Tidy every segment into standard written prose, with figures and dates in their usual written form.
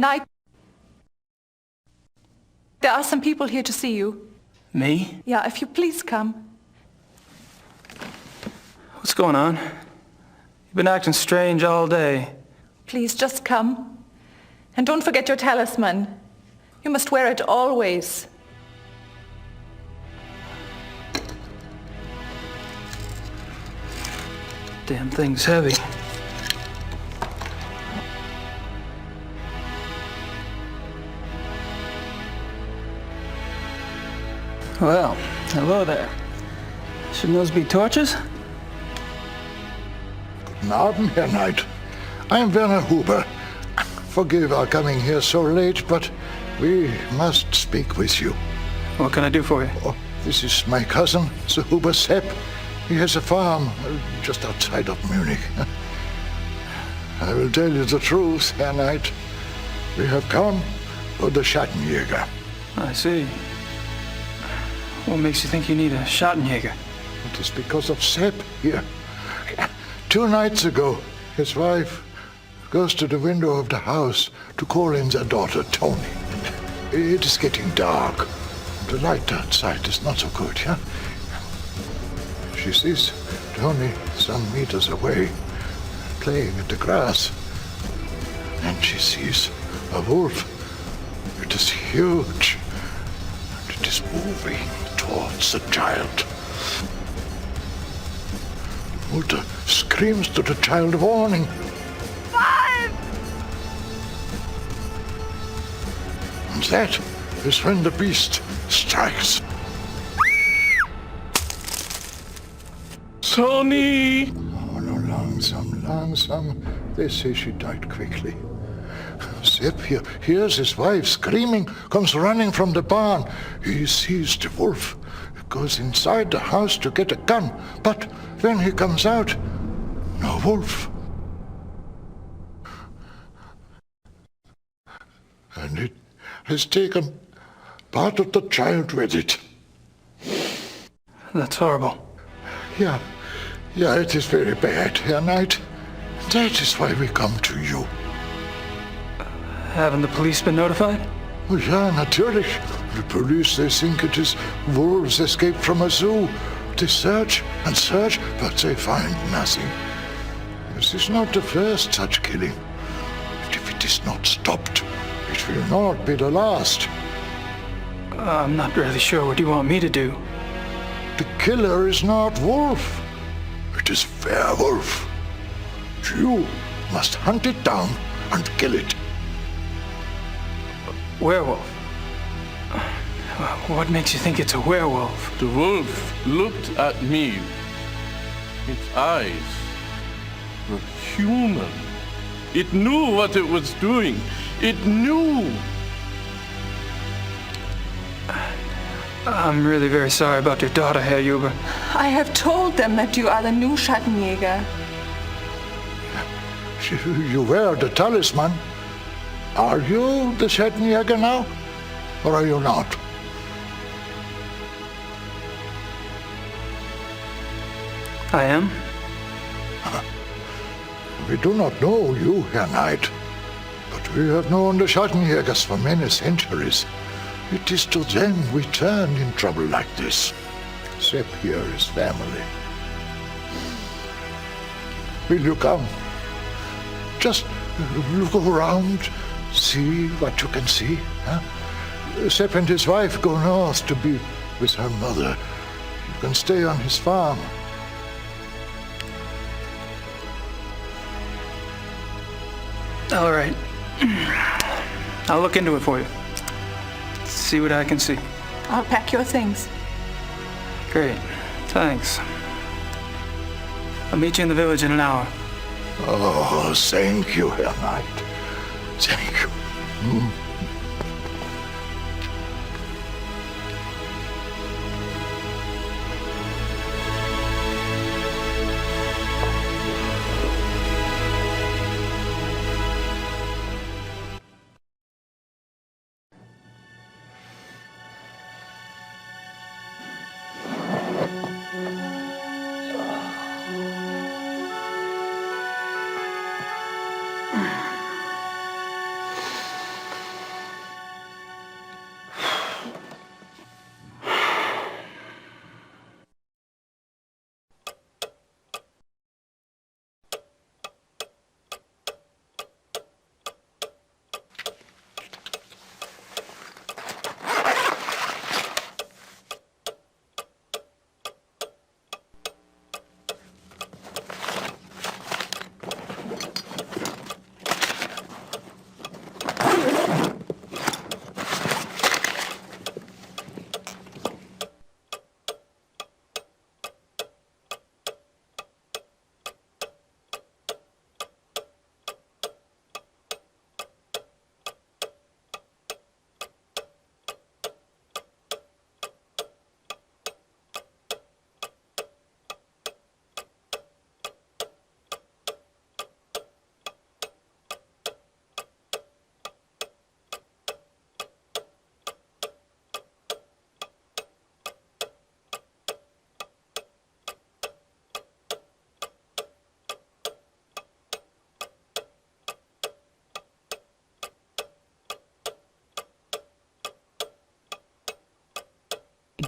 Knight, there are some people here to see you. Me? Yeah, if you please come. What's going on? You've been acting strange all day. Please, just come. And don't forget your talisman. You must wear it always. Damn thing's heavy. Well, hello there. Shouldn't those be torches? Guten Abend, Herr Knight. I am Werner Huber. Forgive our coming here so late, but we must speak with you. What can I do for you? Oh, this is my cousin, Sir Huber Sepp. He has a farm just outside of Munich. I will tell you the truth, Herr Knight. We have come for the Schattenjäger. I see. What makes you think you need a Schattenjäger? It is because of Sepp here. 2 nights ago, his wife goes to the window of the house to call in their daughter, Tony. It is getting dark. The light outside is not so good, yeah? She sees Tony some meters away, playing at the grass. And she sees a wolf. It is huge. And it is moving towards the child. The mother screams to the child, warning. 5! And that is when the beast strikes. Tony! Oh, no, langsam. They say she died quickly. Sepp here hears his wife screaming, comes running from the barn. He sees the wolf, goes inside the house to get a gun. But when he comes out, no wolf. And it has taken part of the child with it. That's horrible. Yeah, it is very bad, Herr Knight. That is why we come to you. Haven't the police been notified? Oh, ja, natürlich. The police, they think it is wolves escaped from a zoo. They search and search, but they find nothing. This is not the first such killing. And if it is not stopped, it will not be the last. I'm not really sure what you want me to do. The killer is not wolf. It is werewolf. You must hunt it down and kill it. Werewolf? What makes you think it's a werewolf? The wolf looked at me. Its eyes were human. It knew what it was doing. It knew. I'm really very sorry about your daughter, Herr Huber. I have told them that you are the new Schattenjäger. You wear the talisman. Are you the Schattenjäger now? Or are you not? I am? We do not know you, Herr Knight. But we have known the Schattenjägers for many centuries. It is to them we turn in trouble like this. Sepp here is family. Will you come? Just look around, see what you can see. Huh? Sepp and his wife go north to be with her mother. You can stay on his farm. All right. I'll look into it for you. See what I can see. I'll pack your things. Great. Thanks. I'll meet you in the village in an hour. Oh, thank you, Herr Knight. Thank you.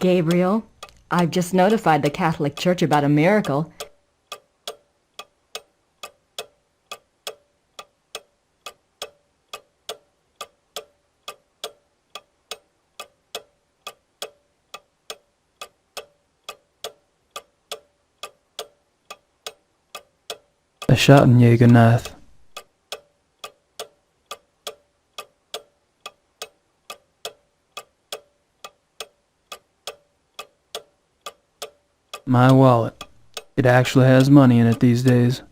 Gabriel, I've just notified the Catholic Church about a miracle. A Schattenjäger-Knife. My wallet. It actually has money in it these days.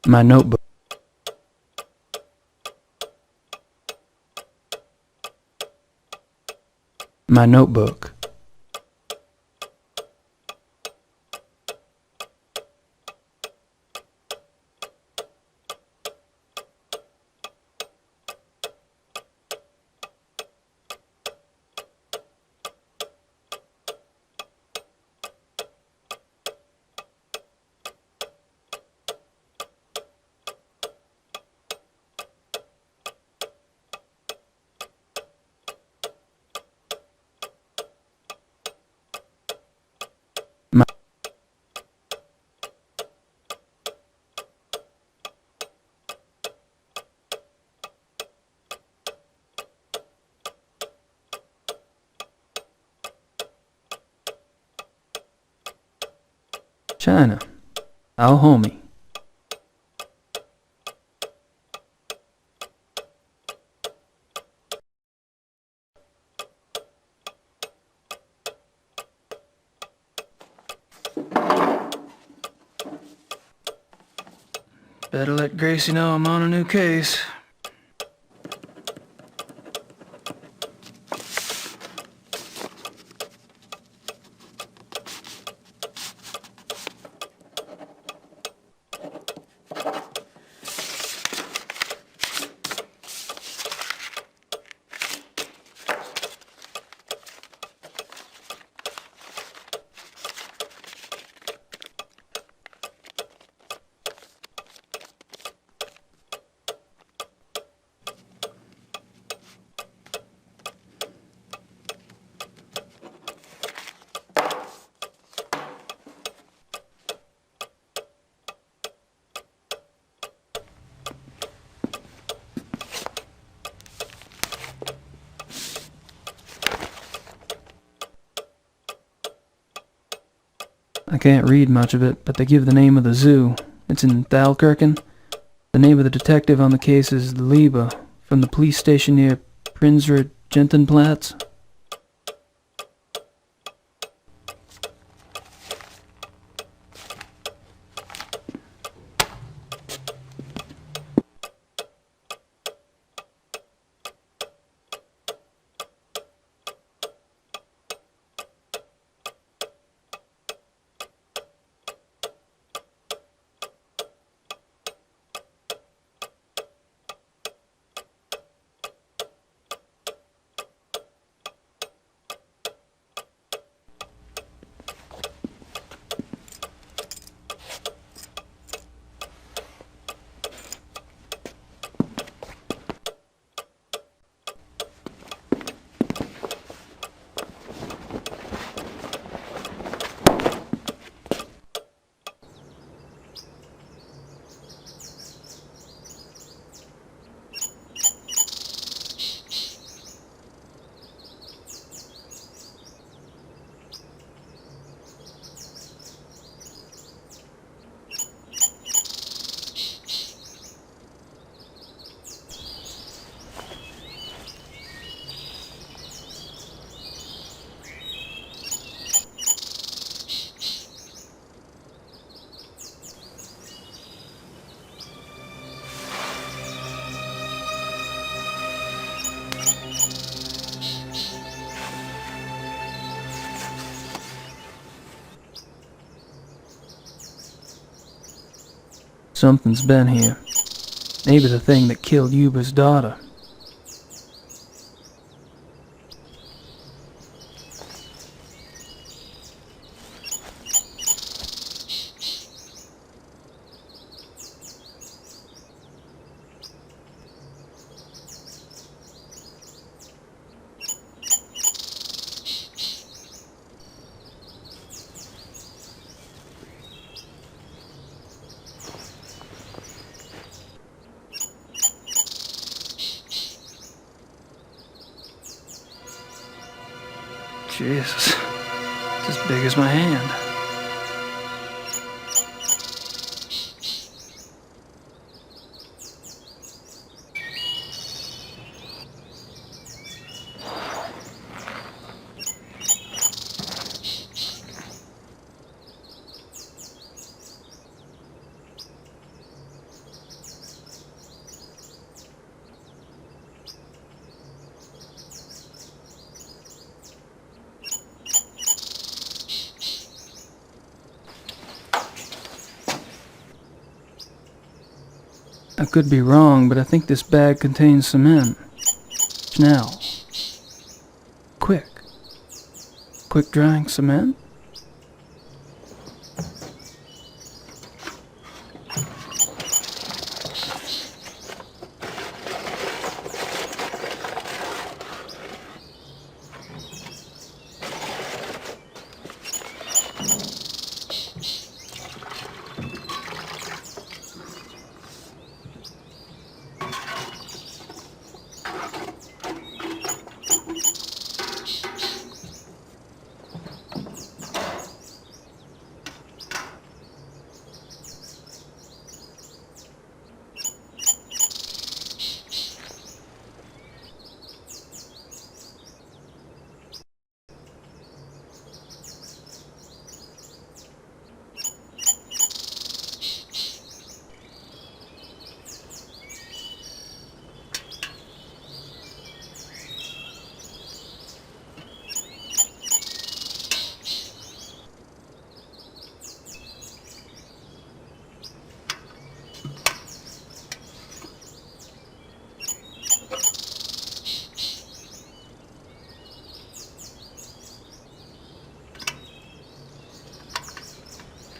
My notebook. My notebook. China. Our homie. Better let Gracie know I'm on a new case. I can't read much of it, but they give the name of the zoo. It's in Thalkirken. The name of the detective on the case is Liebe, from the police station near Prinsrud Gentenplatz. Something's been here. Maybe the thing that killed Yuba's daughter. Jesus, it's as big as my hand. I could be wrong, but I think this bag contains cement. Now. Quick. Quick drying cement?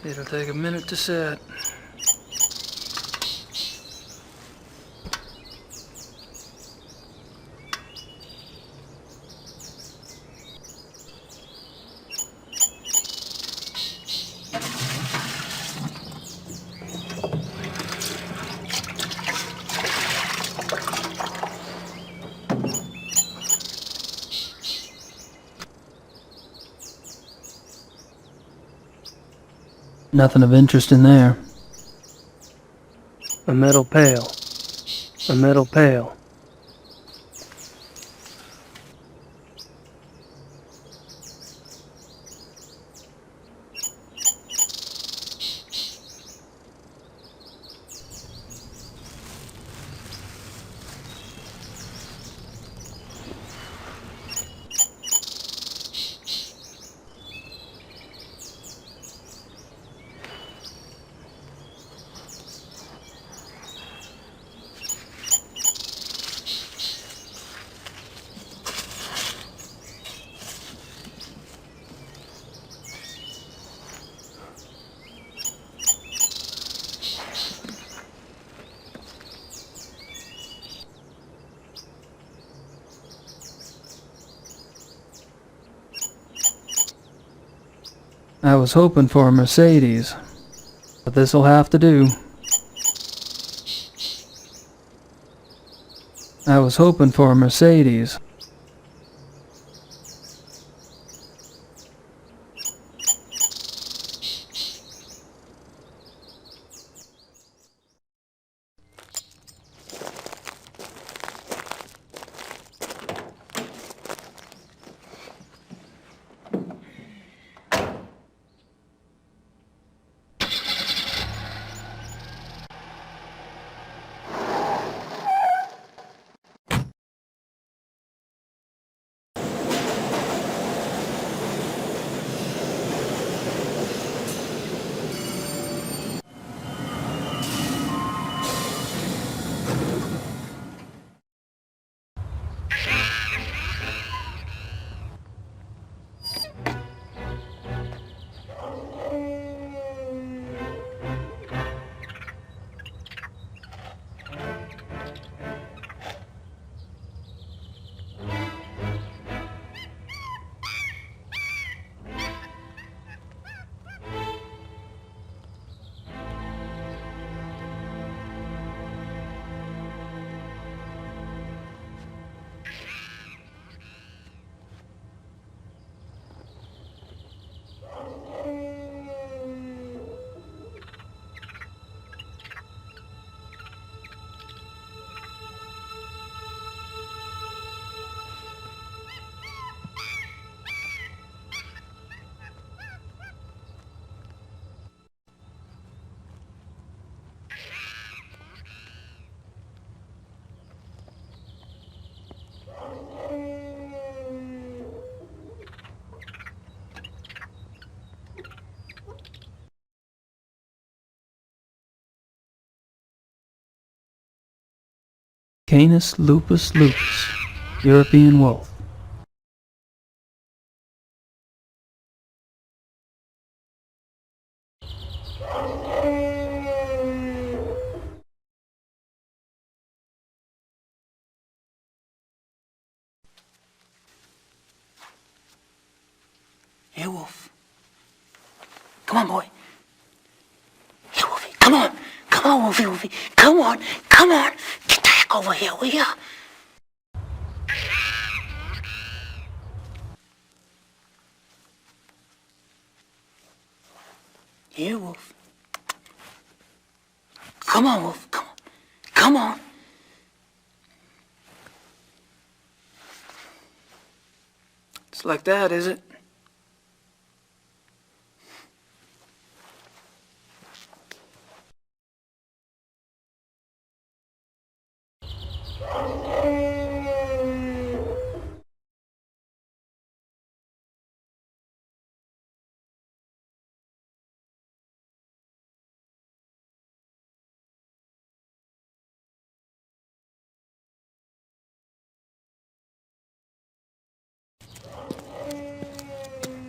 It'll take a minute to set. Nothing of interest in there. A metal pail. A metal pail. I was hoping for a Mercedes, but this'll have to do. I was hoping for a Mercedes. Canis lupus lupus, European wolf. Here, Wolf. Come on, boy. Here, Wolfie. Come on. Come on, Wolfie, Wolfie. Come on. Come on. Get the heck over here, will ya? Here, Wolf. Come on, Wolf. Come on. Come on. It's like that, is it?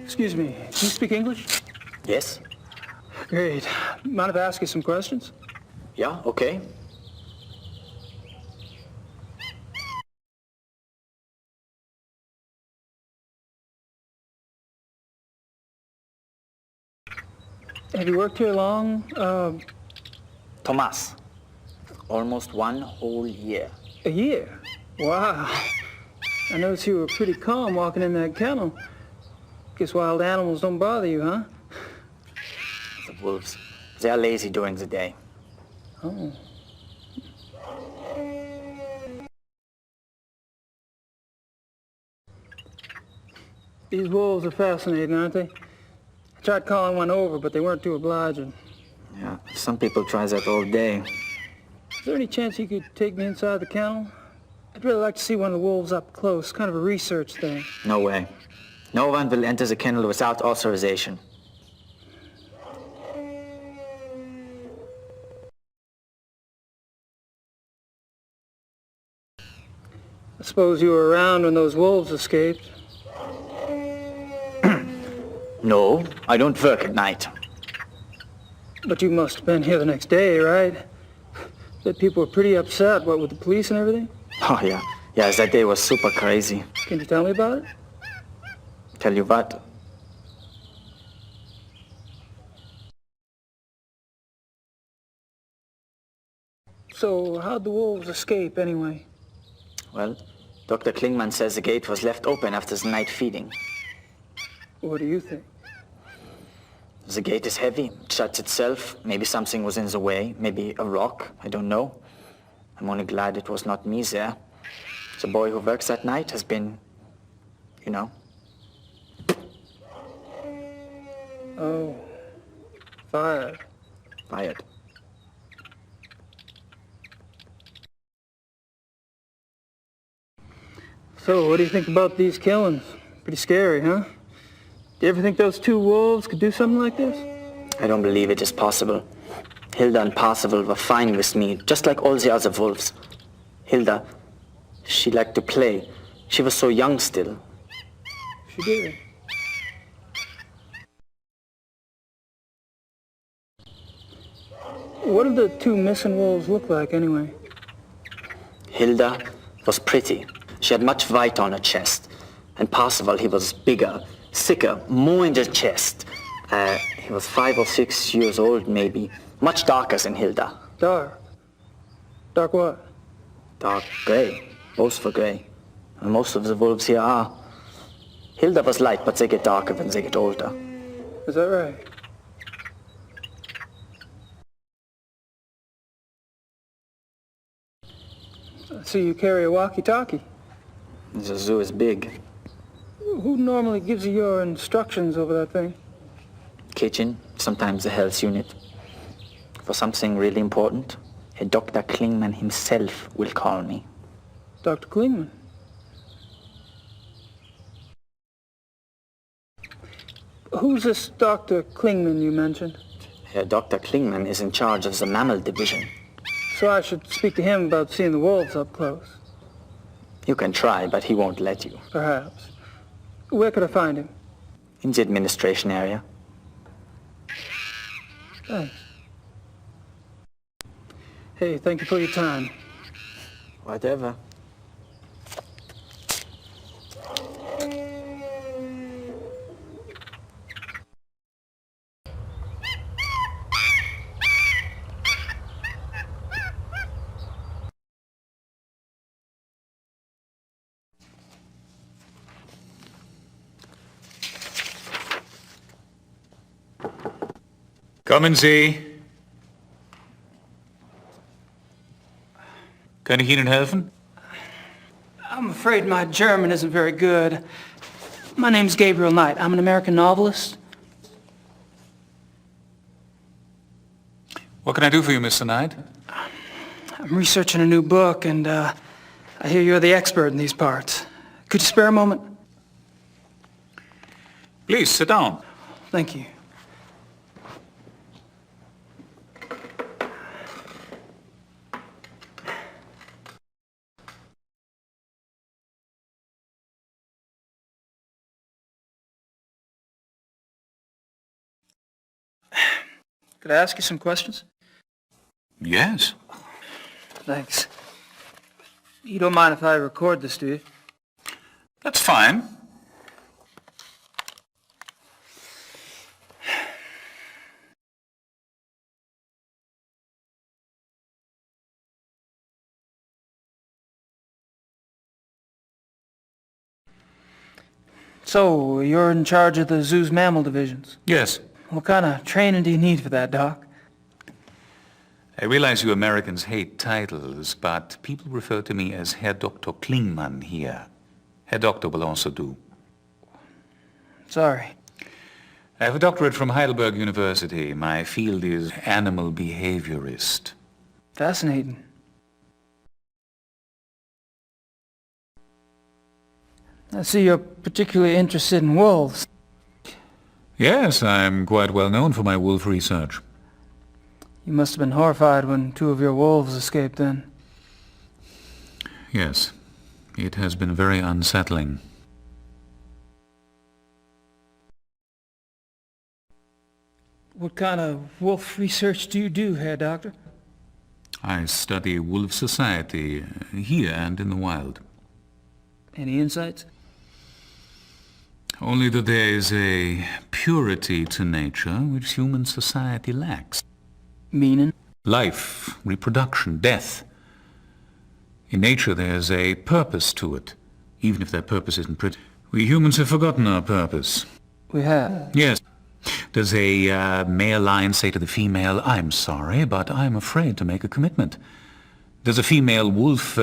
Excuse me, can you speak English? Yes? Great. Mind if I ask you some questions? Yeah, okay. Have you worked here long? Thomas. Almost 1 whole year. A year? Wow. I noticed you were pretty calm walking in that kennel. Guess wild animals don't bother you, huh? The wolves. They're lazy during the day. Oh. These wolves are fascinating, aren't they? I tried calling one over, but they weren't too obliging. Yeah, some people try that all day. Is there any chance you could take me inside the kennel? I'd really like to see one of the wolves up close, kind of a research thing. No way. No one will enter the kennel without authorization. I suppose you were around when those wolves escaped. No, I don't work at night. But you must have been here the next day, right? That people were pretty upset, what, with the police and everything? Oh, yeah. Yeah, that day was super crazy. Can you tell me about it? Tell you what? So, how'd the wolves escape, anyway? Well, Dr. Klingman says the gate was left open after the night feeding. What do you think? The gate is heavy, it shuts itself. Maybe something was in the way, maybe a rock, I don't know. I'm only glad it was not me there. The boy who works that night has been, you know. Oh, fired. Fired. So, what do you think about these killings? Pretty scary, huh? Do you ever think those 2 wolves could do something like this? I don't believe it is possible. Hilda and Parzival were fine with me, just like all the other wolves. Hilda, she liked to play. She was so young still. She did. What did the 2 missing wolves look like, anyway? Hilda was pretty. She had much white on her chest. And Parzival, he was bigger, thicker, more in the chest. He was 5 or 6 years old, maybe. Much darker than Hilda. Dark. Dark what? Dark gray. Both were gray. And most of the wolves here are. Hilda was light, but they get darker when they get older. Is that right? So you carry a walkie-talkie? The zoo is big. Who normally gives you your instructions over that thing? Kitchen, sometimes the health unit. For something really important, Dr. Klingman himself will call me. Dr. Klingman? Who's this Dr. Klingman you mentioned? Dr. Klingman is in charge of the mammal division. So I should speak to him about seeing the wolves up close. You can try, but he won't let you. Perhaps. Where could I find him? In the administration area. Thanks. Hey, thank you for your time. Whatever. Kommen Sie. Kann ich Ihnen helfen? I'm afraid my German isn't very good. My name's Gabriel Knight. I'm an American novelist. What can I do for you, Mr. Knight? I'm researching a new book, and I hear you're the expert in these parts. Could you spare a moment? Please, sit down. Thank you. Could I ask you some questions? Yes. Thanks. You don't mind if I record this, do you? That's fine. So, you're in charge of the zoo's mammal divisions. Yes. What kind of training do you need for that, Doc? I realize you Americans hate titles, but people refer to me as Herr Dr. Klingmann here. Herr Doctor will also do. Sorry. I have a doctorate from Heidelberg University. My field is animal behaviorist. Fascinating. I see you're particularly interested in wolves. Yes, I'm quite well known for my wolf research. You must have been horrified when 2 of your wolves escaped then. Yes, it has been very unsettling. What kind of wolf research do you do, Herr Doctor? I study wolf society here and in the wild. Any insights? Only that there is a purity to nature which human society lacks. Meaning? Life, reproduction, death. In nature there's a purpose to it, even if that purpose isn't pretty. We humans have forgotten our purpose. We have. Yes. Does a male lion say to the female, "I'm sorry, but I'm afraid to make a commitment"? Does a female wolf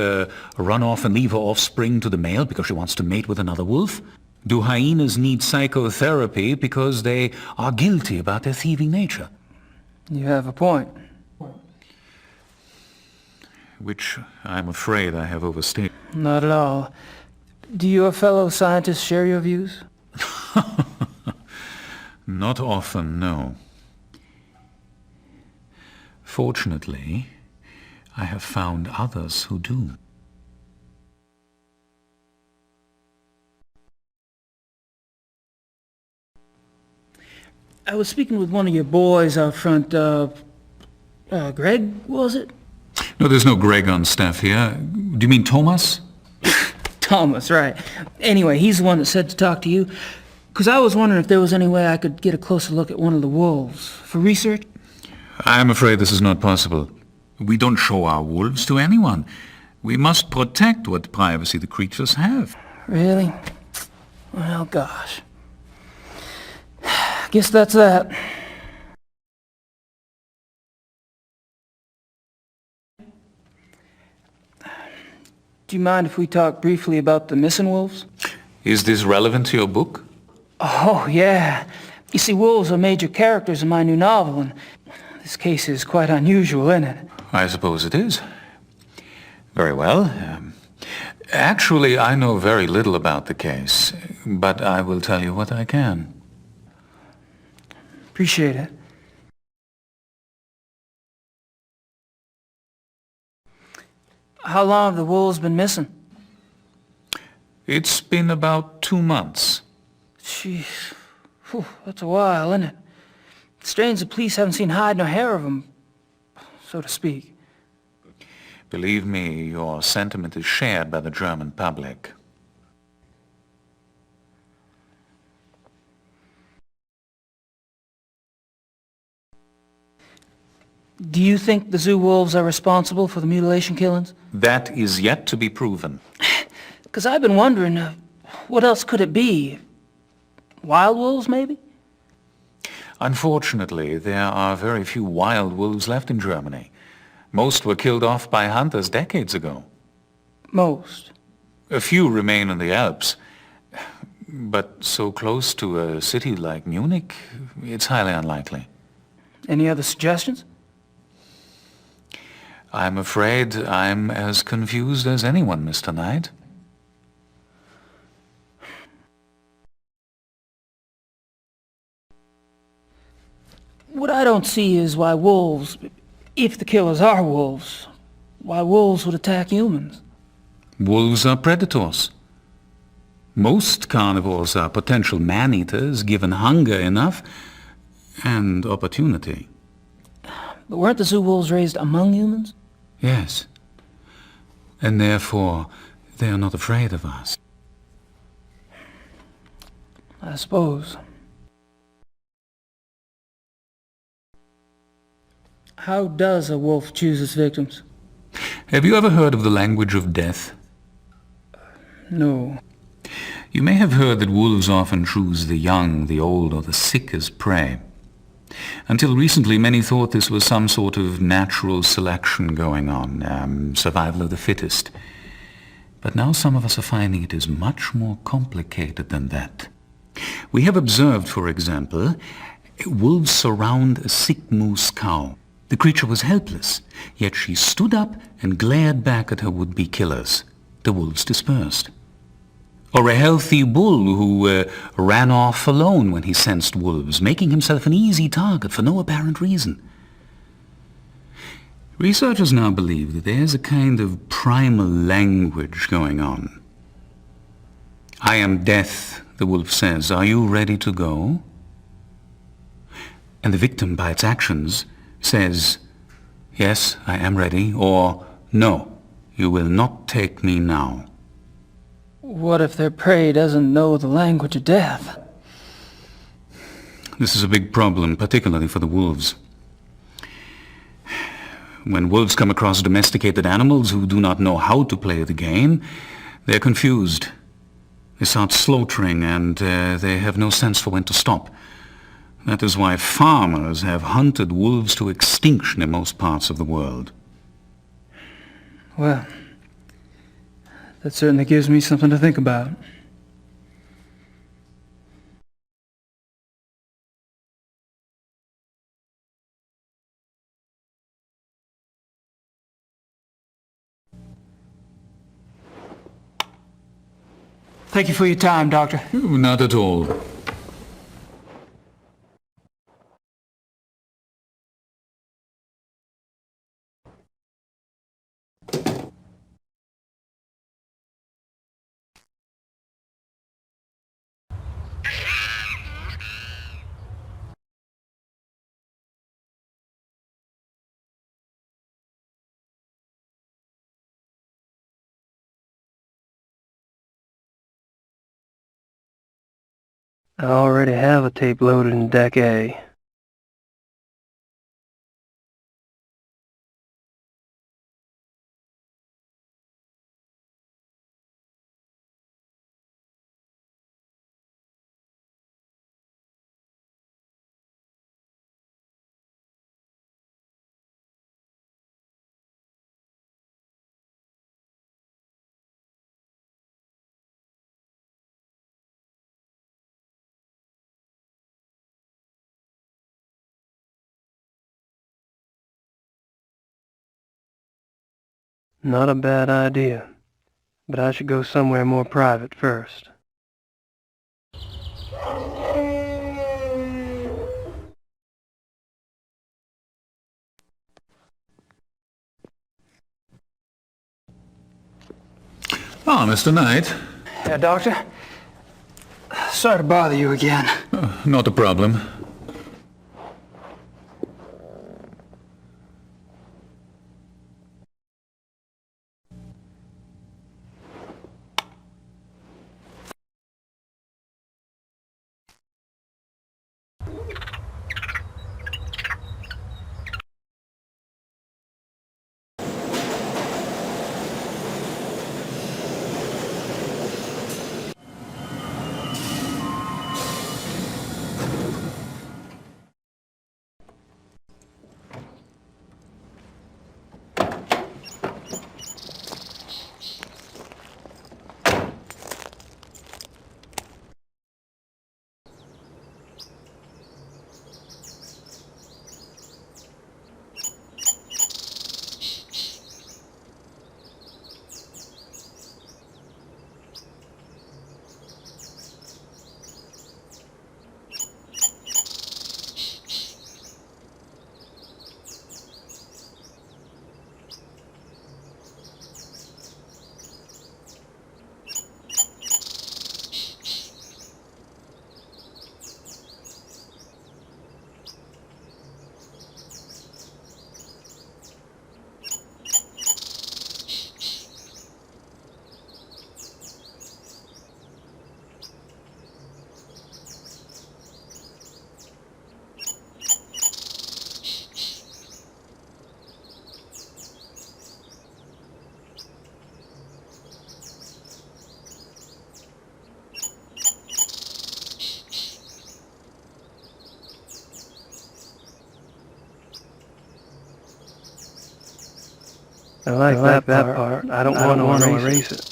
run off and leave her offspring to the male because she wants to mate with another wolf? Do hyenas need psychotherapy because they are guilty about their thieving nature? You have a point. Which I'm afraid I have overstated. Not at all. Do your fellow scientists share your views? Not often, no. Fortunately, I have found others who do. I was speaking with one of your boys out front, Greg, was it? No, there's no Greg on staff here. Do you mean Thomas? Thomas, right. Anyway, he's the one that said to talk to you. Because I was wondering if there was any way I could get a closer look at one of the wolves for research. I'm afraid this is not possible. We don't show our wolves to anyone. We must protect what privacy the creatures have. Really? Well, gosh. Guess that's that. Do you mind if we talk briefly about the missing wolves? Is this relevant to your book? Oh, yeah. You see, wolves are major characters in my new novel, and this case is quite unusual, isn't it? I suppose it is. Very well. Actually, I know very little about the case, but I will tell you what I can. Appreciate it. How long have the wolves been missing? It's been about 2 months. Jeez. Whew, that's a while, isn't it? It's strange the police haven't seen hide nor hair of them, so to speak. Believe me, your sentiment is shared by the German public. Do you think the zoo wolves are responsible for the mutilation killings? That is yet to be proven. Because I've been wondering, what else could it be? Wild wolves, maybe? Unfortunately, there are very few wild wolves left in Germany. Most were killed off by hunters decades ago. Most. A few remain in the Alps. But so close to a city like Munich, it's highly unlikely. Any other suggestions? I'm afraid I'm as confused as anyone, Mr. Knight. What I don't see is why wolves, if the killers are wolves, why wolves would attack humans. Wolves are predators. Most carnivores are potential man-eaters given hunger enough and opportunity. But weren't the zoo wolves raised among humans? Yes. And therefore, they are not afraid of us. I suppose. How does a wolf choose its victims? Have you ever heard of the language of death? No. You may have heard that wolves often choose the young, the old, or the sick as prey. Until recently, many thought this was some sort of natural selection going on, survival of the fittest. But now some of us are finding it is much more complicated than that. We have observed, for example, wolves surround a sick moose cow. The creature was helpless, yet she stood up and glared back at her would-be killers. The wolves dispersed. Or a healthy bull who ran off alone when he sensed wolves, making himself an easy target for no apparent reason. Researchers now believe that there's a kind of primal language going on. "I am death," the wolf says. "Are you ready to go?" And the victim, by its actions, says, "Yes, I am ready," or "No, you will not take me now." What if their prey doesn't know the language of death? This is a big problem, particularly for the wolves. When wolves come across domesticated animals who do not know how to play the game, they're confused. They start slaughtering and they have no sense for when to stop. That is why farmers have hunted wolves to extinction in most parts of the world. Well, that certainly gives me something to think about. Thank you for your time, Doctor. Not at all. I already have a tape loaded in Deck A. Not a bad idea, but I should go somewhere more private first. Ah, Mr. Knight. Yeah, Doctor? Sorry to bother you again. Not a problem. I like that part. I don't want to erase it.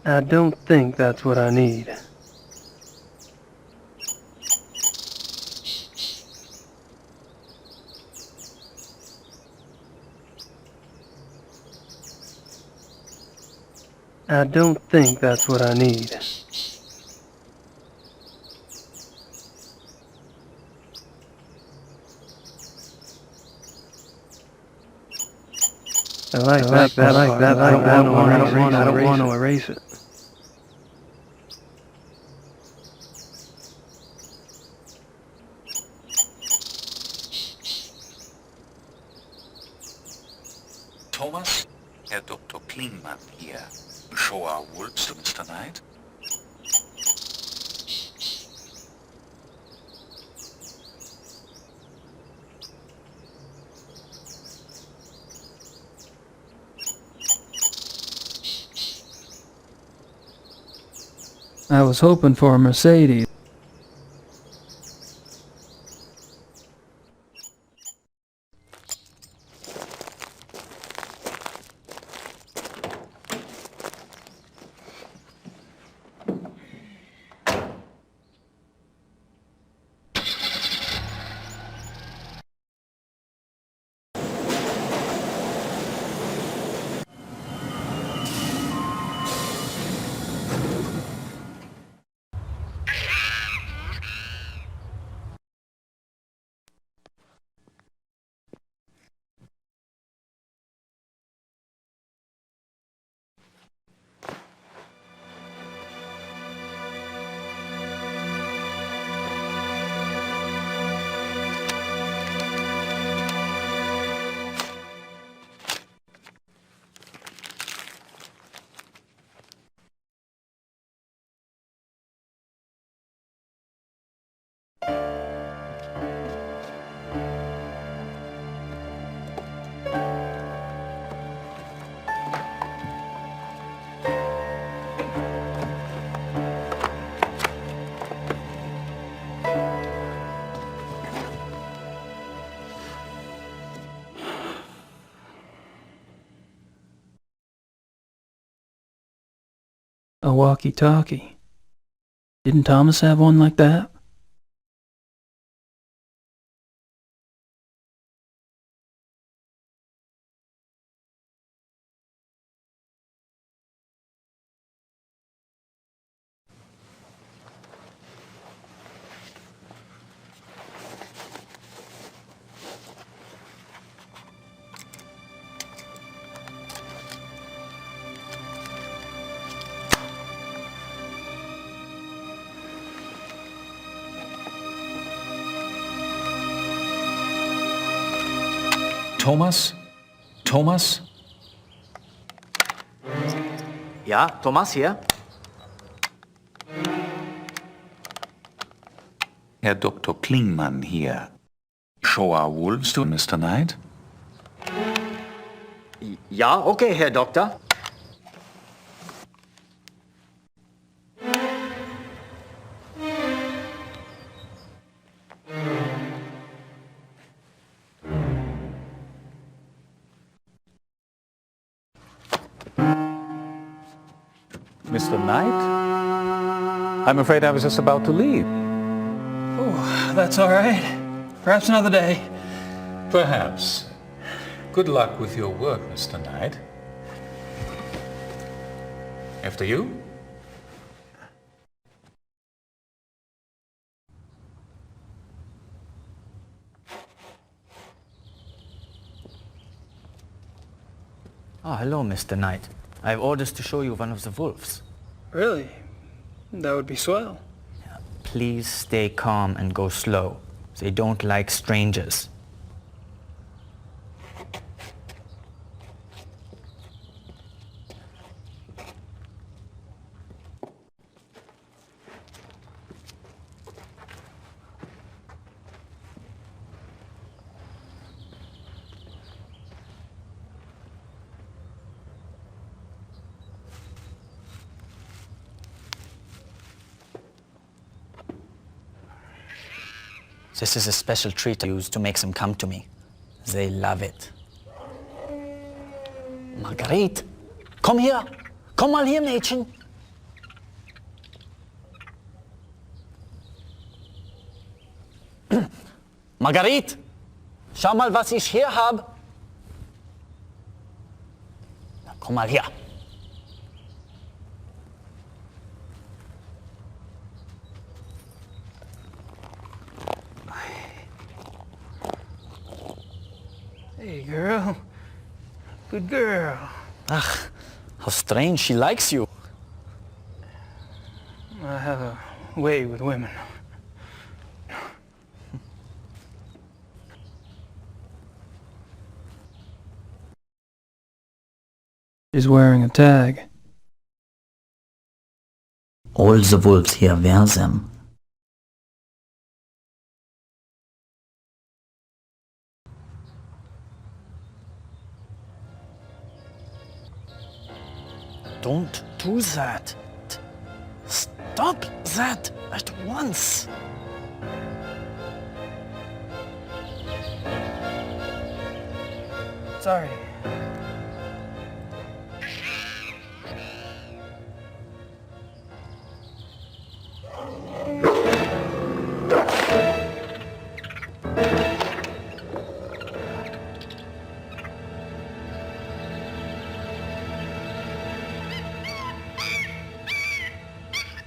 I don't think that's what I need. I don't think that's what I need. I like that. I don't want to erase it. Thomas, Herr Dr. Klingmann hier. Show our words to Mr. Knight. I was hoping for a Mercedes. A walkie-talkie. Didn't Thomas have one like that? Thomas? Thomas? Ja, Thomas hier. Herr Dr. Klingmann hier. Show our wolves to Mr. Knight? Ja, okay, Herr Doktor. Mr. Knight? I'm afraid I was just about to leave. Oh, that's all right. Perhaps another day. Perhaps. Good luck with your work, Mr. Knight. After you? Oh, hello, Mr. Knight. I have orders to show you one of the wolves. Really? That would be swell. Please stay calm and go slow. They don't like strangers. This is a special treat I use to make them come to me. They love it. Marguerite, komm hier! Komm mal hier, Mädchen! Marguerite, schau mal, was ich hier habe. Komm mal her. Hey, girl. Good girl. Ach, how strange, she likes you. I have a way with women. She's wearing a tag. All the wolves here wear them. Don't do that. Stop that at once. Sorry.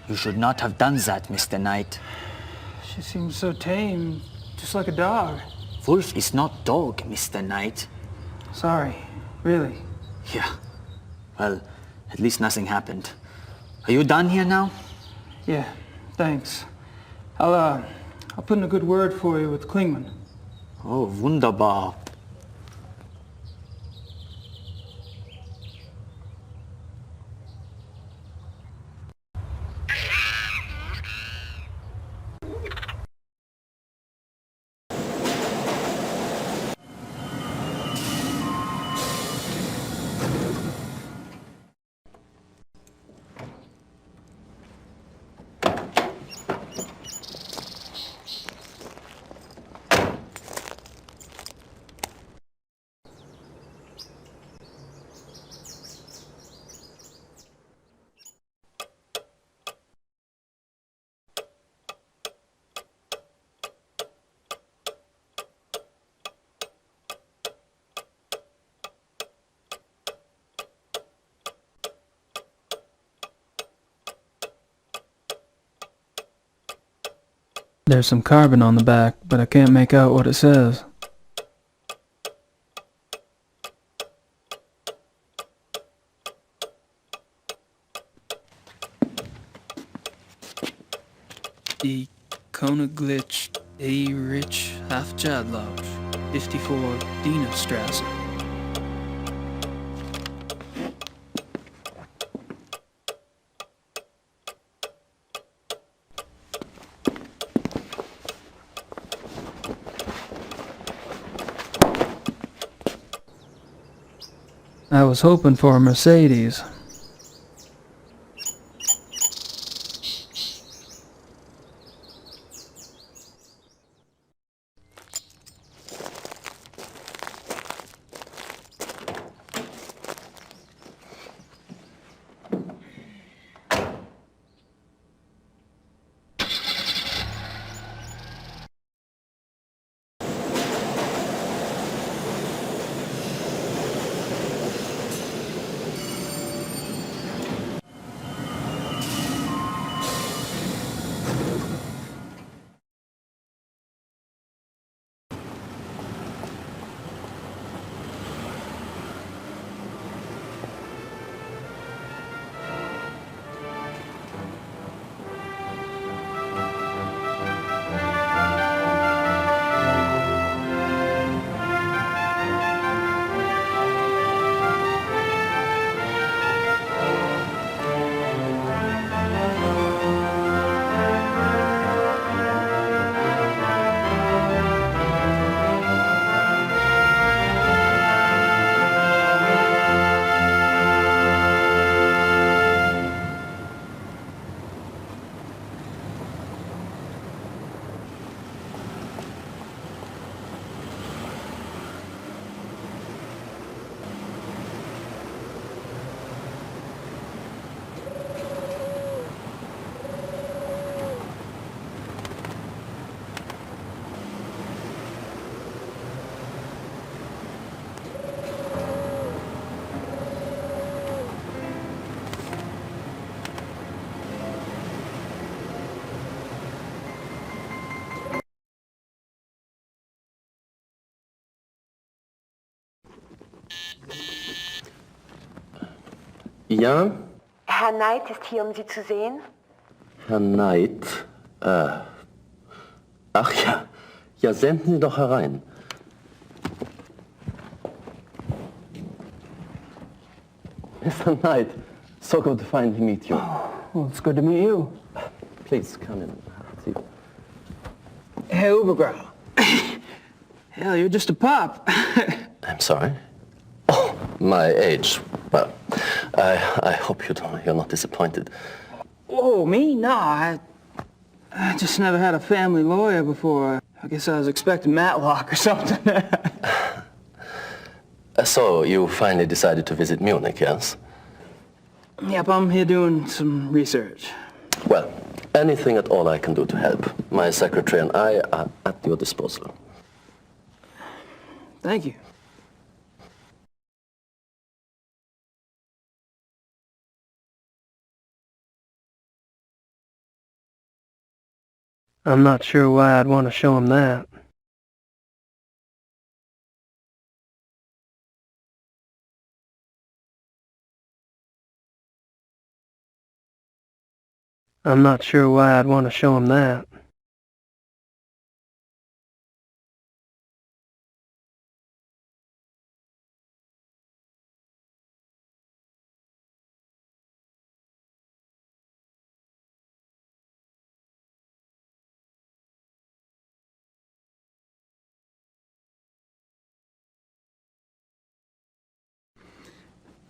You should not have done that, Mr. Knight. She seems so tame, just like a dog. Wolf is not dog, Mr. Knight. Sorry, really. Yeah. Well, at least nothing happened. Are you done here now? Yeah, thanks. I'll put in a good word for you with Klingman. Oh, wunderbar. There's some carbon on the back, but I can't make out what it says. Die Königlich Erich Hafjadlauch, 54 Dienerstrasse. I was hoping for a Mercedes. Ja? Herr Knight ist hier, um Sie zu sehen. Herr Knight? Ach ja. Ja, senden Sie doch herein. Mr. Knight, so good to finally meet you. Well, it's good to meet you. Please, come in. See. Hey, Ubergrau. Hell, you're just a pup. I'm sorry? Oh, my age. Well, I hope you're not disappointed. Oh, me? No, I just never had a family lawyer before. I guess I was expecting Matlock or something. So, you finally decided to visit Munich, yes? Yep, I'm here doing some research. Well, anything at all I can do to help. My secretary and I are at your disposal. Thank you. I'm not sure why I'd want to show him that. I'm not sure why I'd want to show him that.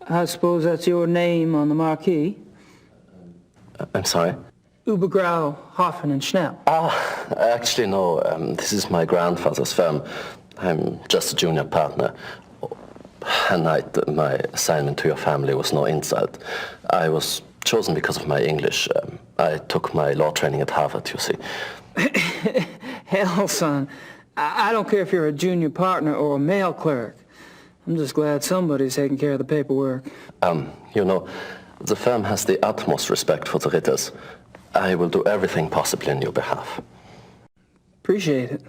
I suppose that's your name on the marquee? I'm sorry? Ubergrau, Hoffen and Schnell. Actually, no. This is my grandfather's firm. I'm just a junior partner. Herr Knight, my assignment to your family was no insult. I was chosen because of my English. I took my law training at Harvard, you see. Hell, son. I don't care if you're a junior partner or a mail clerk. I'm just glad somebody's taking care of the paperwork. You know, the firm has the utmost respect for the Ritters. I will do everything possible in your behalf. Appreciate it.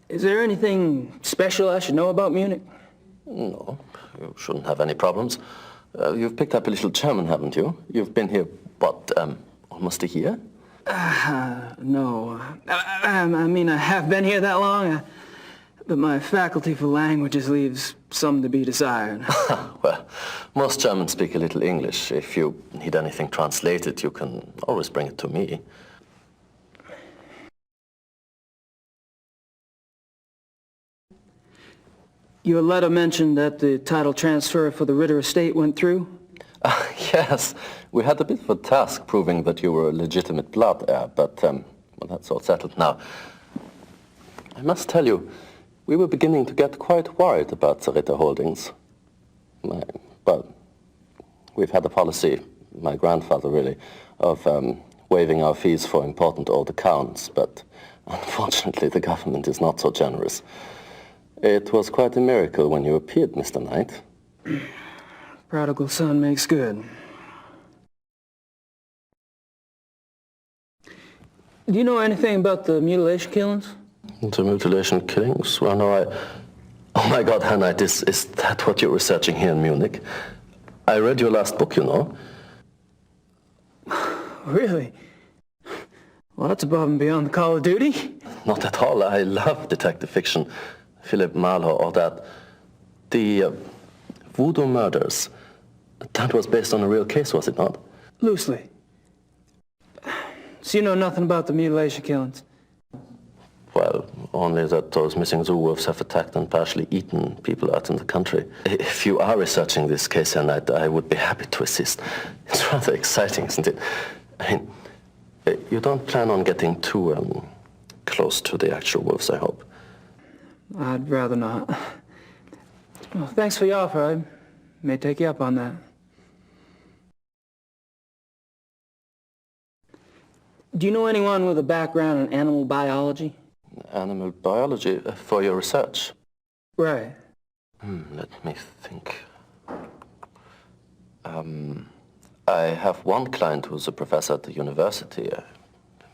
Is there anything special I should know about Munich? No, you shouldn't have any problems. You've picked up a little German, haven't you? You've been here, what, almost a year? No. I mean, I have been here that long, but my faculty for languages leaves some to be desired. Well, most Germans speak a little English. If you need anything translated, you can always bring it to me. Your letter mentioned that the title transfer for the Ritter estate went through? Yes, we had a bit of a task proving that you were a legitimate blood heir, but, well, that's all settled now. I must tell you, we were beginning to get quite worried about the Ritter holdings. Well, we've had a policy, my grandfather really, of waiving our fees for important old accounts, but unfortunately the government is not so generous. It was quite a miracle when you appeared, Mr. Knight. Prodigal son makes good. Do you know anything about the mutilation killings? The mutilation killings? Well, no, Oh my God, Herr Knight, is that what you're researching here in Munich? I read your last book, you know. Really? Well, that's above and beyond the call of duty. Not at all. I love detective fiction. Philip Marlowe or that. The Voodoo murders. That was based on a real case, was it not? Loosely. So you know nothing about the mutilation killings? Well, only that those missing zoo wolves have attacked and partially eaten people out in the country. If you are researching this case, Herr Knight, I would be happy to assist. It's rather exciting, isn't it? I mean, you don't plan on getting too close to the actual wolves, I hope. I'd rather not. Well, thanks for your offer. I may take you up on that. Do you know anyone with a background in animal biology? Animal biology for your research? Right. Let me think. I have one client who's a professor at the university.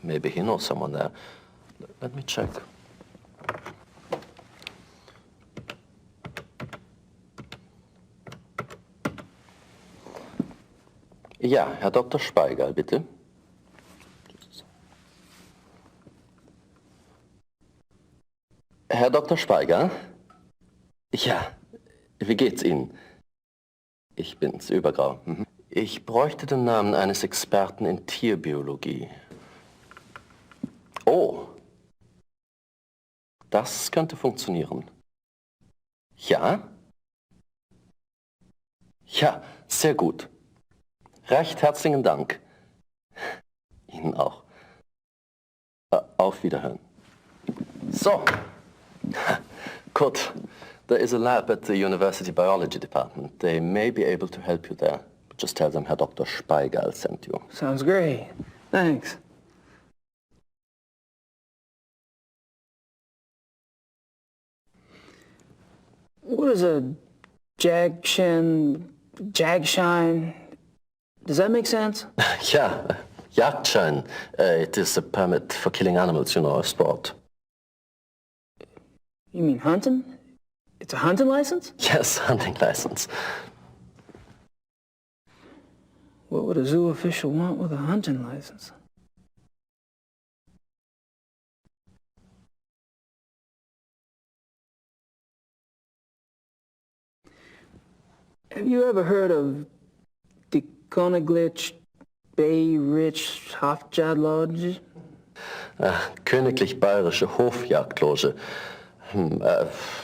Maybe he knows someone there. Let me check. Ja, Herr Dr. Speigal, bitte. Herr Dr. Speigal? Ja, wie geht's Ihnen? Ich bin's, Übergrau. Ich bräuchte den Namen eines Experten in Tierbiologie. Oh, das könnte funktionieren. Ja? Ja, sehr gut. Recht herzlichen Dank. Ihnen auch. Auf Wiederhören. So. Good. There is a lab at the University Biology Department. They may be able to help you there. Just tell them Herr Dr. Speigal sent you. Sounds great. Thanks. What is a jagshine? Does that make sense? Yeah, Jagdschein. It is a permit for killing animals, you know, a sport. You mean hunting? It's a hunting license? Yes, hunting license. What would a zoo official want with a hunting license? Have you ever heard of the Königlich Bayerische Hofjagdloge? Königlich Bayerische Hofjagdloge.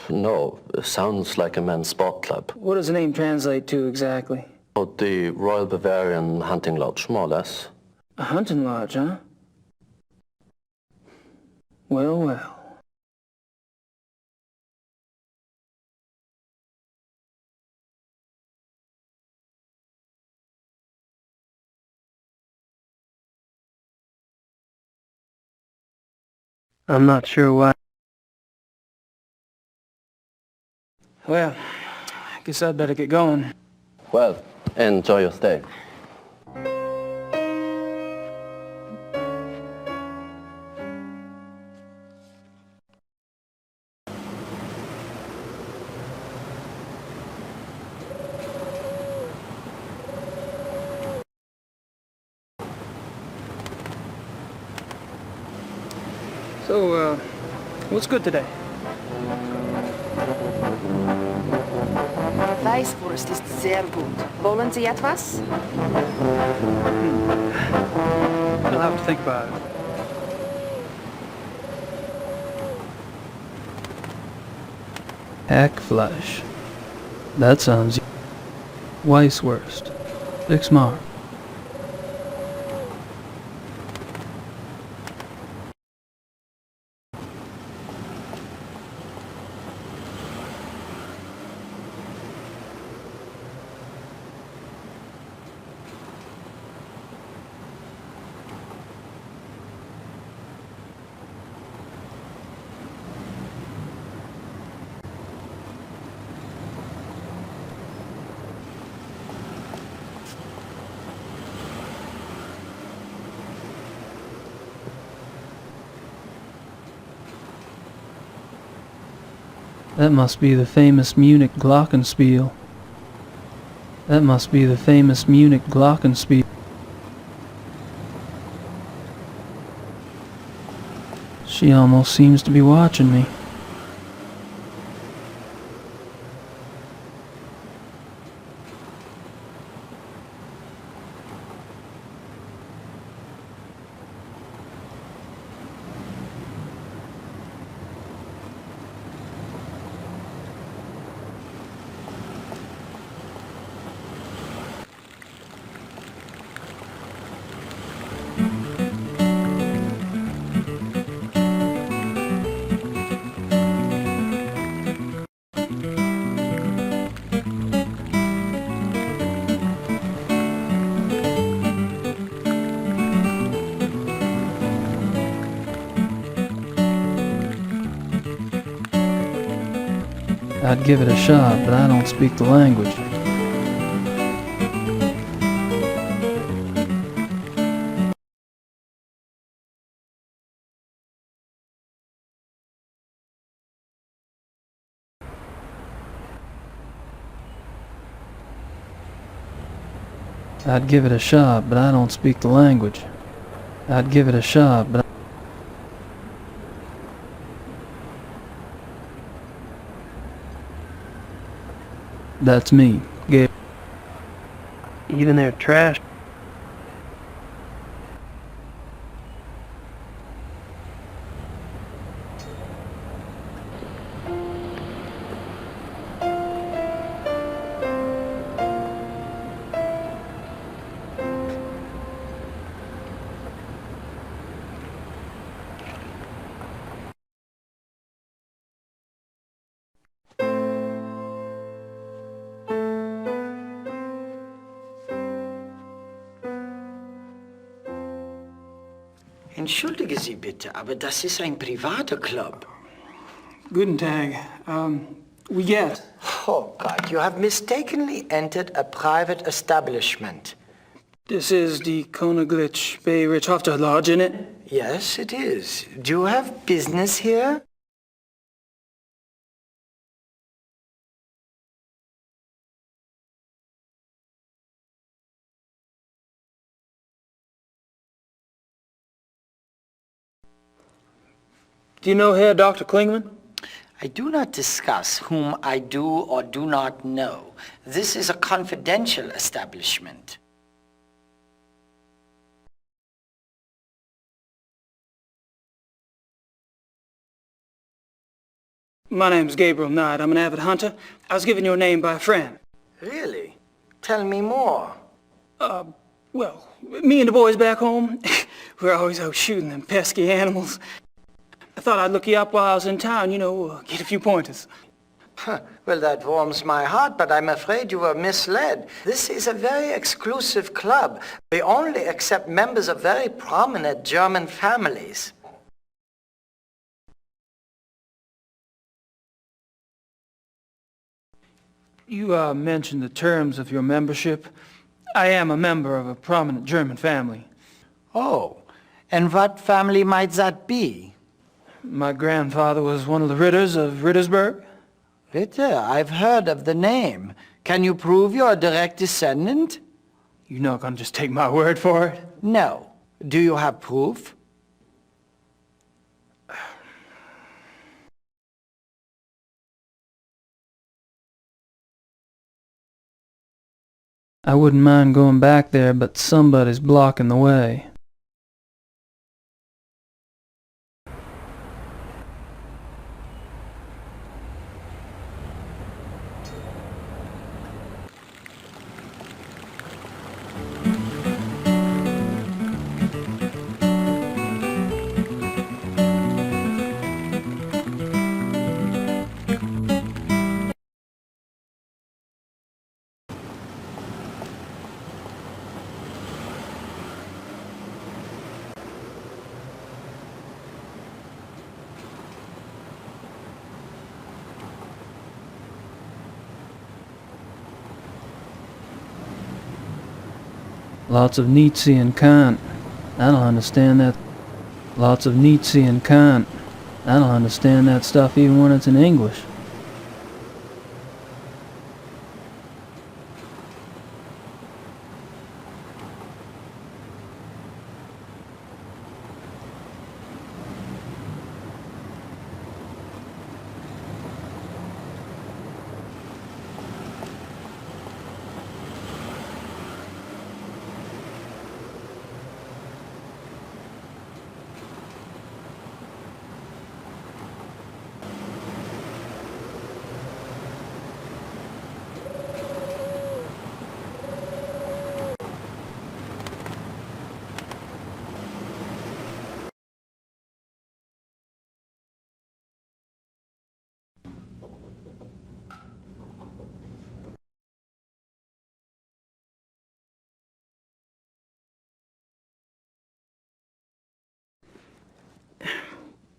No, sounds like a men's sport club. What does the name translate to exactly? Oh, the Royal Bavarian Hunting Lodge, more or less. A hunting lodge, huh? Well, well. I'm not sure why. Well, I guess I'd better get going. Well, enjoy your stay. So, what's good today? Weißwurst ist sehr gut. Wollen Sie etwas? I'll have to think about it. Hackfleisch. That sounds... Weißwurst. 6 Mark. That must be the famous Munich Glockenspiel. That must be the famous Munich Glockenspiel. She almost seems to be watching me. I'd give it a shot, but I don't speak the language. I'd give it a shot, but I don't speak the language. I'd give it a shot, but that's me, Gabe. Even their trash. Entschuldige Sie bitte, aber das ist ein privater Club. Guten Tag. We get. Oh God, you have mistakenly entered a private establishment. This is the Königlich Beirichhofter Lodge, isn't it? Yes, it is. Do you have business here? Do you know Herr Dr. Klingman? I do not discuss whom I do or do not know. This is a confidential establishment. My name's Gabriel Knight. I'm an avid hunter. I was given your name by a friend. Really? Tell me more. Well, me and the boys back home, we're always out shooting them pesky animals. I thought I'd look you up while I was in town, you know, get a few pointers. Well, that warms my heart, but I'm afraid you were misled. This is a very exclusive club. We only accept members of very prominent German families. You mentioned the terms of your membership. I am a member of a prominent German family. Oh, and what family might that be? My grandfather was one of the Ritters of Rittersberg. Ritter, I've heard of the name. Can you prove you're a direct descendant? You're not going to just take my word for it? No. Do you have proof? I wouldn't mind going back there, but somebody's blocking the way. Lots of Nietzsche and Kant. I don't understand that. Lots of Nietzsche and Kant. I don't understand that stuff even when it's in English.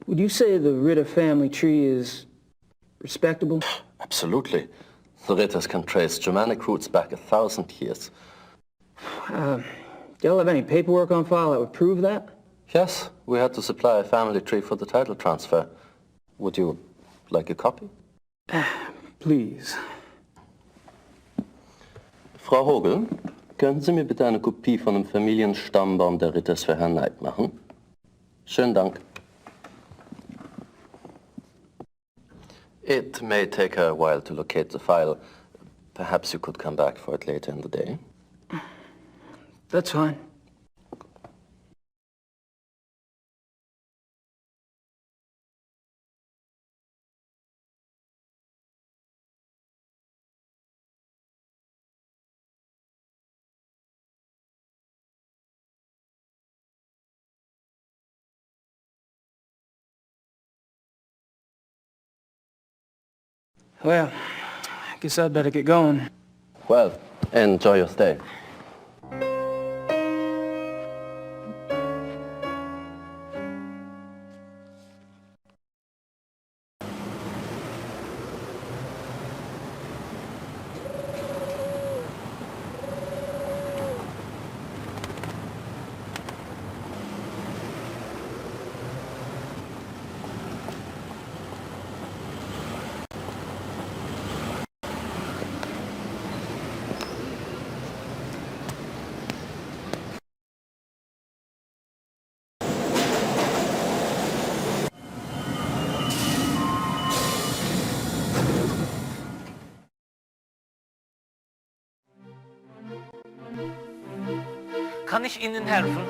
Would you say the Ritter family tree is respectable? Absolutely. The Ritters can trace Germanic roots back 1,000 years. Do y'all have any paperwork on file that would prove that? Yes, we had to supply a family tree for the title transfer. Would you like a copy? Please. Frau Hogel, können Sie mir bitte eine Kopie von dem Familienstammbaum der Ritters für Herrn Knight machen? Schönen Dank. It may take her a while to locate the file. Perhaps you could come back for it later in the day. That's fine. Well, I guess I'd better get going. Well, enjoy your stay. Kann ich Ihnen helfen?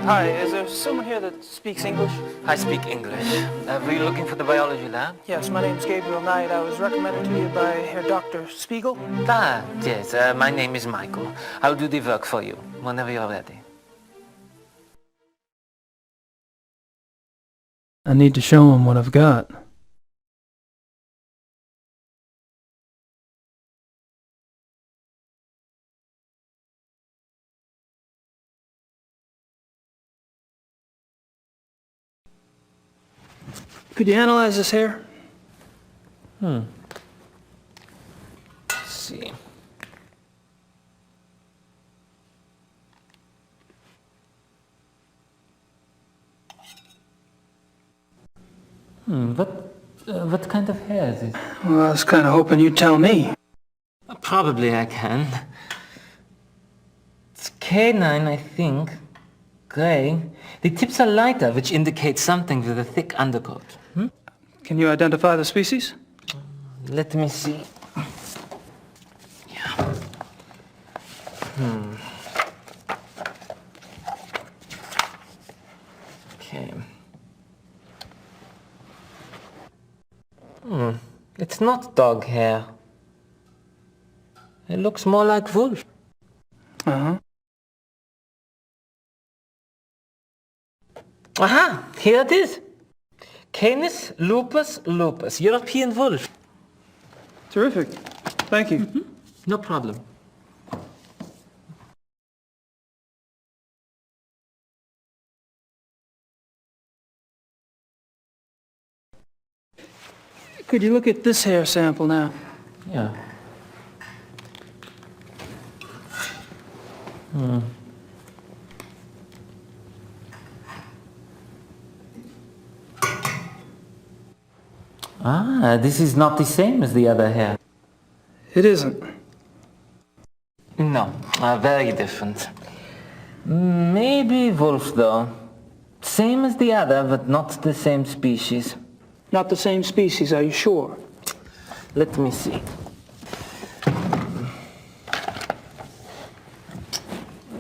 Hi, is there someone here that speaks English? I speak English. Were you looking for the biology lab? Yes, my name's Gabriel Knight. I was recommended to you by Herr Dr. Spiegel. Ah, yes, my name is Michael. I'll do the work for you, whenever you're ready. I need to show him what I've got. Could you analyze this hair? Let's see. What kind of hair is it? Well, I was kind of hoping you'd tell me. Probably I can. It's canine, I think. Gray. The tips are lighter, which indicates something with a thick undercoat. Can you identify the species? Let me see. Yeah. Okay. It's not dog hair. It looks more like wolf. Uh-huh. Aha! Here it is. Canis lupus lupus, European wolf. Terrific. Thank you. No problem. Could you look at this hair sample now? Yeah. Ah, this is not the same as the other hair. It isn't. No, very different. Maybe wolf, though. Same as the other, but not the same species. Not the same species, are you sure? Let me see.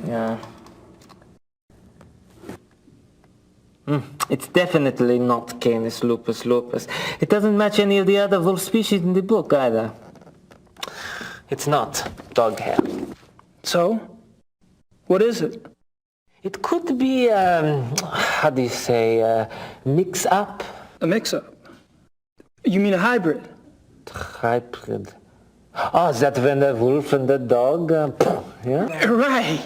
Yeah. It's definitely not Canis lupus lupus. It doesn't match any of the other wolf species in the book either. It's not dog hair. So? What is it? It could be, how do you say, mix-up? A mix-up? You mean a hybrid? Hybrid. Oh, is that when the wolf and the dog, yeah? Right.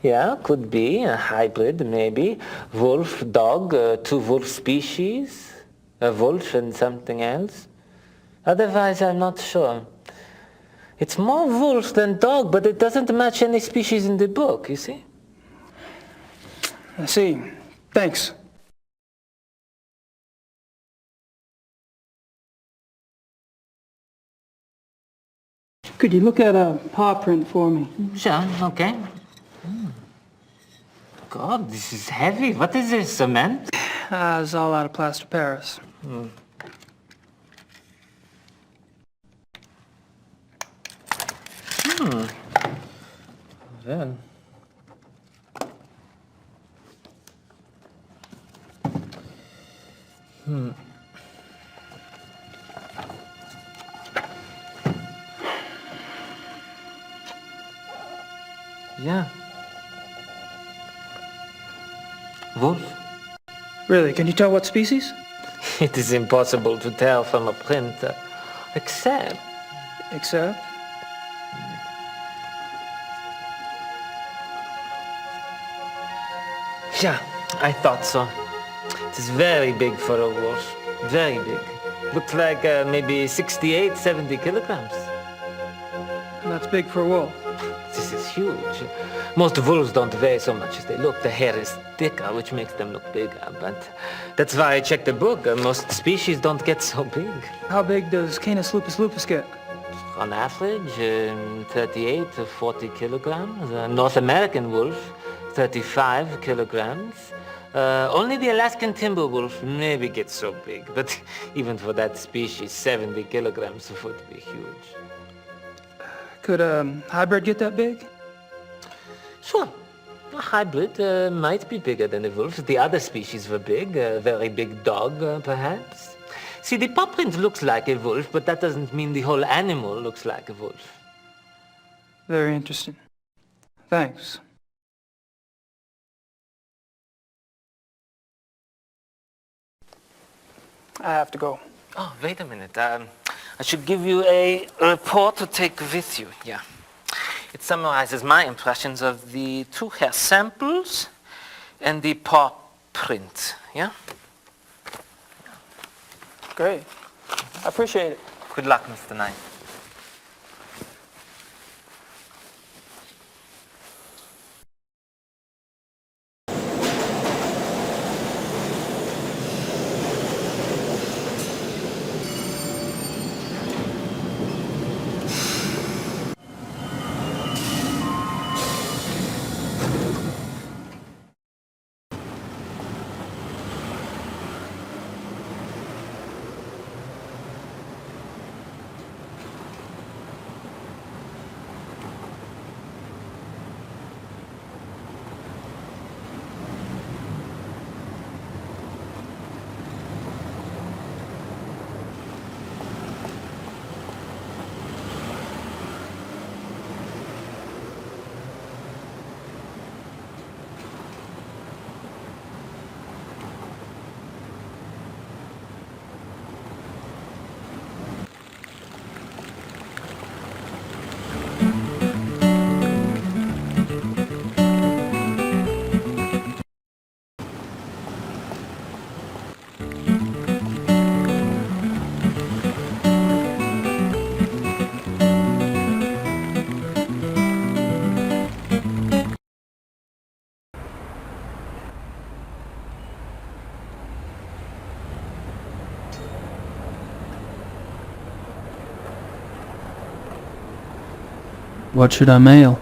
Yeah, could be a hybrid, maybe. Wolf, dog, two wolf species, a wolf and something else. Otherwise, I'm not sure. It's more wolf than dog, but it doesn't match any species in the book, you see? I see. Thanks. Could you look at a paw print for me? Sure, okay. God, this is heavy. What is this, cement? It's all out of plaster Paris. Then. Yeah. Wolf? Really, can you tell what species? It is impossible to tell from a print, except... Except? Yeah, I thought so. It is very big for a wolf. Very big. Looks like maybe 68, 70 kilograms. That's big for a wolf. This is huge. Most wolves don't weigh so much as they look. The hair is thicker, which makes them look bigger. But that's why I checked the book. Most species don't get so big. How big does Canis lupus lupus get? On average, 38 to 40 kilograms. North American wolf, 35 kilograms. Only the Alaskan timber wolf maybe gets so big, but even for that species, 70 kilograms would be huge. Could a hybrid get that big? Sure. A hybrid might be bigger than a wolf. The other species were big, a very big dog, perhaps. See, the paw print looks like a wolf, but that doesn't mean the whole animal looks like a wolf. Very interesting. Thanks. I have to go. Oh, wait a minute. I should give you a report to take with you. Yeah. It summarizes my impressions of the two hair samples and the paw print. Yeah? Great. I appreciate it. Good luck, Mr. Knight. What should I mail?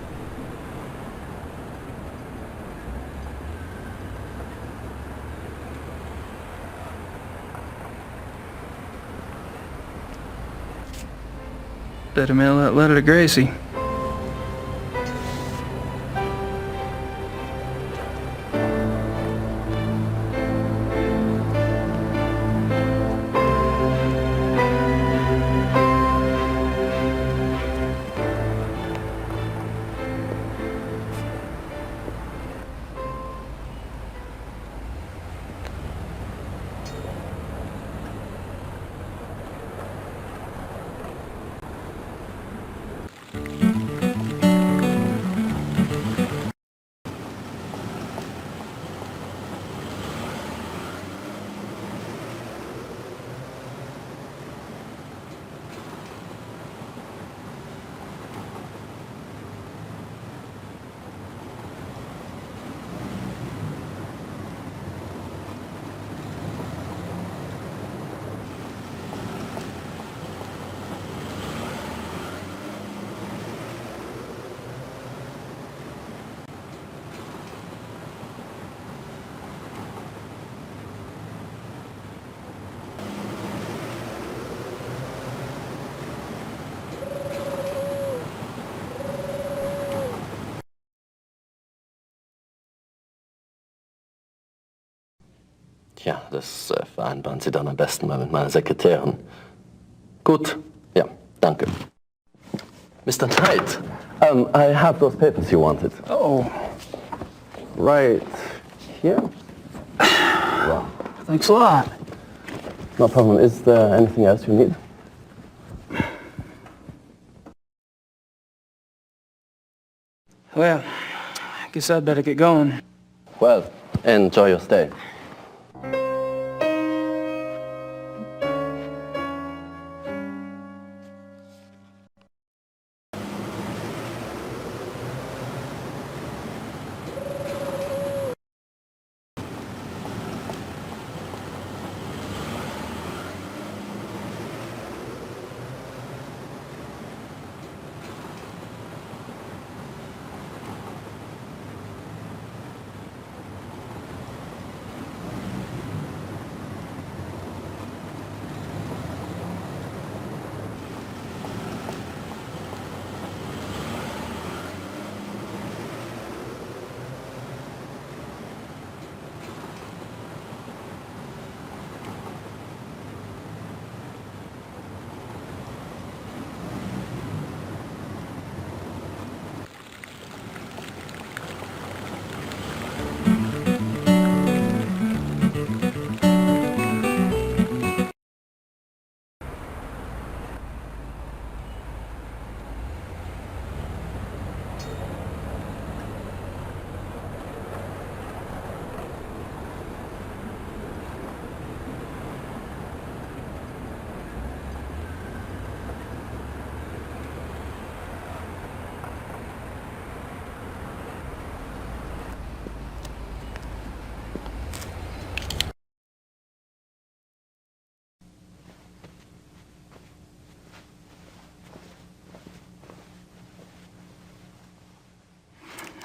Better mail that letter to Gracie. Ja, das vereinbaren Sie dann am besten mal mit meiner Sekretärin. Gut, ja, danke. Mr. Knight, I have those papers you wanted. Oh. Right here? Wow. Thanks a lot. No problem. Is there anything else you need? Well, I guess I'd better get going. Well, enjoy your stay.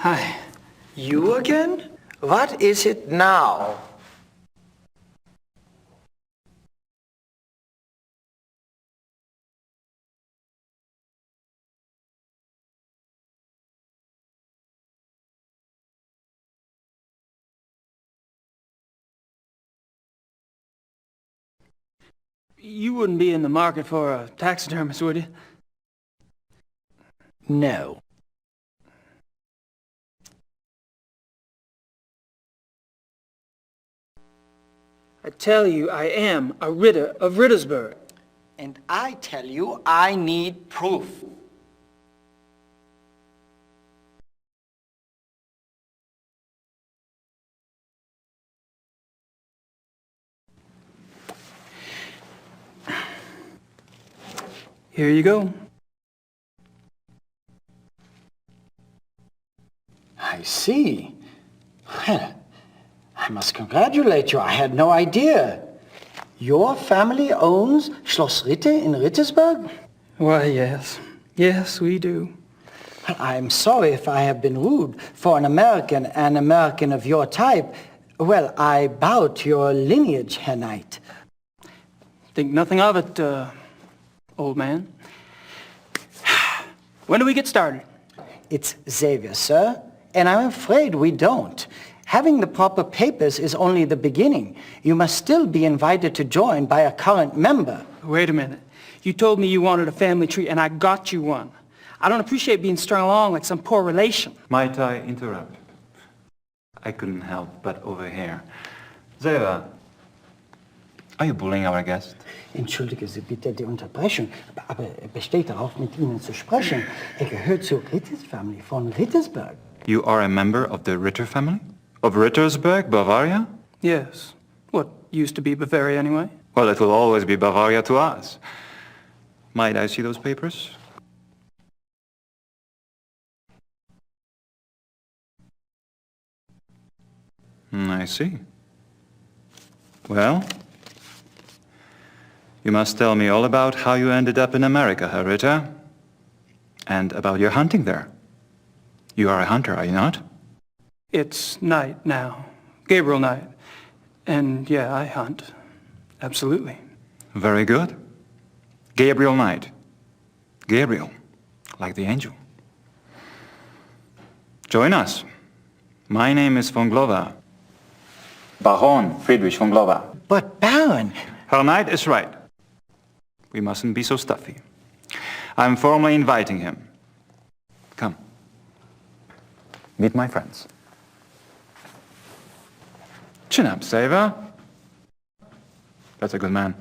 Hi. You again? What is it now? You wouldn't be in the market for a taxidermist, would you? No. I tell you, I am a Ritter of Rittersburg. And I tell you, I need proof. Here you go. I see. Well, I must congratulate you. I had no idea. Your family owns Schloss Ritte in Rittersburg? Why, yes. Yes, we do. I'm sorry if I have been rude. For an American of your type, well, I bow to your lineage, Herr Knight. Think nothing of it, old man. When do we get started? It's Xavier, sir, and I'm afraid we don't. Having the proper papers is only the beginning. You must still be invited to join by a current member. Wait a minute. You told me you wanted a family tree, and I got you one. I don't appreciate being strung along like some poor relation. Might I interrupt? I couldn't help but overhear. Xavier, are you bullying our guest? Entschuldige Sie bitte die Unterbrechung, aber er besteht darauf, mit Ihnen zu sprechen. Er gehört zur Ritters Family von Rittersberg. You are a member of the Ritter family? Of Rittersberg, Bavaria? Yes. What used to be Bavaria, anyway? Well, it will always be Bavaria to us. Might I see those papers? I see. Well, you must tell me all about how you ended up in America, Herr Ritter, and about your hunting there. You are a hunter, are you not? It's Knight now. Gabriel Knight. And yeah, I hunt. Absolutely. Very good. Gabriel Knight. Gabriel, like the angel. Join us. My name is von Glover. Baron Friedrich von Glover. But Baron... Herr Knight is right. We mustn't be so stuffy. I'm formally inviting him. Come. Meet my friends. Chin up, Xavier. That's a good man.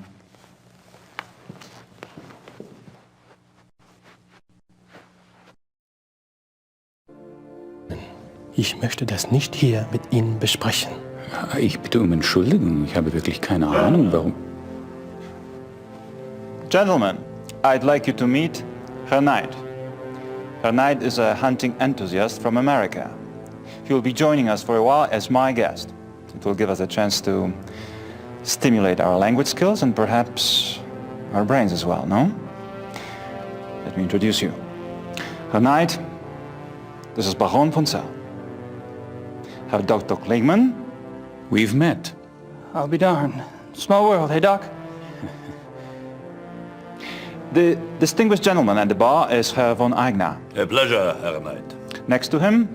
Ich möchte das nicht hier mit Ihnen besprechen. Ich bitte um Entschuldigung. Ich habe wirklich keine Ahnung, warum. Gentlemen, I'd like you to meet Herr Knight. Herr Knight is a hunting enthusiast from America. He will be joining us for a while as my guest. It will give us a chance to stimulate our language skills and perhaps our brains as well, no? Let me introduce you. Herr Knight, this is Baron von Zell. Herr Dr. Kligman. We've met. I'll be darned. Small world, hey, Doc? The distinguished gentleman at the bar is Herr von Eigner. A pleasure, Herr Knight. Next to him,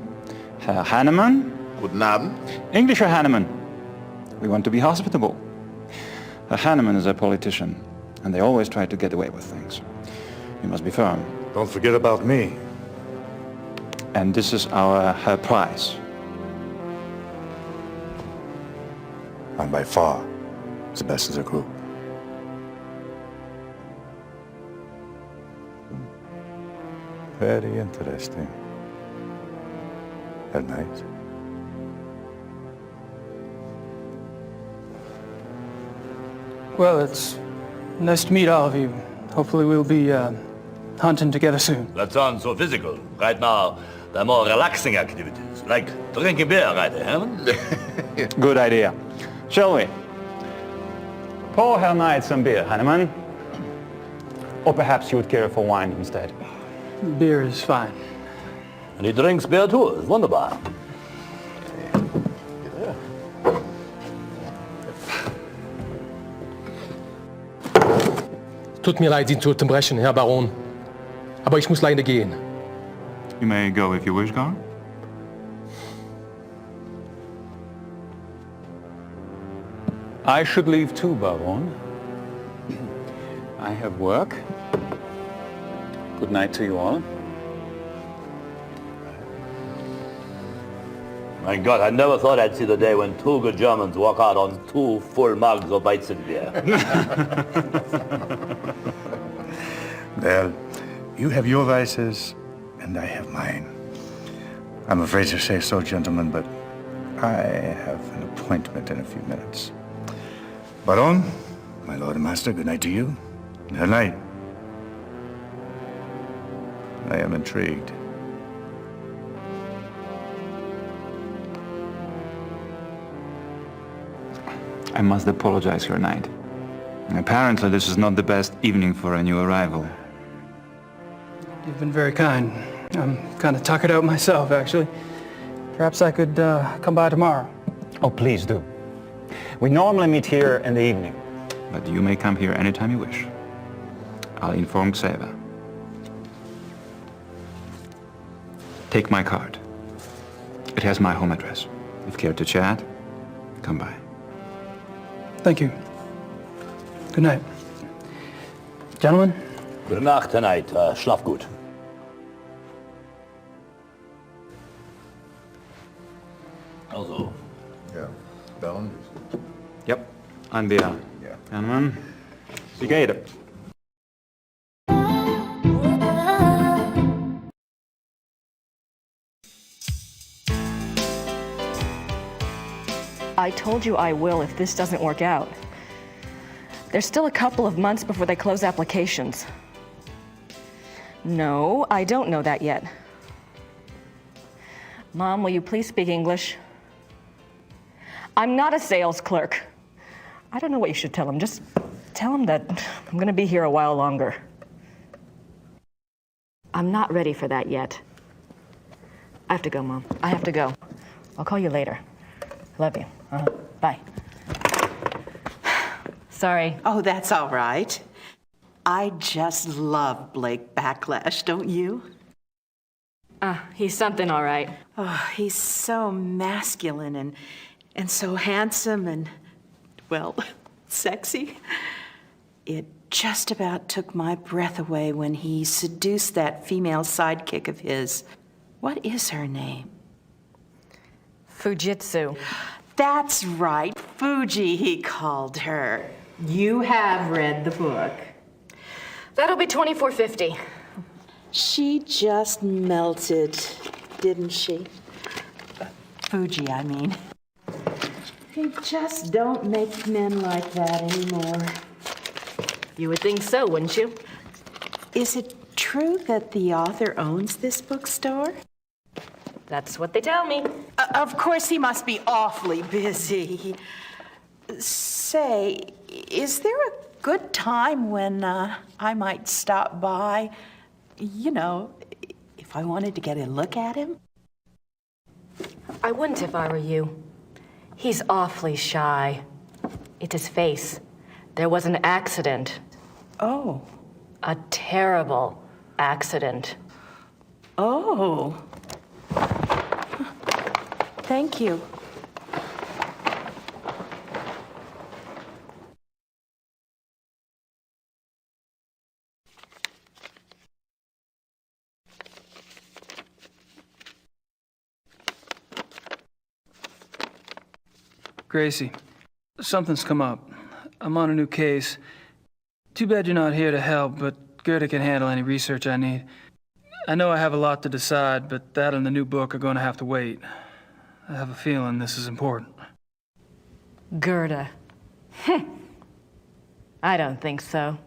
Herr Hannemann. Guten Abend. English Herr Hannemann. We want to be hospitable. Herr Hannemann is a politician, and they always try to get away with things. You must be firm. Don't forget about me. And this is our Herr Price. I'm by far the best of the group. Very interesting. Herr Knight. Well, it's nice to meet all of you. Hopefully we'll be hunting together soon. That sounds so physical. Right now, there are more relaxing activities, like drinking beer, right, Herman? Good idea. Shall we? Pour Herr Knight some beer, Hannemann. Or perhaps you would care for wine instead. Beer is fine. And he drinks beer too. It's wunderbar. Tut mir leid, Sie zu unterbrechen, Herr Baron. Aber ich muss leider gehen. You may go if you wish, Gar. I should leave too, Baron. I have work. Good night to you all. My God, I never thought I'd see the day when two good Germans walk out on 2 full mugs of Weizenbier. Well, you have your vices, and I have mine. I'm afraid to say so, gentlemen, but I have an appointment in a few minutes. Baron, my lord and master, good night to you. Good night. I am intrigued. I must apologize, Your Knight. Apparently, this is not the best evening for a new arrival. You've been very kind. I'm kind of tuckered out myself, actually. Perhaps I could come by tomorrow. Oh, please do. We normally meet here in the evening, but you may come here anytime you wish. I'll inform Xaver. Take my card. It has my home address. If you care to chat, come by. Thank you. Good night. Gentlemen? Gute Nacht, Herr Knight. Schlaf gut. Also. Ja, down. Yep, and the gentlemen. Wie geht es? I told you I will if this doesn't work out. There's still a couple of months before they close applications. No, I don't know that yet. Mom, will you please speak English? I'm not a sales clerk. I don't know what you should tell him. Just tell him that I'm going to be here a while longer. I'm not ready for that yet. I have to go, Mom. I have to go. I'll call you later. Love you. Bye. Sorry. Oh, that's all right. I just love Blake Backlash, don't you? He's something, all right. Oh, he's so masculine and so handsome and, well, sexy. It just about took my breath away when he seduced that female sidekick of his. What is her name? Fujitsu. That's right, Fuji, he called her. You have read the book. That'll be $24.50. She just melted, didn't she? Fuji, I mean. They just don't make men like that anymore. You would think so, wouldn't you? Is it true that the author owns this bookstore? That's what they tell me. Of course, he must be awfully busy. Say, is there a good time when I might stop by? You know, if I wanted to get a look at him? I wouldn't if I were you. He's awfully shy. It's his face. There was an accident. Oh. A terrible accident. Oh. Thank you. Gracie, something's come up. I'm on a new case. Too bad you're not here to help, but Gerda can handle any research I need. I know I have a lot to decide, but that and the new book are going to have to wait. I have a feeling this is important. Gerda. I don't think so.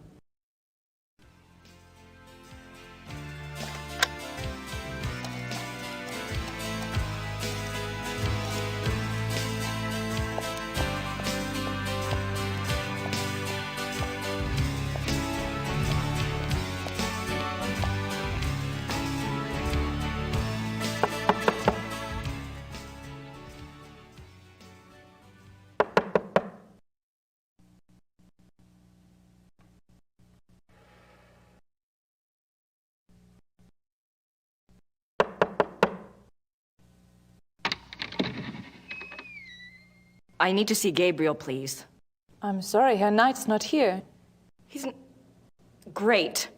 I need to see Gabriel, please. I'm sorry, Herr Knight's not here. He's great.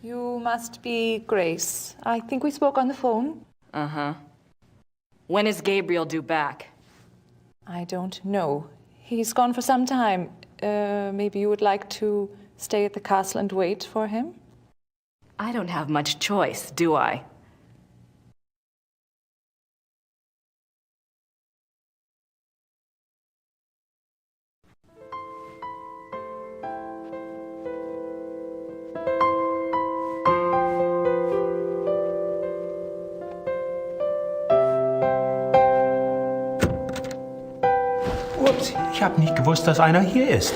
You must be Grace. I think we spoke on the phone. Uh-huh. When is Gabriel due back? I don't know. He's gone for some time. Maybe you would like to stay at the castle and wait for him? I don't have much choice, do I? Ups, ich habe nicht gewusst, dass einer hier ist.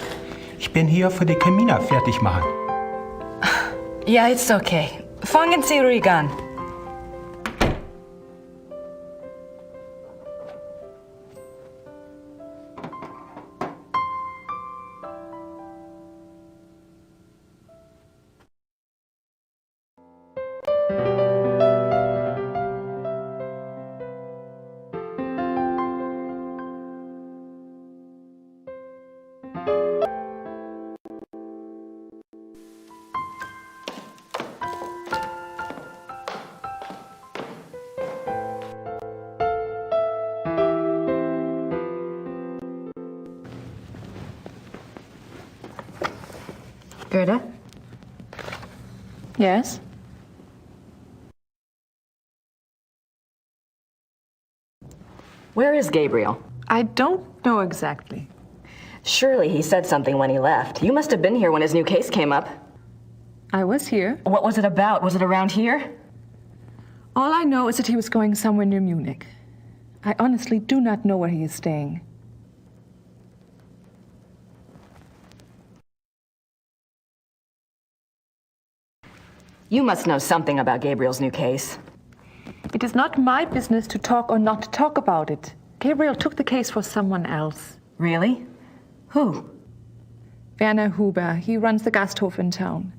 Ich bin hier für die Kamina fertig machen. Yeah, it's okay. Fangen Sie ruhig an. Gerda? Yes? Where is Gabriel? I don't know exactly. Surely he said something when he left. You must have been here when his new case came up. I was here. What was it about? Was it around here? All I know is that he was going somewhere near Munich. I honestly do not know where he is staying. You must know something about Gabriel's new case. It is not my business to talk or not to talk about it. Gabriel took the case for someone else. Really? Who? Werner Huber. He runs the Gasthof in town.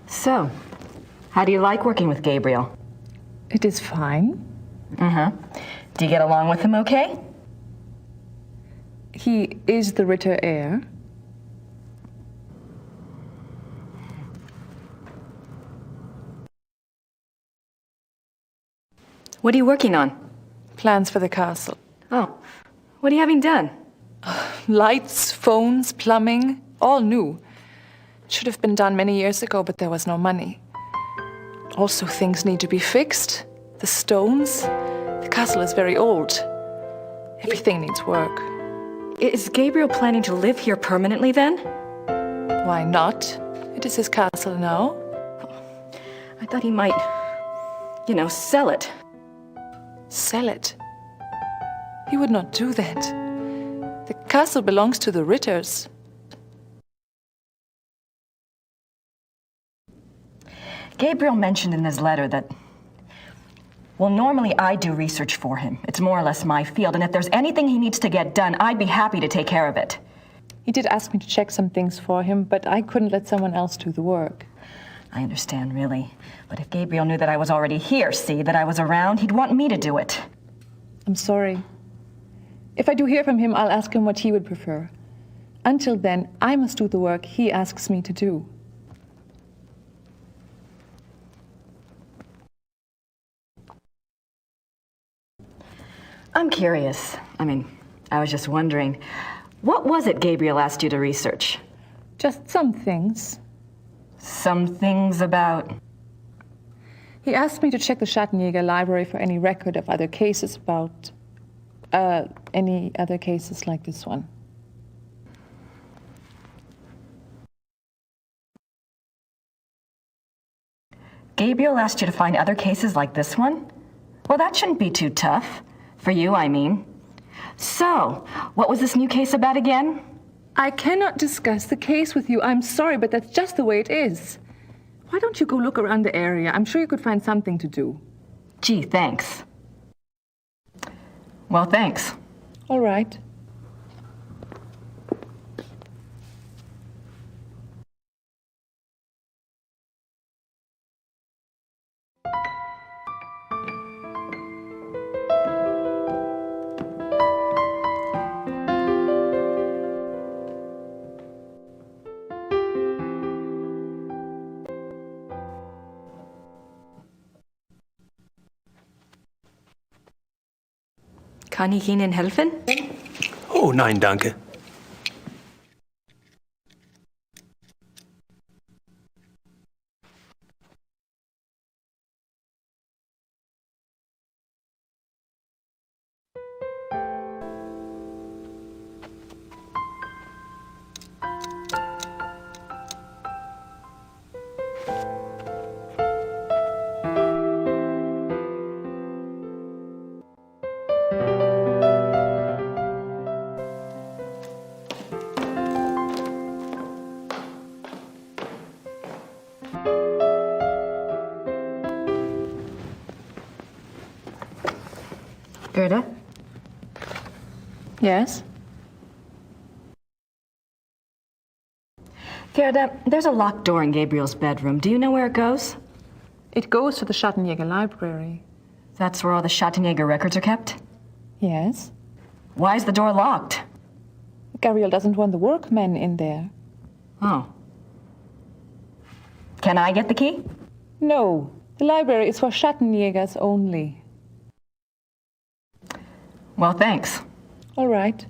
So, how do you like working with Gabriel? It is fine. Uh-huh. Do you get along with him okay? He is the Ritter heir. What are you working on? Plans for the castle. Oh, what are you having done? Lights, phones, plumbing, all new. Should have been done many years ago, but there was no money. Also, things need to be fixed. The stones. The castle is very old. Everything needs work. Is Gabriel planning to live here permanently then? Why not? It is his castle now. I thought he might, sell it. Sell it? He would not do that. The castle belongs to the Ritters. Gabriel mentioned in his letter that, well, normally I do research for him. It's more or less my field, and if there's anything he needs to get done, I'd be happy to take care of it. He did ask me to check some things for him, but I couldn't let someone else do the work. I understand, really. But if Gabriel knew that I was already here, that I was around, he'd want me to do it. I'm sorry. If I do hear from him, I'll ask him what he would prefer. Until then, I must do the work he asks me to do. I'm curious. I was just wondering, what was it Gabriel asked you to research? Just some things. Some things about? He asked me to check the Schattenjäger library for any record of other cases about, any other cases like this one. Gabriel asked you to find other cases like this one? Well, that shouldn't be too tough. For you, I mean. So, what was this new case about again? I cannot discuss the case with you. I'm sorry, but that's just the way it is. Why don't you go look around the area? I'm sure you could find something to do. Gee, thanks. Well, thanks. All right. Kann ich Ihnen helfen? Oh, nein, danke. Gerda? Yes? Gerda, there's a locked door in Gabriel's bedroom. Do you know where it goes? It goes to the Schattenjäger library. That's where all the Schattenjäger records are kept? Yes? Why is the door locked? Gabriel doesn't want the workmen in there. Oh. Can I get the key? No. The library is for Schattenjägers only. Well, thanks. All right.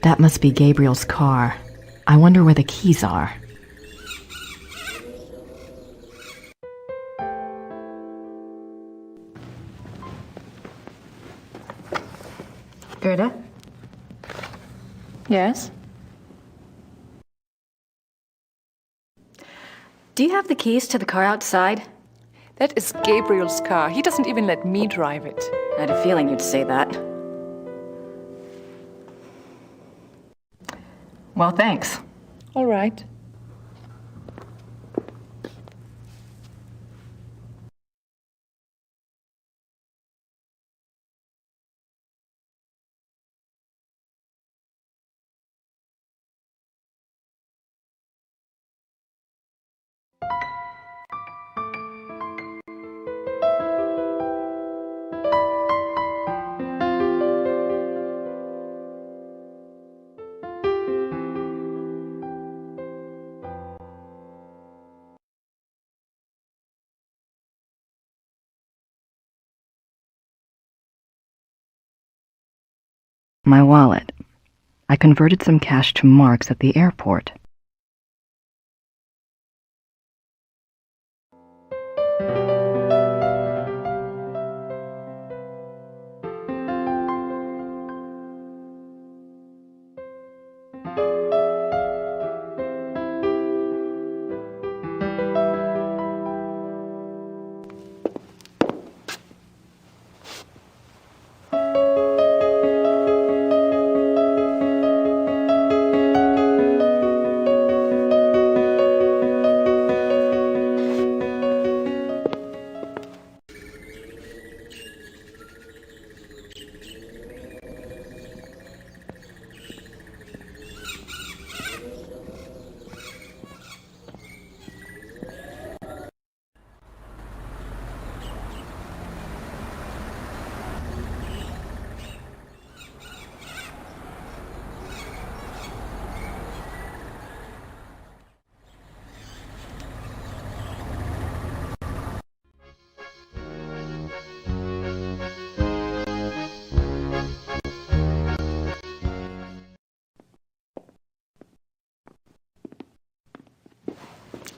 That must be Gabriel's car. I wonder where the keys are. Gerda? Yes? Do you have the keys to the car outside? That is Gabriel's car. He doesn't even let me drive it. I had a feeling you'd say that. Well, thanks. All right. My wallet. I converted some cash to marks at the airport.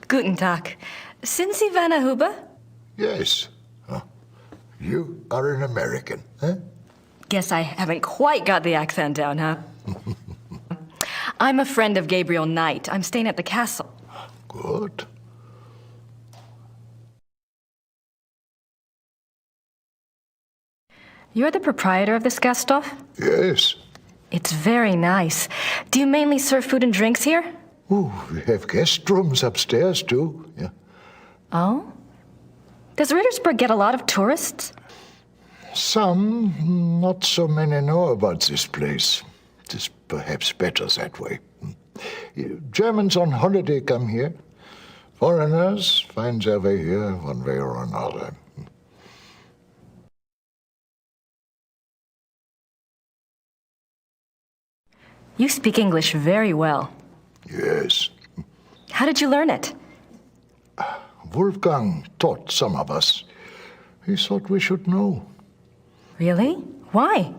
Guten Tag. Sind Sie Werner Huber? Yes. You are an American, eh? Guess I haven't quite got the accent down, huh? I'm a friend of Gabriel Knight. I'm staying at the castle. Good. You're the proprietor of this Gasthof? Yes. It's very nice. Do you mainly serve food and drinks here? Oh, we have guest rooms upstairs, too. Yeah. Oh? Does Rittersberg get a lot of tourists? Some, not so many know about this place. It is perhaps better that way. Germans on holiday come here. Foreigners find their way here one way or another. You speak English very well. Yes. How did you learn it? Wolfgang taught some of us. He thought we should know. Really? Why?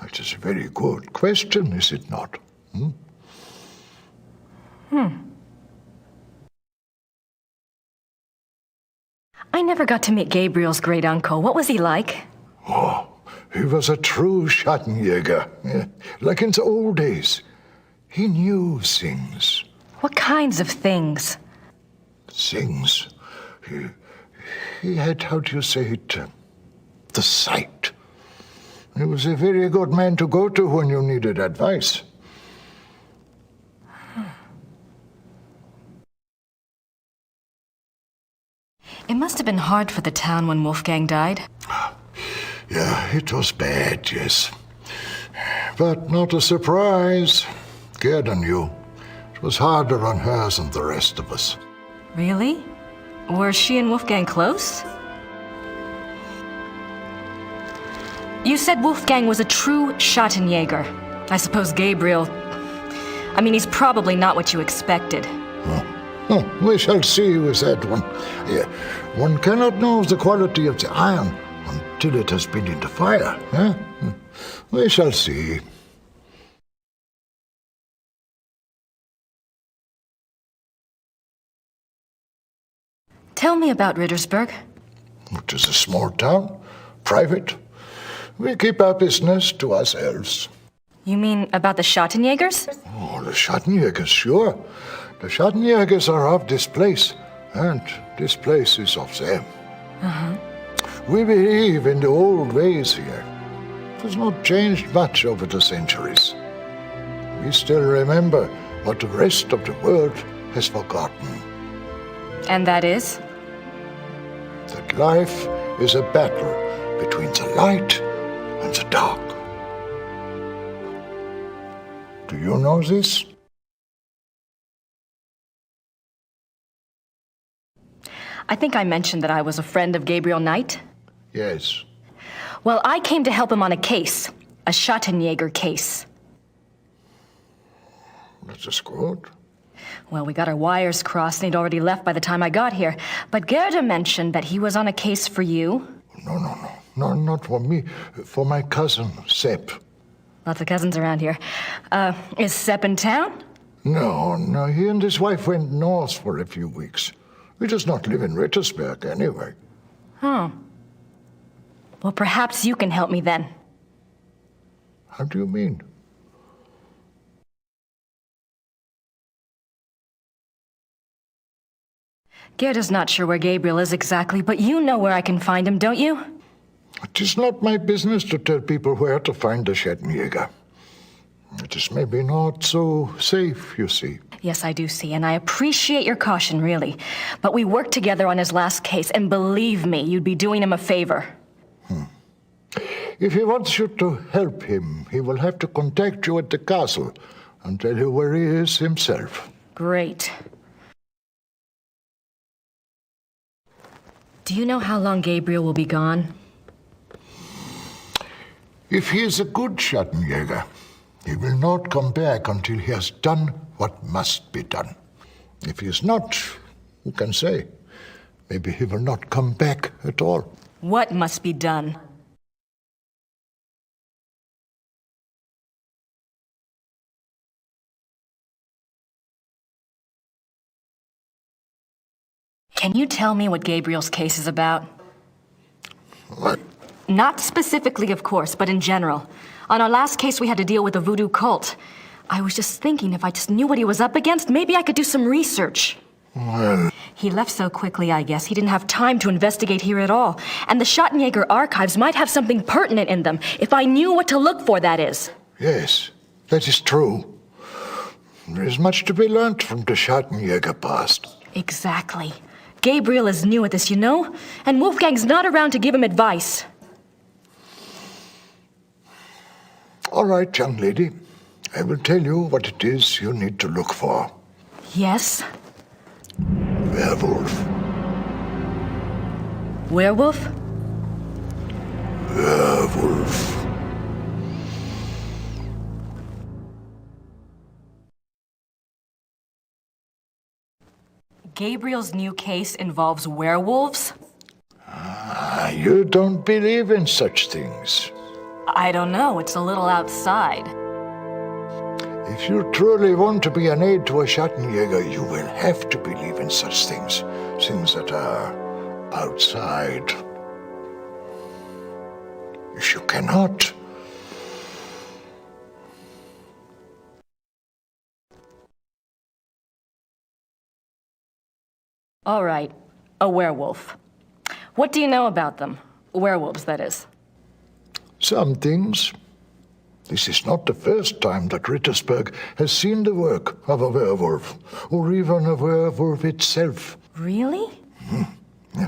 It is a very good question, is it not? I never got to meet Gabriel's great uncle. What was he like? Oh, he was a true Schattenjäger, like in the old days. He knew things. What kinds of things? Things. He had, how do you say it, the sight. He was a very good man to go to when you needed advice. It must have been hard for the town when Wolfgang died. Yeah, it was bad, yes. But not a surprise. Gerda knew. It was harder on her than the rest of us. Really? Were she and Wolfgang close? You said Wolfgang was a true Schattenjäger. I suppose Gabriel... I mean, he's probably not what you expected. Oh, we shall see with that one. Yeah, one cannot know the quality of the iron until it has been in the fire. We shall see. Tell me about Rittersberg. It is a small town, private. We keep our business to ourselves. You mean about the Schattenjägers? Oh, the Schattenjägers, sure. The Schattenjägers are of this place, and this place is of them. Uh-huh. We believe in the old ways here. It has not changed much over the centuries. We still remember what the rest of the world has forgotten. And that is? That life is a battle between the light and the dark. Do you know this? I think I mentioned that I was a friend of Gabriel Knight. Yes. Well, I came to help him on a case. A Schattenjäger case. That is good. Well, we got our wires crossed and he'd already left by the time I got here. But Gerda mentioned that he was on a case for you. No, not for me. For my cousin, Sepp. Lots of cousins around here. Is Sepp in town? No, he and his wife went north for a few weeks. He does not live in Rittersberg anyway. Oh. Well, perhaps you can help me then. How do you mean? Gerda's not sure where Gabriel is exactly, but you know where I can find him, don't you? It is not my business to tell people where to find the Schattenjäger. It is maybe not so safe, you see. Yes, I do see, and I appreciate your caution, really. But we worked together on his last case, and believe me, you'd be doing him a favor. If he wants you to help him, he will have to contact you at the castle and tell you where he is himself. Great. Do you know how long Gabriel will be gone? If he is a good Schattenjäger, he will not come back until he has done what must be done. If he is not, who can say? Maybe he will not come back at all. What must be done? Can you tell me what Gabriel's case is about? What? Not specifically, of course, but in general. On our last case, we had to deal with a voodoo cult. I was just thinking if I just knew what he was up against, maybe I could do some research. Well... He left so quickly, I guess. He didn't have time to investigate here at all. And the Schattenjäger archives might have something pertinent in them, if I knew what to look for, that is. Yes, that is true. There is much to be learned from the Schattenjäger past. Exactly. Gabriel is new at this, you know? And Wolfgang's not around to give him advice. All right, young lady. I will tell you what it is you need to look for. Yes? Werewolf. Werewolf? Werewolf. Gabriel's new case involves werewolves? You don't believe in such things. I don't know. It's a little outside. If you truly want to be an aid to a Schattenjäger, you will have to believe in such things. Things that are outside. If you cannot, All right, a werewolf. What do you know about them? Werewolves, that is. some things. This is not the first time that Rittersberg has seen the work of a werewolf, or even a werewolf itself. Really?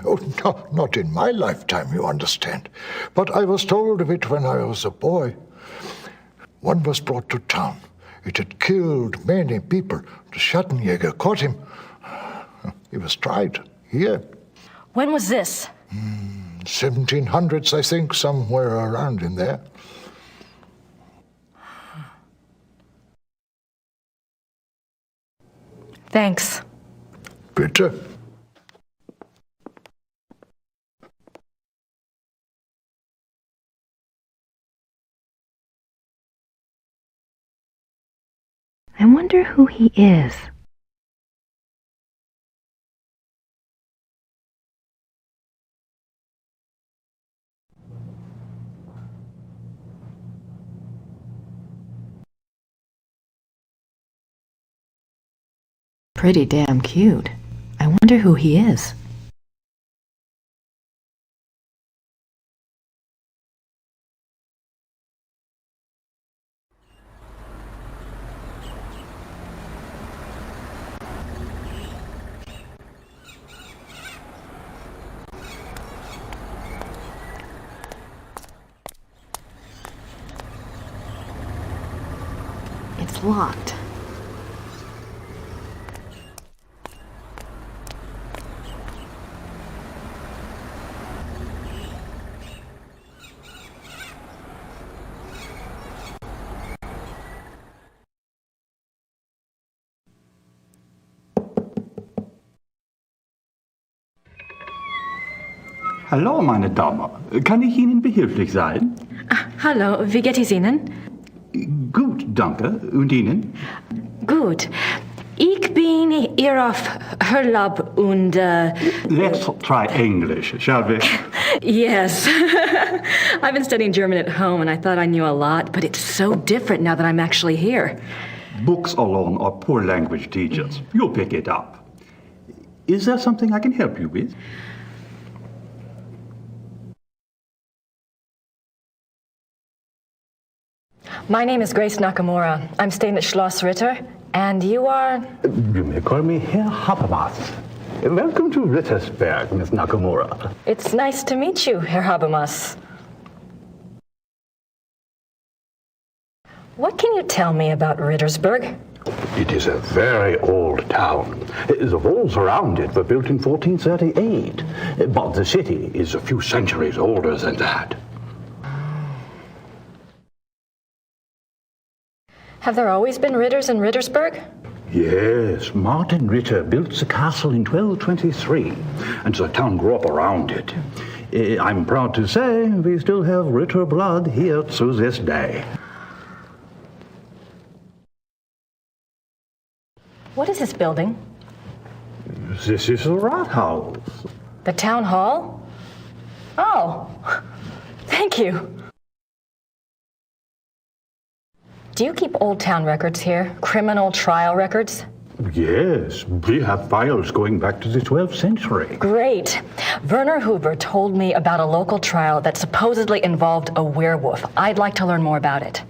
Oh, no, not in my lifetime, you understand. But I was told of it when I was a boy. One was brought to town. It had killed many people. The Schattenjäger caught him. He was tried here. When was this? 1700s, I think, somewhere around in there. Thanks. Bitte. I wonder who he is. Pretty damn cute. I wonder who he is. It's locked. Hallo, meine Dame. Kann ich Ihnen behilflich sein? Hallo, wie geht es Ihnen? Gut, danke. Und Ihnen? Gut. Ich bin hier auf Urlaub und... Let's try English, shall we? Yes. I've been studying German at home and I thought I knew a lot, but it's so different now that I'm actually here. Books alone are poor language teachers. You'll pick it up. Is there something I can help you with? My name is Grace Nakamura. I'm staying at Schloss Ritter, and you are... You may call me Herr Habermas. Welcome to Rittersberg, Miss Nakamura. It's nice to meet you, Herr Habermas. What can you tell me about Rittersberg? It is a very old town. The walls around it were built in 1438, but the city is a few centuries older than that. Have there always been Ritters in Rittersberg? Yes, Martin Ritter built the castle in 1223, and the town grew up around it. I'm proud to say we still have Ritter blood here to this day. What is this building? This is the Rathaus. The town hall? Oh, thank you. Do you keep old town records here? Criminal trial records? Yes, we have files going back to the 12th century. Great. Werner Huber told me about a local trial that supposedly involved a werewolf. I'd like to learn more about it.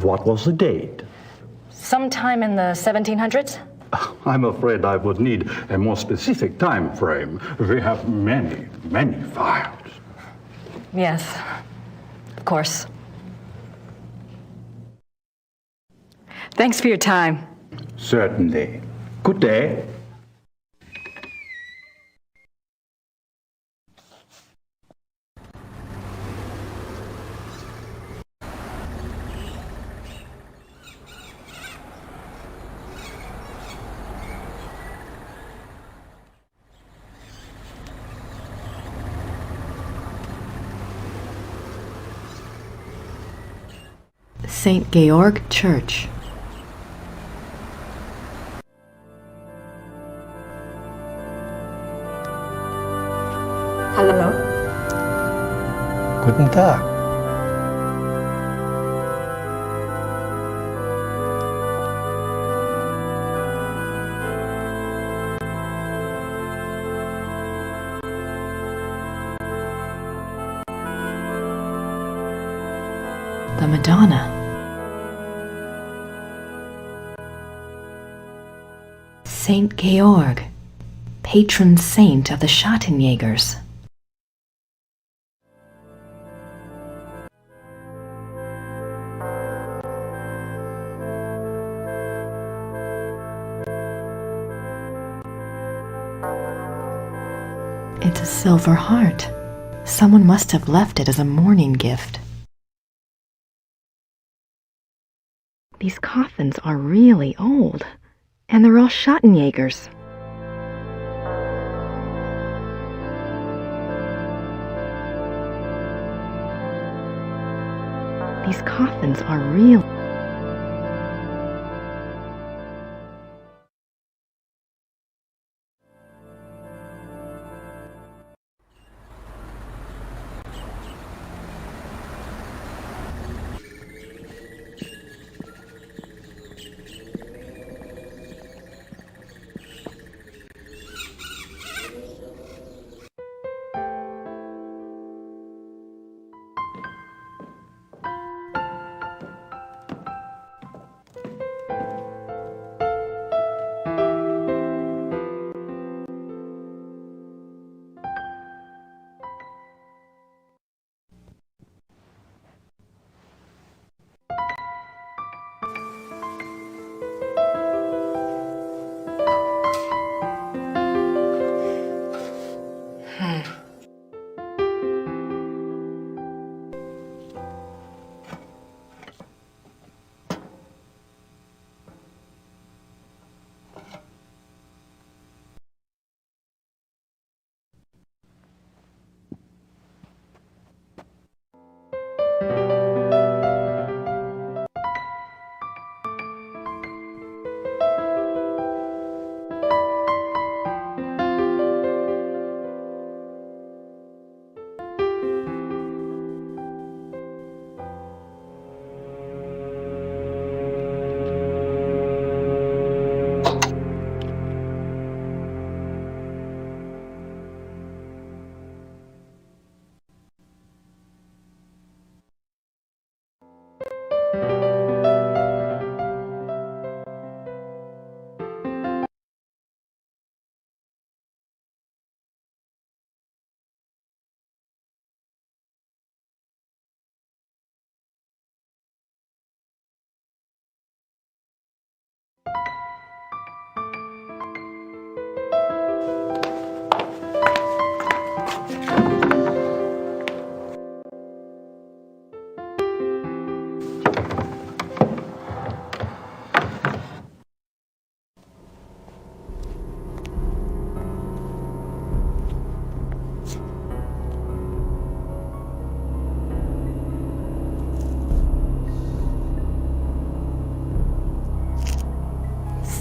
What was the date? Sometime in the 1700s? I'm afraid I would need a more specific time frame. We have many, many files. Yes, of course. Thanks for your time. Certainly. Good day. St. Georg Church. Guten Tag. The Madonna. Saint Georg, patron saint of the Schattenjägers. It's a silver heart. Someone must have left it as a mourning gift. These coffins are really old, and they're all Schattenjägers. These coffins are real.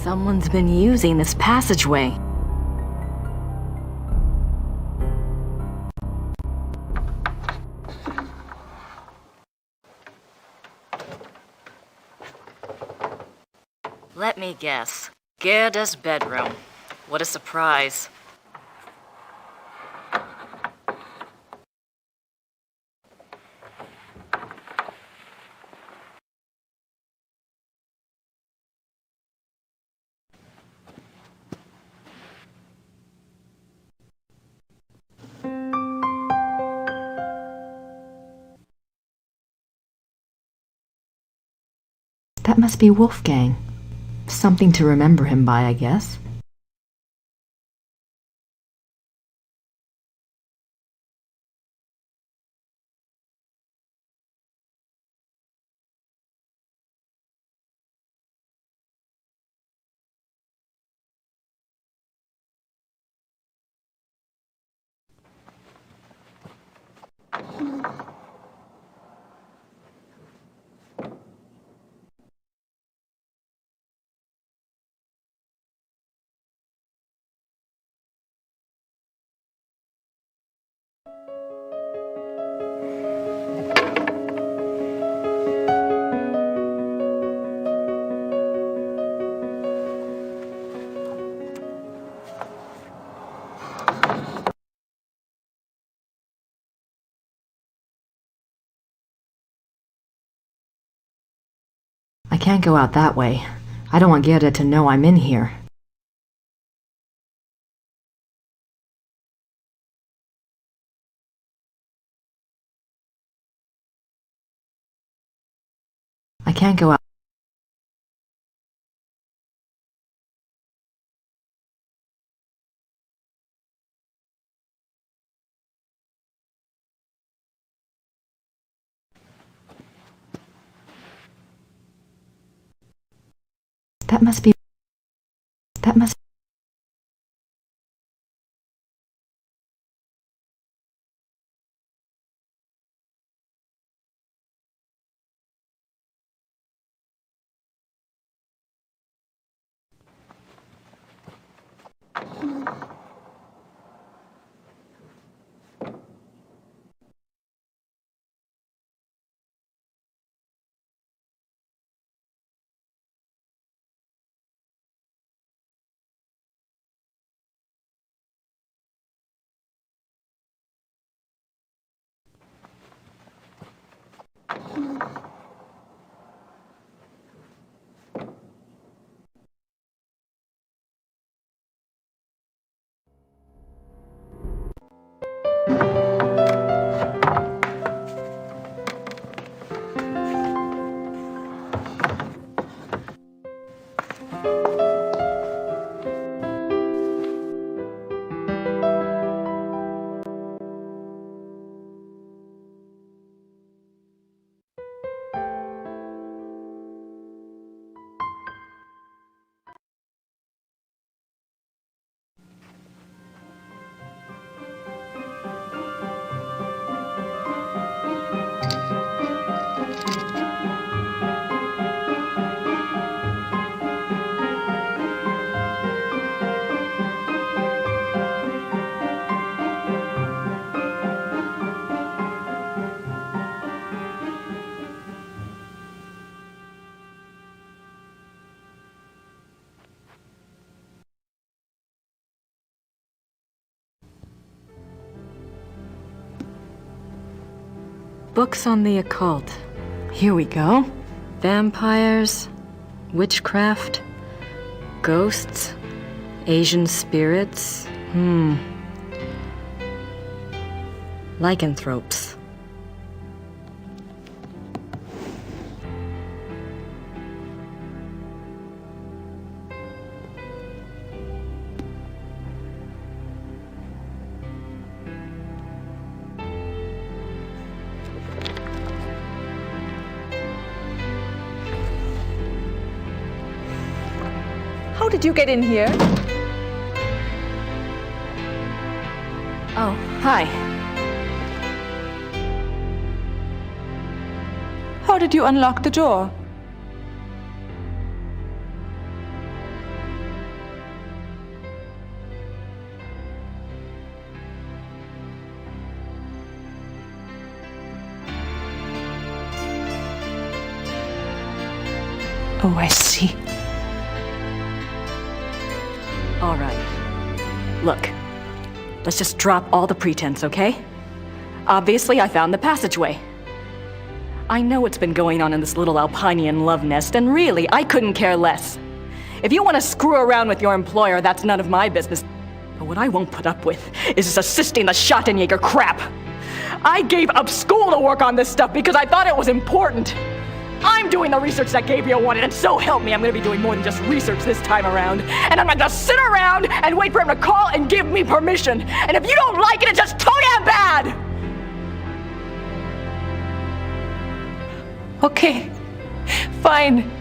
Someone's been using this passageway. Let me guess. Gerda's bedroom. What a surprise. That must be Wolfgang. Something to remember him by, I guess. can't go out that way. I don't want Gerda to know I'm in here. I can't go out. That must be... Books on the occult. Here we go. Vampires, witchcraft, ghosts, Asian spirits. Lycanthropes. How did you get in here? Oh, hi. How did you unlock the door? Oh, I see. All right. Look, let's just drop all the pretense, okay? Obviously, I found the passageway. I know what's been going on in this little Alpinian love nest, and really, I couldn't care less. If you want to screw around with your employer, that's none of my business. But what I won't put up with is this assisting the Schottenjäger crap. I gave up school to work on this stuff because I thought it was important. I'm doing the research that Gabriel wanted, and so help me, I'm gonna be doing more than just research this time around. And I'm not gonna sit around and wait for him to call and give me permission. And if you don't like it, it's just too damn bad! Okay, fine.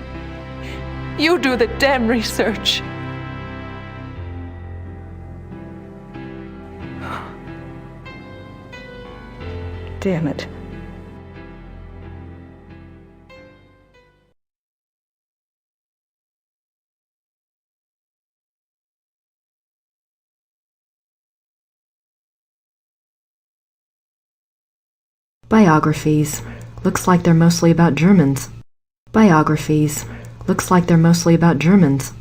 You do the damn research. Damn it. Biographies. Looks like they're mostly about Germans. Biographies. Looks like they're mostly about Germans.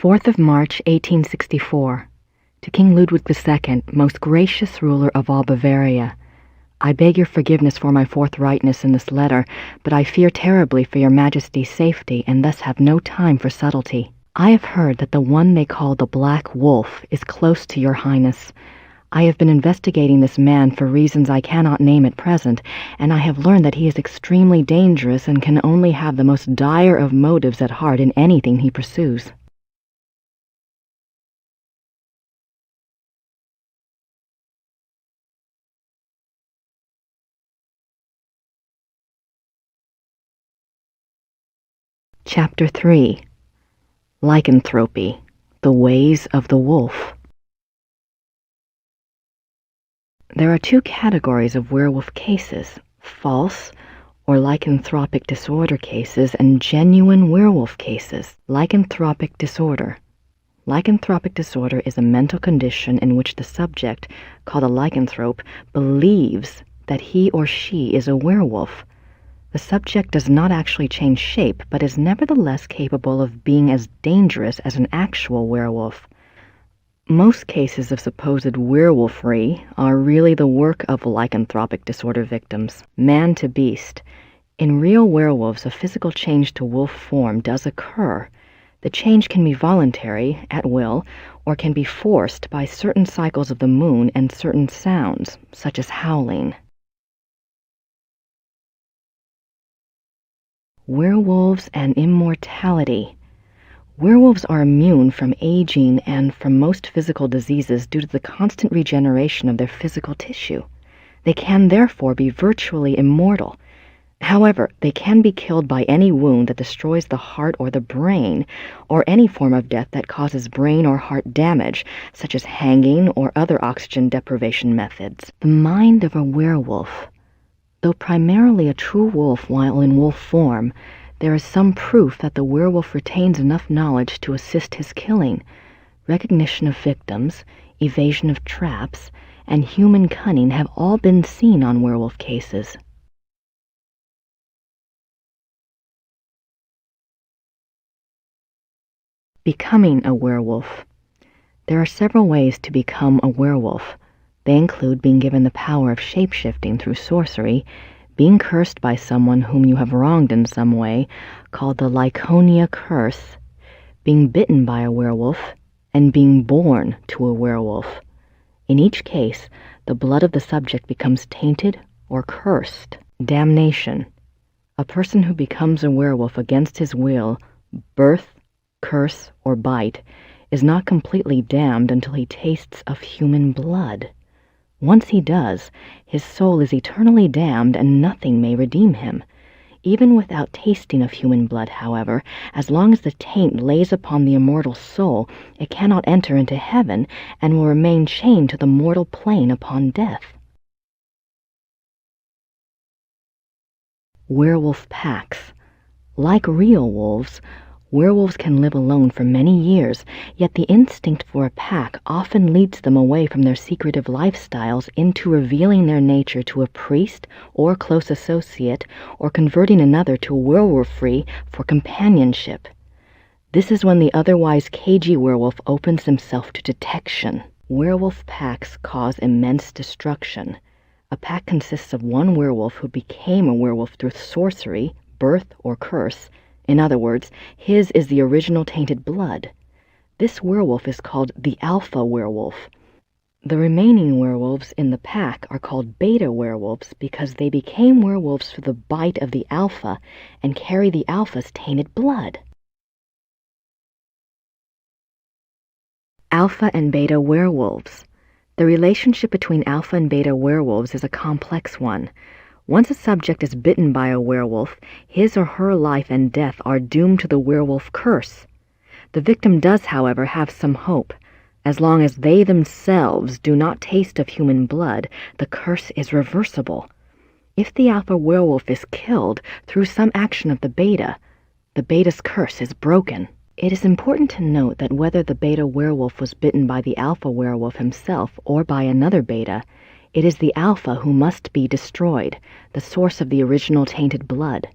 4th of March, 1864. To King Ludwig II, most gracious ruler of all Bavaria, I beg your forgiveness for my forthrightness in this letter, but I fear terribly for your Majesty's safety, and thus have no time for subtlety. I have heard that the one they call the Black Wolf is close to your Highness. I have been investigating this man for reasons I cannot name at present, and I have learned that he is extremely dangerous and can only have the most dire of motives at heart in anything he pursues. Chapter 3. Lycanthropy, the Ways of the Wolf. There are two categories of werewolf cases: false or lycanthropic disorder cases and genuine werewolf cases. Lycanthropic disorder. Lycanthropic disorder is a mental condition in which the subject, called a lycanthrope, believes that he or she is a werewolf. The subject does not actually change shape, but is nevertheless capable of being as dangerous as an actual werewolf. Most cases of supposed werewolfery are really the work of lycanthropic disorder victims, man to beast. In real werewolves, a physical change to wolf form does occur. The change can be voluntary, at will, or can be forced by certain cycles of the moon and certain sounds, such as howling. Werewolves and immortality. Werewolves are immune from aging and from most physical diseases due to the constant regeneration of their physical tissue. They can therefore be virtually immortal. However, they can be killed by any wound that destroys the heart or the brain, or any form of death that causes brain or heart damage, such as hanging or other oxygen deprivation methods. The mind of a werewolf. Though primarily a true wolf while in wolf form, there is some proof that the werewolf retains enough knowledge to assist his killing. Recognition of victims, evasion of traps, and human cunning have all been seen on werewolf cases. Becoming a werewolf. There are several ways to become a werewolf. They include being given the power of shape-shifting through sorcery, being cursed by someone whom you have wronged in some way, called the Lyconia curse, being bitten by a werewolf, and being born to a werewolf. In each case, the blood of the subject becomes tainted or cursed. Damnation. A person who becomes a werewolf against his will, birth, curse, or bite, is not completely damned until he tastes of human blood. Once he does, his soul is eternally damned and nothing may redeem him. Even without tasting of human blood, however, as long as the taint lays upon the immortal soul, it cannot enter into heaven and will remain chained to the mortal plane upon death. Werewolf packs. Like real wolves, werewolves can live alone for many years, yet the instinct for a pack often leads them away from their secretive lifestyles into revealing their nature to a priest or close associate, or converting another to werewolfery for companionship. This is when the otherwise cagey werewolf opens himself to detection. Werewolf packs cause immense destruction. A pack consists of one werewolf who became a werewolf through sorcery, birth, or curse. In other words, his is the original tainted blood. This werewolf is called the alpha werewolf. The remaining werewolves in the pack are called beta werewolves because they became werewolves through the bite of the alpha and carry the alpha's tainted blood. Alpha and beta werewolves. The relationship between alpha and beta werewolves is a complex one. Once a subject is bitten by a werewolf, his or her life and death are doomed to the werewolf curse. The victim does, however, have some hope. As long as they themselves do not taste of human blood, the curse is reversible. If the alpha werewolf is killed through some action of the beta's curse is broken. It is important to note that whether the beta werewolf was bitten by the alpha werewolf himself or by another beta, it is the alpha who must be destroyed, the source of the original tainted blood.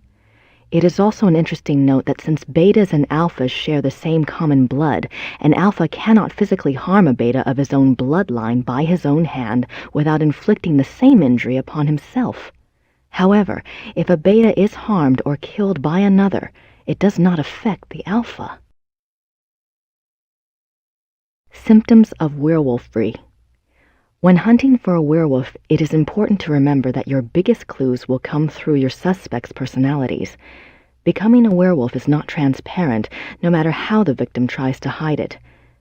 It is also an interesting note that since betas and alphas share the same common blood, an alpha cannot physically harm a beta of his own bloodline by his own hand without inflicting the same injury upon himself. However, if a beta is harmed or killed by another, it does not affect the alpha. Symptoms of werewolfery. When hunting for a werewolf, it is important to remember that your biggest clues will come through your suspects' personalities. Becoming a werewolf is not transparent, no matter how the victim tries to hide it.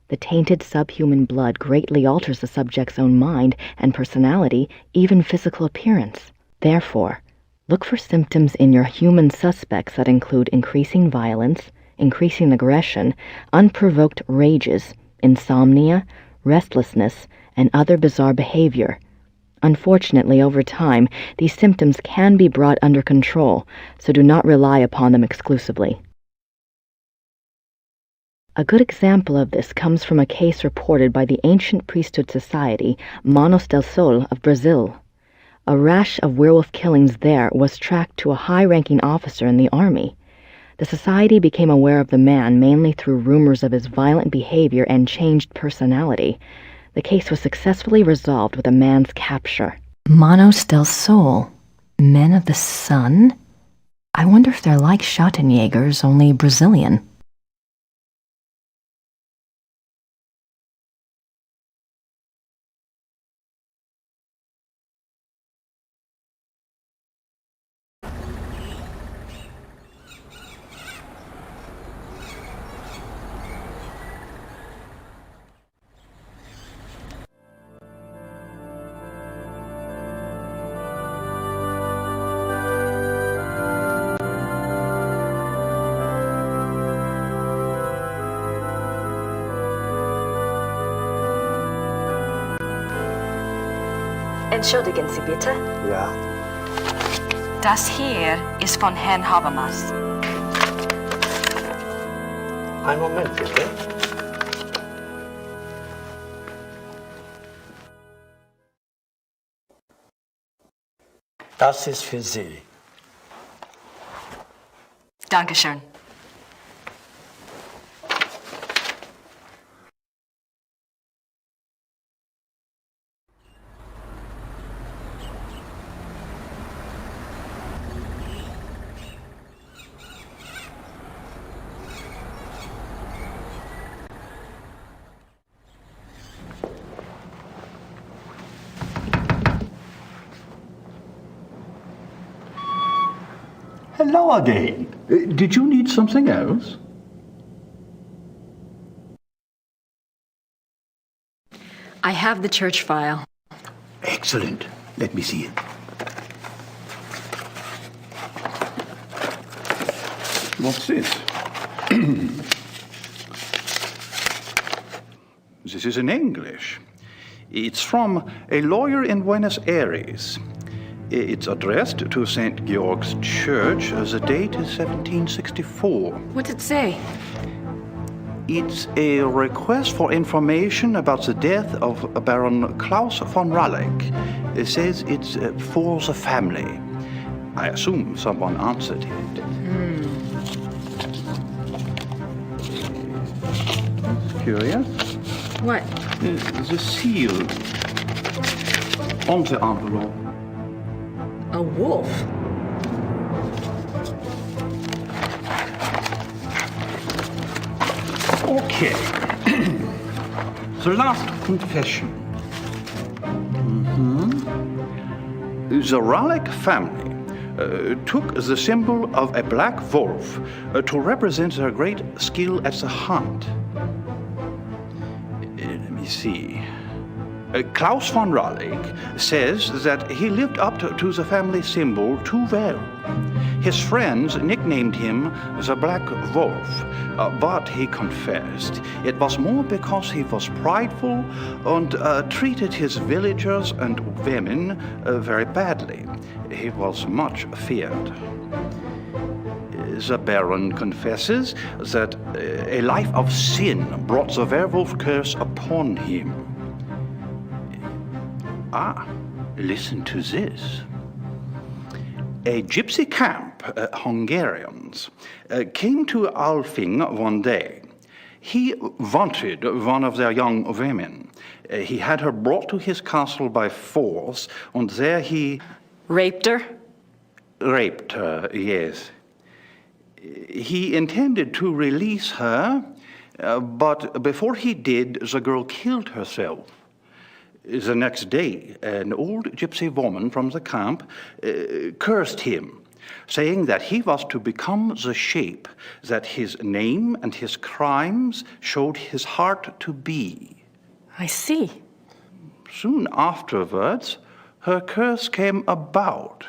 The tainted subhuman blood greatly alters the subject's own mind and personality, even physical appearance. Therefore, look for symptoms in your human suspects that include increasing violence, increasing aggression, unprovoked rages, insomnia, restlessness, and other bizarre behavior. Unfortunately, over time, these symptoms can be brought under control, so do not rely upon them exclusively. A good example of this comes from a case reported by the ancient priesthood society Manos del Sol of Brazil. A rash of werewolf killings there was tracked to a high-ranking officer in the army. The society became aware of the man mainly through rumors of his violent behavior and changed personality. The case was successfully resolved with a man's capture. Manos del Sol, men of the sun? I wonder if they're like Schottenjägers, only Brazilian. Entschuldigen Sie bitte. Ja. Das hier ist von Herrn Habermas. Einen Moment, bitte. Das ist für Sie. Dankeschön. Hello again. Did you need something else? I have the church file. Excellent. Let me see it. What's this? This is in English. It's from a lawyer in Buenos Aires. It's addressed to St. Georg's Church. The date is 1764. What's it say? It's a request for information about the death of Baron Klaus von Ralleck. It says it's for the family. I assume someone answered it. Curious? What? The seal on the envelope. A wolf? Okay. The last confession. The Ralleck family took the symbol of a black wolf to represent their great skill at the hunt. Let me see. Klaus von Ralleck says that he lived up to the family symbol too well. His friends nicknamed him the Black Wolf, but he confessed it was more because he was prideful and treated his villagers and women very badly. He was much feared. The Baron confesses that a life of sin brought the werewolf curse upon him. Listen to this. A gypsy camp, Hungarians, came to Alfing one day. He wanted one of their young women. He had her brought to his castle by force, and there he... Raped her? Raped her, yes. He intended to release her, but before he did, the girl killed herself. The next day, an old gypsy woman from the camp cursed him, saying that he was to become the shape that his name and his crimes showed his heart to be. I see. Soon afterwards, her curse came about.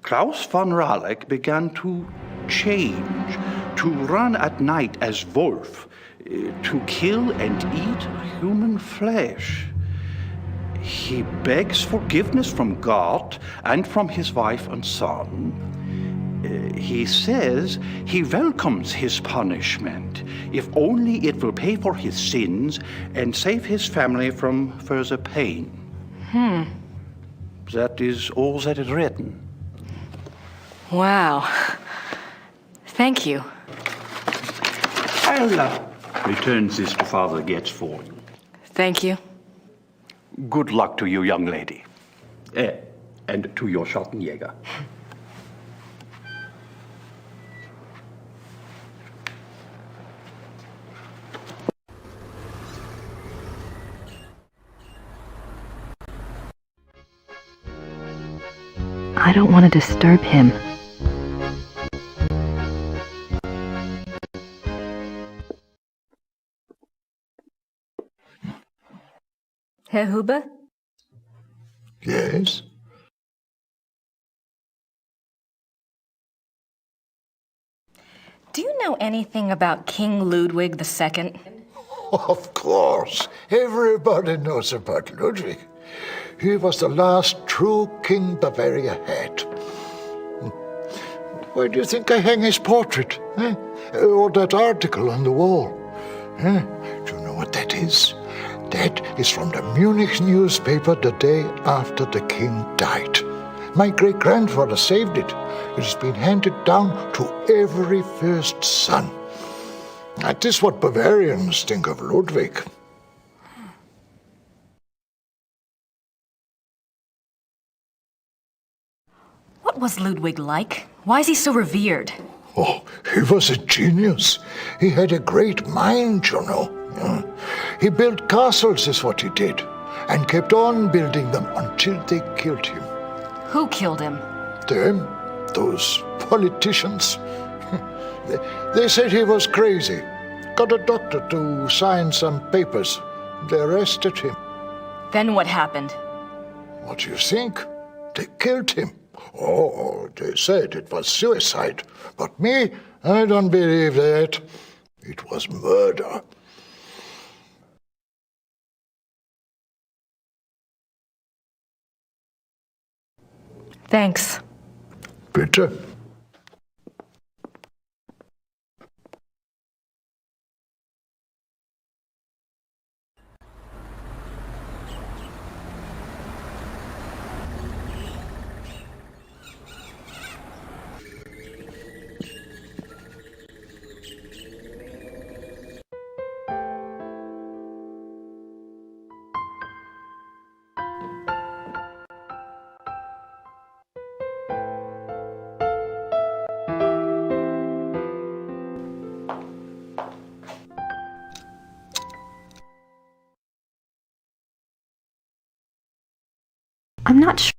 Klaus von Raleigh began to change, to run at night as wolf, to kill and eat human flesh. He begs forgiveness from God and from his wife and son. He says he welcomes his punishment, if only it will pay for his sins and save his family from further pain. That is all that is written. Wow. Thank you. I'll return this to Father Getz for you. Thank you. Good luck to you, young lady. And to your Schottenjäger. I don't want to disturb him. Herr Huber? Yes? Do you know anything about King Ludwig II? Of course. Everybody knows about Ludwig. He was the last true king Bavaria had. Why do you think I hang his portrait? Or that article on the wall? Do you know what that is? That is from the Munich newspaper the day after the king died. My great-grandfather saved it. It has been handed down to every first son. That is what Bavarians think of Ludwig. What was Ludwig like? Why is he so revered? Oh, he was a genius. He had a great mind, you know. He built castles, is what he did, and kept on building them until they killed him. Who killed him? Them, those politicians. They said he was crazy. Got a doctor to sign some papers. They arrested him. Then what happened? What do you think? They killed him. Oh, they said it was suicide. But me, I don't believe that. It was murder. Thanks. Bitte. I'm not sure.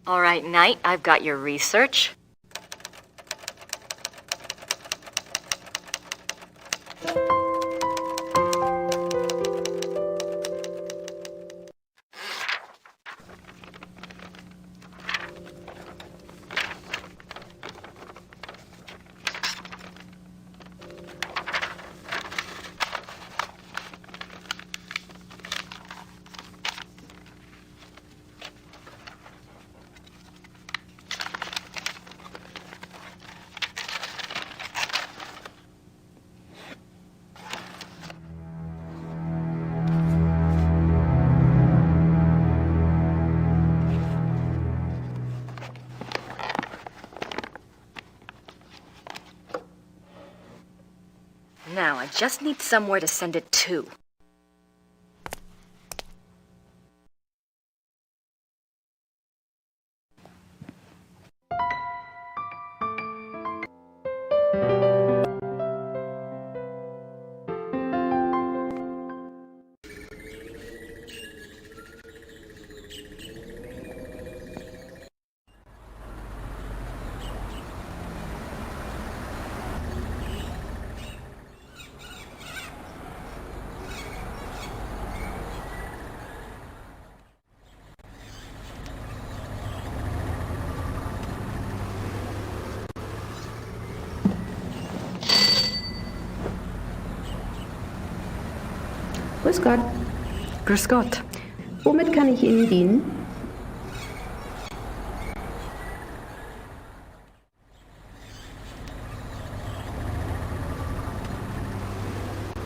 All right, Knight, I've got your research. Now, I just need somewhere to send it to. Grüß Gott. Grüß Gott. Womit kann ich Ihnen dienen?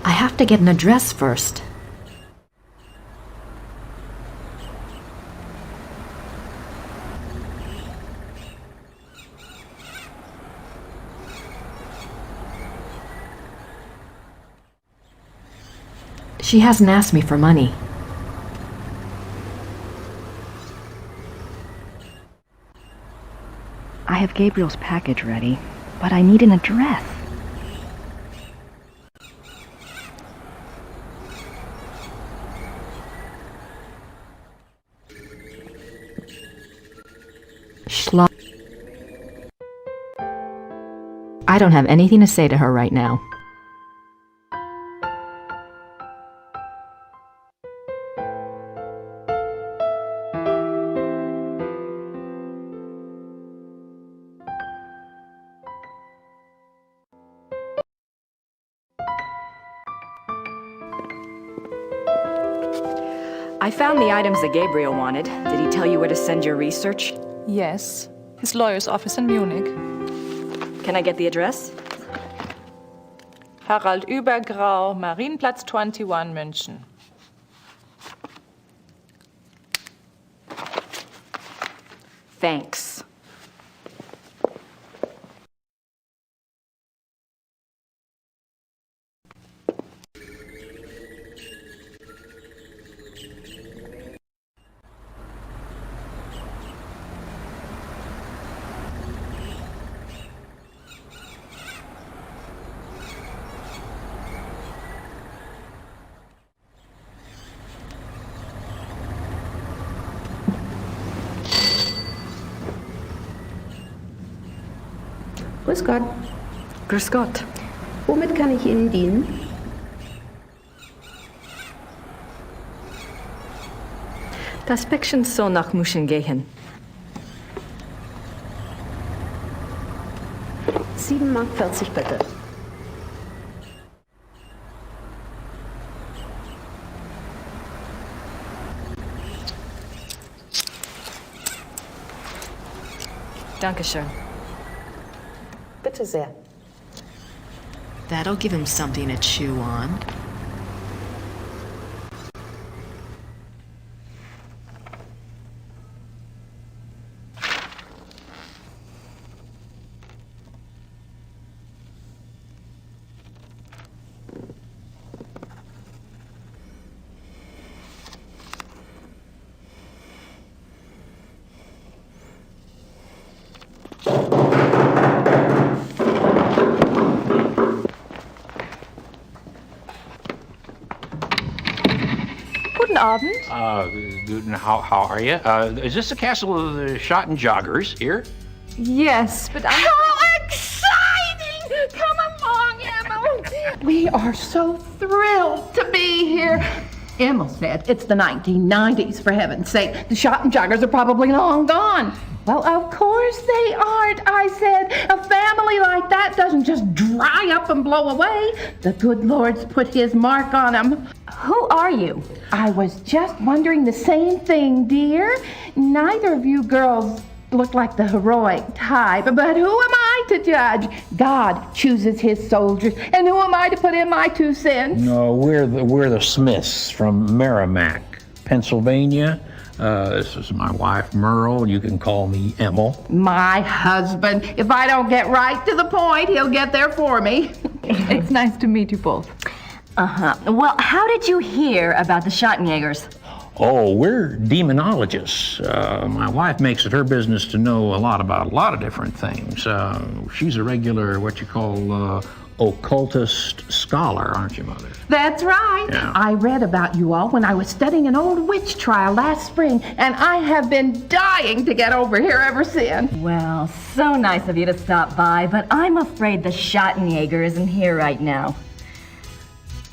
I have to get an address first. She hasn't asked me for money. I have Gabriel's package ready, but I need an address. I don't have anything to say to her right now. I found the items that Gabriel wanted. Did he tell you where to send your research? Yes. His lawyer's office in Munich. Can I get the address? Harald Übergrau, Marienplatz 21, München. Thanks. Grüß Gott. Grüß Gott. Womit kann ich Ihnen dienen? Das Päckchen soll nach München gehen. 7,40 Mark bitte. Dankeschön. Bitte sehr. That'll give him something to chew on. Guten Abend. How are you? Is this the castle of the shot and joggers here? Yes, but I'm... How exciting! Come along, Emil. We are so thrilled to be here. Emil said it's the 1990s, for heaven's sake. The shot and joggers are probably long gone. Well, of course they aren't, I said. A family like that doesn't just dry up and blow away. The good Lord's put his mark on them. Who are you? I was just wondering the same thing, dear. Neither of you girls look like the heroic type, but who am I to judge? God chooses his soldiers, and who am I to put in my 2 cents? No, we're the Smiths from Merrimack, Pennsylvania. This is my wife, Merle. You can call me Emil. My husband. If I don't get right to the point, he'll get there for me. It's nice to meet you both. Uh-huh. Well, how did you hear about the Schottenjägers? Oh, we're demonologists. My wife makes it her business to know a lot about a lot of different things. She's a regular, what you call, occultist scholar, aren't you, Mother? That's right. Yeah. I read about you all when I was studying an old witch trial last spring, and I have been dying to get over here ever since. Well, so nice of you to stop by, but I'm afraid the Schottenjäger isn't here right now.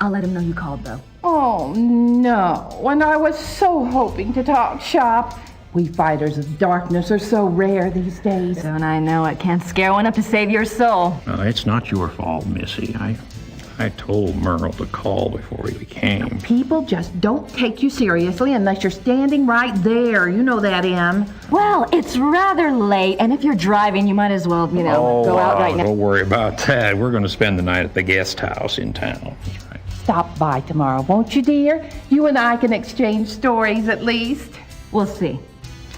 I'll let him know you called, though. Oh, no. And I was so hoping to talk shop. We fighters of darkness are so rare these days. Don't I know it? Can't scare one up to save your soul. It's not your fault, Missy. I told Merle to call before he came. People just don't take you seriously unless you're standing right there. You know that, Em. Well, it's rather late, and if you're driving, you might as well, go out right now. Don't worry about that. We're going to spend the night at the guest house in town. That's right. Stop by tomorrow, won't you, dear? You and I can exchange stories at least. We'll see.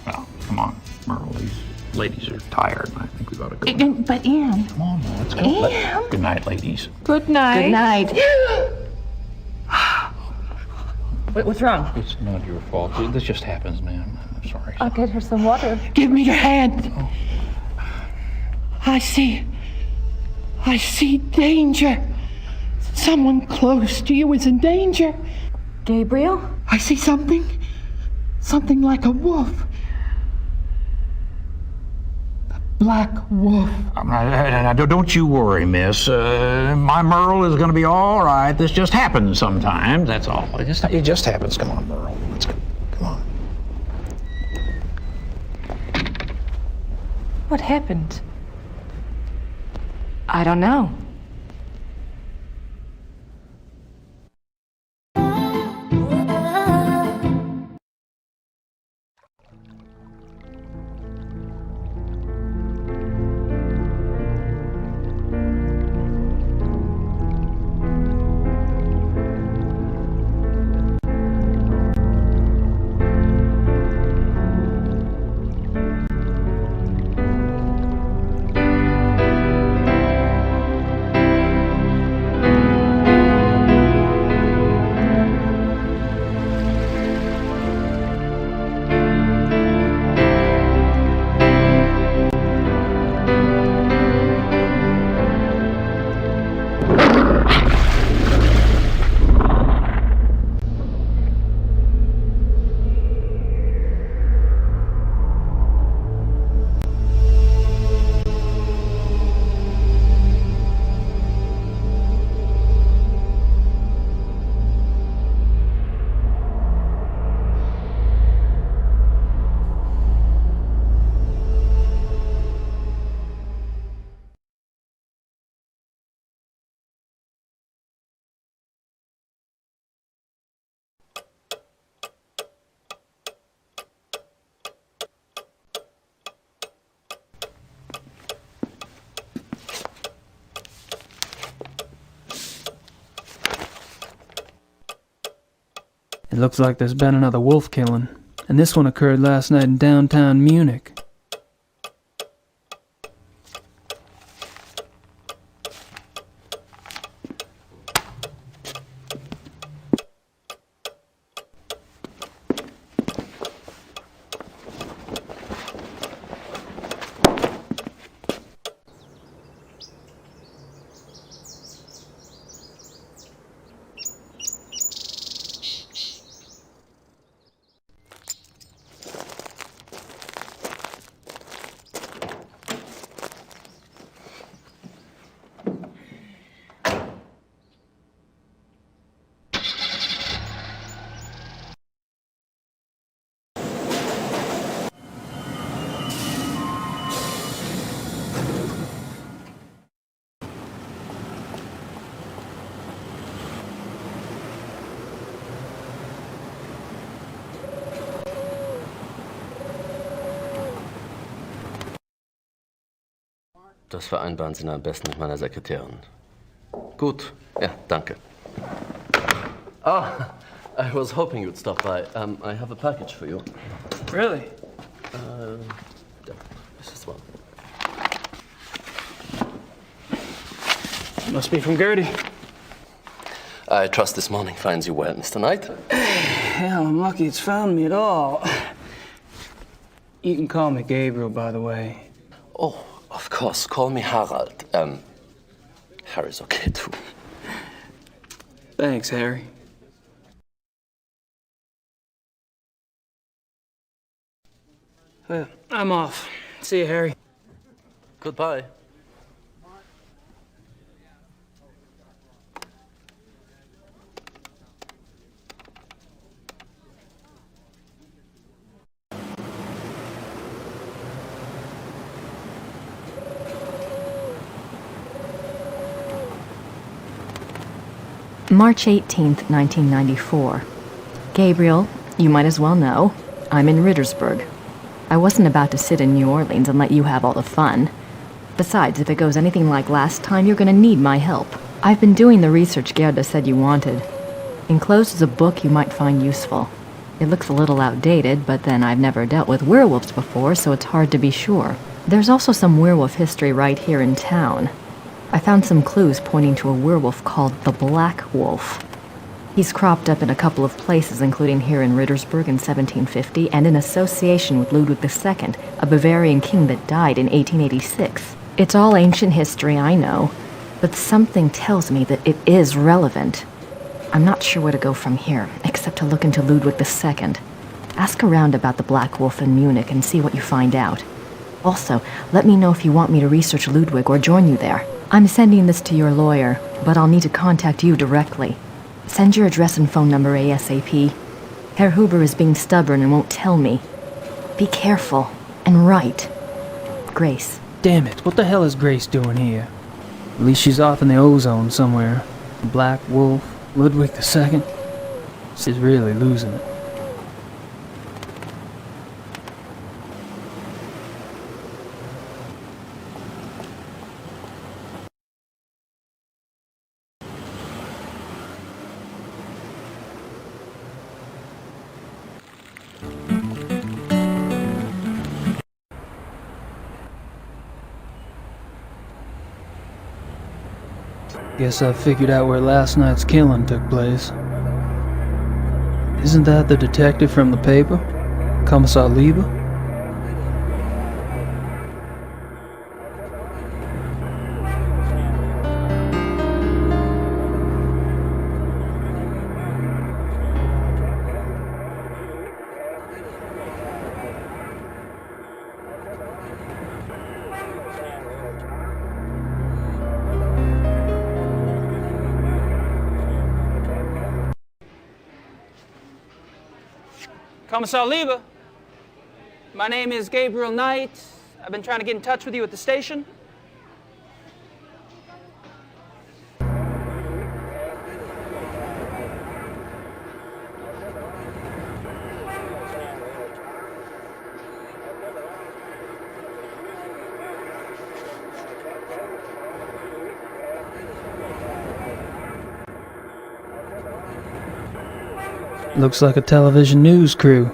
Well, come on, Merle. These ladies are tired. I think we ought to go. But, Em. Come on, let's go. Em. Good night, ladies. Good night. Good night. What's wrong? It's not your fault. This just happens, ma'am. I'm sorry. I'll get her some water. Give me your hand. Oh. I see danger. Someone close to you is in danger. Gabriel? I see something like a wolf. A black wolf. Now, don't you worry, miss. My Merle is going to be all right. This just happens sometimes, that's all. It just happens. Come on, Merle. Let's go. Come on. What happened? I don't know. It looks like there's been another wolf killing, and this one occurred last night in downtown Munich. Das vereinbaren Sie am besten mit meiner Sekretärin. Gut, ja, danke. Ah, I was hoping you'd stop by. I have a package for you. Really? Yeah, this is one. Must be from Gertie. I trust this morning finds you well, Mr. Knight. Hell, I'm lucky it's found me at all. You can call me Gabriel, by the way. Oh, of course. Call me Harald. Harry's okay, too. Thanks, Harry. Well, I'm off. See you, Harry. Goodbye. March 18th, 1994. Gabriel, you might as well know, I'm in Rittersburg. I wasn't about to sit in New Orleans and let you have all the fun. Besides, if it goes anything like last time, you're gonna need my help. I've been doing the research Gerda said you wanted. Enclosed is a book you might find useful. It looks a little outdated, but then I've never dealt with werewolves before, so it's hard to be sure. There's also some werewolf history right here in town. I found some clues pointing to a werewolf called the Black Wolf. He's cropped up in a couple of places, including here in Rittersburg in 1750, and in association with Ludwig II, a Bavarian king that died in 1886. It's all ancient history, I know, but something tells me that it is relevant. I'm not sure where to go from here, except to look into Ludwig II. Ask around about the Black Wolf in Munich and see what you find out. Also, let me know if you want me to research Ludwig or join you there. I'm sending this to your lawyer, but I'll need to contact you directly. Send your address and phone number ASAP. Herr Huber is being stubborn and won't tell me. Be careful and write. Grace. Damn it, what the hell is Grace doing here? At least she's off in the ozone somewhere. Black Wolf, Ludwig II. She's really losing it. Guess I figured out where last night's killing took place. Isn't that the detective from the paper? Kommissar Lieber? Kommissar Lieber, my name is Gabriel Knight. I've been trying to get in touch with you at the station. Looks like a television news crew.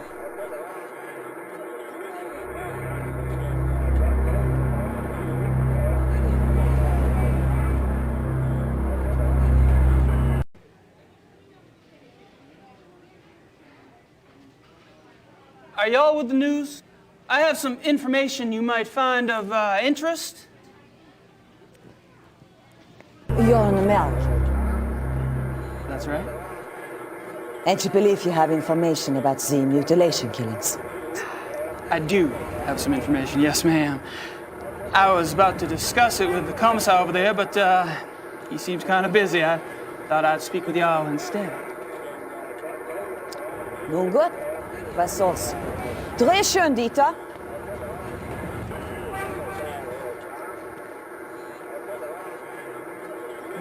Are y'all with the news? I have some information you might find of interest. You're on the milk. That's right. And you believe you have information about the mutilation killings? I do have some information, yes ma'am. I was about to discuss it with the commissar over there, but he seems kind of busy. I thought I'd speak with y'all instead. Nun gut, was soll's. Dreh schön, Dieter.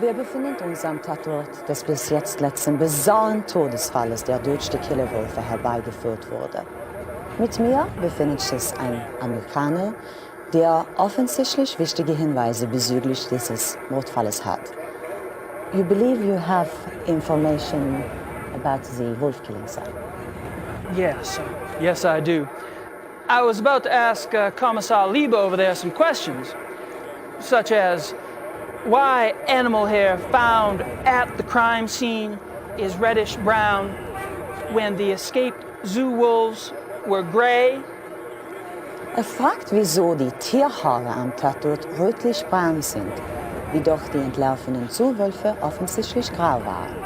Wir befinden uns am Tatort des bis jetzt letzten bizarren Todesfalles der durch die Killerwölfe herbeigeführt wurde. Mit mir befindet sich ein Amerikaner, der offensichtlich wichtige Hinweise bezüglich dieses Mordfalles hat. You believe you have information about the wolf killing site? Yes, I do. I was about to ask Commissar Lieber over there some questions, such as, why animal hair found at the crime scene is reddish-brown when the escaped zoo wolves were gray. Fragt, wieso die Tierhaare am Tatort rötlich-braun sind, wie doch die entlaufenen Zoowölfe offensichtlich grau waren.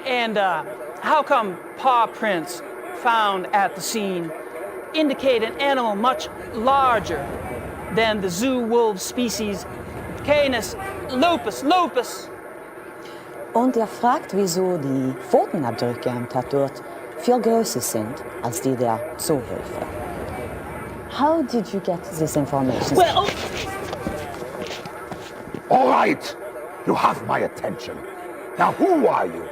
And how come paw prints found at the scene indicate an animal much larger than the zoo wolf species Canis lupus lupus? Und fragt, wieso die Pfotenabdrücke am Tatort viel größer sind als die der Zoowölfe. How did you get this information? Well, all right, you have my attention. Now, who are you?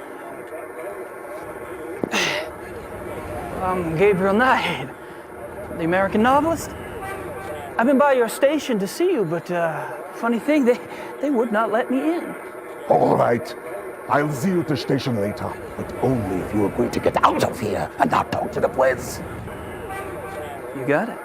I'm Gabriel Knight, the American novelist. I've been by your station to see you, but funny thing, they would not let me in. All right, I'll see you at the station later, but only if you agree to get out of here and not talk to the boys. You got it.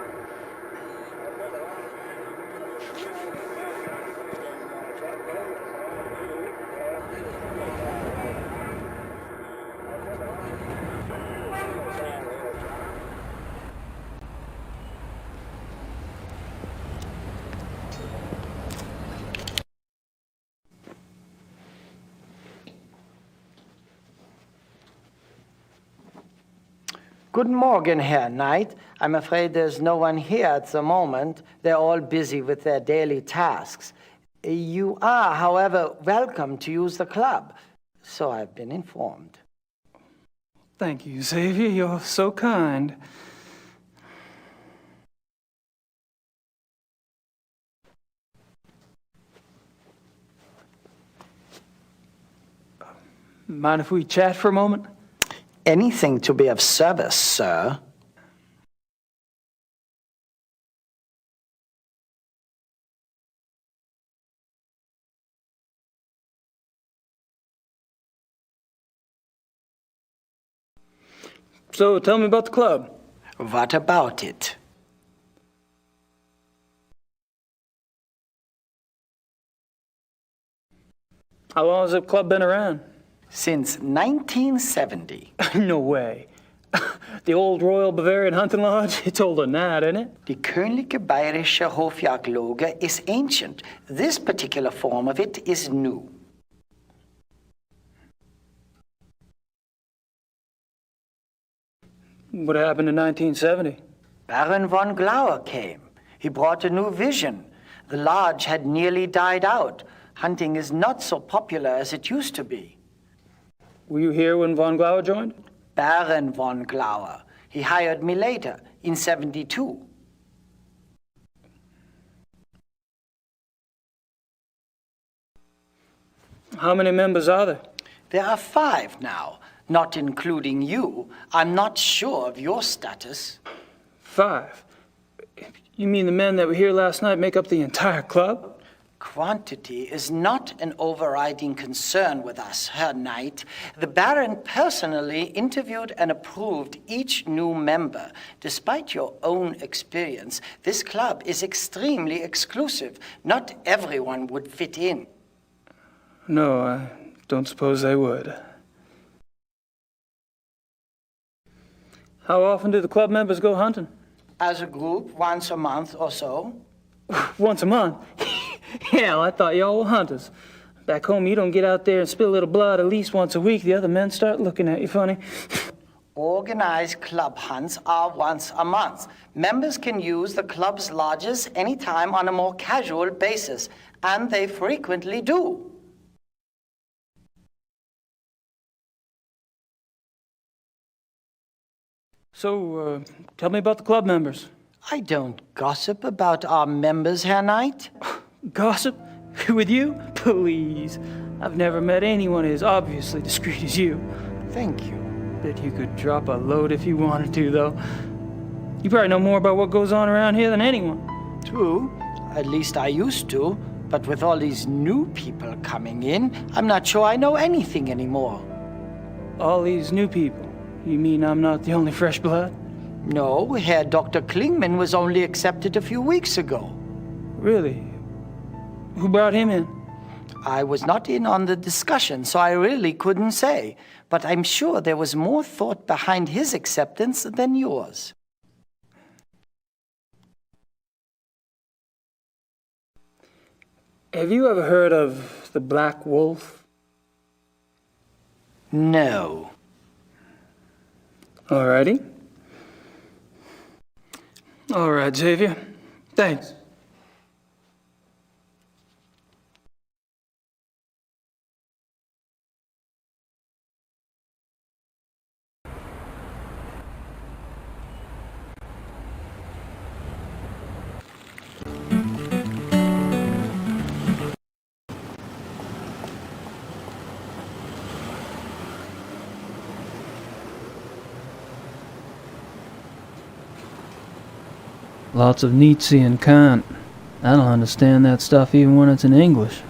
Guten Morgen, Herr Knight. I'm afraid there's no one here at the moment. They're all busy with their daily tasks. You are, however, welcome to use the club, so I've been informed. Thank you, Xavier. You're so kind. Mind if we chat for a moment? Anything to be of service, sir. So, tell me about the club. What about it? How long has the club been around? Since 1970. No way. The old Royal Bavarian Hunting Lodge? It's older than that, isn't it? Die Königliche Bayerische Hofjagdloge is ancient. This particular form of it is new. What happened in 1970? Baron von Glauer came. He brought a new vision. The lodge had nearly died out. Hunting is not so popular as it used to be. Were you here when von Glauer joined? Baron von Glauer. He hired me later, in 72. How many members are there? There are 5 now, not including you. I'm not sure of your status. 5? You mean the men that were here last night make up the entire club? Quantity is not an overriding concern with us, Herr Knight. The Baron personally interviewed and approved each new member. Despite your own experience, this club is extremely exclusive. Not everyone would fit in. No, I don't suppose they would. How often do the club members go hunting? As a group, once a month or so. Once a month? Hell, I thought y'all were hunters. Back home, you don't get out there and spill a little blood at least once a week. The other men start looking at you funny. Organized club hunts are once a month. Members can use the club's lodges anytime on a more casual basis, and they frequently do. So, tell me about the club members. I don't gossip about our members, Herr Knight. Gossip? With you? Please. I've never met anyone as obviously discreet as you. Thank you. Bet you could drop a load if you wanted to, though. You probably know more about what goes on around here than anyone. True. At least I used to. But with all these new people coming in, I'm not sure I know anything anymore. All these new people? You mean I'm not the only fresh blood? No, Herr Dr. Klingman was only accepted a few weeks ago. Really? Who brought him in? I was not in on the discussion, so I really couldn't say. But I'm sure there was more thought behind his acceptance than yours. Have you ever heard of the Black Wolf? No. Alrighty. All right, Xavier. Thanks. Lots of Nietzsche and Kant. I don't understand that stuff even when it's in English.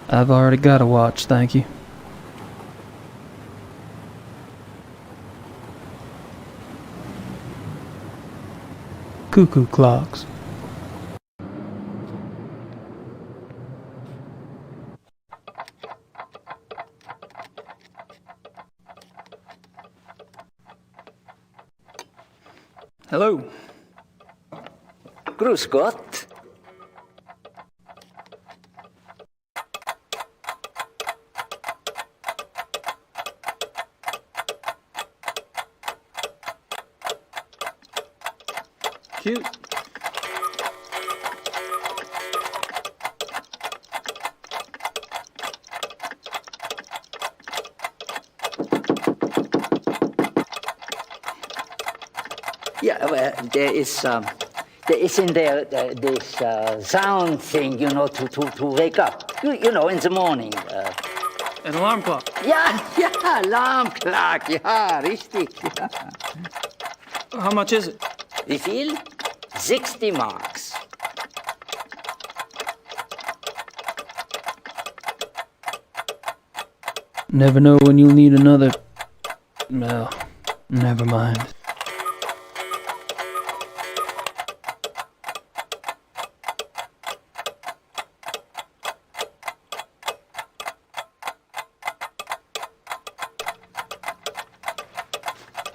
I've already got a watch, thank you. Cuckoo clocks. Hello. Grüß Gott. Cute. Yeah, well, there is in there this sound thing, you know, to wake up. You know, in the morning. An alarm clock. Ja, alarm clock. Ja, richtig. Ja. How much is it? Wie viel? 60 marks. Never know when you'll need another... Well, never mind.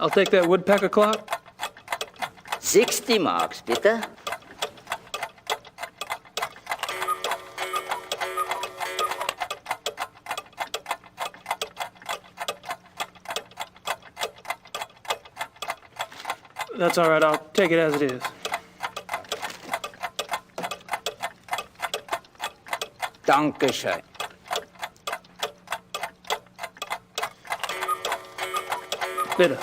I'll take that woodpecker clock. 60 marks, bitte. That's all right. I'll take it as it is. Dankeschön. Bitte.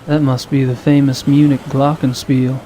That must be the famous Munich glockenspiel.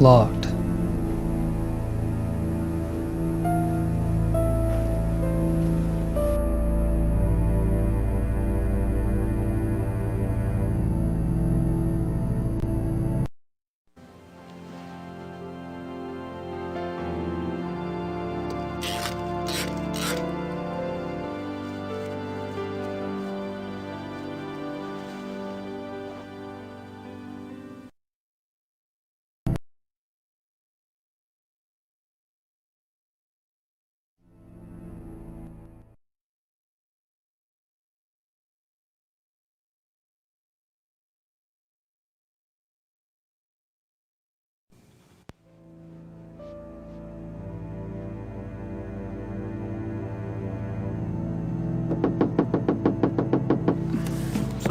locked.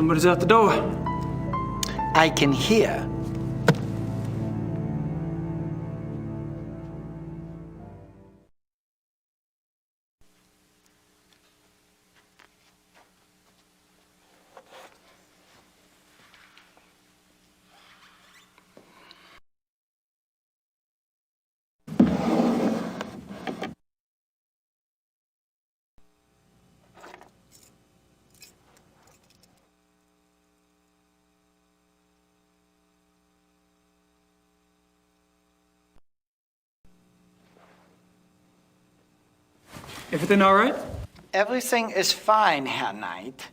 Somebody's at the door. I can hear. Everything all right? Everything is fine, Herr Knight.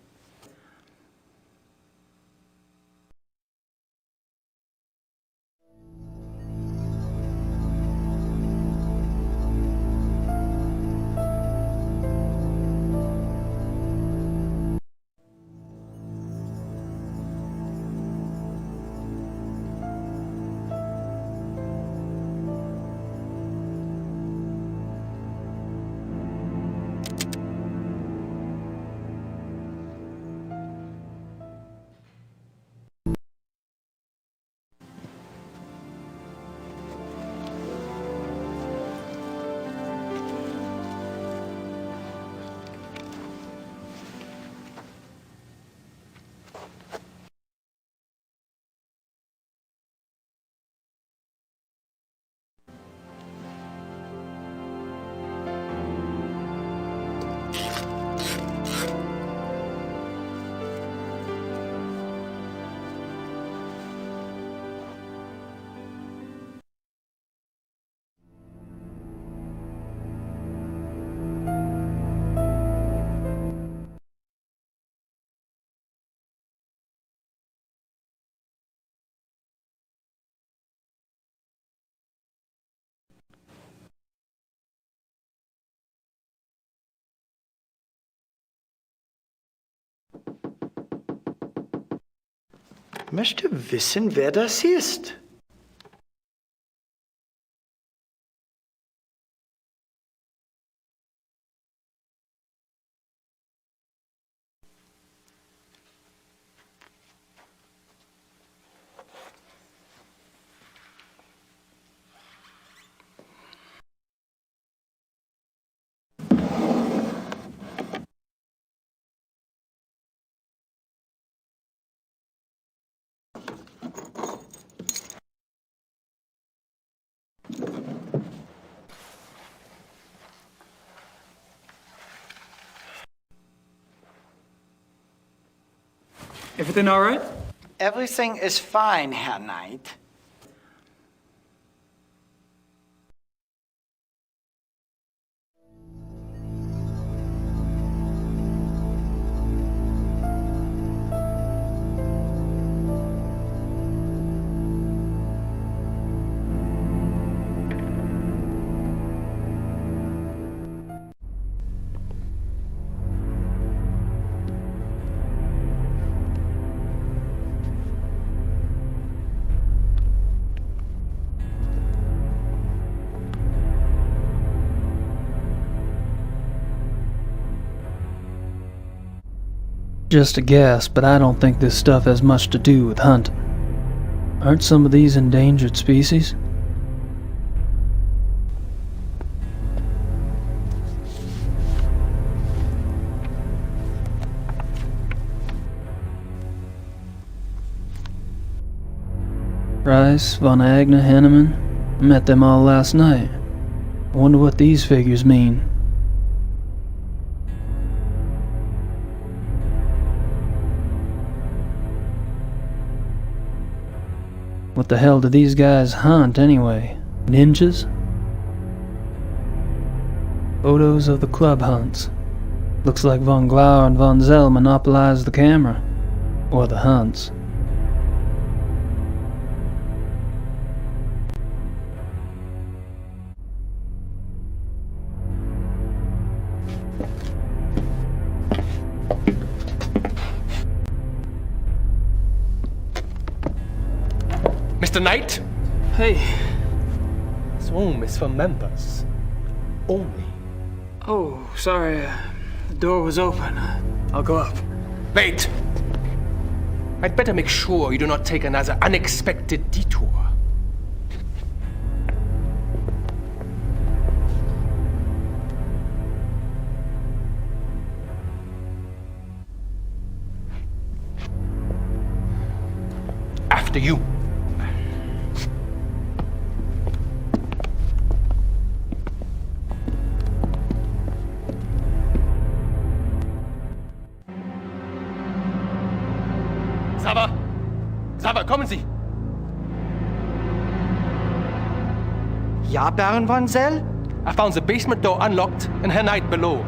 Ich möchte wissen, wer das ist. Everything all right? Everything is fine, Herr Knight. Just a guess, but I don't think this stuff has much to do with hunting. Aren't some of these endangered species? Rice, Von Agna, Henneman. Met them all last night. I wonder what these figures mean. What the hell do these guys hunt anyway? Ninjas? Photos of the club hunts. Looks like von Glauer and von Zell monopolized the camera. Or the hunts. Mr. Knight? Hey. This room is for members. Only. Oh, sorry. The door was open. I'll go up. Wait! I'd better make sure you do not take another unexpected detour. After you. Sava, kommen Sie! Ja, Baron von Zell? I found the basement door unlocked and Herr Knight below.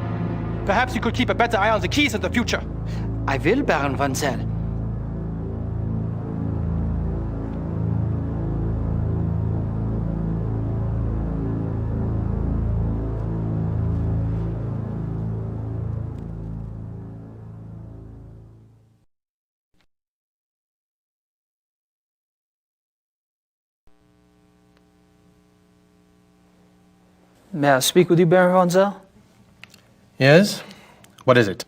Perhaps you could keep a better eye on the keys in the future. I will, Baron von Zell. May I speak with you, Baron von Zell? Yes? What is it?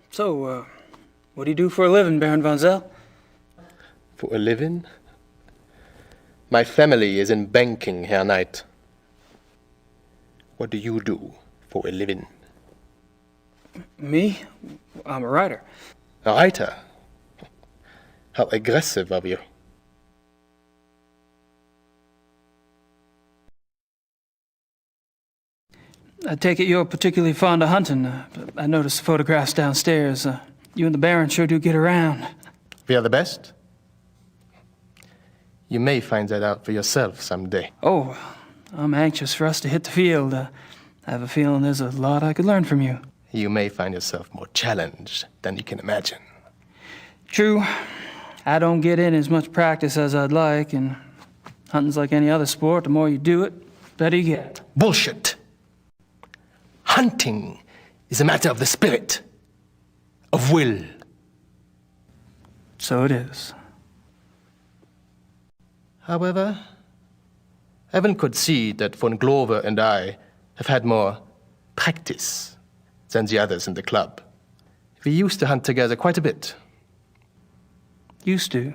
So, what do you do for a living, Baron von Zell? For a living? My family is in banking, Herr Knight. What do you do for a living? Me? I'm a writer. A writer? How aggressive of you. I take it you're particularly fond of hunting. I noticed the photographs downstairs. You and the Baron sure do get around. We are the best? You may find that out for yourself someday. Oh, I'm anxious for us to hit the field. I have a feeling there's a lot I could learn from you. You may find yourself more challenged than you can imagine. True. I don't get in as much practice as I'd like, and hunting's like any other sport. The more you do it, the better you get. Bullshit! Hunting is a matter of the spirit, of will. So it is. However, Evan could see that von Glover and I have had more practice than the others in the club. We used to hunt together quite a bit. Used to?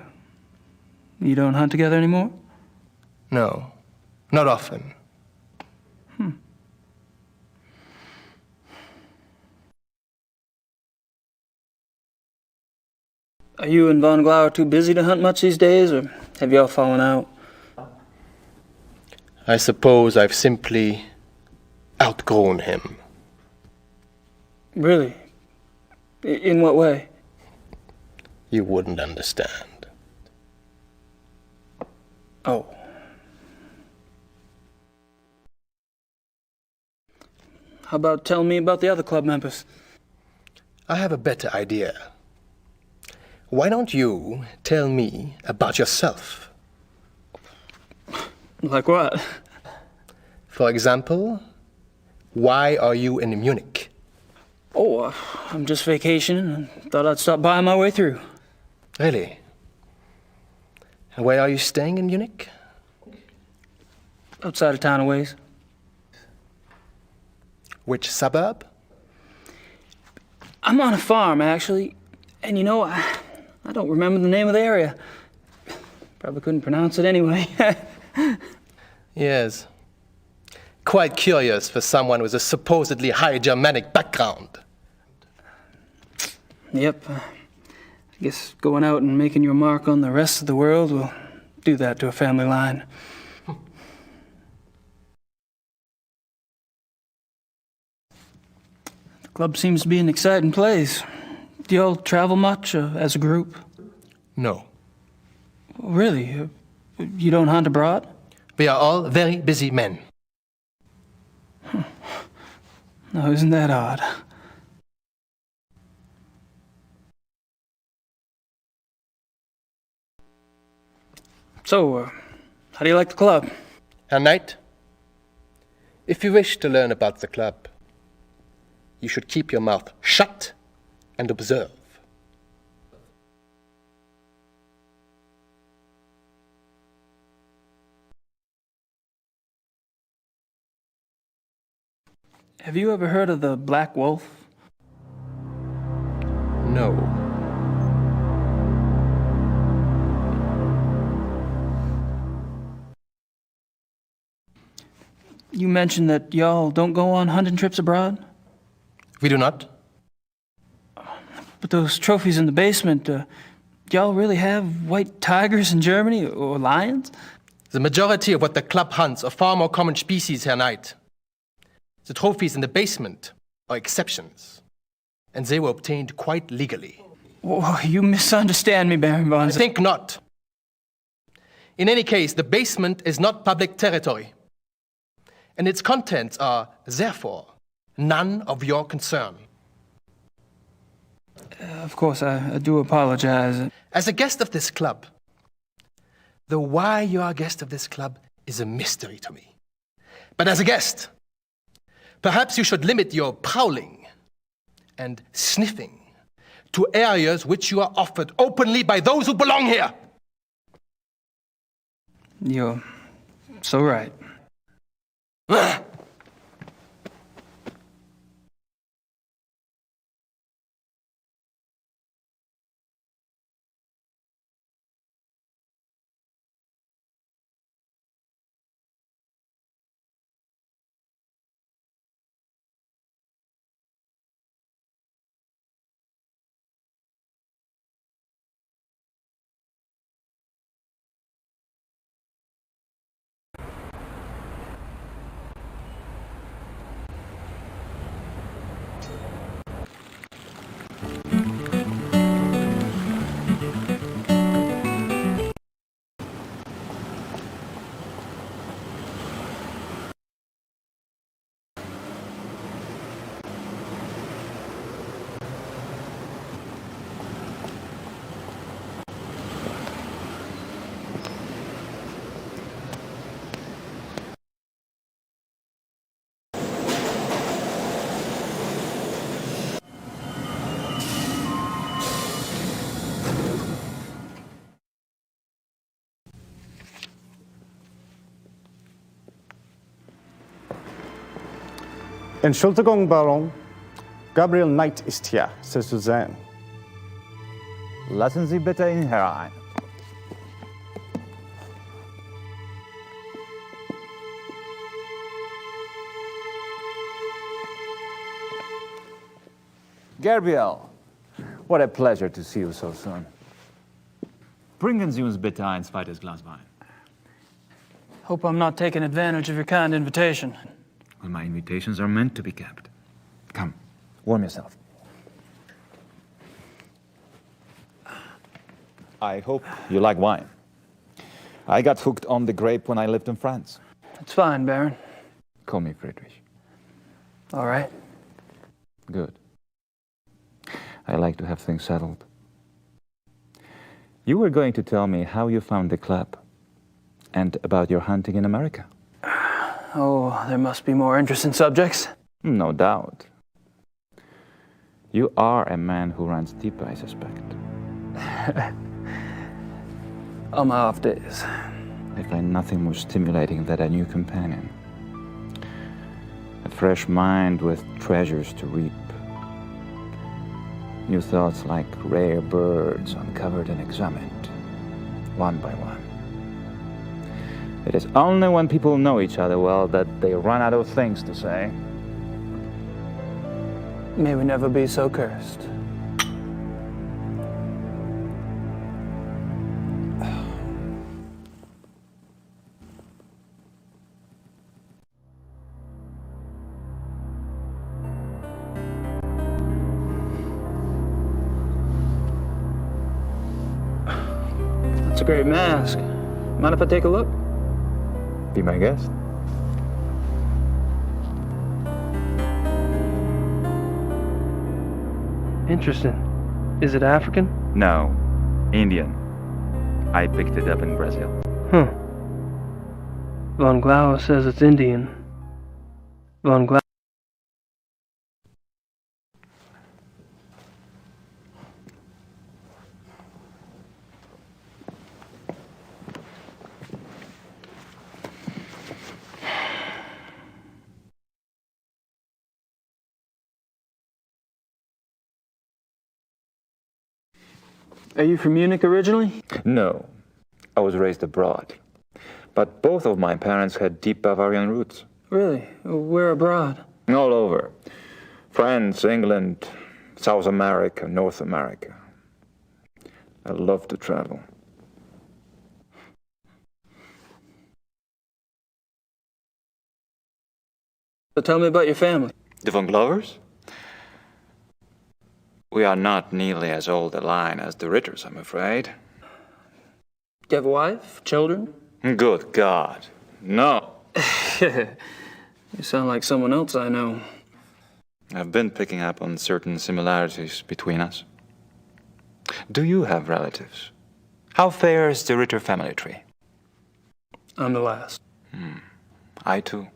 You don't hunt together anymore? No, not often. Are you and von Glauer too busy to hunt much these days, or have y'all fallen out? I suppose I've simply outgrown him. Really? In what way? You wouldn't understand. Oh. How about telling me about the other club members? I have a better idea. Why don't you tell me about yourself? Like what? For example, why are you in Munich? Oh, I'm just vacationing and thought I'd stop by on my way through. Really? And where are you staying in Munich? Outside of town a ways. Which suburb? I'm on a farm, actually. And you know, I don't remember the name of the area. Probably couldn't pronounce it anyway. Yes. quite curious for someone with a supposedly high Germanic background. Yep. I guess going out and making your mark on the rest of the world will do that to a family line. The club seems to be an exciting place. Do y'all travel much as a group? No. Really? You don't hunt abroad? We are all very busy men. No, isn't that odd? So, how do you like the club? Herr Knight, if you wish to learn about the club, you should keep your mouth shut and observe. Have you ever heard of the Black Wolf? No. You mentioned that y'all don't go on hunting trips abroad? We do not. But those trophies in the basement, y'all really have white tigers in Germany or lions? The majority of what the club hunts are far more common species, Herr Knight. The trophies in the basement are exceptions, and they were obtained quite legally. Oh, you misunderstand me, Baron von. I think not. In any case, the basement is not public territory, and its contents are, therefore, none of your concern. Of course, I do apologize. As a guest of this club, the why you are a guest of this club is a mystery to me. But as a guest, perhaps you should limit your prowling and sniffing to areas which you are offered openly by those who belong here. You're so right. Entschuldigung, Baron. Gabriel Knight ist hier, Sie zu sehen. Lassen Sie bitte ihn herein. Gabriel, what a pleasure to see you so soon. Bringen Sie uns bitte ein zweites Glas Wein. Hope I'm not taking advantage of your kind invitation. Well, my invitations are meant to be kept. Come, warm yourself. I hope you like wine. I got hooked on the grape when I lived in France. It's fine, Baron. Call me Friedrich. All right. Good. I like to have things settled. You were going to tell me how you found the club and about your hunting in America. Oh, there must be more interesting subjects. No doubt. You are a man who runs deep, I suspect. On my off days. I find nothing more stimulating than a new companion. A fresh mind with treasures to reap. New thoughts like rare birds uncovered and examined, one by one. It is only when people know each other well that they run out of things to say. May we never be so cursed. That's a great mask. Mind if I take a look? Be my guest. Interesting. Is it African? No, Indian. I picked it up in Brazil. Huh. Von Glauer says it's Indian. Von Glauer. Are you from Munich originally? No, I was raised abroad. But both of my parents had deep Bavarian roots. Really? Where abroad? All over. France, England, South America, North America. I love to travel. So tell me about your family. The Von Glovers? We are not nearly as old a line as the Ritters, I'm afraid. Do you have a wife? Children? Good God, no. You sound like someone else I know. I've been picking up on certain similarities between us. Do you have relatives? How fares the Ritter family tree? I'm the last. I too.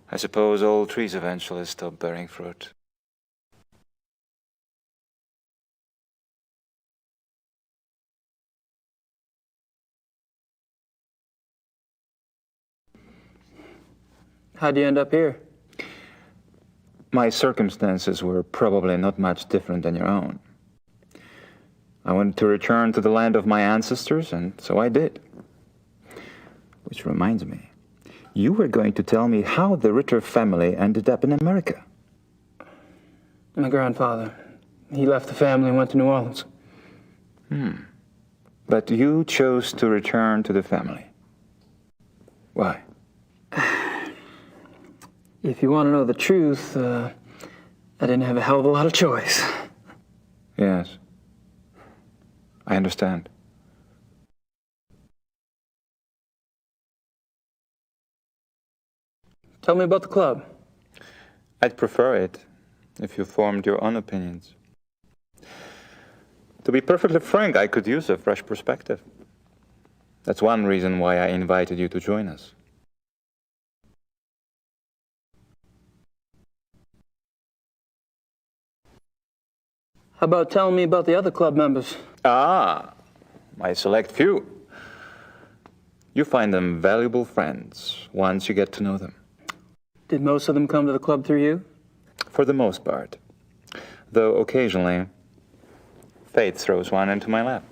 I suppose all trees eventually stop bearing fruit. How'd you end up here? My circumstances were probably not much different than your own. I wanted to return to the land of my ancestors, and so I did. Which reminds me, you were going to tell me how the Ritter family ended up in America. My grandfather. He left the family and went to New Orleans. But you chose to return to the family. Why? If you want to know the truth, I didn't have a hell of a lot of choice. Yes. I understand. Tell me about the club. I'd prefer it if you formed your own opinions. To be perfectly frank, I could use a fresh perspective. That's one reason why I invited you to join us. How about telling me about the other club members? Ah, my select few. You find them valuable friends once you get to know them. Did most of them come to the club through you? For the most part. Though occasionally, fate throws one into my lap.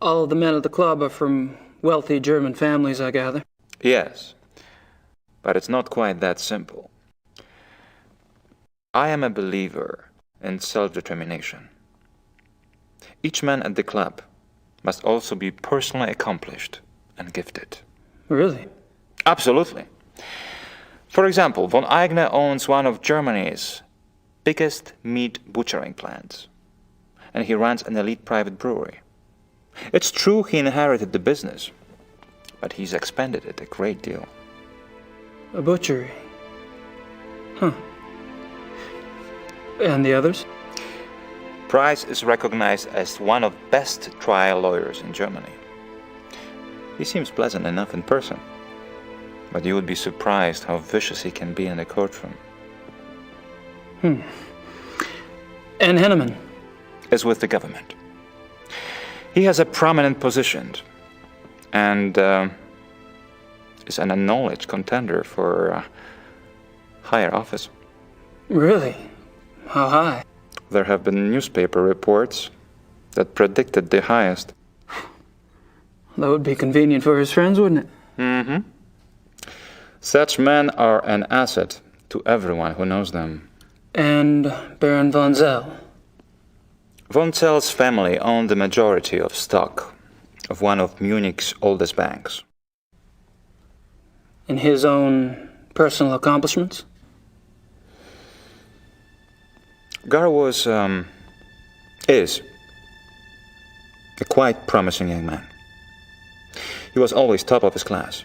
All of the men at the club are from wealthy German families, I gather. Yes, but it's not quite that simple. I am a believer in self-determination. Each man at the club must also be personally accomplished and gifted. Really? Absolutely. For example, von Eigner owns one of Germany's biggest meat butchering plants, and he runs an elite private brewery. It's true he inherited the business, but he's expanded it a great deal. A butchery? Huh. And the others? Price is recognized as one of the best trial lawyers in Germany. He seems pleasant enough in person, but you would be surprised how vicious he can be in a courtroom. And Henneman? Is with the government. He has a prominent position, and is an acknowledged contender for higher office. Really? How high? There have been newspaper reports that predicted the highest. That would be convenient for his friends, wouldn't it? Mm-hmm. Such men are an asset to everyone who knows them. And Baron von Zell? Von Zell's family owned the majority of stock of one of Munich's oldest banks. In his own personal accomplishments? Gar is a quite promising young man. He was always top of his class,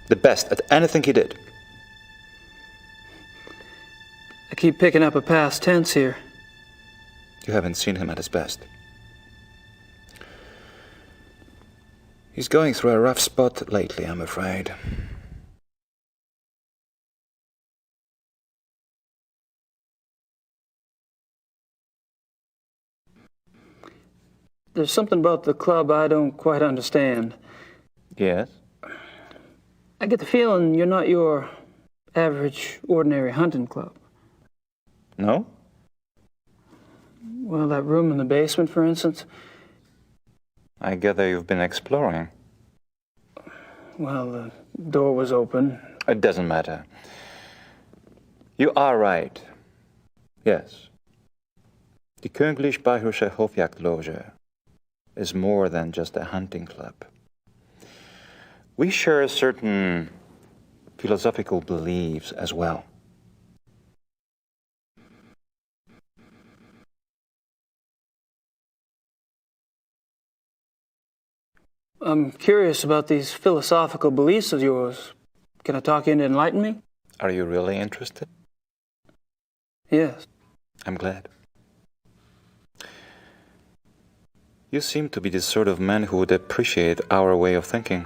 the best at anything he did. I keep picking up a past tense here. You haven't seen him at his best. He's going through a rough spot lately, I'm afraid. There's something about the club I don't quite understand. Yes? I get the feeling you're not your average, ordinary hunting club. No? Well, that room in the basement, for instance. I gather you've been exploring. Well, the door was open. It doesn't matter. You are right. Yes. Die Königlich-Bayerische Hofjagdloge is more than just a hunting club. We share certain philosophical beliefs as well. I'm curious about these philosophical beliefs of yours. Can I talk you into enlighten me? Are you really interested? Yes. I'm glad. You seem to be the sort of man who would appreciate our way of thinking.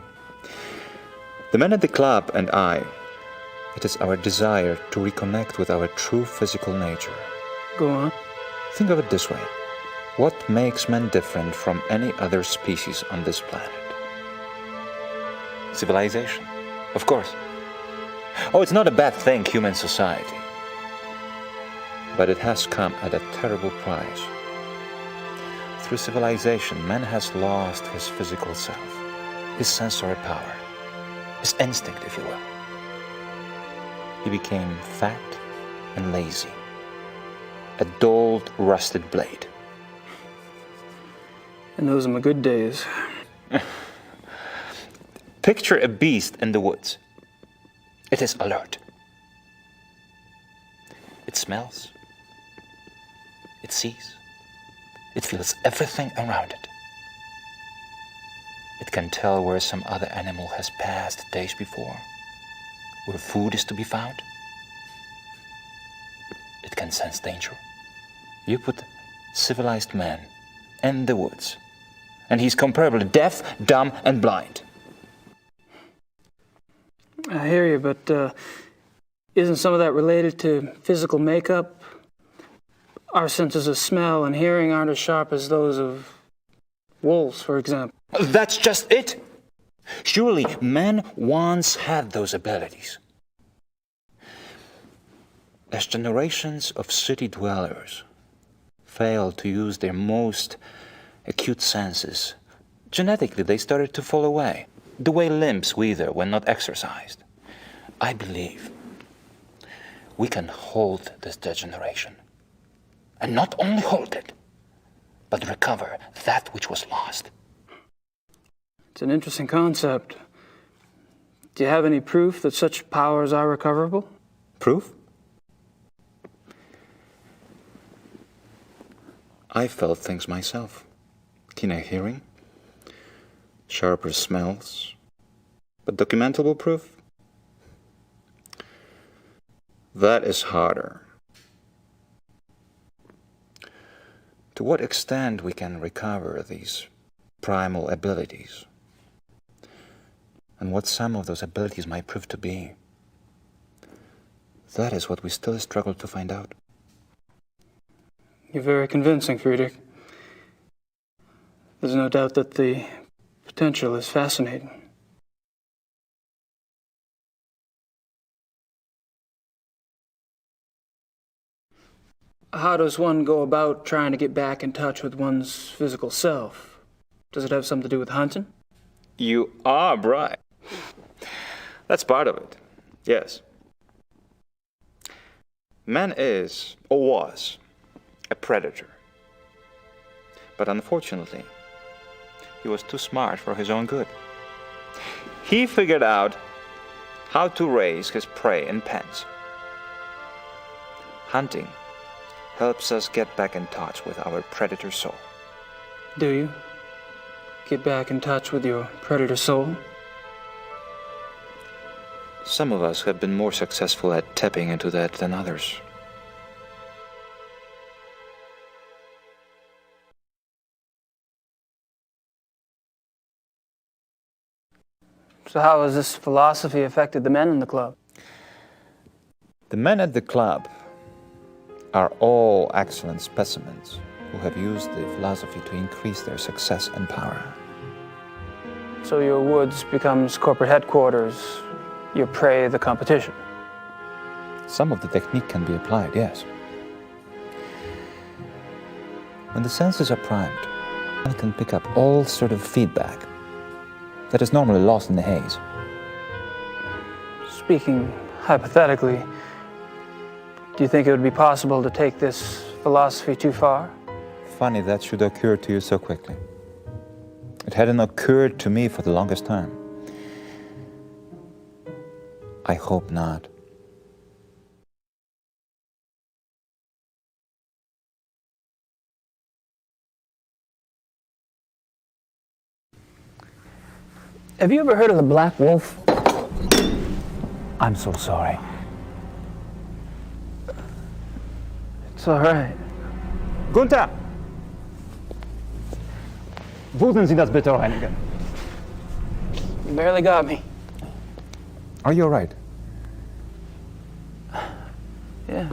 The men at the club and I, it is our desire to reconnect with our true physical nature. Go on. Think of it this way. What makes man different from any other species on this planet? Civilization, of course. Oh, it's not a bad thing, human society. But it has come at a terrible price. Through civilization, man has lost his physical self, his sensory power, his instinct, if you will. He became fat and lazy, a dulled, rusted blade. And those are my good days. Picture a beast in the woods. It is alert. It smells. It sees. It feels everything around it. It can tell where some other animal has passed days before, where food is to be found. It can sense danger. You put civilized man in the woods, and he's comparably deaf, dumb, and blind. I hear you, but isn't some of that related to physical makeup? Our senses of smell and hearing aren't as sharp as those of wolves, for example. That's just it. Surely man once had those abilities. As generations of city dwellers failed to use their most acute senses, genetically they started to fall away, the way limbs wither when not exercised. I believe we can hold this degeneration. And not only hold it, but recover that which was lost. It's an interesting concept. Do you have any proof that such powers are recoverable? Proof? I felt things myself. Keener hearing, sharper smells, but documentable proof? That is harder. To what extent we can recover these primal abilities, and what some of those abilities might prove to be, that is what we still struggle to find out. You're very convincing, Friedrich. There's no doubt that the potential is fascinating. How does one go about trying to get back in touch with one's physical self? Does it have something to do with hunting? You are right. That's part of it, yes. Man is, or was, a predator. But unfortunately, he was too smart for his own good. He figured out how to raise his prey in pens. Hunting helps us get back in touch with our predator soul. Do you? Get back in touch with your predator soul? Some of us have been more successful at tapping into that than others. So how has this philosophy affected the men in the club? The men at the club are all excellent specimens who have used the philosophy to increase their success and power. So your woods becomes corporate headquarters, your prey the competition. Some of the technique can be applied, yes. When the senses are primed, one can pick up all sort of feedback that is normally lost in the haze. Speaking hypothetically, do you think it would be possible to take this philosophy too far? Funny that should occur to you so quickly. It hadn't occurred to me for the longest time. I hope not. Have you ever heard of the Black Wolf? I'm so sorry. It's all right. Gunther! Würden Sie das bitte reinigen? You barely got me. Are you all right? Yeah.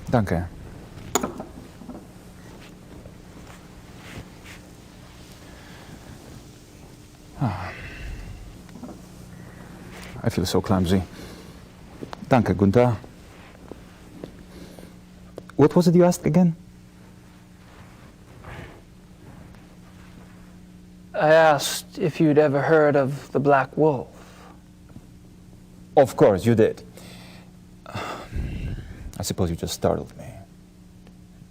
Danke. I feel so clumsy. Danke, Gunther. What was it you asked again? I asked if you'd ever heard of the Black Wolf. Of course, you did. I suppose you just startled me.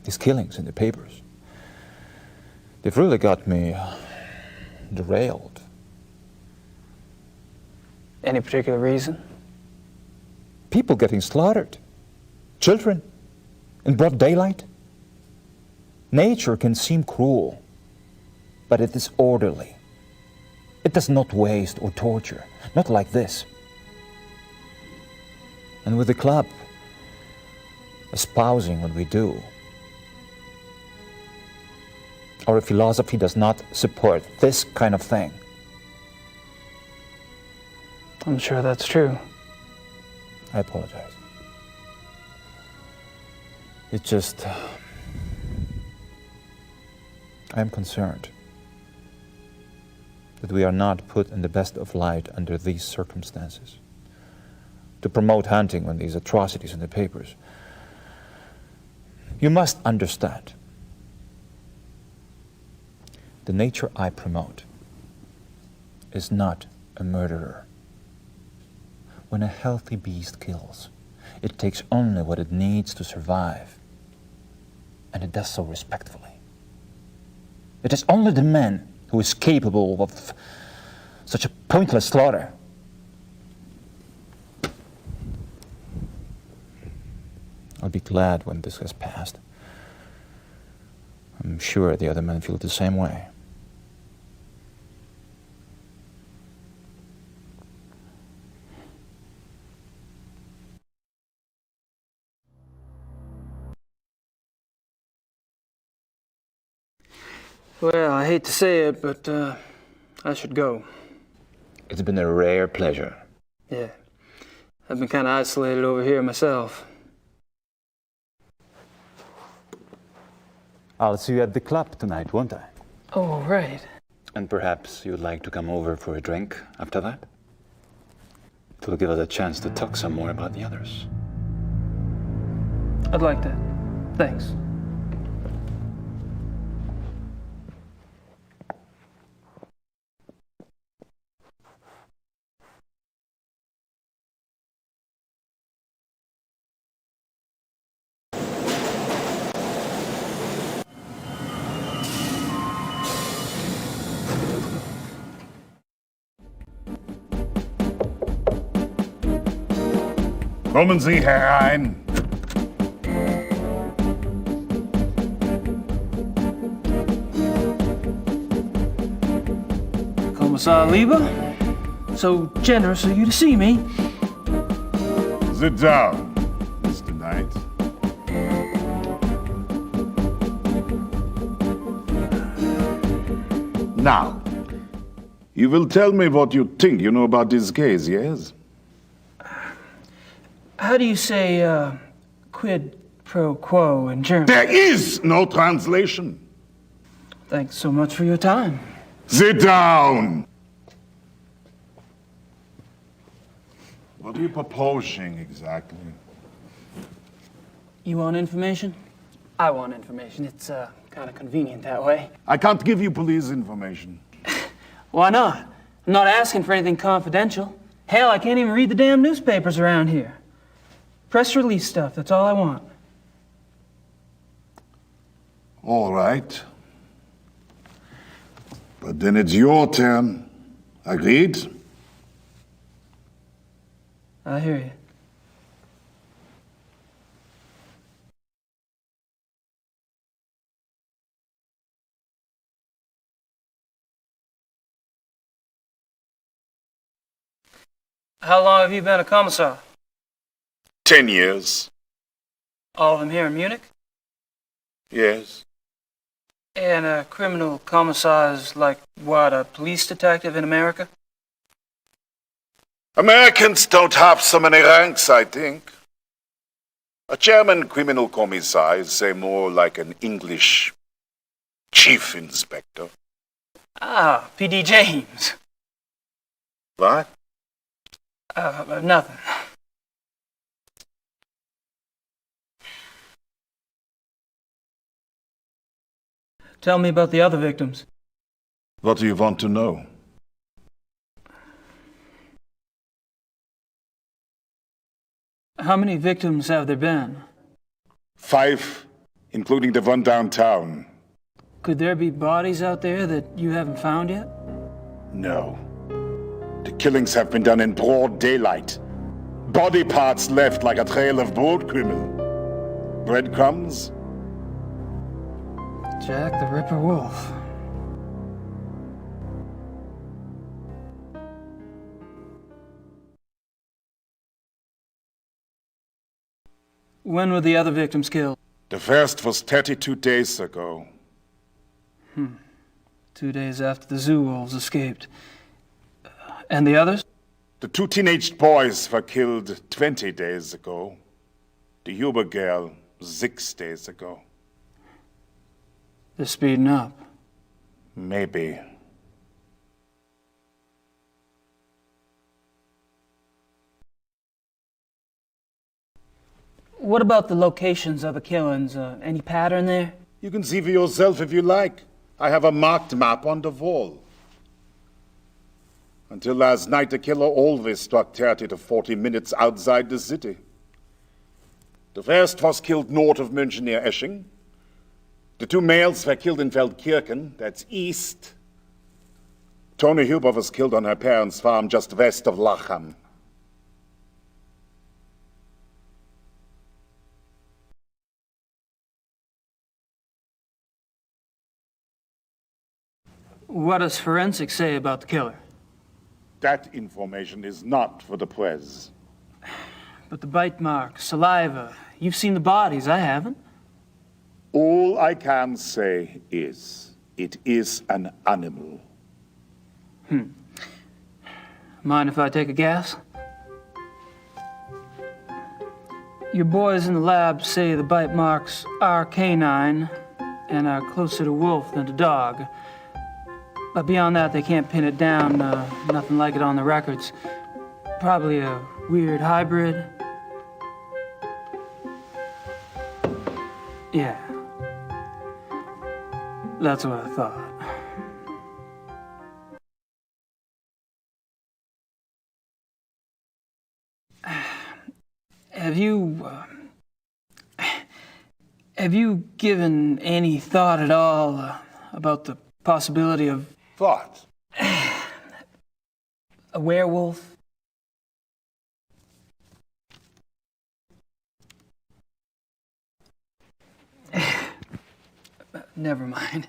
These killings in the papers, they've really got me derailed. Any particular reason? People getting slaughtered. Children in broad daylight. Nature can seem cruel, but it is orderly. It does not waste or torture, not like this. And with the club espousing what we do, our philosophy does not support this kind of thing. I'm sure that's true. I apologize. It's just, I'm concerned that we are not put in the best of light under these circumstances. To promote hunting when these atrocities in the papers. You must understand, the nature I promote is not a murderer. When a healthy beast kills, it takes only what it needs to survive, and it does so respectfully. It is only the man who is capable of such a pointless slaughter. I'll be glad when this has passed. I'm sure the other men feel the same way. Well, I hate to say it, but I should go. It's been a rare pleasure. Yeah. I've been kind of isolated over here myself. I'll see you at the club tonight, won't I? Oh, right. And perhaps you'd like to come over for a drink after that? It'll give us a chance to talk some more about the others. I'd like that. Thanks. Kommen Sie herein. Kommissar Lieber, so generous of you to see me. Sit down, Mr. Knight. Now, you will tell me what you think you know about this case, yes? How do you say quid pro quo in German? There is no translation. Thanks so much for your time. Sit down. What are you proposing exactly? You want information? I want information. It's kind of convenient that way. I can't give you police information. Why not? I'm not asking for anything confidential. Hell, I can't even read the damn newspapers around here. Press release stuff, that's all I want. All right. But then it's your turn. Agreed? I hear you. How long have you been a commissar? 10 years. All of them here in Munich? Yes. And a criminal commissar is like, what, a police detective in America? Americans don't have so many ranks, I think. A German criminal commissar is, say, more like an English chief inspector. Ah, P.D. James. What? Nothing. Tell me about the other victims. What do you want to know? How many victims have there been? 5, including the one downtown. Could there be bodies out there that you haven't found yet? No. The killings have been done in broad daylight. Body parts left like a trail of boat criminal. Breadcrumbs? Jack the Ripper Wolf. When were the other victims killed? The first was 32 days ago. 2 days after the zoo wolves escaped. And the others? The 2 teenage boys were killed 20 days ago. The Huber girl 6 days ago. They're speeding up. Maybe. What about the locations of the killings? Any pattern there? You can see for yourself if you like. I have a marked map on the wall. Until last night, the killer always struck 30 to 40 minutes outside the city. The first was killed north of München near Esching. The 2 males were killed in Feldkirchen, that's east. Toni Huber was killed on her parents' farm just west of Lacham. What does forensics say about the killer? That information is not for the press. But the bite marks, saliva, you've seen the bodies, I haven't. All I can say is, it is an animal. Mind if I take a guess? Your boys in the lab say the bite marks are canine and are closer to wolf than to dog. But beyond that, they can't pin it down. Nothing like it on the records. Probably a weird hybrid. Yeah. That's what I thought. Have you given any thought at all about the possibility of... What? A werewolf? Never mind.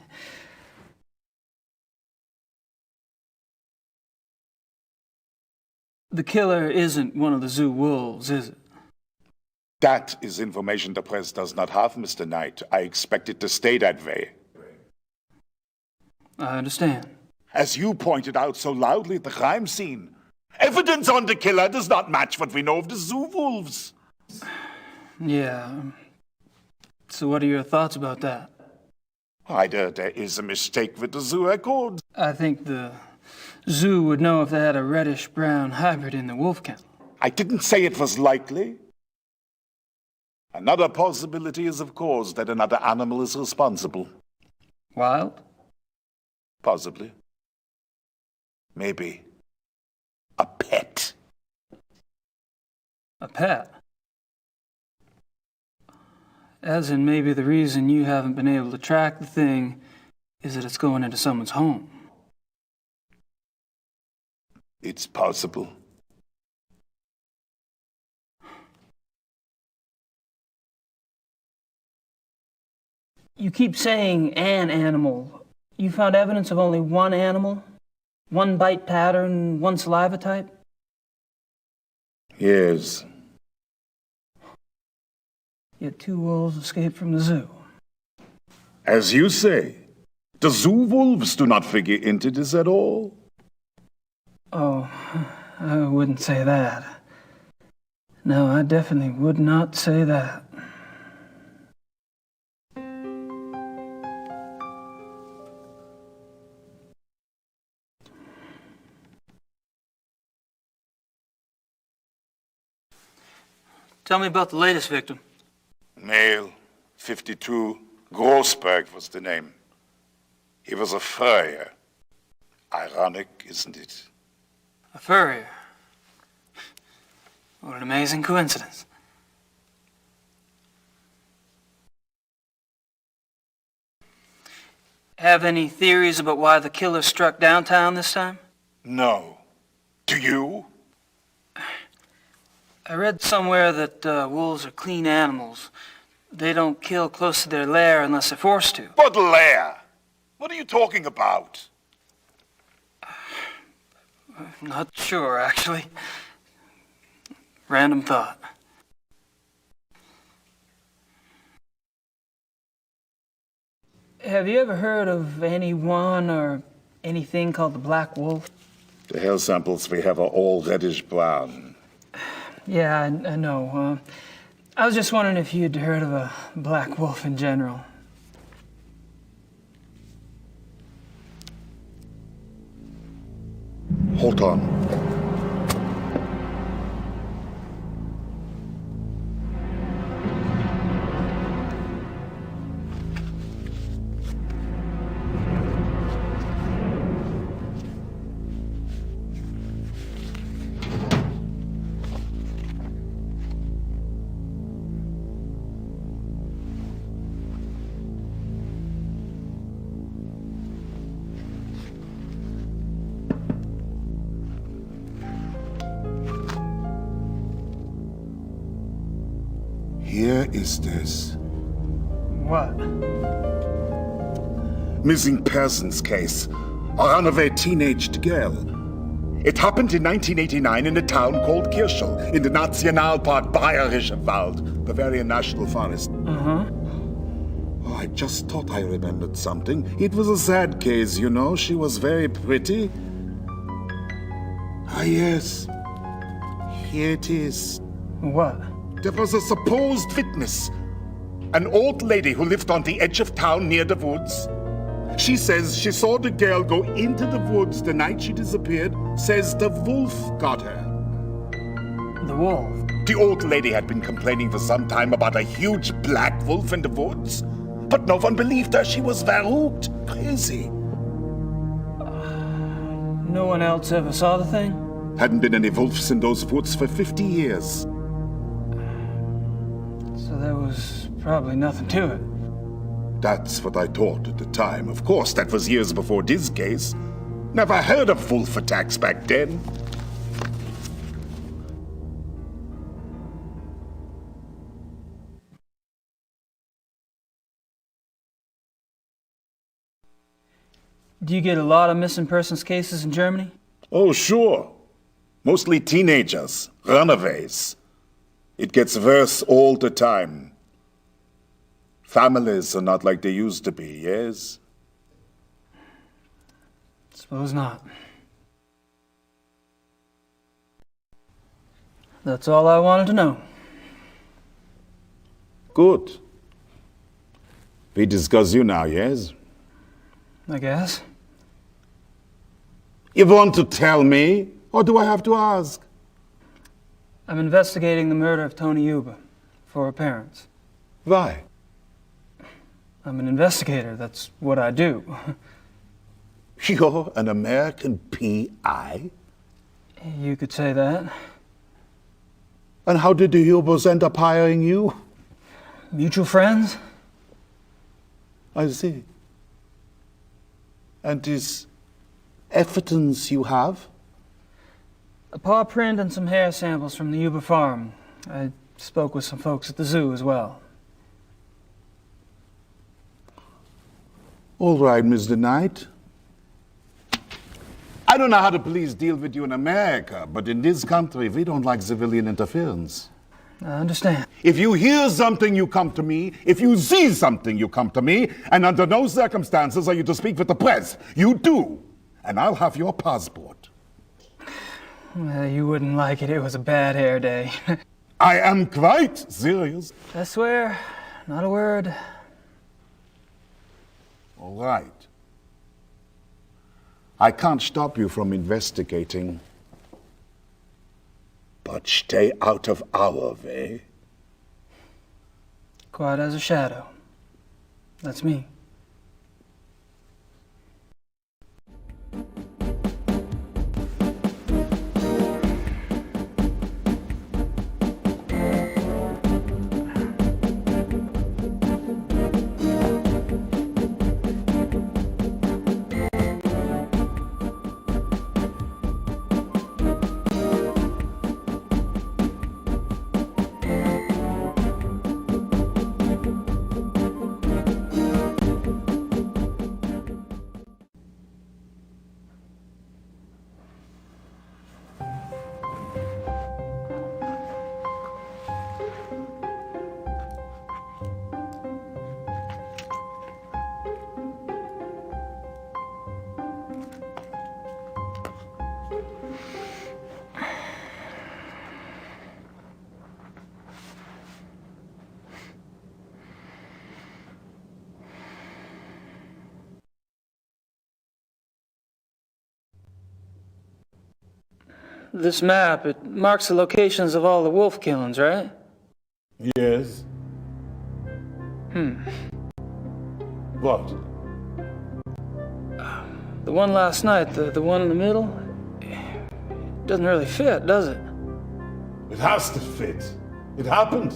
The killer isn't one of the zoo wolves, is it? That is information the press does not have, Mr. Knight. I expect it to stay that way. I understand. As you pointed out so loudly at the crime scene, evidence on the killer does not match what we know of the zoo wolves. Yeah. So what are your thoughts about that? Either there is a mistake with the zoo records. I think the zoo would know if they had a reddish-brown hybrid in the wolf kennel. I didn't say it was likely. Another possibility is, of course, that another animal is responsible. Wild? Possibly. Maybe. A pet. A pet? As in, maybe the reason you haven't been able to track the thing is that it's going into someone's home. It's possible. You keep saying an animal. You found evidence of only one animal? One bite pattern, one saliva type? Yes. Yet 2 wolves escaped from the zoo. As you say, the zoo wolves do not figure into this at all. Oh, I wouldn't say that. No, I definitely would not say that. Tell me about the latest victim. Male, 52, Grossberg was the name. He was a furrier. Ironic, isn't it? A furrier? What an amazing coincidence. Have any theories about why the killer struck downtown this time? No. Do you? I read somewhere that wolves are clean animals. They don't kill close to their lair unless they're forced to. What lair? What are you talking about? Not sure, actually. Random thought. Have you ever heard of anyone or anything called the Black Wolf? The hair samples we have are all reddish-brown. Yeah, I know. I was just wondering if you'd heard of a black wolf in general. Hold on. Here is this. What? Missing persons case. A runaway teenaged girl. It happened in 1989 in a town called Kirschel in the Nationalpark Bayerischer Wald, Bavarian National Forest. Uh-huh. Oh, I just thought I remembered something. It was a sad case, you know. She was very pretty. Ah, yes. Here it is. What? There was a supposed witness. An old lady who lived on the edge of town near the woods. She says she saw the girl go into the woods the night she disappeared. Says the wolf got her. The wolf? The old lady had been complaining for some time about a huge black wolf in the woods, but no one believed her. She was verrückt, crazy. No one else ever saw the thing? Hadn't been any wolves in those woods for 50 years. So there was probably nothing to it. That's what I thought at the time. Of course, that was years before this case. Never heard of wolf attacks back then. Do you get a lot of missing persons cases in Germany? Oh, sure. Mostly teenagers, runaways. It gets worse all the time. Families are not like they used to be, yes? Suppose not. That's all I wanted to know. Good. We discuss you now, yes? I guess. You want to tell me, or do I have to ask? I'm investigating the murder of Tony Yuba for her parents. Why? I'm an investigator. That's what I do. You're an American PI? You could say that. And how did the Hubers end up hiring you? Mutual friends? I see. And this evidence you have? A paw print and some hair samples from the Yuba farm. I spoke with some folks at the zoo as well. All right, Mr. Knight. I don't know how the police deal with you in America, but in this country, we don't like civilian interference. I understand. If you hear something, you come to me. If you see something, you come to me. And under no circumstances are you to speak with the press. You do. And I'll have your passport. Well, you wouldn't like it. It was a bad hair day. I am quite serious. I swear, not a word. All right. I can't stop you from investigating. But stay out of our way. Quiet as a shadow. That's me. This map, it marks the locations of all the wolf killings, right? Yes. What? The one last night, the one in the middle, it doesn't really fit, does it? It has to fit. It happened.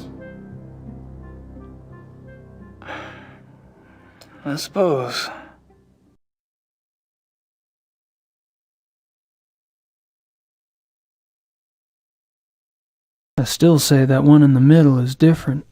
I suppose. I still say that one in the middle is different.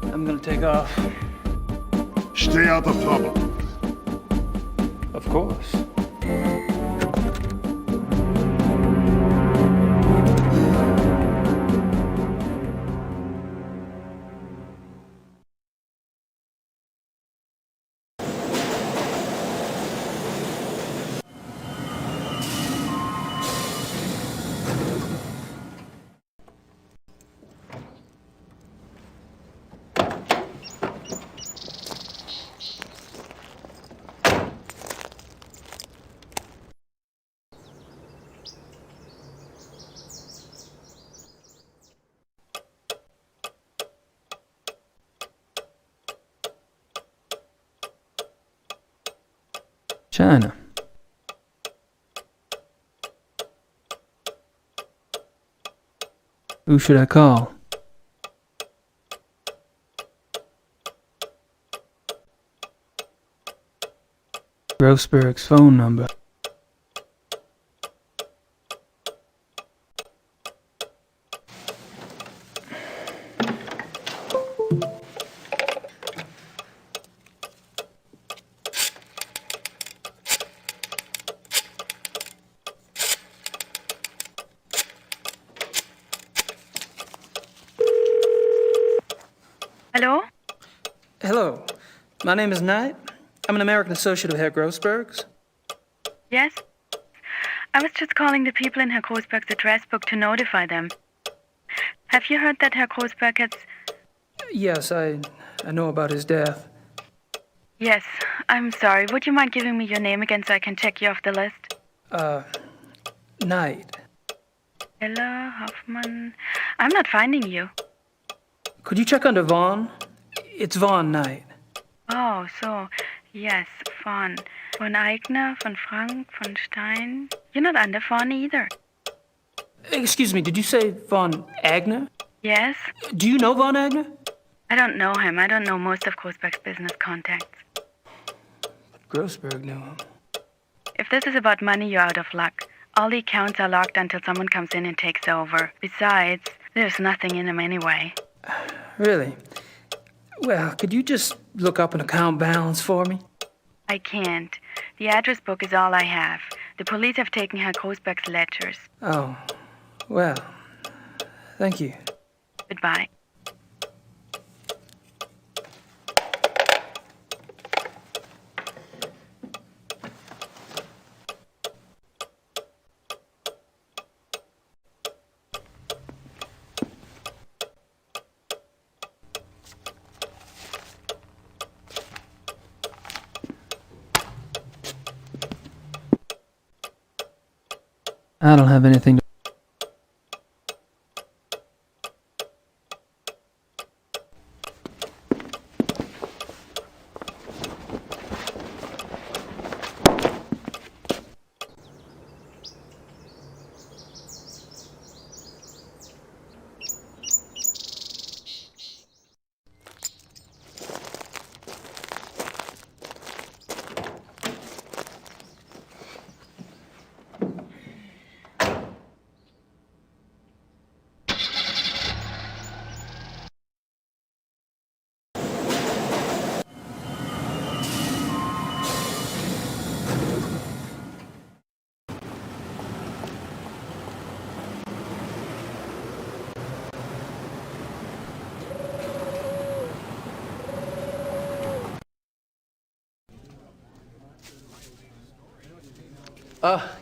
I'm gonna take off. Stay out of trouble. Of course. China. Who should I call? Grossberg's phone number. Hello? Hello. My name is Knight. I'm an American associate of Herr Grossberg's. Yes? I was just calling the people in Herr Grossberg's address book to notify them. Have you heard that Herr Grossberg has... Yes, I know about his death. Yes, I'm sorry. Would you mind giving me your name again so I can check you off the list? Knight. Ella Hoffman... I'm not finding you. Could you check under Vaughn? It's Vaughn Knight. Oh, so... Yes, Von. Von Eigner, von Frank, von Stein. You're not under Von either. Excuse me, did you say Von Agner? Yes? Do you know Von Agner? I don't know him. I don't know most of Grossberg's business contacts. Grossberg knew him. If this is about money, you're out of luck. All the accounts are locked until someone comes in and takes over. Besides, there's nothing in them anyway. Really? Well, could you just look up an account balance for me? I can't. The address book is all I have. The police have taken Herr Grossberg's ledgers. Oh, well, thank you. Goodbye. I don't have anything to...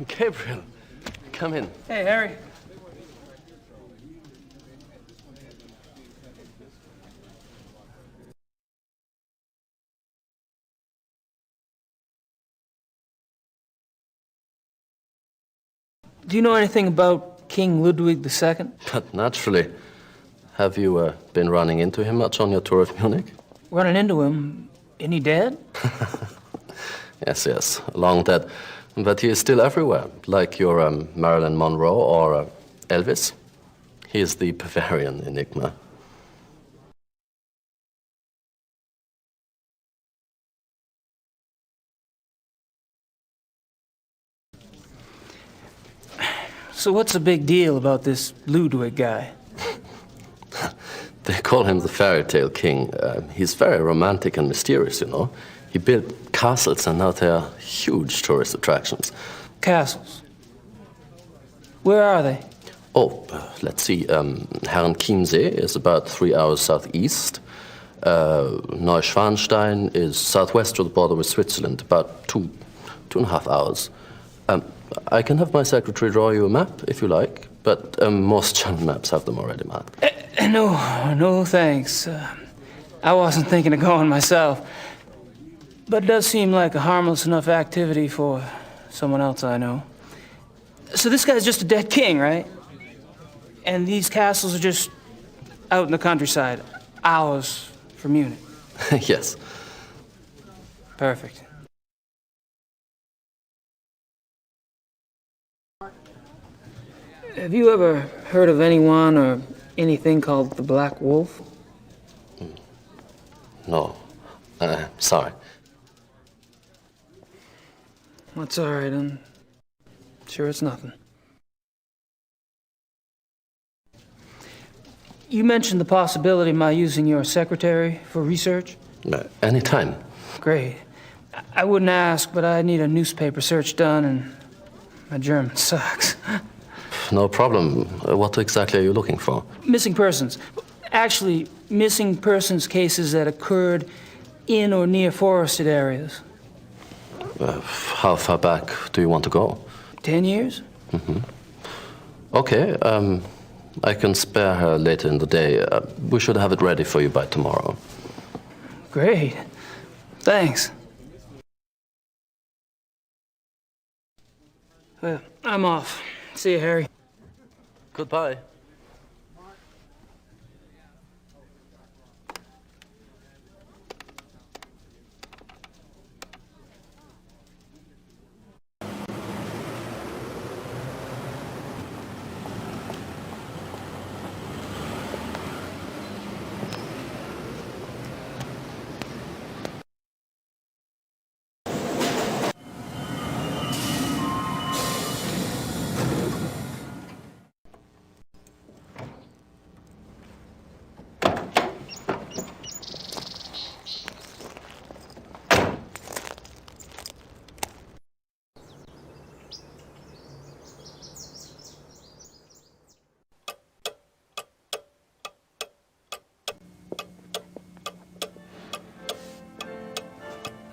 Gabriel, come in. Hey, Harry. Do you know anything about King Ludwig II? But naturally. Have you been running into him much on your tour of Munich? Running into him? Isn't he dead? Yes, long dead. But he is still everywhere, like your Marilyn Monroe or Elvis. He is the Bavarian enigma. So what's the big deal about this Ludwig guy? They call him the fairy tale king. He's very romantic and mysterious, you know. He built castles, and now they are huge tourist attractions. Castles? Where are they? Oh, let's see. Herrenchiemsee is about 3 hours southeast. Neuschwanstein is southwest to the border with Switzerland, about 2.5 hours. I can have my secretary draw you a map, if you like, but most German maps have them already marked. No, thanks. I wasn't thinking of going myself. But it does seem like a harmless enough activity for someone else I know. So this guy's just a dead king, right? And these castles are just out in the countryside, hours from Munich. Yes. Perfect. Have you ever heard of anyone or anything called the Black Wolf? No. Sorry. That's all right, I'm sure it's nothing. You mentioned the possibility of my using your secretary for research? Anytime. Great. I wouldn't ask, but I need a newspaper search done, and my German sucks. No problem. What exactly are you looking for? Missing persons. Actually, missing persons cases that occurred in or near forested areas. How far back do you want to go? 10 years? Mm-hmm. Okay, I can spare her later in the day. We should have it ready for you by tomorrow. Great. Thanks. Well, I'm off. See you, Harry. Goodbye.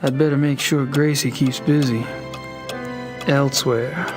I'd better make sure Gracie keeps busy. Elsewhere.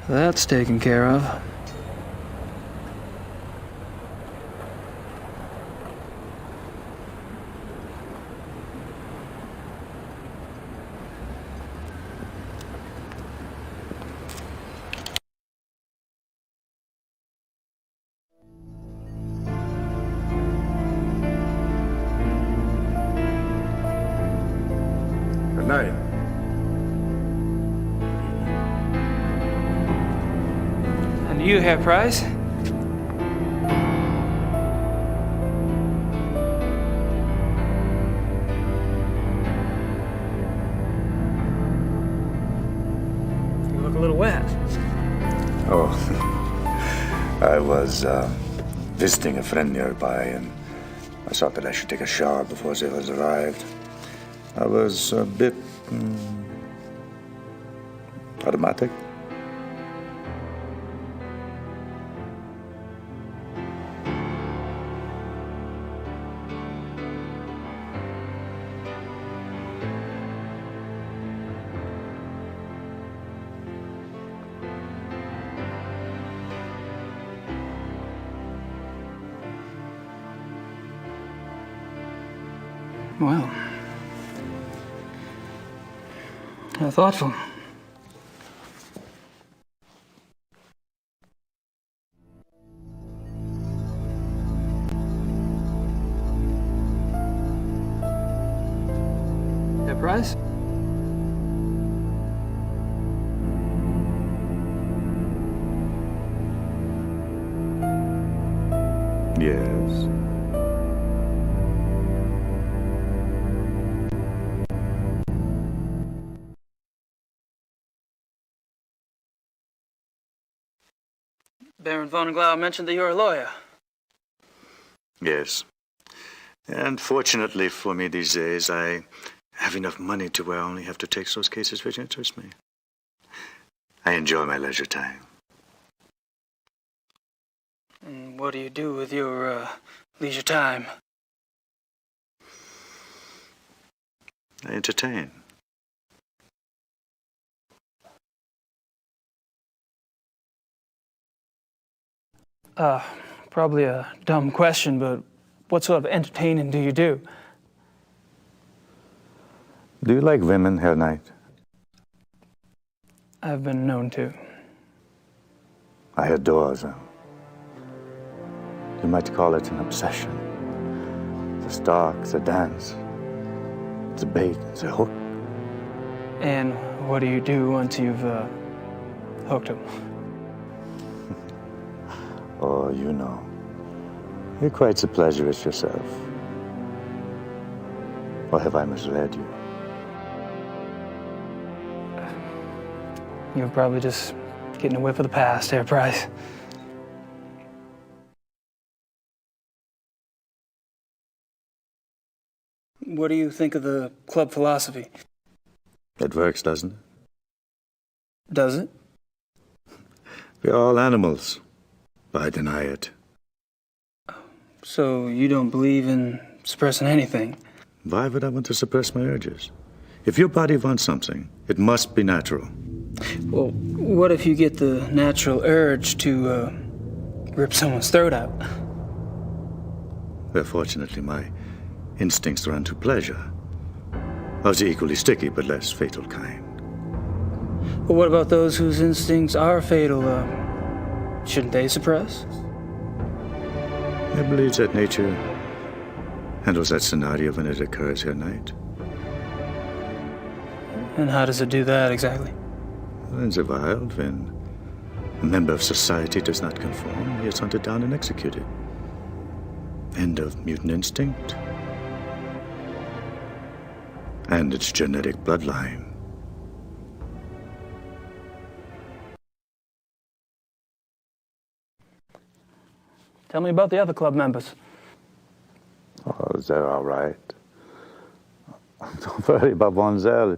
That's taken care of. Good night. And you, Herr Price? You look a little wet. Oh, I was visiting a friend nearby, and I thought that I should take a shower before the others arrived. I was a bit automatic. Well, how thoughtful. That price? Yes. Baron von Glau mentioned that you're a lawyer. Yes. And fortunately for me these days, I have enough money to where I only have to take those cases which interest me. I enjoy my leisure time. And what do you do with your leisure time? I entertain. Probably a dumb question, but what sort of entertaining do you do? Do you like women, Herr Knight? I've been known to. I adore them. You might call it an obsession. The stalk, the dance, the bait, the hook. And what do you do once you've hooked them? Oh, you know. You're quite the pleasurist yourself. Or have I misled you? You're probably just getting a whiff of the past, Herr Price. What do you think of the club philosophy? It works, doesn't it? Does it? We're all animals, but I deny it. So you don't believe in suppressing anything? Why would I want to suppress my urges? If your body wants something, it must be natural. Well, what if you get the natural urge to rip someone's throat out? Well, fortunately, my instincts run to pleasure. Of the equally sticky but less fatal kind. Well, what about those whose instincts are fatal? Shouldn't they suppress? I believe that nature handles that scenario when it occurs, Herr Knight. And how does it do that exactly? In the wild, when a member of society does not conform, he is hunted down and executed. End of mutant instinct. And its genetic bloodline. Tell me about the other club members. Oh, they're all right. Don't worry about Von Zell.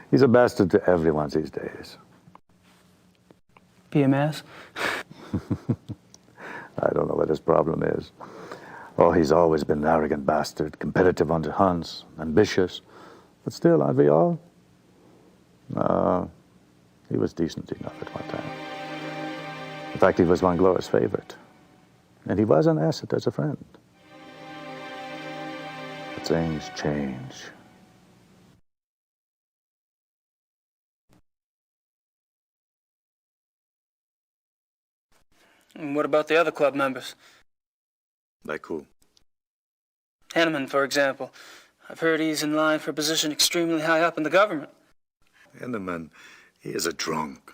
He's a bastard to everyone these days. PMS? I don't know what his problem is. Oh, he's always been an arrogant bastard, competitive on the hunts, ambitious. But still, aren't we all? He was decent enough at one time. In fact, he was Von Glor's favorite. And he was an asset as a friend. But things change. And what about the other club members? Like who? Hanneman, for example. I've heard he's in line for a position extremely high up in the government. Hanneman, he is a drunk.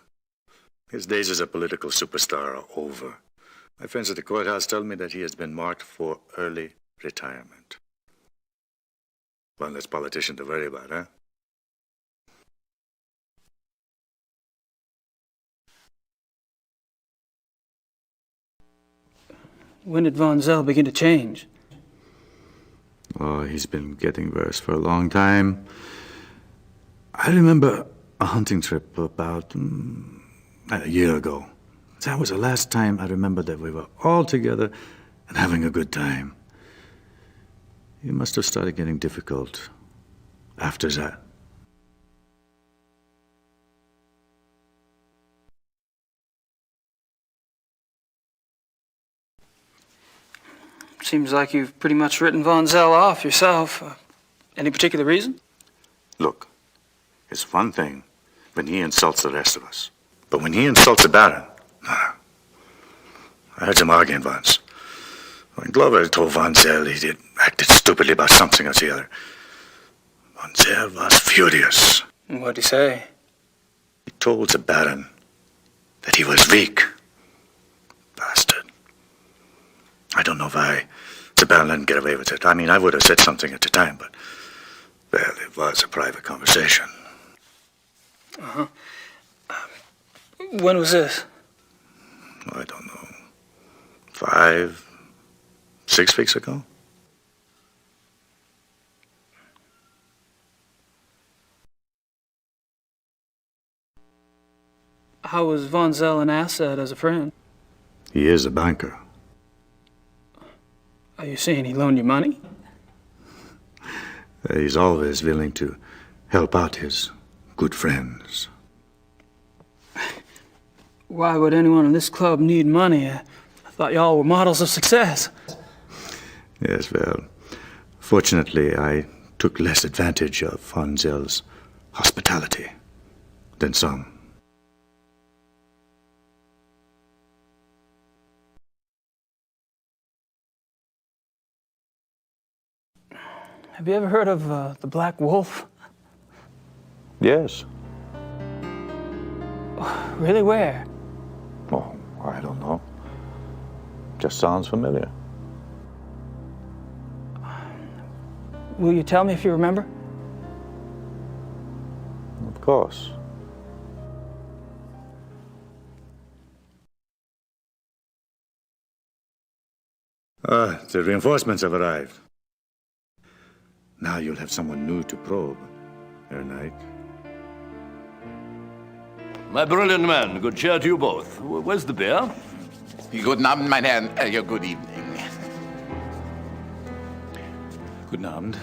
His days as a political superstar are over. My friends at the courthouse tell me that he has been marked for early retirement. One less politician to worry about, huh? When did Von Zell begin to change? Oh, he's been getting worse for a long time. I remember a hunting trip about a year ago. That was the last time I remember that we were all together and having a good time. He must have started getting difficult after that. Seems like you've pretty much written Von Zell off yourself. Any particular reason? Look, it's one thing when he insults the rest of us. But when he insults the Baron, I heard him arguing once. When Glover told Von Zell he acted stupidly about something or the other, Von Zell was furious. What'd he say? He told the Baron that he was weak. Bastard. I don't know why the Baron didn't get away with it. I mean, I would have said something at the time, but, well, it was a private conversation. Uh-huh. When was this? I don't know. 5, 6 weeks ago? How was Von Zell an asset as a friend? He is a banker. Are you saying he loaned you money? He's always willing to help out his good friends. Why would anyone in this club need money? I thought y'all were models of success. Yes, well, fortunately, I took less advantage of Von Zell's hospitality than some. Have you ever heard of the Black Wolf? Yes. Really, where? Oh, I don't know. Just sounds familiar. Will you tell me if you remember? Of course. The reinforcements have arrived. Now you'll have someone new to probe, Herr Knight. My brilliant man, good cheer to you both. Where's the beer? Guten Abend, meine Herren. Good evening. Guten Abend.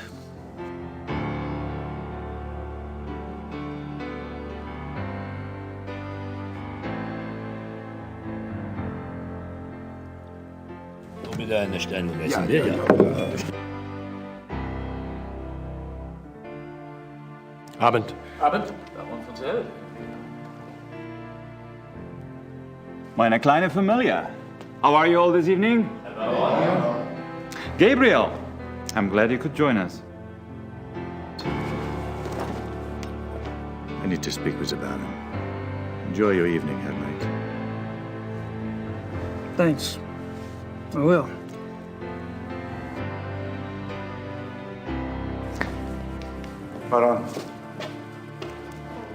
Wieder eine Stelle messen wir, ja. Abend. Abend. Baron von Zell. Meine kleine Familie. How are you all this evening? Hello. Gabriel, I'm glad you could join us. I need to speak with the Baron. Enjoy your evening, Herr Knight. Thanks. I will. Baron.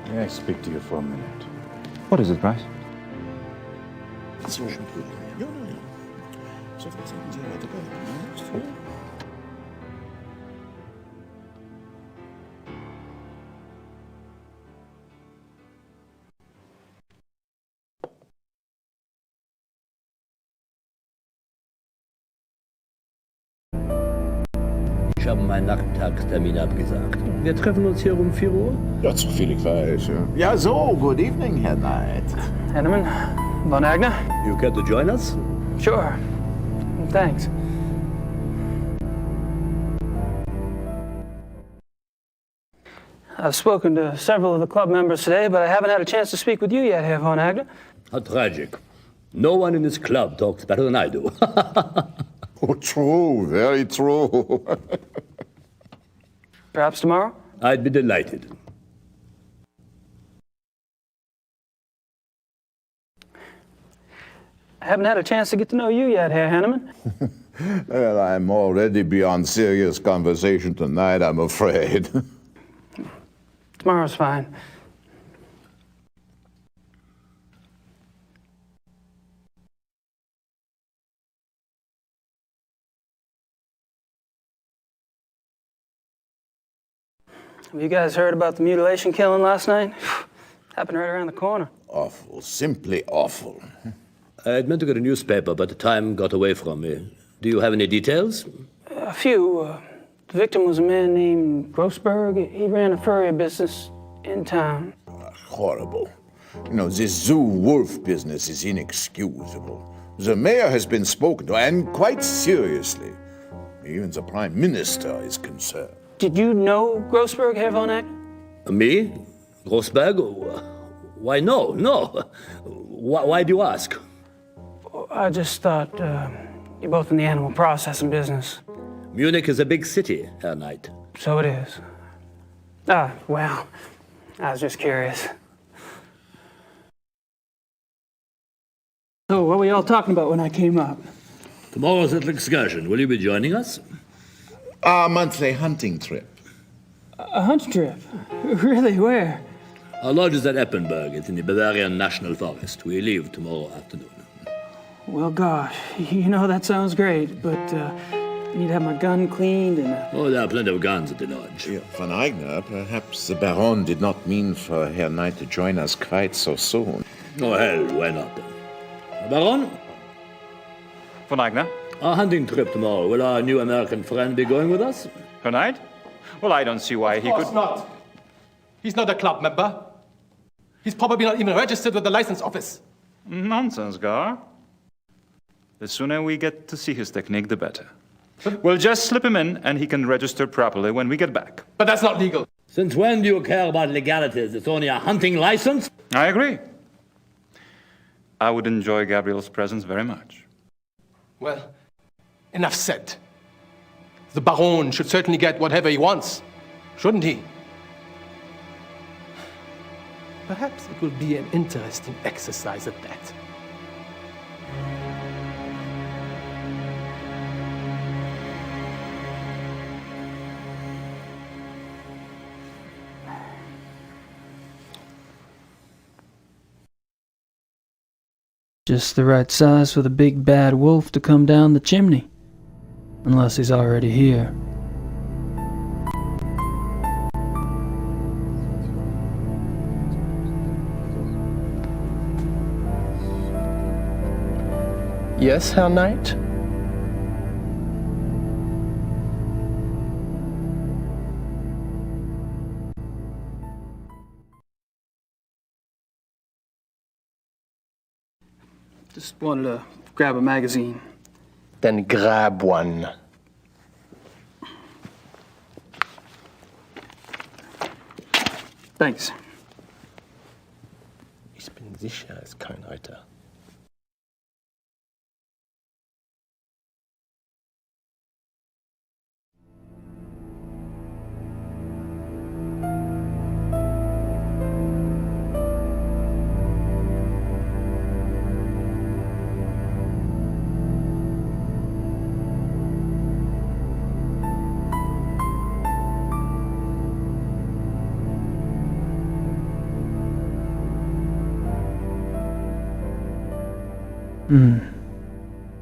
May I speak to you for a minute? What is it, Bryce? Ich habe meinen Nachmittagstermin abgesagt. Wir treffen uns hier um 4 Uhr? Ja, so viel ich weiß. Ja, so, good evening, Herr Knight. Henneman, Von Agner? You care to join us? Sure. Thanks. I've spoken to several of the club members today, but I haven't had a chance to speak with you yet, Herr Von Agner. How tragic. No one in this club talks better than I do. Oh, true, very true. Perhaps tomorrow? I'd be delighted. I haven't had a chance to get to know you yet, Herr Henneman. Well, I'm already beyond serious conversation tonight, I'm afraid. Tomorrow's fine. Have you guys heard about the mutilation killing last night? Happened right around the corner. Awful, simply awful. I'd meant to get a newspaper, but the time got away from me. Do you have any details? A few. The victim was a man named Grossberg. He ran a furrier business in town. Horrible. You know, this zoo wolf business is inexcusable. The mayor has been spoken to, and quite seriously. Even the prime minister is concerned. Did you know Grossberg, Herr von Eck? Me? Grossberg? Why, no. Why do you ask? I just thought you're both in the animal processing business. Munich is a big city, Herr Knight. So it is. Well, I was just curious. So, what were you all talking about when I came up? Tomorrow's little excursion. Will you be joining us? Our monthly hunting trip. A hunt trip? Really? Where? Our lodge is at Eppenberg. It's in the Bavarian National Forest. We leave tomorrow afternoon. Well, gosh, you know, that sounds great, but I need to have my gun cleaned and... Oh, there are plenty of guns at the lodge. Yeah, Von Eigner, perhaps the Baron did not mean for Herr Knight to join us quite so soon. Oh, hell, why not then? Baron? Von Eigner? Our hunting trip tomorrow. Will our new American friend be going with us? Herr Knight? Well, I don't see why he could... Of course not. He's not a club member. He's probably not even registered with the license office. Nonsense, Gar. The sooner we get to see his technique, the better. We'll just slip him in, and he can register properly when we get back. But that's not legal. Since when do you care about legalities? It's only a hunting license? I agree. I would enjoy Gabriel's presence very much. Well, enough said. The Baron should certainly get whatever he wants, shouldn't he? Perhaps it will be an interesting exercise at that. Just the right size for the big bad wolf to come down the chimney. Unless he's already here. Yes, Herr Knight? Just wanted to grab a magazine. Then grab one. Thanks. Ich bin sicher, es ist kein Reiter.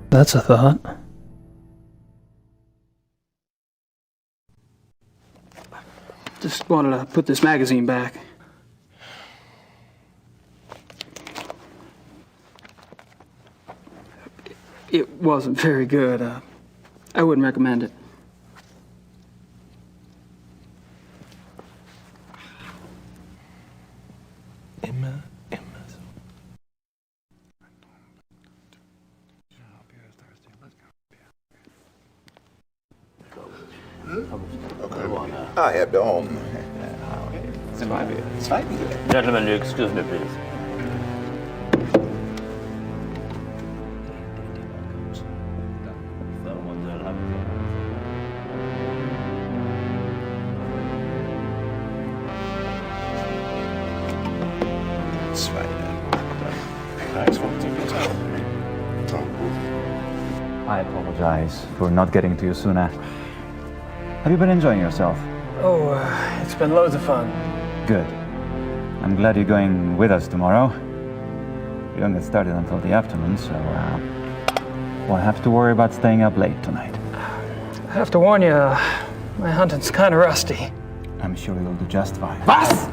That's a thought. Just wanted to put this magazine back. It wasn't very good. I wouldn't recommend it. I have done. Gentlemen, excuse me, please. I apologize for not getting to you sooner. Have you been enjoying yourself? Oh, it's been loads of fun. Good. I'm glad you're going with us tomorrow. We don't get started until the afternoon, so won't have to worry about staying up late tonight. I have to warn you, my hunting's kind of rusty. I'm sure you'll do just fine. Was?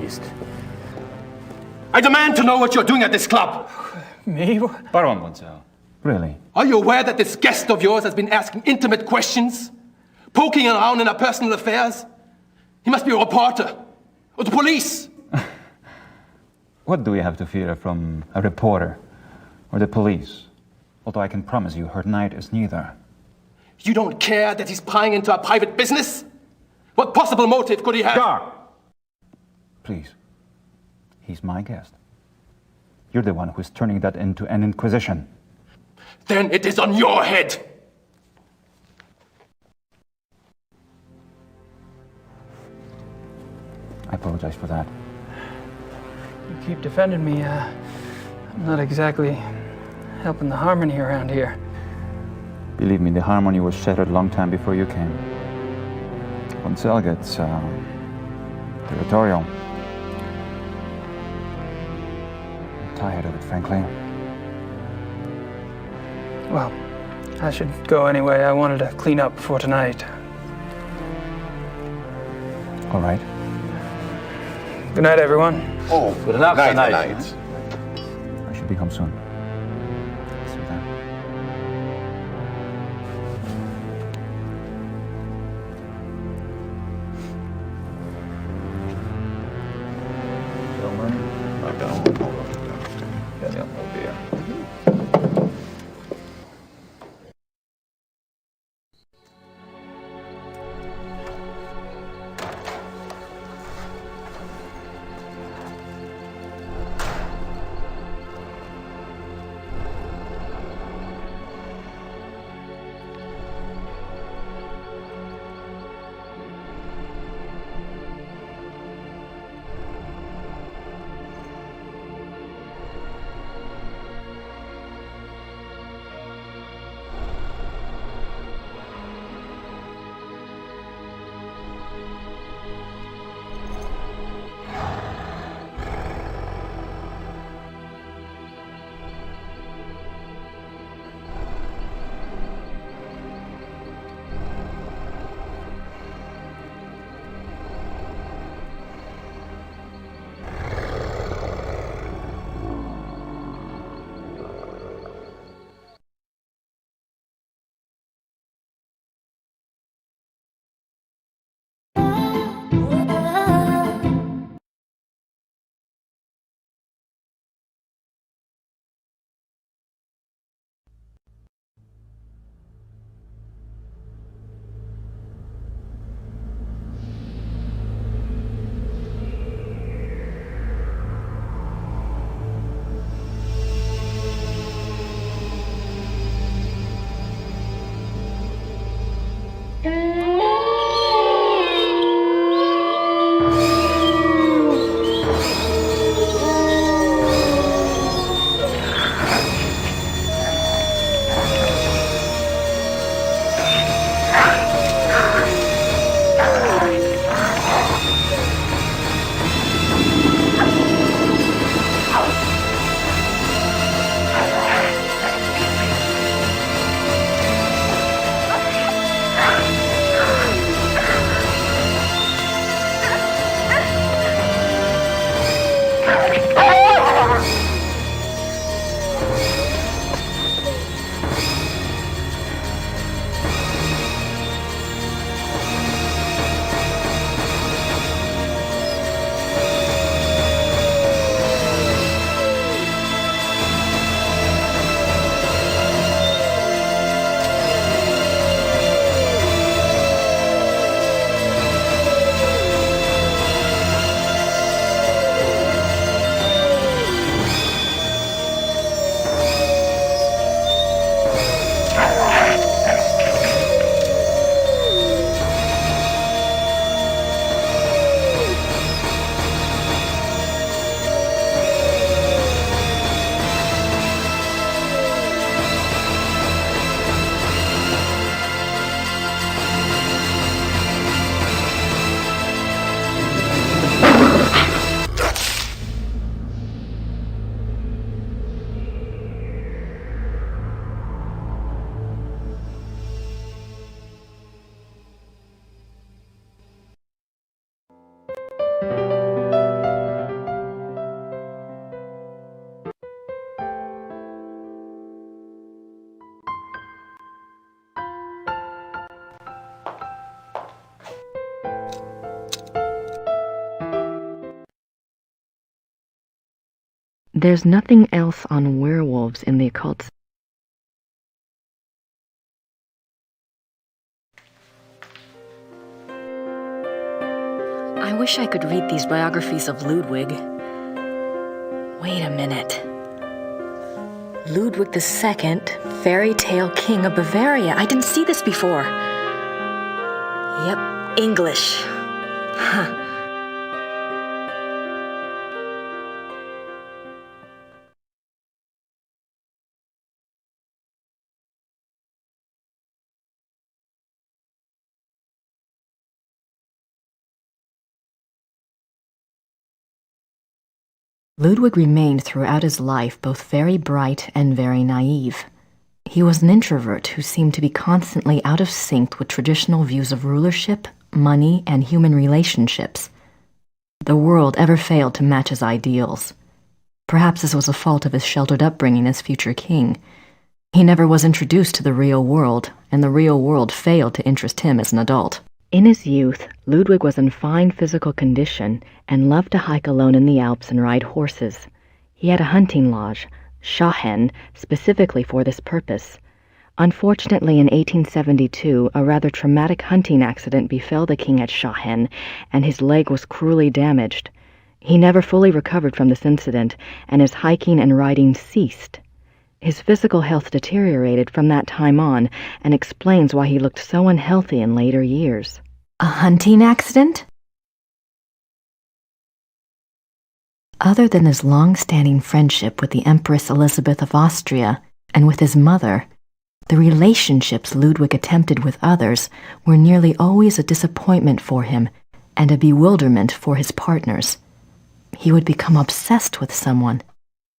Ist. I demand to know what you're doing at this club. Me? Baron Wonzel. Really? Are you aware that this guest of yours has been asking intimate questions? Poking around in our personal affairs? He must be a reporter. Or the police. What do we have to fear from a reporter or the police? Although I can promise you, her knight is neither. You don't care that he's prying into our private business? What possible motive could he have? Gar! Please. He's my guest. You're the one who's turning that into an inquisition. Then it is on your head. I apologize for that. You keep defending me. I'm not exactly helping the harmony around here. Believe me, the harmony was shattered a long time before you came. Wonzel gets territorial. I'm tired of it, frankly. Well, I should go anyway. I wanted to clean up before tonight. All right. Good night, everyone. Oh, Good enough night, tonight. night. I should be home soon. See you then. There's nothing else on werewolves in the occult. I wish I could read these biographies of Ludwig. Wait a minute. Ludwig II, fairy tale king of Bavaria. I didn't see this before. Yep, English. Huh. Ludwig remained throughout his life both very bright and very naive. He was an introvert who seemed to be constantly out of sync with traditional views of rulership, money, and human relationships. The world ever failed to match his ideals. Perhaps this was a fault of his sheltered upbringing as future king. He never was introduced to the real world, and the real world failed to interest him as an adult. In his youth, Ludwig was in fine physical condition and loved to hike alone in the Alps and ride horses. He had a hunting lodge, Schahen, specifically for this purpose. Unfortunately, in 1872, a rather traumatic hunting accident befell the king at Schahen, and his leg was cruelly damaged. He never fully recovered from this incident, and his hiking and riding ceased. His physical health deteriorated from that time on, and explains why he looked so unhealthy in later years. A hunting accident? Other than his long-standing friendship with the Empress Elizabeth of Austria and with his mother, the relationships Ludwig attempted with others were nearly always a disappointment for him and a bewilderment for his partners. He would become obsessed with someone,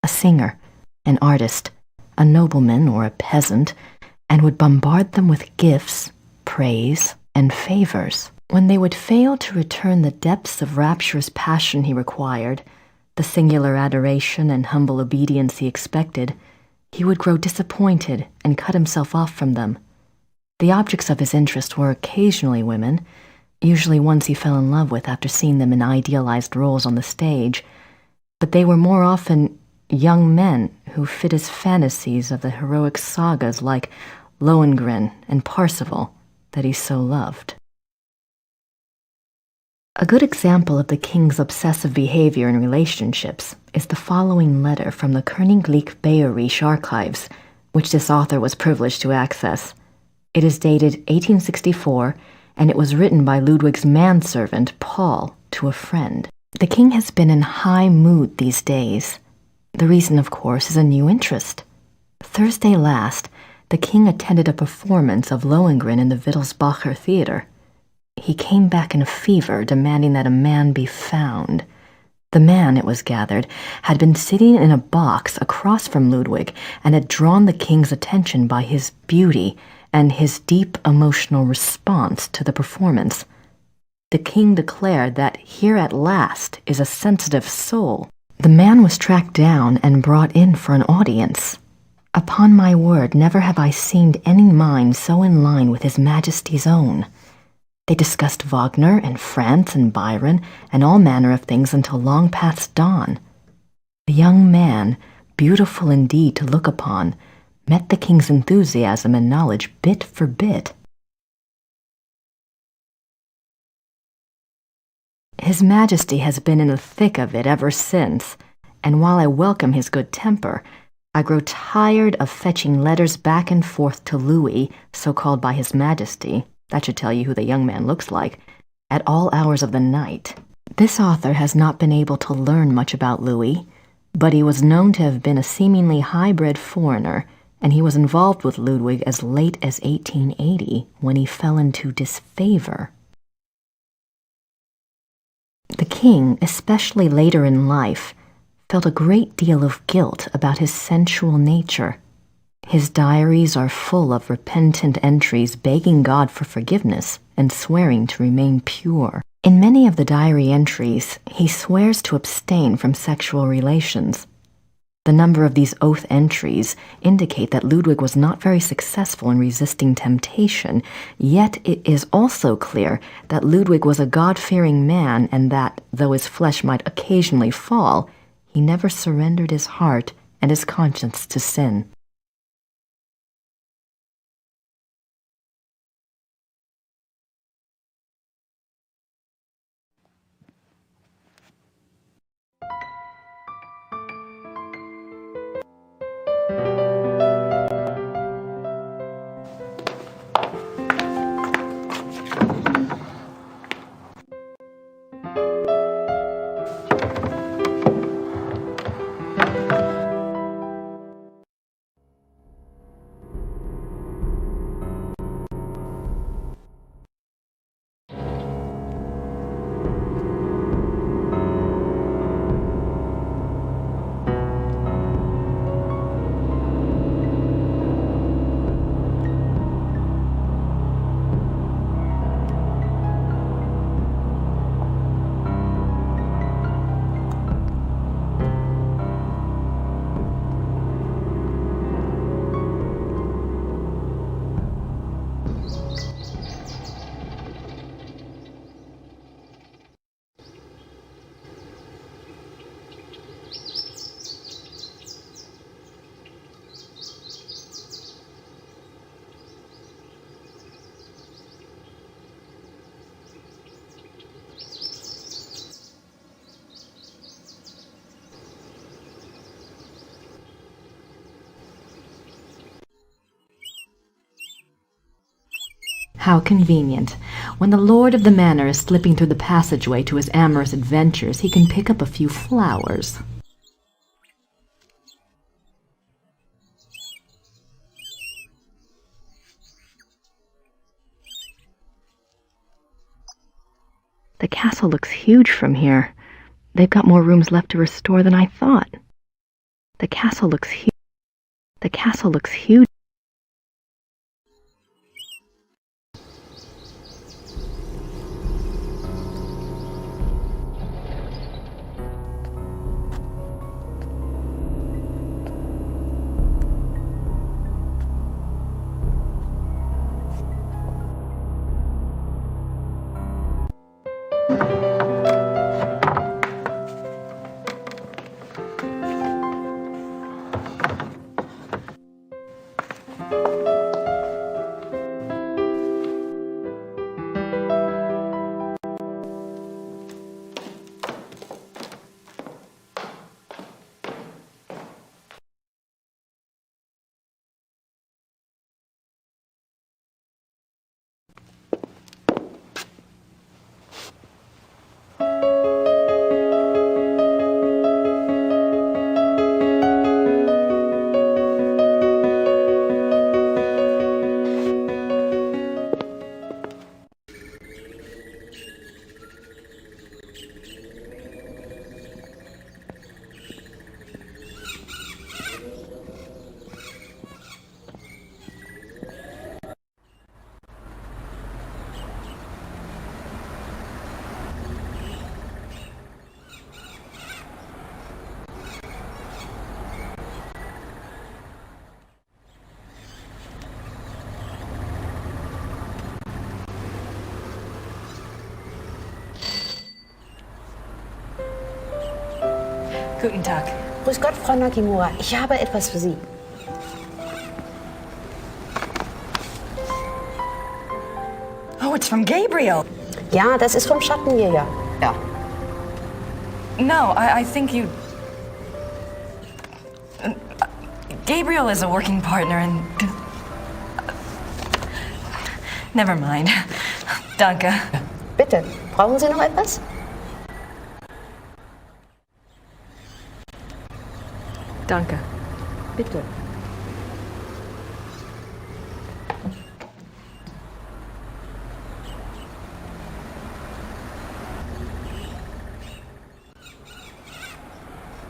a singer, an artist, a nobleman or a peasant, and would bombard them with gifts, praise, and favors. When they would fail to return the depths of rapturous passion he required, the singular adoration and humble obedience he expected, he would grow disappointed and cut himself off from them. The objects of his interest were occasionally women, usually ones he fell in love with after seeing them in idealized roles on the stage, but they were more often young men who fit his fantasies of the heroic sagas like Lohengrin and Parsifal that he so loved. A good example of the king's obsessive behavior in relationships is the following letter from the Königlich Bayerische Archives, which this author was privileged to access. It is dated 1864, and it was written by Ludwig's manservant, Paul, to a friend. The king has been in high mood these days. The reason, of course, is a new interest. Thursday last, the king attended a performance of Lohengrin in the Wittelsbacher Theater. He came back in a fever, demanding that a man be found. The man, it was gathered, had been sitting in a box across from Ludwig and had drawn the king's attention by his beauty and his deep emotional response to the performance. The king declared that here at last is a sensitive soul. The man was tracked down and brought in for an audience. Upon my word, never have I seen any mind so in line with His Majesty's own. They discussed Wagner and France and Byron and all manner of things until long past dawn. The young man, beautiful indeed to look upon, met the king's enthusiasm and knowledge bit for bit. His Majesty has been in the thick of it ever since, and while I welcome his good temper, I grow tired of fetching letters back and forth to Louis, so called by His Majesty, that should tell you who the young man looks like, at all hours of the night. This author has not been able to learn much about Louis, but he was known to have been a seemingly high-bred foreigner, and he was involved with Ludwig as late as 1880, when he fell into disfavor. The king, especially later in life, felt a great deal of guilt about his sensual nature. His diaries are full of repentant entries begging God for forgiveness and swearing to remain pure. In many of the diary entries, he swears to abstain from sexual relations. The number of these oath entries indicate that Ludwig was not very successful in resisting temptation, yet it is also clear that Ludwig was a God-fearing man and that, though his flesh might occasionally fall, he never surrendered his heart and his conscience to sin. How convenient. When the lord of the manor is slipping through the passageway to his amorous adventures, he can pick up a few flowers. The castle looks huge from here. They've got more rooms left to restore than I thought. The castle looks huge. The castle looks huge. Guten Tag. Grüß Gott, Frau Nakimura. Ich habe etwas für Sie. Oh, it's from Gabriel. Ja, das ist vom Schattenjäger. Ja. No, I think you... Gabriel is a working partner and... Never mind. Danke. Bitte, brauchen Sie noch etwas? Danke. Bitte.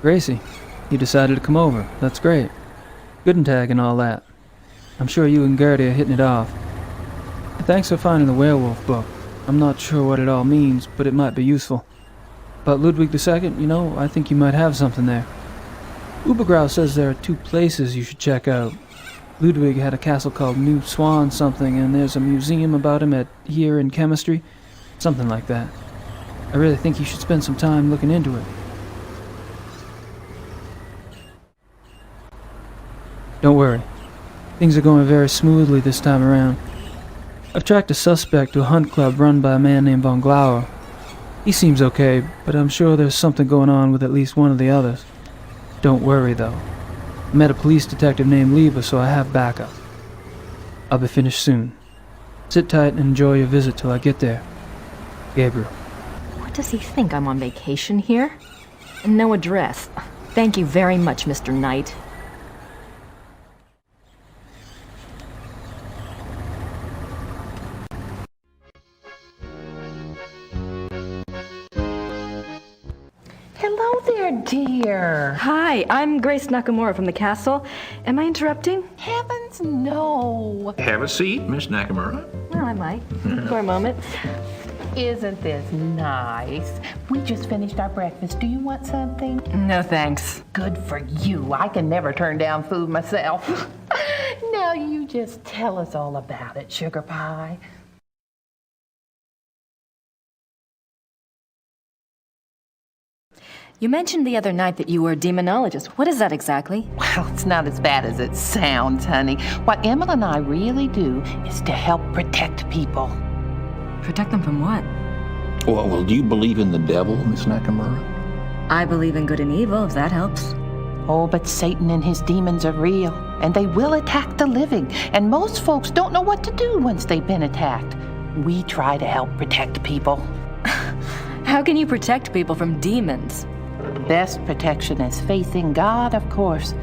Gracie, you decided to come over. That's great. Good tag and all that. I'm sure you and Gertie are hitting it off. Thanks for finding the werewolf book. I'm not sure what it all means, but it might be useful. About Ludwig II, you know, I think you might have something there. Ubergrau says there are 2 places you should check out. Ludwig had a castle called New Swan something, and there's a museum about him at here in chemistry. Something like that. I really think you should spend some time looking into it. Don't worry. Things are going very smoothly this time around. I've tracked a suspect to a hunt club run by a man named Von Glauer. He seems okay, but I'm sure there's something going on with at least one of the others. Don't worry, though. I met a police detective named Lieber, so I have backup. I'll be finished soon. Sit tight and enjoy your visit till I get there. Gabriel. What does he think? I'm on vacation here? No address. Thank you very much, Mr. Knight. Hello there, dear. Hi, I'm Grace Nakamura from the castle. Am I interrupting? Heavens, no. Have a seat, Miss Nakamura. Well, I might. For a moment. Isn't this nice? We just finished our breakfast. Do you want something? No, thanks. Good for you. I can never turn down food myself. Now you just tell us all about it, Sugar Pie. You mentioned the other night that you were a demonologist. What is that exactly? Well, it's not as bad as it sounds, honey. What Emma and I really do is to help protect people. Protect them from what? Well, do you believe in the devil, Miss Nakamura? I believe in good and evil, if that helps. Oh, but Satan and his demons are real, and they will attack the living. And most folks don't know what to do once they've been attacked. We try to help protect people. How can you protect people from demons? The best protection is faith in God, of course.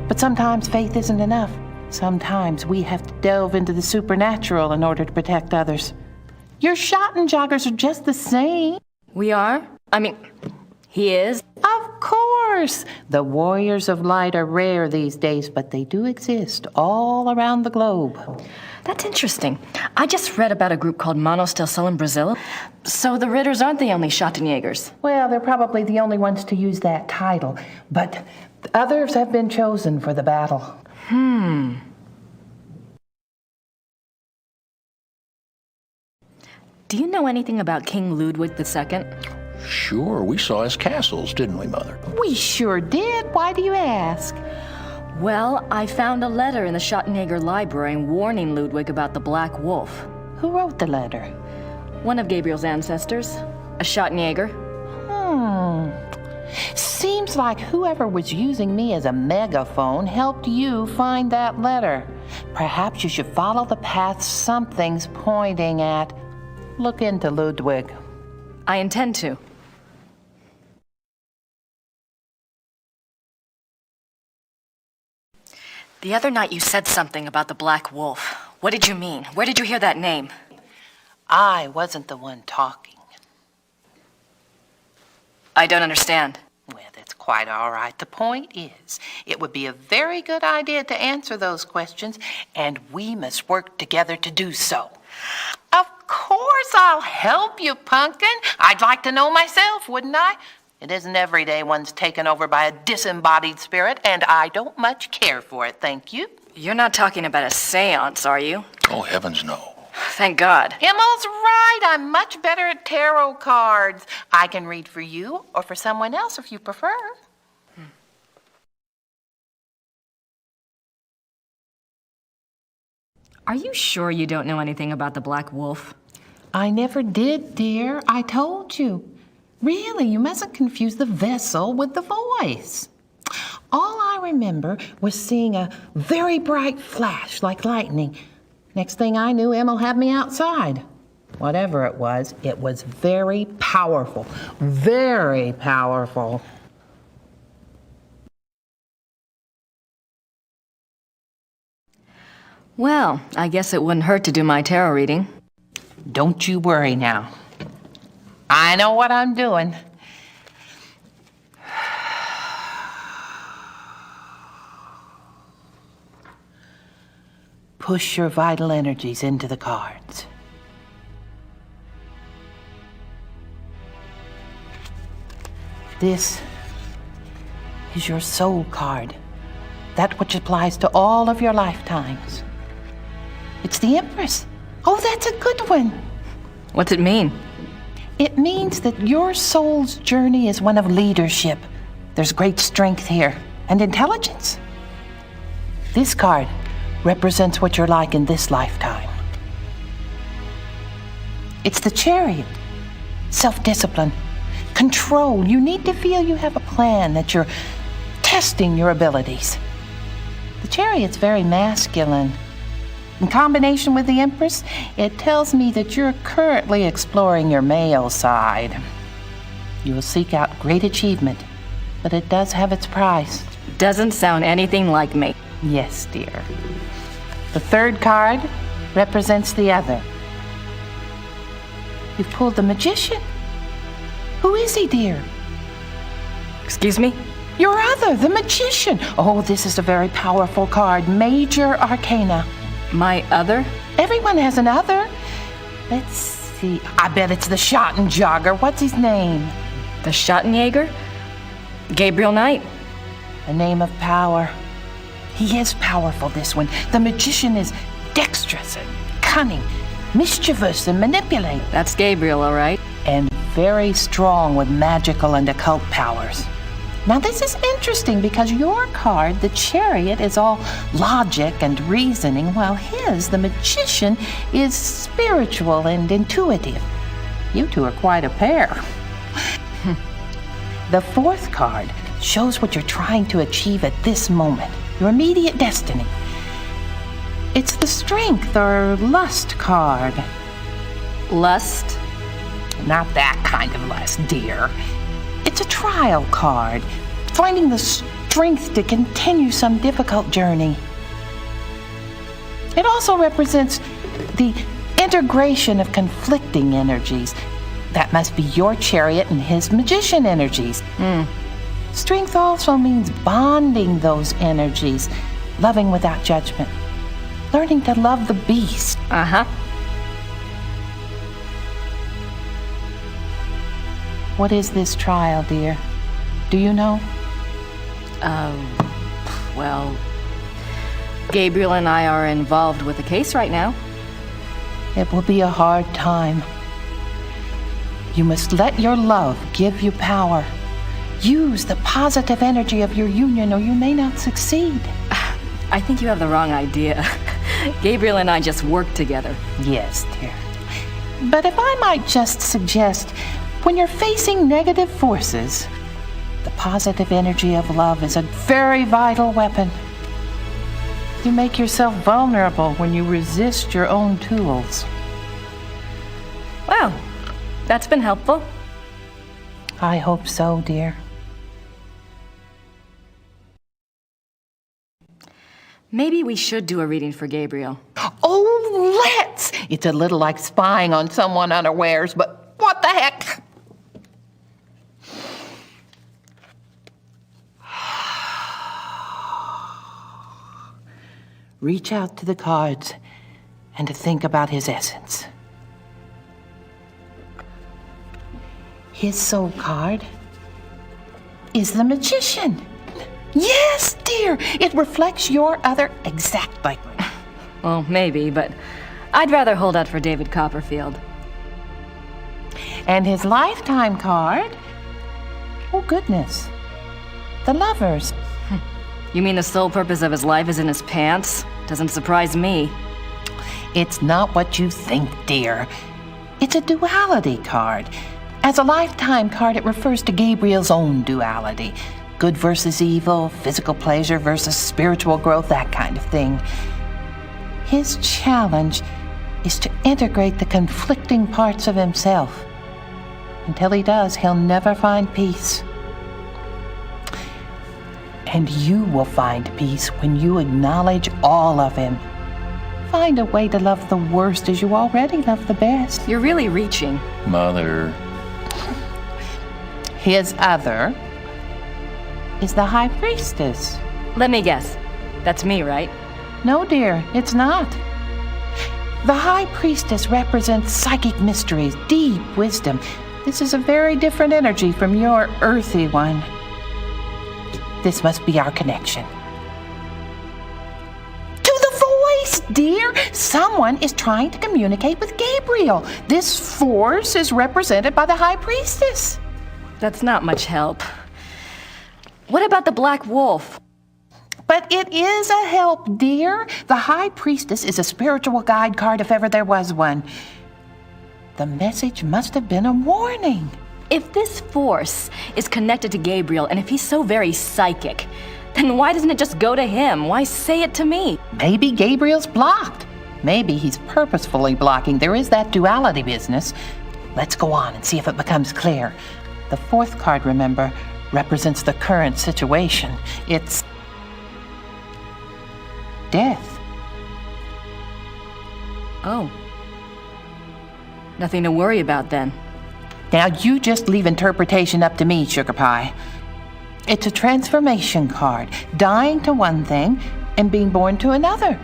But sometimes faith isn't enough. Sometimes we have to delve into the supernatural in order to protect others. Your Schottenjoggers are just the same. We are? I mean, he is? Of course! The warriors of light are rare these days, but they do exist all around the globe. That's interesting. I just read about a group called Manos del Sol in Brazil. So the Ritters aren't the only Schottenjägers. Well, they're probably the only ones to use that title, but others have been chosen for the battle. Do you know anything about King Ludwig II? Sure, we saw his castles, didn't we, Mother? We sure did. Why do you ask? Well, I found a letter in the Schottenjäger library warning Ludwig about the Black Wolf. Who wrote the letter? One of Gabriel's ancestors, a Schottenjäger. Seems like whoever was using me as a megaphone helped you find that letter. Perhaps you should follow the path something's pointing at. Look into Ludwig. I intend to. The other night you said something about the Black Wolf. What did you mean? Where did you hear that name? I wasn't the one talking. I don't understand. Well, that's quite all right. The point is, it would be a very good idea to answer those questions, and we must work together to do so. Of course I'll help you, Pumpkin. I'd like to know myself, wouldn't I? It isn't every day one's taken over by a disembodied spirit, and I don't much care for it, thank you. You're not talking about a seance, are you? Oh, heavens, no. Thank God. Himmel's right. I'm much better at tarot cards. I can read for you or for someone else if you prefer. Are you sure you don't know anything about the Black Wolf? I never did, dear. I told you. Really, you mustn't confuse the vessel with the voice. All I remember was seeing a very bright flash like lightning. Next thing I knew, Emil had me outside. Whatever it was very powerful. Very powerful. Well, I guess it wouldn't hurt to do my tarot reading. Don't you worry now. I know what I'm doing. Push your vital energies into the cards. This is your soul card, that which applies to all of your lifetimes. It's the Empress. Oh, that's a good one. What's it mean? It means that your soul's journey is one of leadership. There's great strength here and intelligence. This card represents what you're like in this lifetime. It's the Chariot. Self-discipline, control. You need to feel you have a plan, that you're testing your abilities. The Chariot's very masculine. In combination with the Empress, it tells me that you're currently exploring your male side. You will seek out great achievement, but it does have its price. Doesn't sound anything like me. Yes, dear. The third card represents the other. You've pulled the Magician. Who is he, dear? Excuse me? Your other, the Magician. Oh, this is a very powerful card. Major Arcana. My other? Everyone has an other. Let's see. I bet it's the Schottenjäger. What's his name? The Schottenjäger? Gabriel Knight. A name of power. He is powerful, this one. The Magician is dexterous and cunning, mischievous and manipulate. That's Gabriel, all right. And very strong with magical and occult powers. Now this is interesting because your card, the Chariot, is all logic and reasoning, while his, the Magician, is spiritual and intuitive. You two are quite a pair. The fourth card shows what you're trying to achieve at this moment, your immediate destiny. It's the Strength or Lust card. Lust? Not that kind of lust, dear. It's a trial card, finding the strength to continue some difficult journey. It also represents the integration of conflicting energies. That must be your Chariot and his Magician energies. Strength also means bonding those energies, loving without judgment, learning to love the beast. Uh-huh. What is this trial, dear? Do you know? Well, Gabriel and I are involved with the case right now. It will be a hard time. You must let your love give you power. Use the positive energy of your union or you may not succeed. I think you have the wrong idea. Gabriel and I just work together. Yes, dear. But if I might just suggest, when you're facing negative forces, the positive energy of love is a very vital weapon. You make yourself vulnerable when you resist your own tools. Well, that's been helpful. I hope so, dear. Maybe we should do a reading for Gabriel. Oh, let's! It's a little like spying on someone unawares, but what the heck? Reach out to the cards and to think about his essence. His soul card is the Magician. Yes, dear, it reflects your other exactly. Well, maybe, but I'd rather hold out for David Copperfield. And his lifetime card? Oh, goodness. The Lovers. You mean the sole purpose of his life is in his pants? Doesn't surprise me. It's not what you think, dear. It's a duality card. As a lifetime card, it refers to Gabriel's own duality. Good versus evil, physical pleasure versus spiritual growth, that kind of thing. His challenge is to integrate the conflicting parts of himself. Until he does, he'll never find peace. And you will find peace when you acknowledge all of him. Find a way to love the worst as you already love the best. You're really reaching. Mother. His other is the High Priestess. Let me guess. That's me, right? No, dear, it's not. The High Priestess represents psychic mysteries, deep wisdom. This is a very different energy from your earthy one. This must be our connection. To the voice, dear! Someone is trying to communicate with Gabriel. This force is represented by the High Priestess. That's not much help. What about the Black Wolf? But But it is a help, dear. The High Priestess is a spiritual guide card if ever there was one. The message must have been a warning. If this force is connected to Gabriel, and if he's so very psychic, then why doesn't it just go to him? Why say it to me? Maybe Gabriel's blocked. Maybe he's purposefully blocking. There is that duality business. Let's go on and see if it becomes clear. The fourth card, remember, represents the current situation. It's death. Oh. Nothing to worry about then. Now you just leave interpretation up to me, Sugar Pie. It's a transformation card, dying to one thing and being born to another.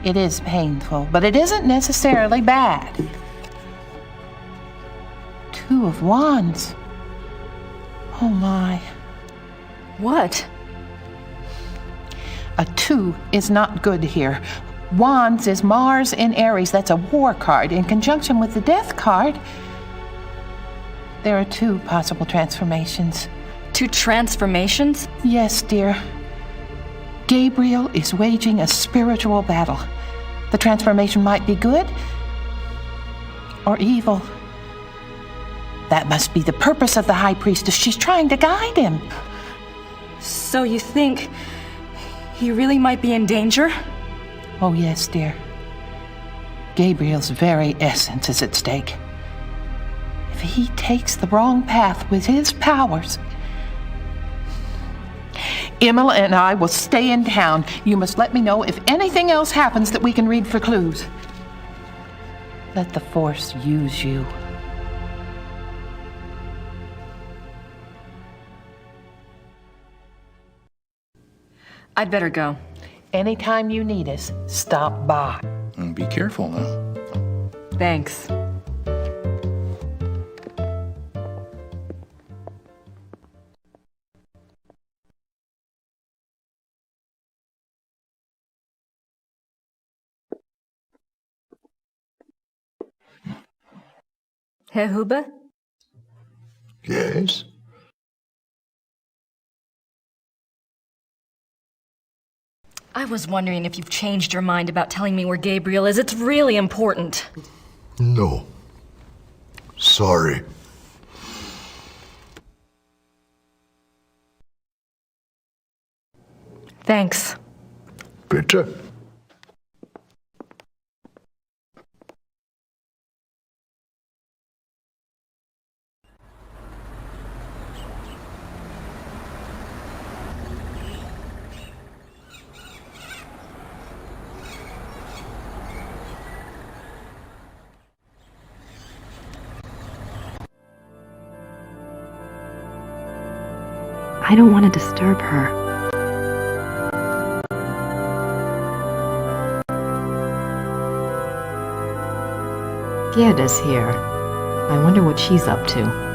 It is painful, but it isn't necessarily bad. Two of Wands. Oh my. What? A 2 is not good here. Wands is Mars in Aries. That's a war card. In conjunction with the death card, there are 2 possible transformations. 2 transformations? Yes, dear. Gabriel is waging a spiritual battle. The transformation might be good or evil. That must be the purpose of the High Priestess. She's trying to guide him. So you think he really might be in danger? Oh, yes, dear. Gabriel's very essence is at stake. If he takes the wrong path with his powers, Emma and I will stay in town. You must let me know if anything else happens that we can read for clues. Let the Force use you. I'd better go. Anytime you need us, stop by. And be careful now. Thanks. Herr Huber? Yes? I was wondering if you've changed your mind about telling me where Gabriel is. It's really important. No. Sorry. Thanks. Bitte. I don't want to disturb her. Gerda's here. I wonder what she's up to.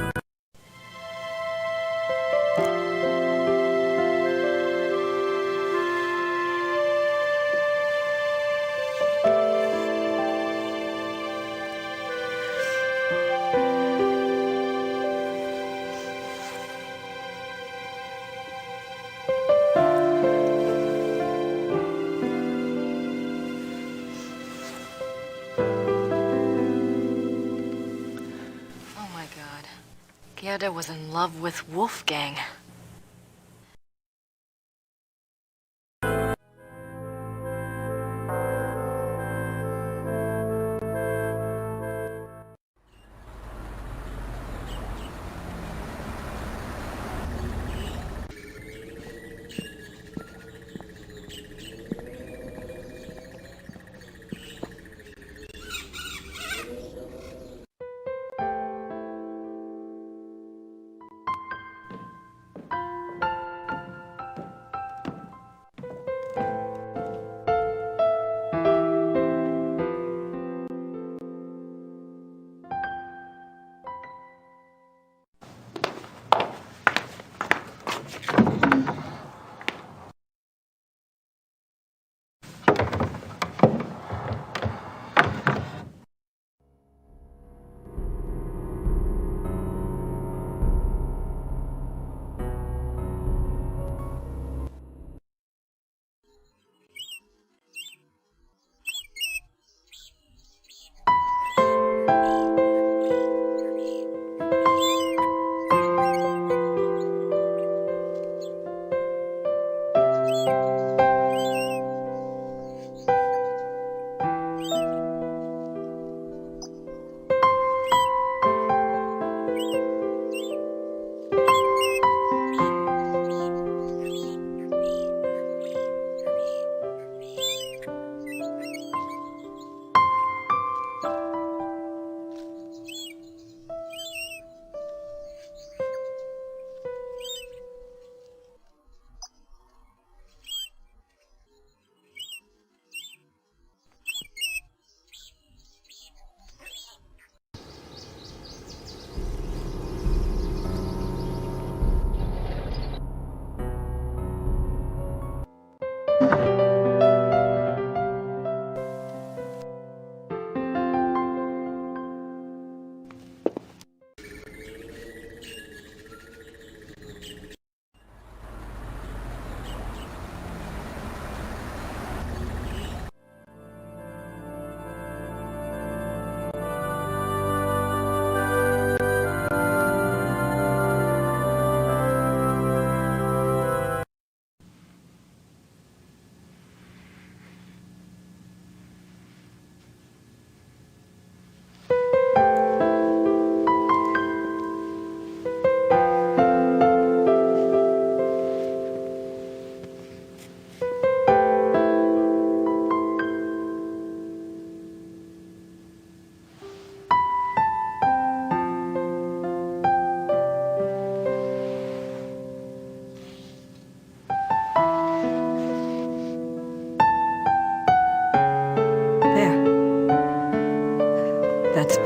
Gerda was in love with Wolfgang.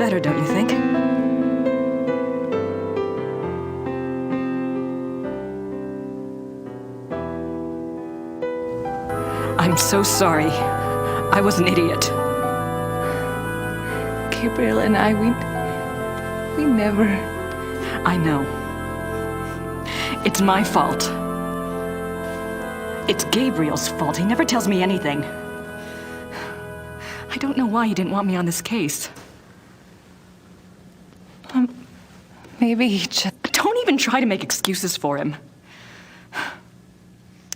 better, don't you think? I'm so sorry. I was an idiot. Gabriel and I, we never... I know. It's my fault. It's Gabriel's fault. He never tells me anything. I don't know why he didn't want me on this case. Maybe he just... Don't even try to make excuses for him.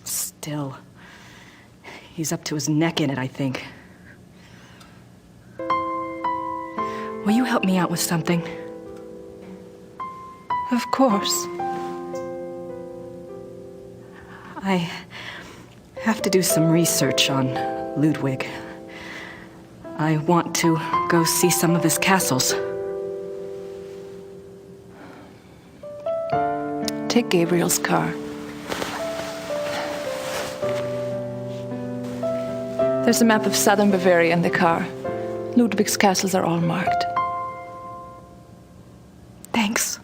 Still, he's up to his neck in it, I think. Will you help me out with something? Of course. I have to do some research on Ludwig. I want to go see some of his castles. Take Gabriel's car. There's a map of southern Bavaria in the car. Ludwig's castles are all marked. Thanks.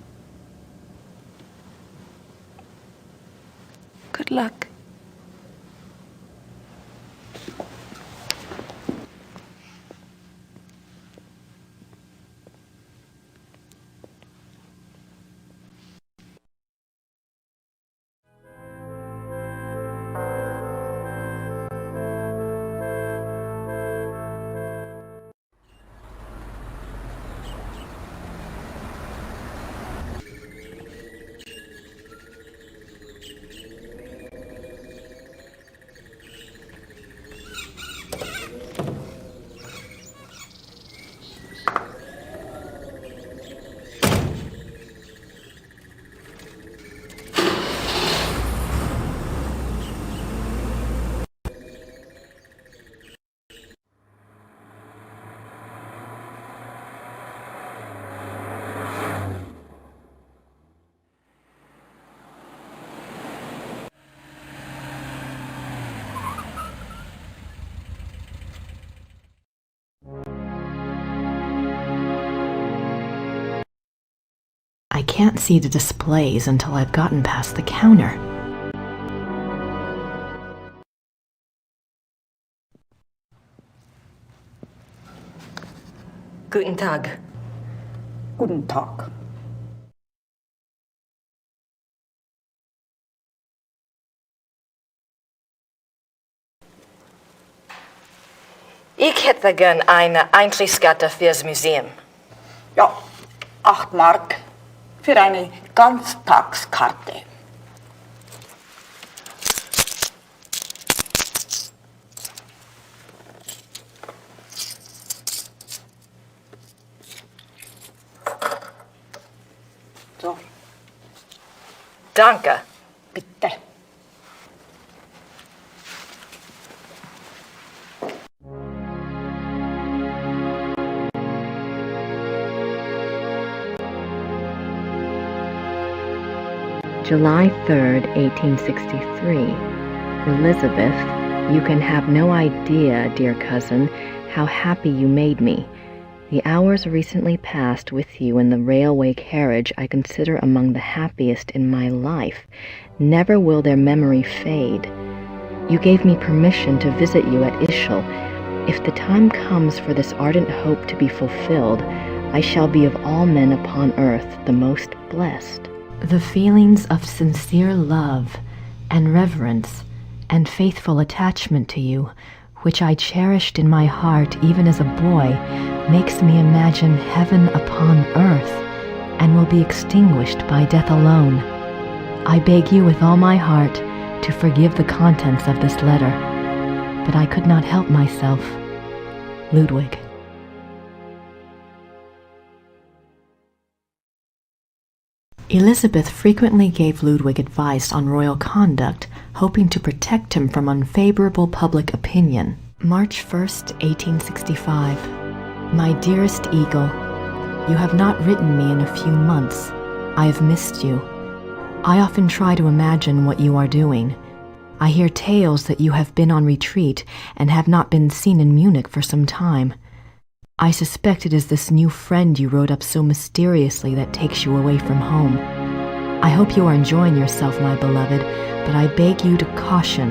Good luck. I can't see the displays until I've gotten past the counter. Guten Tag. Guten Tag. Ich hätte gern eine Eintrittskarte fürs Museum. Ja, 8 Mark für eine Ganztagskarte. So. Danke. Bitte. July 3rd, 1863. Elizabeth, you can have no idea, dear cousin, how happy you made me. The hours recently passed with you in the railway carriage I consider among the happiest in my life. Never will their memory fade. You gave me permission to visit you at Ischl. If the time comes for this ardent hope to be fulfilled, I shall be of all men upon earth the most blessed. The feelings of sincere love and reverence and faithful attachment to you, which I cherished in my heart even as a boy, makes me imagine heaven upon earth and will be extinguished by death alone. I beg you with all my heart to forgive the contents of this letter, but I could not help myself. Ludwig. Elizabeth frequently gave Ludwig advice on royal conduct, hoping to protect him from unfavorable public opinion. March 1st, 1865. My dearest Eagle, you have not written me in a few months. I have missed you. I often try to imagine what you are doing. I hear tales that you have been on retreat and have not been seen in Munich for some time. I suspect it is this new friend you wrote up so mysteriously that takes you away from home. I hope you are enjoying yourself, my beloved, but I beg you to caution.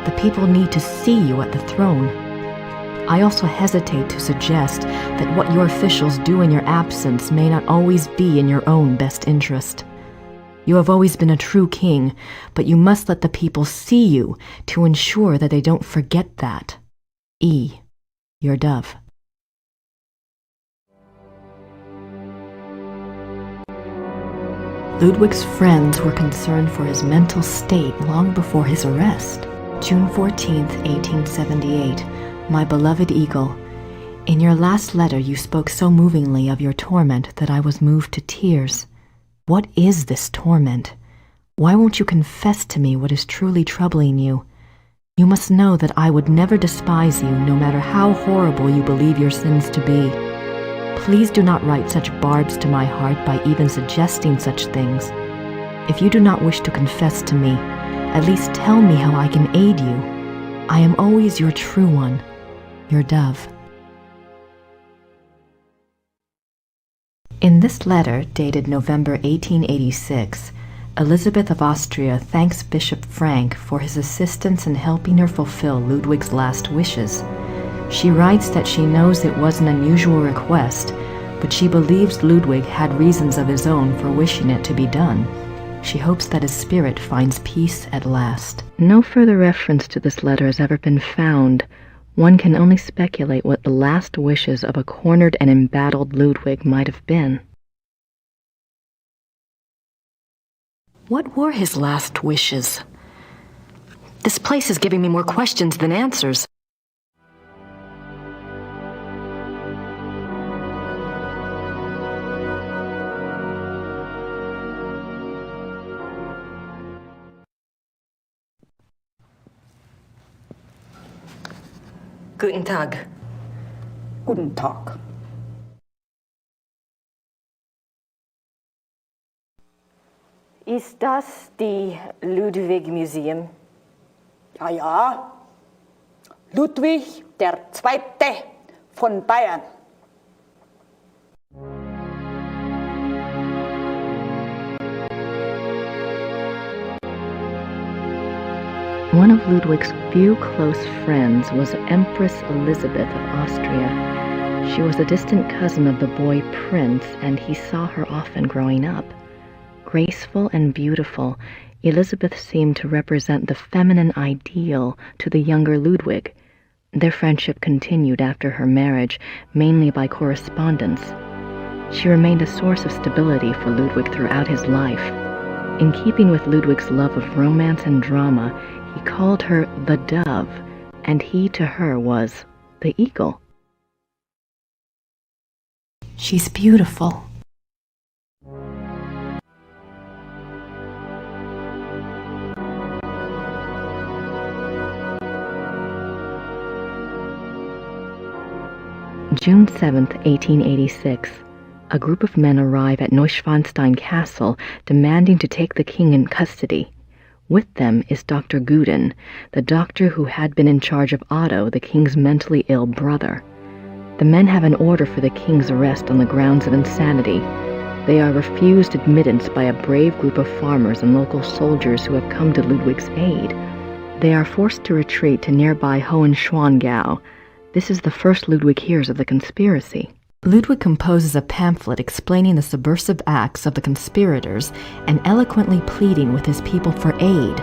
The people need to see you at the throne. I also hesitate to suggest that what your officials do in your absence may not always be in your own best interest. You have always been a true king, but you must let the people see you to ensure that they don't forget that. E. Your dove. Ludwig's friends were concerned for his mental state long before his arrest. June 14th, 1878. My beloved Eagle, in your last letter you spoke so movingly of your torment that I was moved to tears. What is this torment? Why won't you confess to me what is truly troubling you? You must know that I would never despise you, no matter how horrible you believe your sins to be. Please do not write such barbs to my heart by even suggesting such things. If you do not wish to confess to me, at least tell me how I can aid you. I am always your true one, your dove. In this letter, dated November 1886, Elizabeth of Austria thanks Bishop Frank for his assistance in helping her fulfill Ludwig's last wishes. She writes that she knows it was an unusual request, but she believes Ludwig had reasons of his own for wishing it to be done. She hopes that his spirit finds peace at last. No further reference to this letter has ever been found. One can only speculate what the last wishes of a cornered and embattled Ludwig might have been. What were his last wishes? This place is giving me more questions than answers. Guten Tag. Guten Tag. Ist das die Ludwig Museum? Ja, ja. Ludwig der Zweite von Bayern. One of Ludwig's few close friends was Empress Elizabeth of Austria. She was a distant cousin of the boy Prince, and he saw her often growing up. Graceful and beautiful, Elizabeth seemed to represent the feminine ideal to the younger Ludwig. Their friendship continued after her marriage, mainly by correspondence. She remained a source of stability for Ludwig throughout his life. In keeping with Ludwig's love of romance and drama, he called her the Dove, and he to her was the Eagle. She's beautiful. June 7th, 1886. A group of men arrive at Neuschwanstein Castle demanding to take the king in custody. With them is Dr. Guden, the doctor who had been in charge of Otto, the king's mentally ill brother. The men have an order for the king's arrest on the grounds of insanity. They are refused admittance by a brave group of farmers and local soldiers who have come to Ludwig's aid. They are forced to retreat to nearby Hohenschwangau. This is the first Ludwig hears of the conspiracy. Ludwig composes a pamphlet explaining the subversive acts of the conspirators and eloquently pleading with his people for aid.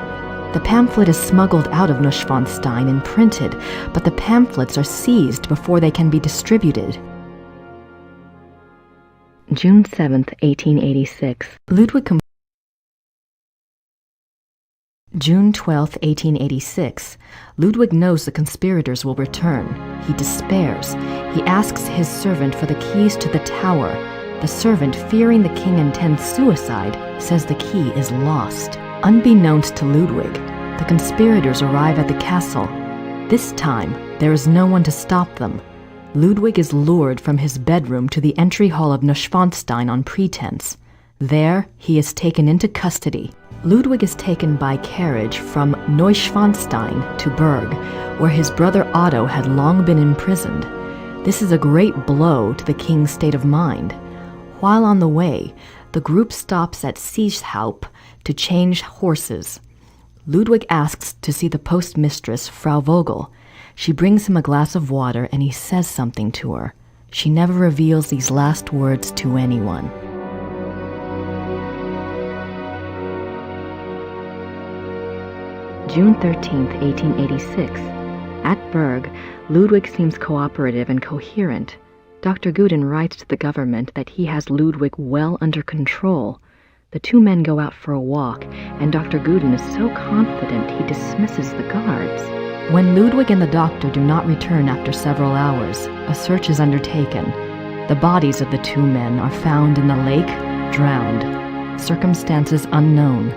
The pamphlet is smuggled out of Neuschwanstein and printed, but the pamphlets are seized before they can be distributed. June 7th, 1886. June 12, 1886. Ludwig knows the conspirators will return. He despairs. He asks his servant for the keys to the tower. The servant, fearing the king intends suicide, says the key is lost. Unbeknownst to Ludwig, the conspirators arrive at the castle. This time, there is no one to stop them. Ludwig is lured from his bedroom to the entry hall of Neuschwanstein on pretense. There, he is taken into custody. Ludwig is taken by carriage from Neuschwanstein to Berg, where his brother Otto had long been imprisoned. This is a great blow to the king's state of mind. While on the way, the group stops at Seeshaupt to change horses. Ludwig asks to see the postmistress, Frau Vogel. She brings him a glass of water and he says something to her. She never reveals these last words to anyone. June 13th, 1886. At Berg, Ludwig seems cooperative and coherent. Dr. Guden writes to the government that he has Ludwig well under control. The two men go out for a walk, and Dr. Guden is so confident he dismisses the guards. When Ludwig and the doctor do not return after several hours, a search is undertaken. The bodies of the two men are found in the lake, drowned. Circumstances unknown.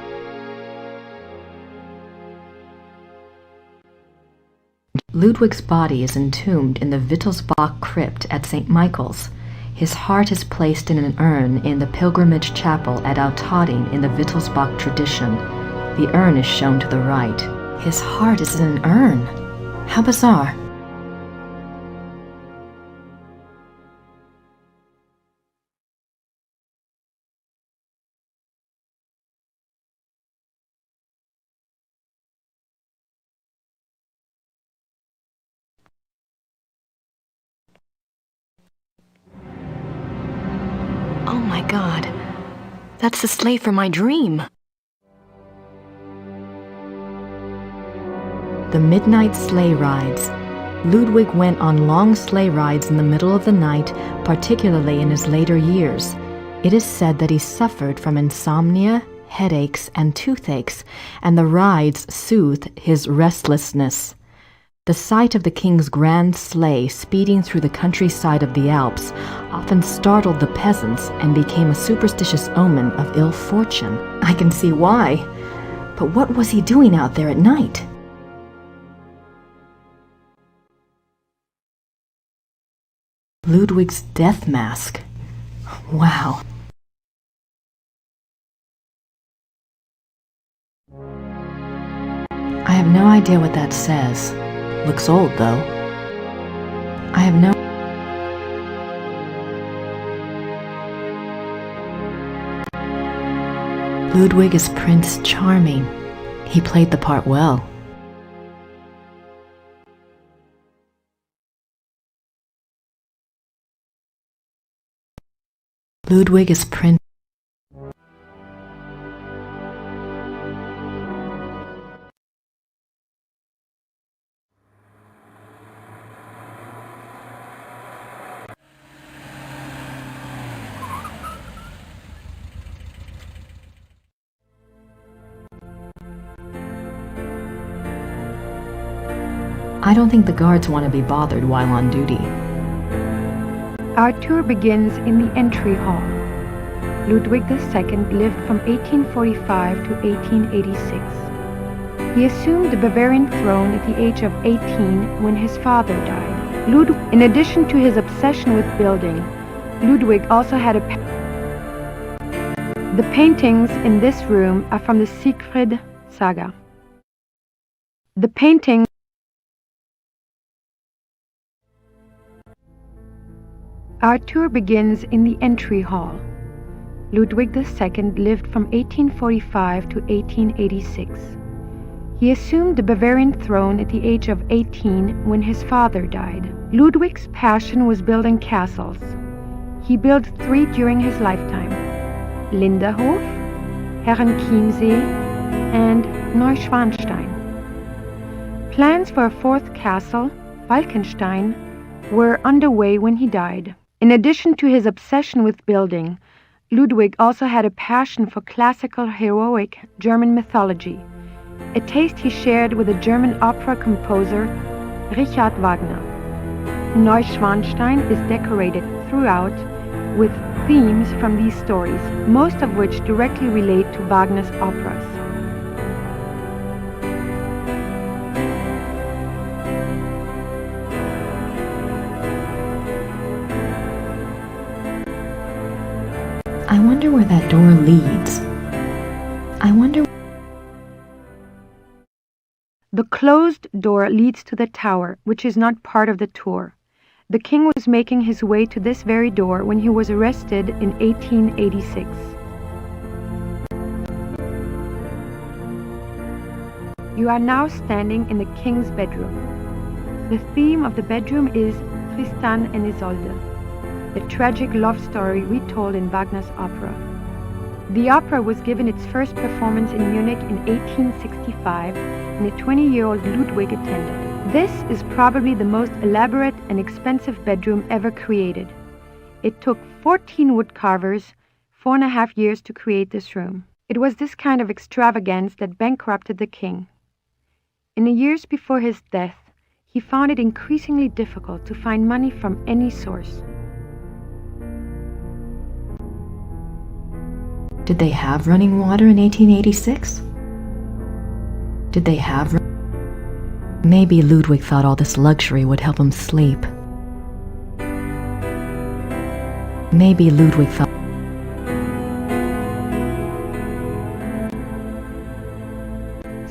Ludwig's body is entombed in the Wittelsbach crypt at St. Michael's. His heart is placed in an urn in the pilgrimage chapel at Altading in the Wittelsbach tradition. The urn is shown to the right. His heart is in an urn. How bizarre. Oh my God, that's the sleigh from my dream. The midnight sleigh rides. Ludwig went on long sleigh rides in the middle of the night, particularly in his later years. It is said that he suffered from insomnia, headaches, and toothaches, and the rides soothed his restlessness. The sight of the king's grand sleigh speeding through the countryside of the Alps often startled the peasants and became a superstitious omen of ill fortune. I can see why. But what was he doing out there at night? Ludwig's death mask. Wow. I have no idea what that says. Looks old, though. I have no... Ludwig is Prince Charming. He played the part well. Ludwig is Prince... I don't think the guards want to be bothered while on duty. Our tour begins in the entry hall. Ludwig II lived from 1845 to 1886. He assumed the Bavarian throne at the age of 18 when his father died. In addition to his obsession with building, Ludwig also had The paintings in this room are from the Siegfried saga. The painting Our tour begins in the entry hall. Ludwig II lived from 1845 to 1886. He assumed the Bavarian throne at the age of 18 when his father died. Ludwig's passion was building castles. He built 3 during his lifetime: Linderhof, Herrenchiemsee, and Neuschwanstein. Plans for a 4th castle, Falkenstein, were underway when he died. In addition to his obsession with building, Ludwig also had a passion for classical heroic German mythology, a taste he shared with the German opera composer Richard Wagner. Neuschwanstein is decorated throughout with themes from these stories, most of which directly relate to Wagner's operas. I wonder where that door leads. I wonder... The closed door leads to the tower, which is not part of the tour. The king was making his way to this very door when he was arrested in 1886. You are now standing in the king's bedroom. The theme of the bedroom is Tristan and Isolde, the tragic love story retold in Wagner's opera. The opera was given its first performance in Munich in 1865, and a 20-year-old Ludwig attended. This is probably the most elaborate and expensive bedroom ever created. It took 14 wood carvers 4.5 years to create this room. It was this kind of extravagance that bankrupted the king. In the years before his death, he found it increasingly difficult to find money from any source. Did they have running water in 1886? Did they have... Maybe Ludwig thought all this luxury would help him sleep. Maybe Ludwig thought...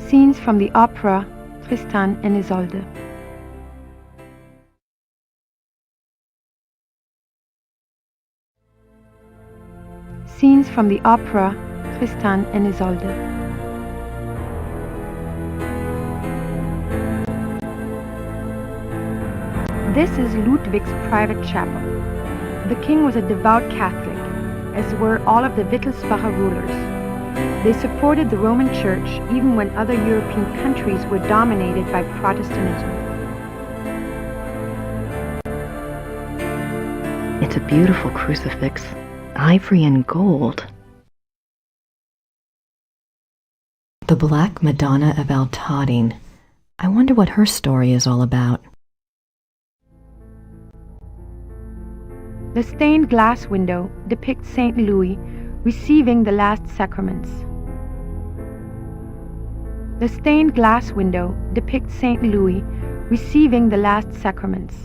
Scenes from the opera Tristan and Isolde. Scenes from the opera Tristan and Isolde. This is Ludwig's private chapel. The king was a devout Catholic, as were all of the Wittelsbacher rulers. They supported the Roman Church even when other European countries were dominated by Protestantism. It's a beautiful crucifix. Ivory and gold. The Black Madonna of Altadine. I wonder what her story is all about. The stained glass window depicts St. Louis receiving the last sacraments. The stained glass window depicts St. Louis receiving the last sacraments.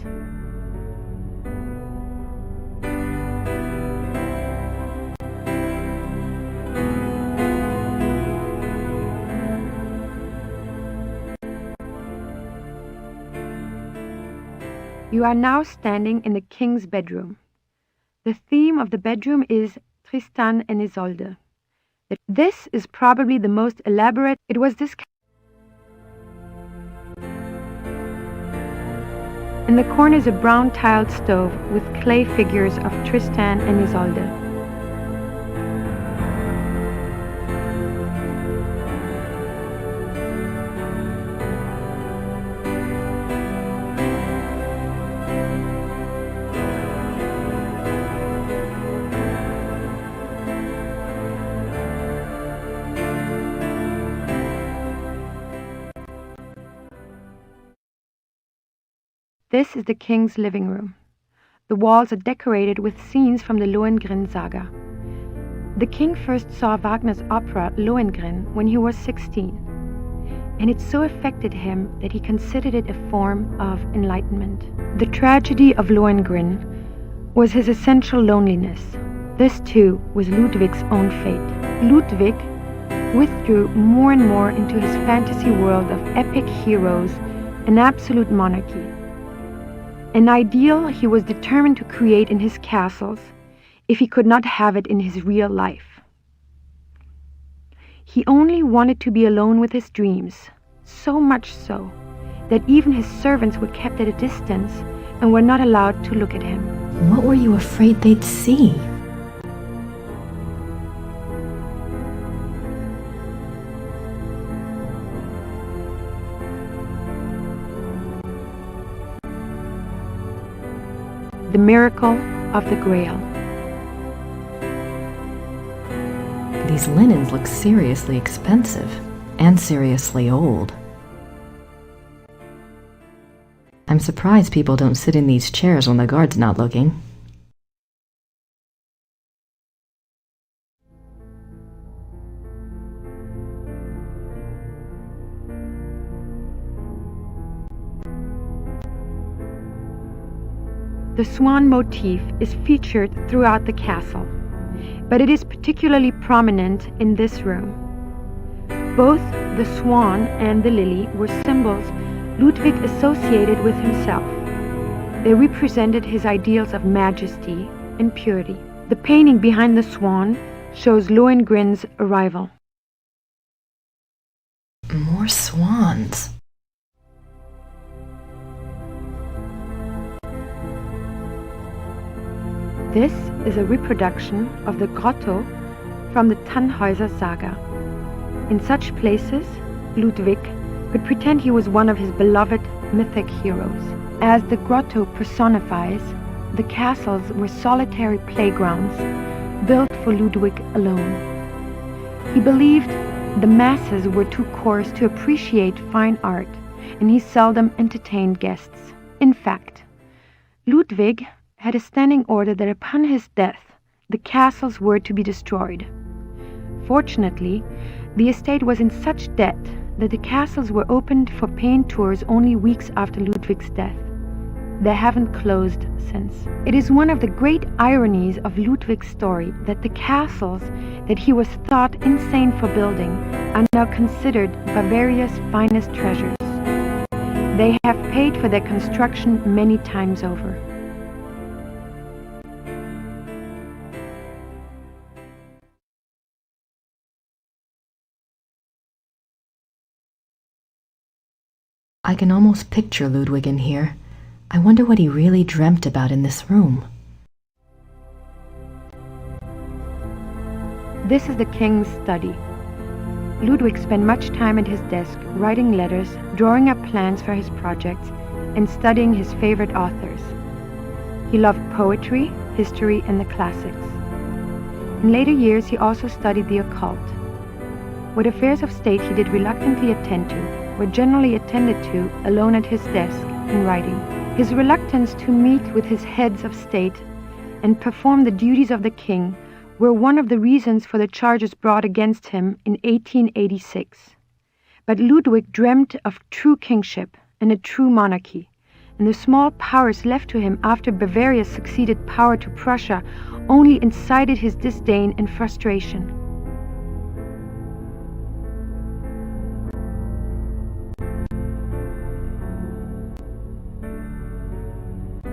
You are now standing in the king's bedroom. The theme of the bedroom is Tristan and Isolde. This is probably the most elaborate. It was this. In the corner is a brown tiled stove with clay figures of Tristan and Isolde. This is the king's living room. The walls are decorated with scenes from the Lohengrin saga. The king first saw Wagner's opera Lohengrin when he was 16, and it so affected him that he considered it a form of enlightenment. The tragedy of Lohengrin was his essential loneliness. This too was Ludwig's own fate. Ludwig withdrew more and more into his fantasy world of epic heroes and absolute monarchy. An ideal he was determined to create in his castles if he could not have it in his real life. He only wanted to be alone with his dreams, so much so that even his servants were kept at a distance and were not allowed to look at him. What were you afraid they'd see? The miracle of the Grail. These linens look seriously expensive and seriously old. I'm surprised people don't sit in these chairs when the guard's not looking. The swan motif is featured throughout the castle, but it is particularly prominent in this room. Both the swan and the lily were symbols Ludwig associated with himself. They represented his ideals of majesty and purity. The painting behind the swan shows Lohengrin's arrival. More swans. This is a reproduction of the grotto from the Tannhäuser saga. In such places, Ludwig could pretend he was one of his beloved mythic heroes. As the grotto personifies, the castles were solitary playgrounds built for Ludwig alone. He believed the masses were too coarse to appreciate fine art, and he seldom entertained guests. In fact, Ludwig had a standing order that upon his death, the castles were to be destroyed. Fortunately, the estate was in such debt that the castles were opened for paying tours only weeks after Ludwig's death. They haven't closed since. It is one of the great ironies of Ludwig's story that the castles that he was thought insane for building are now considered Bavaria's finest treasures. They have paid for their construction many times over. I can almost picture Ludwig in here. I wonder what he really dreamt about in this room. This is the king's study. Ludwig spent much time at his desk writing letters, drawing up plans for his projects, and studying his favorite authors. He loved poetry, history, and the classics. In later years, he also studied the occult. What affairs of state he did reluctantly attend to were generally attended to alone at his desk in writing. His reluctance to meet with his heads of state and perform the duties of the king were one of the reasons for the charges brought against him in 1886. But Ludwig dreamt of true kingship and a true monarchy, and the small powers left to him after Bavaria succeeded power to Prussia only incited his disdain and frustration.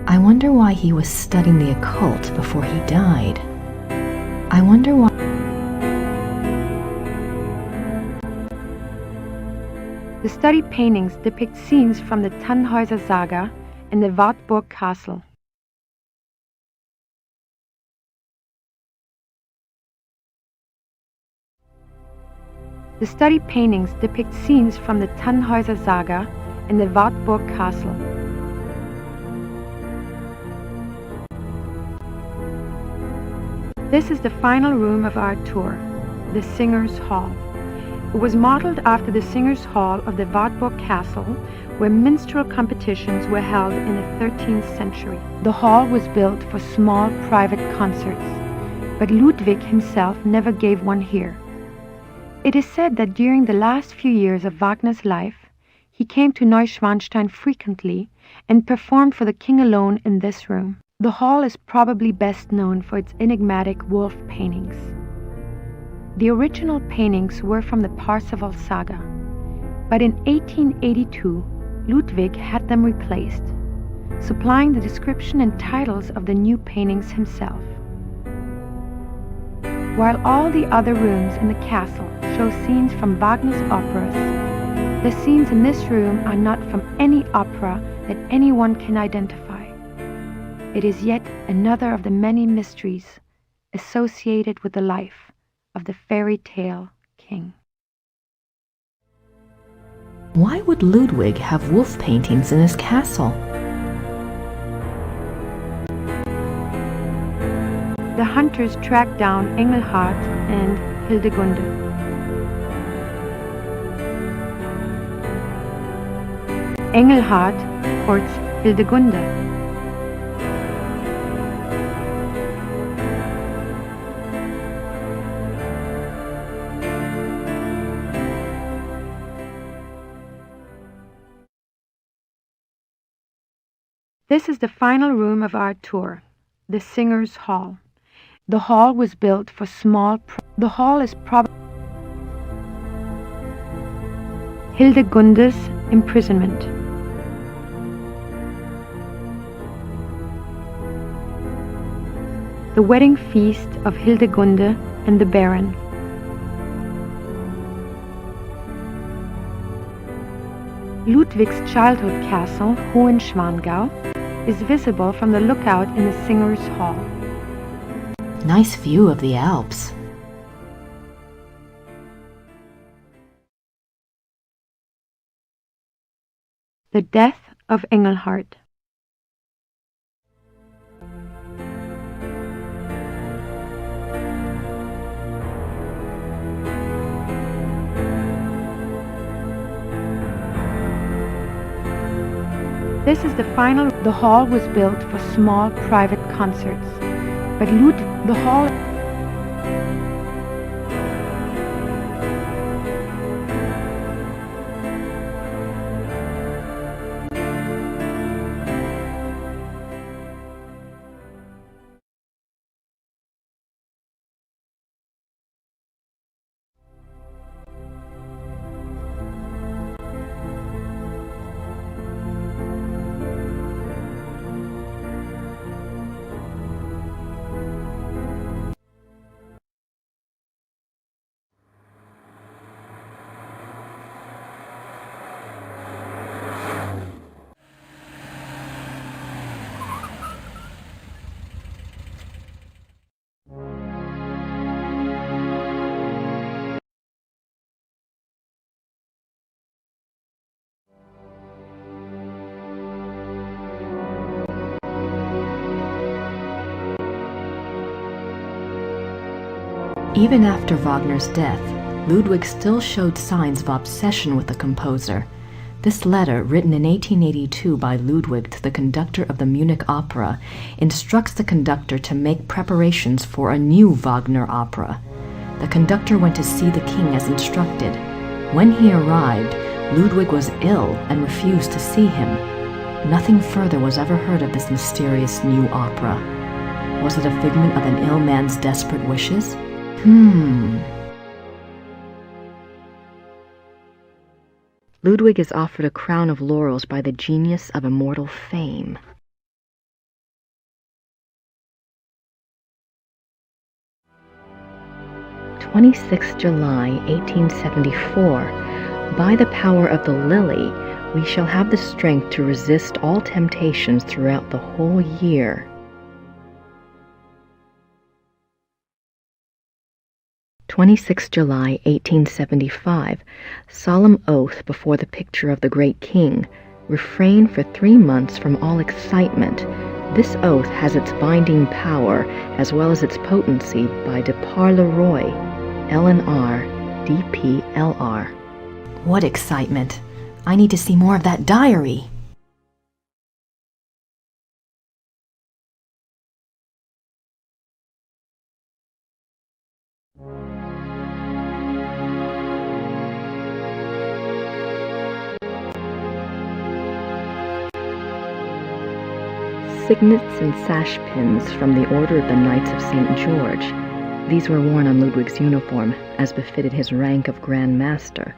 I wonder why he was studying the occult before he died. I wonder why... The studied paintings depict scenes from the Tannhäuser saga and the Wartburg castle. The studied paintings depict scenes from the Tannhäuser saga and the Wartburg castle. This is the final room of our tour, the Singers' Hall. It was modeled after the Singers' Hall of the Wartburg Castle, where minstrel competitions were held in the 13th century. The hall was built for small private concerts, but Ludwig himself never gave one here. It is said that during the last few years of Wagner's life, he came to Neuschwanstein frequently and performed for the king alone in this room. The hall is probably best known for its enigmatic wolf paintings. The original paintings were from the Parsifal saga, but in 1882, Ludwig had them replaced, supplying the description and titles of the new paintings himself. While all the other rooms in the castle show scenes from Wagner's operas, the scenes in this room are not from any opera that anyone can identify. It is yet another of the many mysteries associated with the life of the fairy tale king. Why would Ludwig have wolf paintings in his castle? The hunters tracked down Engelhard and Hildegunde. Engelhard courts Hildegunde. This is the final room of our tour, the Singers' Hall. The hall was built for small... The hall is probably Hildegunde's imprisonment. The Wedding Feast of Hildegunde and the Baron. Ludwig's childhood castle, Hohenschwangau, is visible from the lookout in the Singers' Hall. Nice view of the Alps. The Death of Engelhart. This is the final. The hall was built for small private concerts, but the hall. Even after Wagner's death, Ludwig still showed signs of obsession with the composer. This letter, written in 1882 by Ludwig to the conductor of the Munich Opera, instructs the conductor to make preparations for a new Wagner opera. The conductor went to see the king as instructed. When he arrived, Ludwig was ill and refused to see him. Nothing further was ever heard of this mysterious new opera. Was it a figment of an ill man's desperate wishes? Ludwig is offered a crown of laurels by the genius of immortal fame. July 1874. By the power of the lily, we shall have the strength to resist all temptations throughout the whole year. 26 July 1875, solemn oath before the picture of the great king. Refrain for 3 months from all excitement. This oath has its binding power as well as its potency by de par le Roy, LNR, DPLR. What excitement! I need to see more of that diary. Signets and sash pins from the Order of the Knights of St. George. These were worn on Ludwig's uniform, as befitted his rank of Grand Master.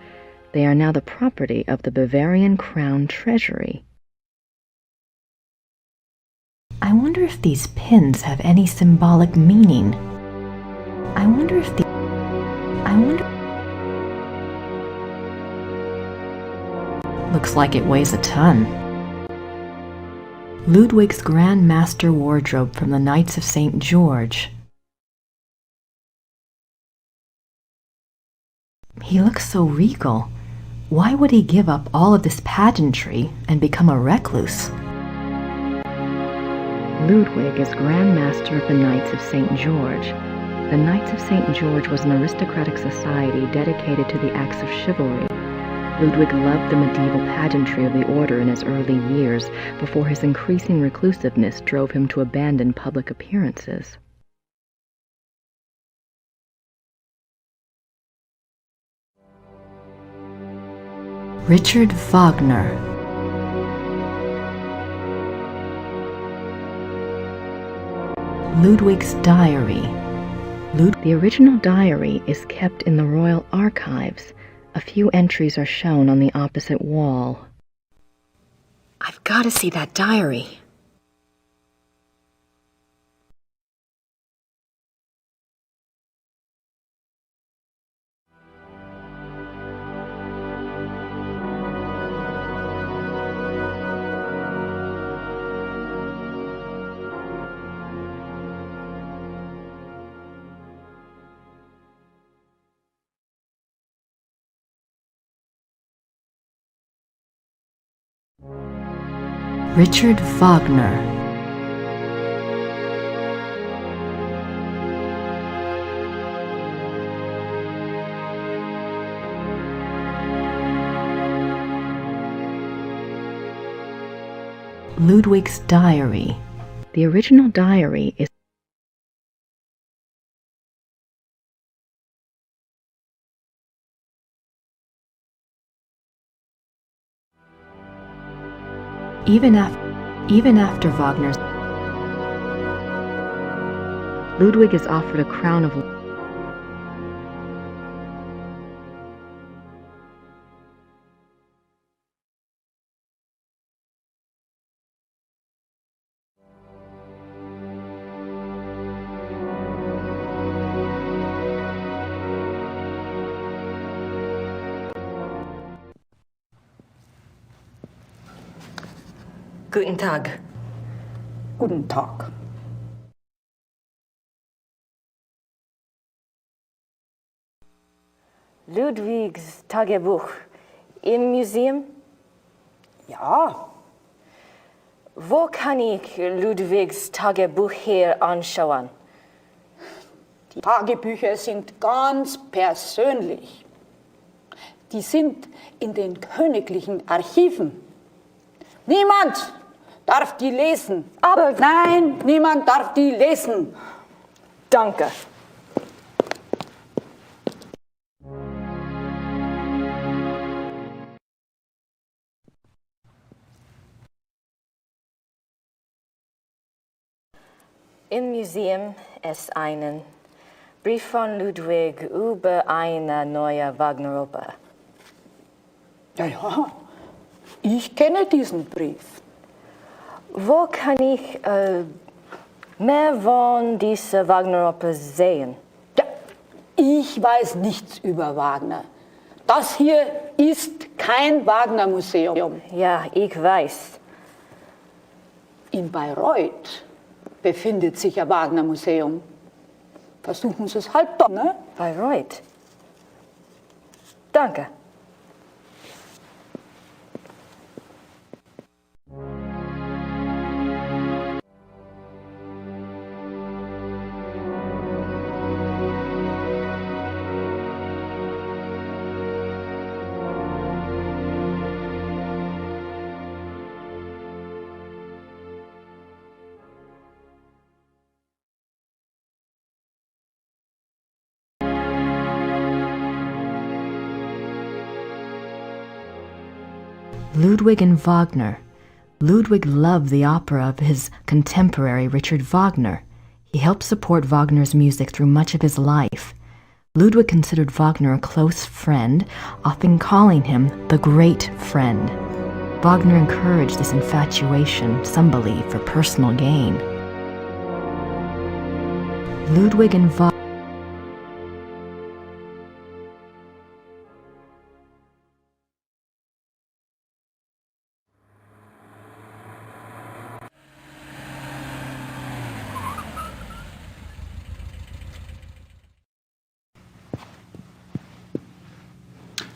They are now the property of the Bavarian Crown Treasury. I wonder if these pins have any symbolic meaning. Looks like it weighs a ton. Ludwig's Grand Master wardrobe from the Knights of St. George. He looks so regal. Why would he give up all of this pageantry and become a recluse? Ludwig is Grand Master of the Knights of St. George. The Knights of St. George was an aristocratic society dedicated to the acts of chivalry. Ludwig loved the medieval pageantry of the order in his early years, before his increasing reclusiveness drove him to abandon public appearances. Richard Wagner. Ludwig's diary. The original diary is kept in the Royal Archives. A few entries are shown on the opposite wall. I've got to see that diary. Richard Wagner. Ludwig's Diary. The original diary is even after Wagner's Ludwig is offered a crown of Guten Tag. Guten Tag. Ludwigs Tagebuch im Museum? Ja. Wo kann ich Ludwigs Tagebuch hier anschauen? Die Tagebücher sind ganz persönlich. Die sind in den königlichen Archiven. Niemand darf die lesen. Aber nein, niemand darf die lesen. Danke. Im Museum ist ein Brief von Ludwig über eine neue Wagner-Oper. Ja, ich kenne diesen Brief. Wo kann ich mehr von dieser Wagner-Oper sehen? Ja, ich weiß nichts über Wagner. Das hier ist kein Wagner-Museum. Ja, ich weiß. In Bayreuth befindet sich ein Wagner-Museum. Versuchen Sie es halt doch, ne? Bayreuth. Danke. Ludwig and Wagner. Ludwig loved the opera of his contemporary Richard Wagner. He helped support Wagner's music through much of his life. Ludwig considered Wagner a close friend, often calling him the great friend. Wagner encouraged this infatuation, some believe, for personal gain. Ludwig and Wagner.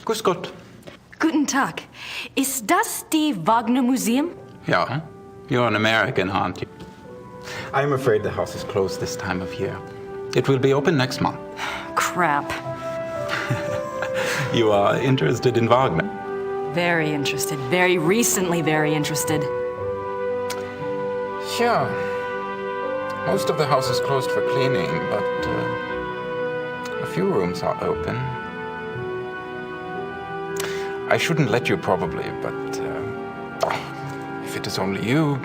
Grüß Gott. Guten Tag. Ist das die Wagner Museum? Yeah, you're an American, aren't you? I'm afraid the house is closed this time of year. It will be open next month. Crap. You are interested in Wagner? Very interested. Very recently very interested. Sure. Most of the house is closed for cleaning, but a few rooms are open. I shouldn't let you probably, but if it is only you,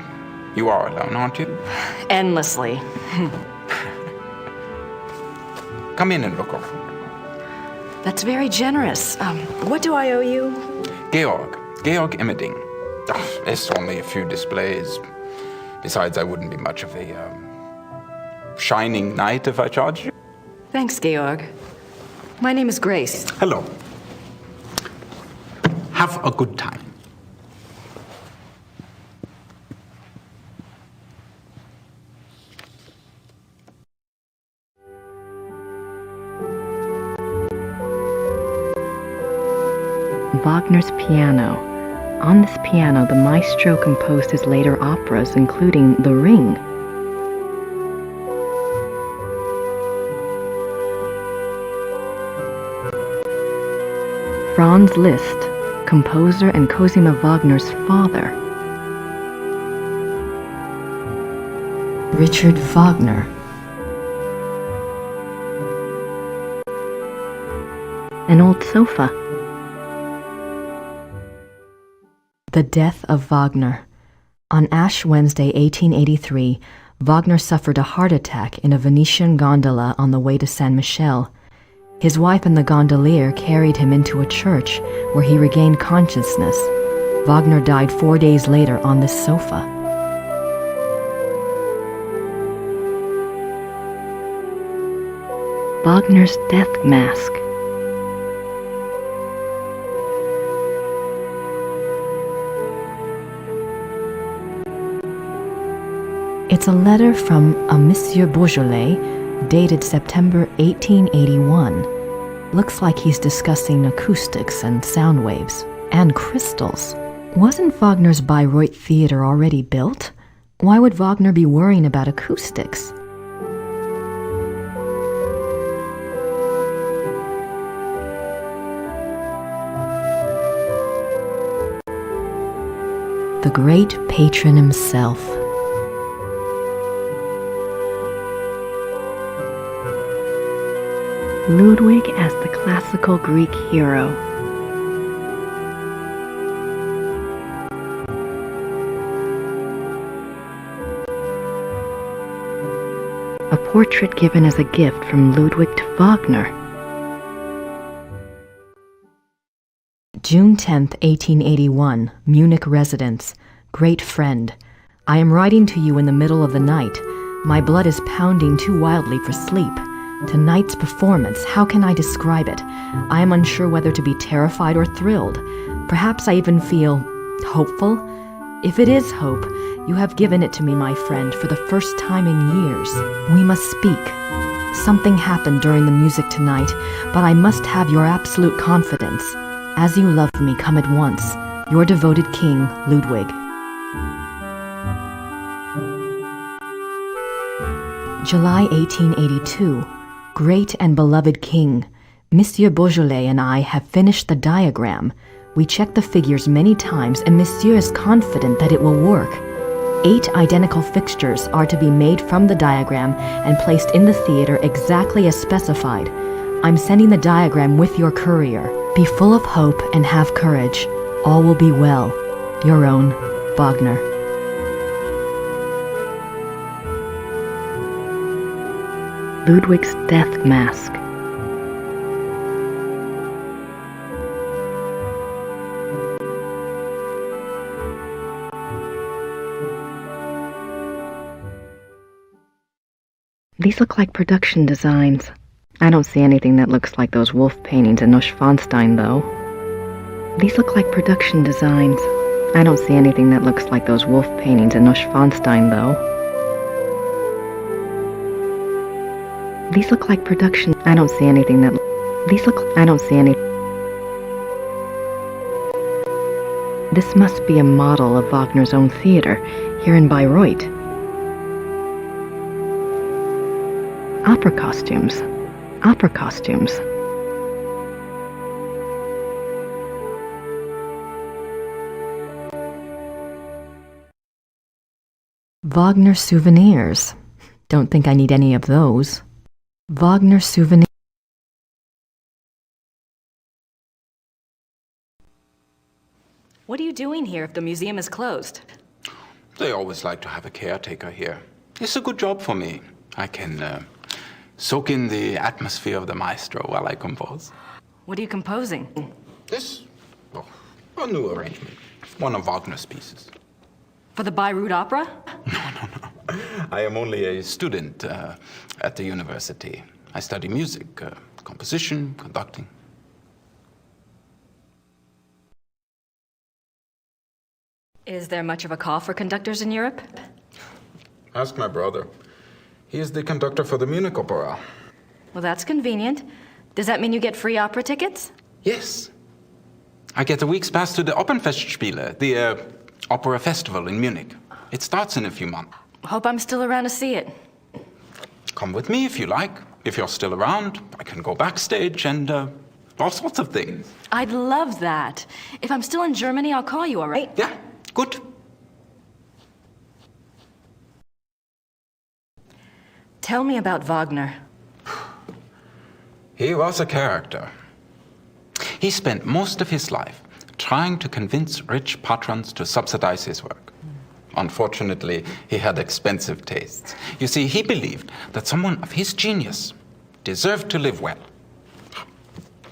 you are alone, aren't you? Endlessly. Come in and look over. That's very generous. What do I owe you? Georg Immerding. It's only a few displays. Besides, I wouldn't be much of a shining knight if I charged you. Thanks, Georg. My name is Grace. Hello. Have a good time. Wagner's piano. On this piano, the maestro composed his later operas, including The Ring. Franz Liszt, composer and Cosima Wagner's father. Richard Wagner. An old sofa. The death of Wagner. On Ash Wednesday, 1883, Wagner suffered a heart attack in a Venetian gondola on the way to San Michele. His wife and the gondolier carried him into a church, where he regained consciousness. Wagner died 4 days later on this sofa. Wagner's death mask. It's a letter from a Monsieur Beaujolais, dated September 1881. Looks like he's discussing acoustics and sound waves, and crystals. Wasn't Wagner's Bayreuth Theater already built? Why would Wagner be worrying about acoustics? The great patron himself. Ludwig as the classical Greek hero. A portrait given as a gift from Ludwig to Wagner. June 10th, 1881, Munich residence. Great friend. I am writing to you in the middle of the night. My blood is pounding too wildly for sleep. Tonight's performance, how can I describe it? I am unsure whether to be terrified or thrilled. Perhaps I even feel hopeful. If it is hope, you have given it to me, my friend, for the first time in years. We must speak. Something happened during the music tonight, but I must have your absolute confidence. As you love me, come at once. Your devoted king, Ludwig. July 1882. Great and beloved king, Monsieur Beaujolais and I have finished the diagram. We checked the figures many times and Monsieur is confident that it will work. 8 identical fixtures are to be made from the diagram and placed in the theater exactly as specified. I'm sending the diagram with your courier. Be full of hope and have courage. All will be well. Your own, Wagner. Ludwig's death mask. These look like production designs. I don't see anything that looks like those wolf paintings in Neuschwanstein, though. These look like production designs. I don't see anything that looks like those wolf paintings in Neuschwanstein, though. These look like production. I don't see anything that... I don't see any... This must be a model of Wagner's own theater, here in Bayreuth. Opera costumes. Opera costumes. Wagner souvenirs. Don't think I need any of those. Wagner souvenir. What are you doing here if the museum is closed? They always like to have a caretaker here. It's a good job for me. I can soak in the atmosphere of the maestro while I compose. What are you composing? This? Oh, a new arrangement. One of Wagner's pieces. For the Bayreuth Opera? I am only a student at the university. I study music, composition, conducting. Is there much of a call for conductors in Europe? Ask my brother. He is the conductor for the Munich Opera. Well, that's convenient. Does that mean you get free opera tickets? Yes. I get a week's pass to the Opernfestspiele, the opera festival in Munich. It starts in a few months. Hope I'm still around to see it. Come with me if you like. If you're still around, I can go backstage and all sorts of things. I'd love that. If I'm still in Germany, I'll call you, all right? Yeah, good. Tell me about Wagner. He was a character. He spent most of his life trying to convince rich patrons to subsidize his work. Unfortunately, he had expensive tastes. You see, he believed that someone of his genius deserved to live well.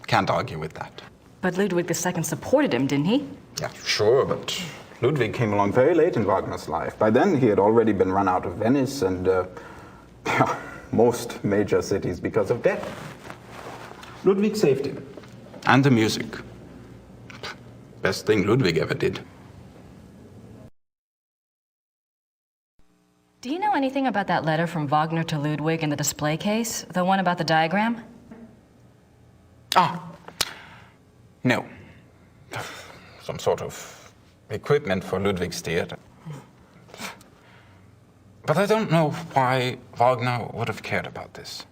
Can't argue with that. But Ludwig II supported him, didn't he? Yeah, sure, but Ludwig came along very late in Wagner's life. By then, he had already been run out of Venice and most major cities because of debt. Ludwig saved him. And the music. Best thing Ludwig ever did. Do you know anything about that letter from Wagner to Ludwig in the display case? The one about the diagram? No. Some sort of equipment for Ludwig's theater. But I don't know why Wagner would have cared about this.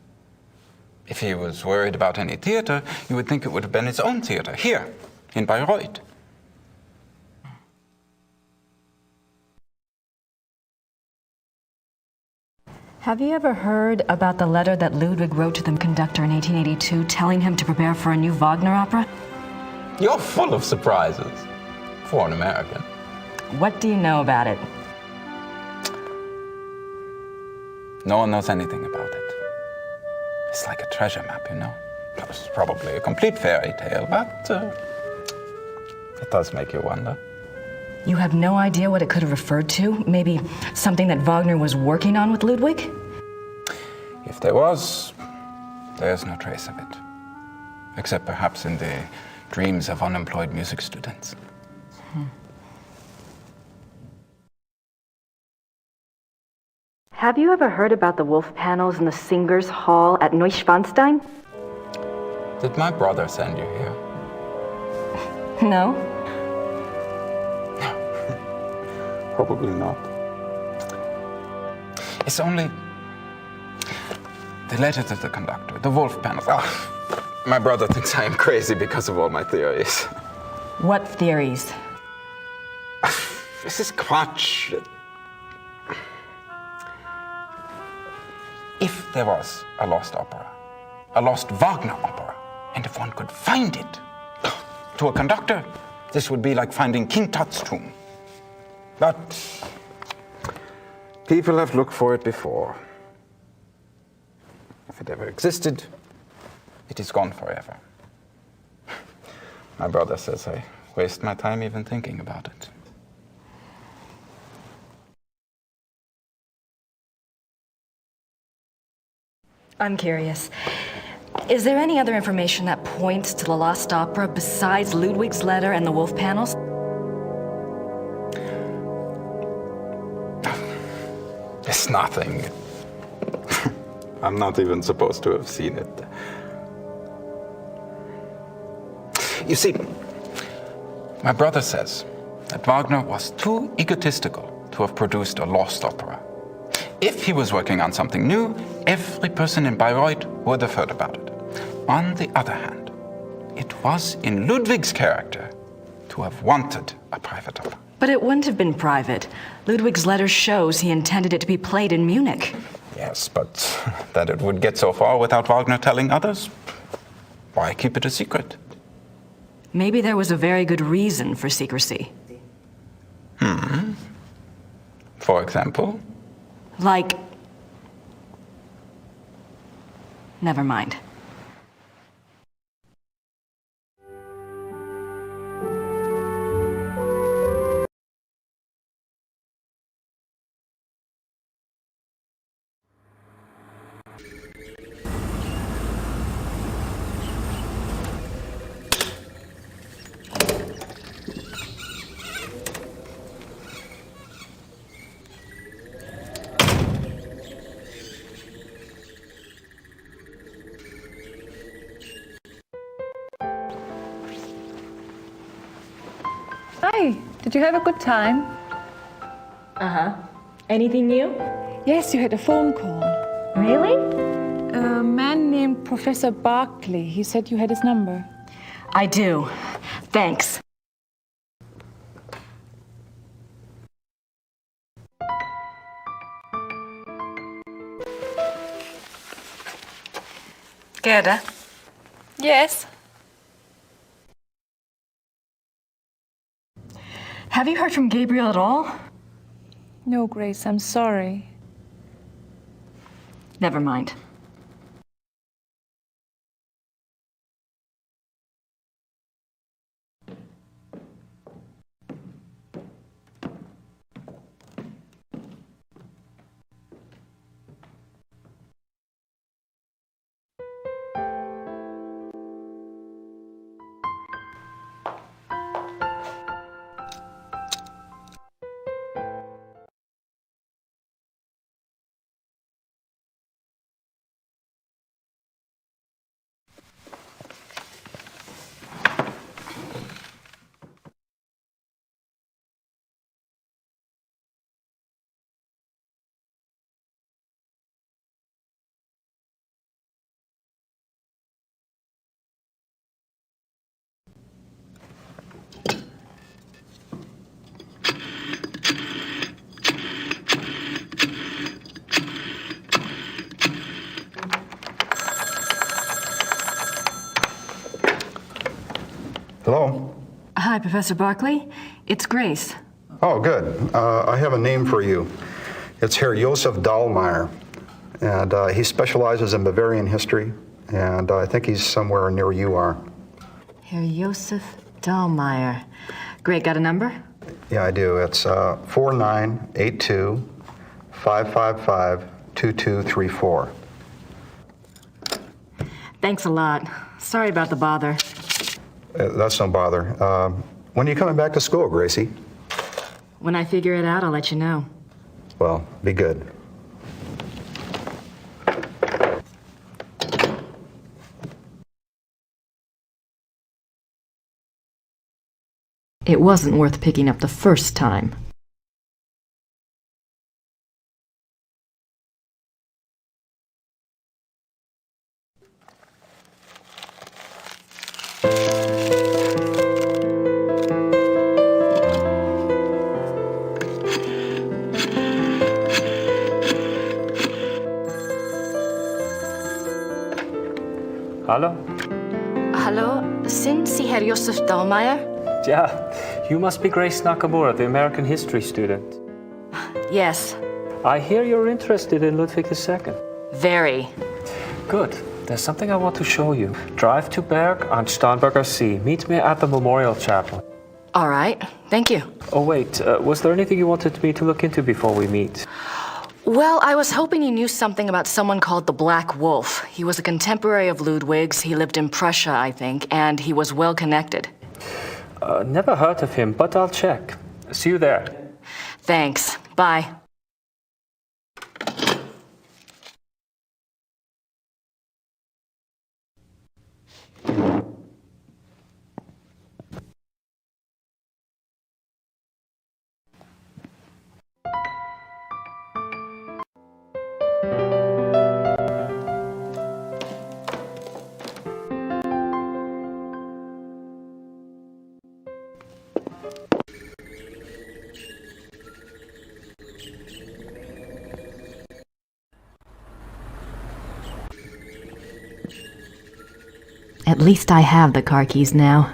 If he was worried about any theater, you would think it would have been his own theater, here, in Bayreuth. Have you ever heard about the letter that Ludwig wrote to the conductor in 1882 telling him to prepare for a new Wagner opera? You're full of surprises, for an American. What do you know about it? No one knows anything about it. It's like a treasure map, you know. It's probably a complete fairy tale, but it does make you wonder. You have no idea what it could have referred to? Maybe something that Wagner was working on with Ludwig? If there was, there's no trace of it. Except perhaps in the dreams of unemployed music students. Have you ever heard about the wolf panels in the Singers' Hall at Neuschwanstein? Did my brother send you here? No. Probably not. It's only the letter to the conductor, the wolf panels. My brother thinks I am crazy because of all my theories. What theories? This is Quatsch. If there was a lost opera, a lost Wagner opera, and if one could find it, to a conductor, this would be like finding King Tut's tomb. But people have looked for it before. If it ever existed, it is gone forever. My brother says I waste my time even thinking about it. I'm curious. Is there any other information that points to the lost opera besides Ludwig's letter and the wolf panels? It's nothing. I'm not even supposed to have seen it. You see, my brother says that Wagner was too egotistical to have produced a lost opera. If he was working on something new, every person in Bayreuth would have heard about it. On the other hand, it was in Ludwig's character to have wanted a private opera. But it wouldn't have been private. Ludwig's letter shows he intended it to be played in Munich. Yes, but that it would get so far without Wagner telling others? Why keep it a secret? Maybe there was a very good reason for secrecy. For example? Like... Never mind. Hi, did you have a good time? Uh-huh. Anything new? Yes, you had a phone call. Really? A man named Professor Barkley. He said you had his number. I do. Thanks. Gerda? Yes. Have you heard from Gabriel at all? No, Grace, I'm sorry. Never mind. Hello? Hi, Professor Barkley. It's Grace. Oh, good. I have a name for you. It's Herr Josef Dahlmeier, and he specializes in Bavarian history, and I think he's somewhere near you are. Herr Josef Dahlmeier. Great, got a number? Yeah, I do. It's 4982-555-2234. Thanks a lot. Sorry about the bother. That's no bother. When are you coming back to school, Gracie? When I figure it out, I'll let you know. Well, be good. It wasn't worth picking up the first time. Hallo? Hallo, sind Sie Herr Josef Dahlmeier? Yeah, you must be Grace Nakamura, the American history student. Yes. I hear you're interested in Ludwig II. Very. Good. There's something I want to show you. Drive to Berg on Starnberger See. Meet me at the Memorial Chapel. All right. Thank you. Oh, wait. Was there anything you wanted me to look into before we meet? Well, I was hoping you knew something about someone called the Black Wolf. He was a contemporary of Ludwig's. He lived in Prussia, I think, and he was well connected. Never heard of him, but I'll check. See you there. Thanks. Bye. At least I have the car keys now.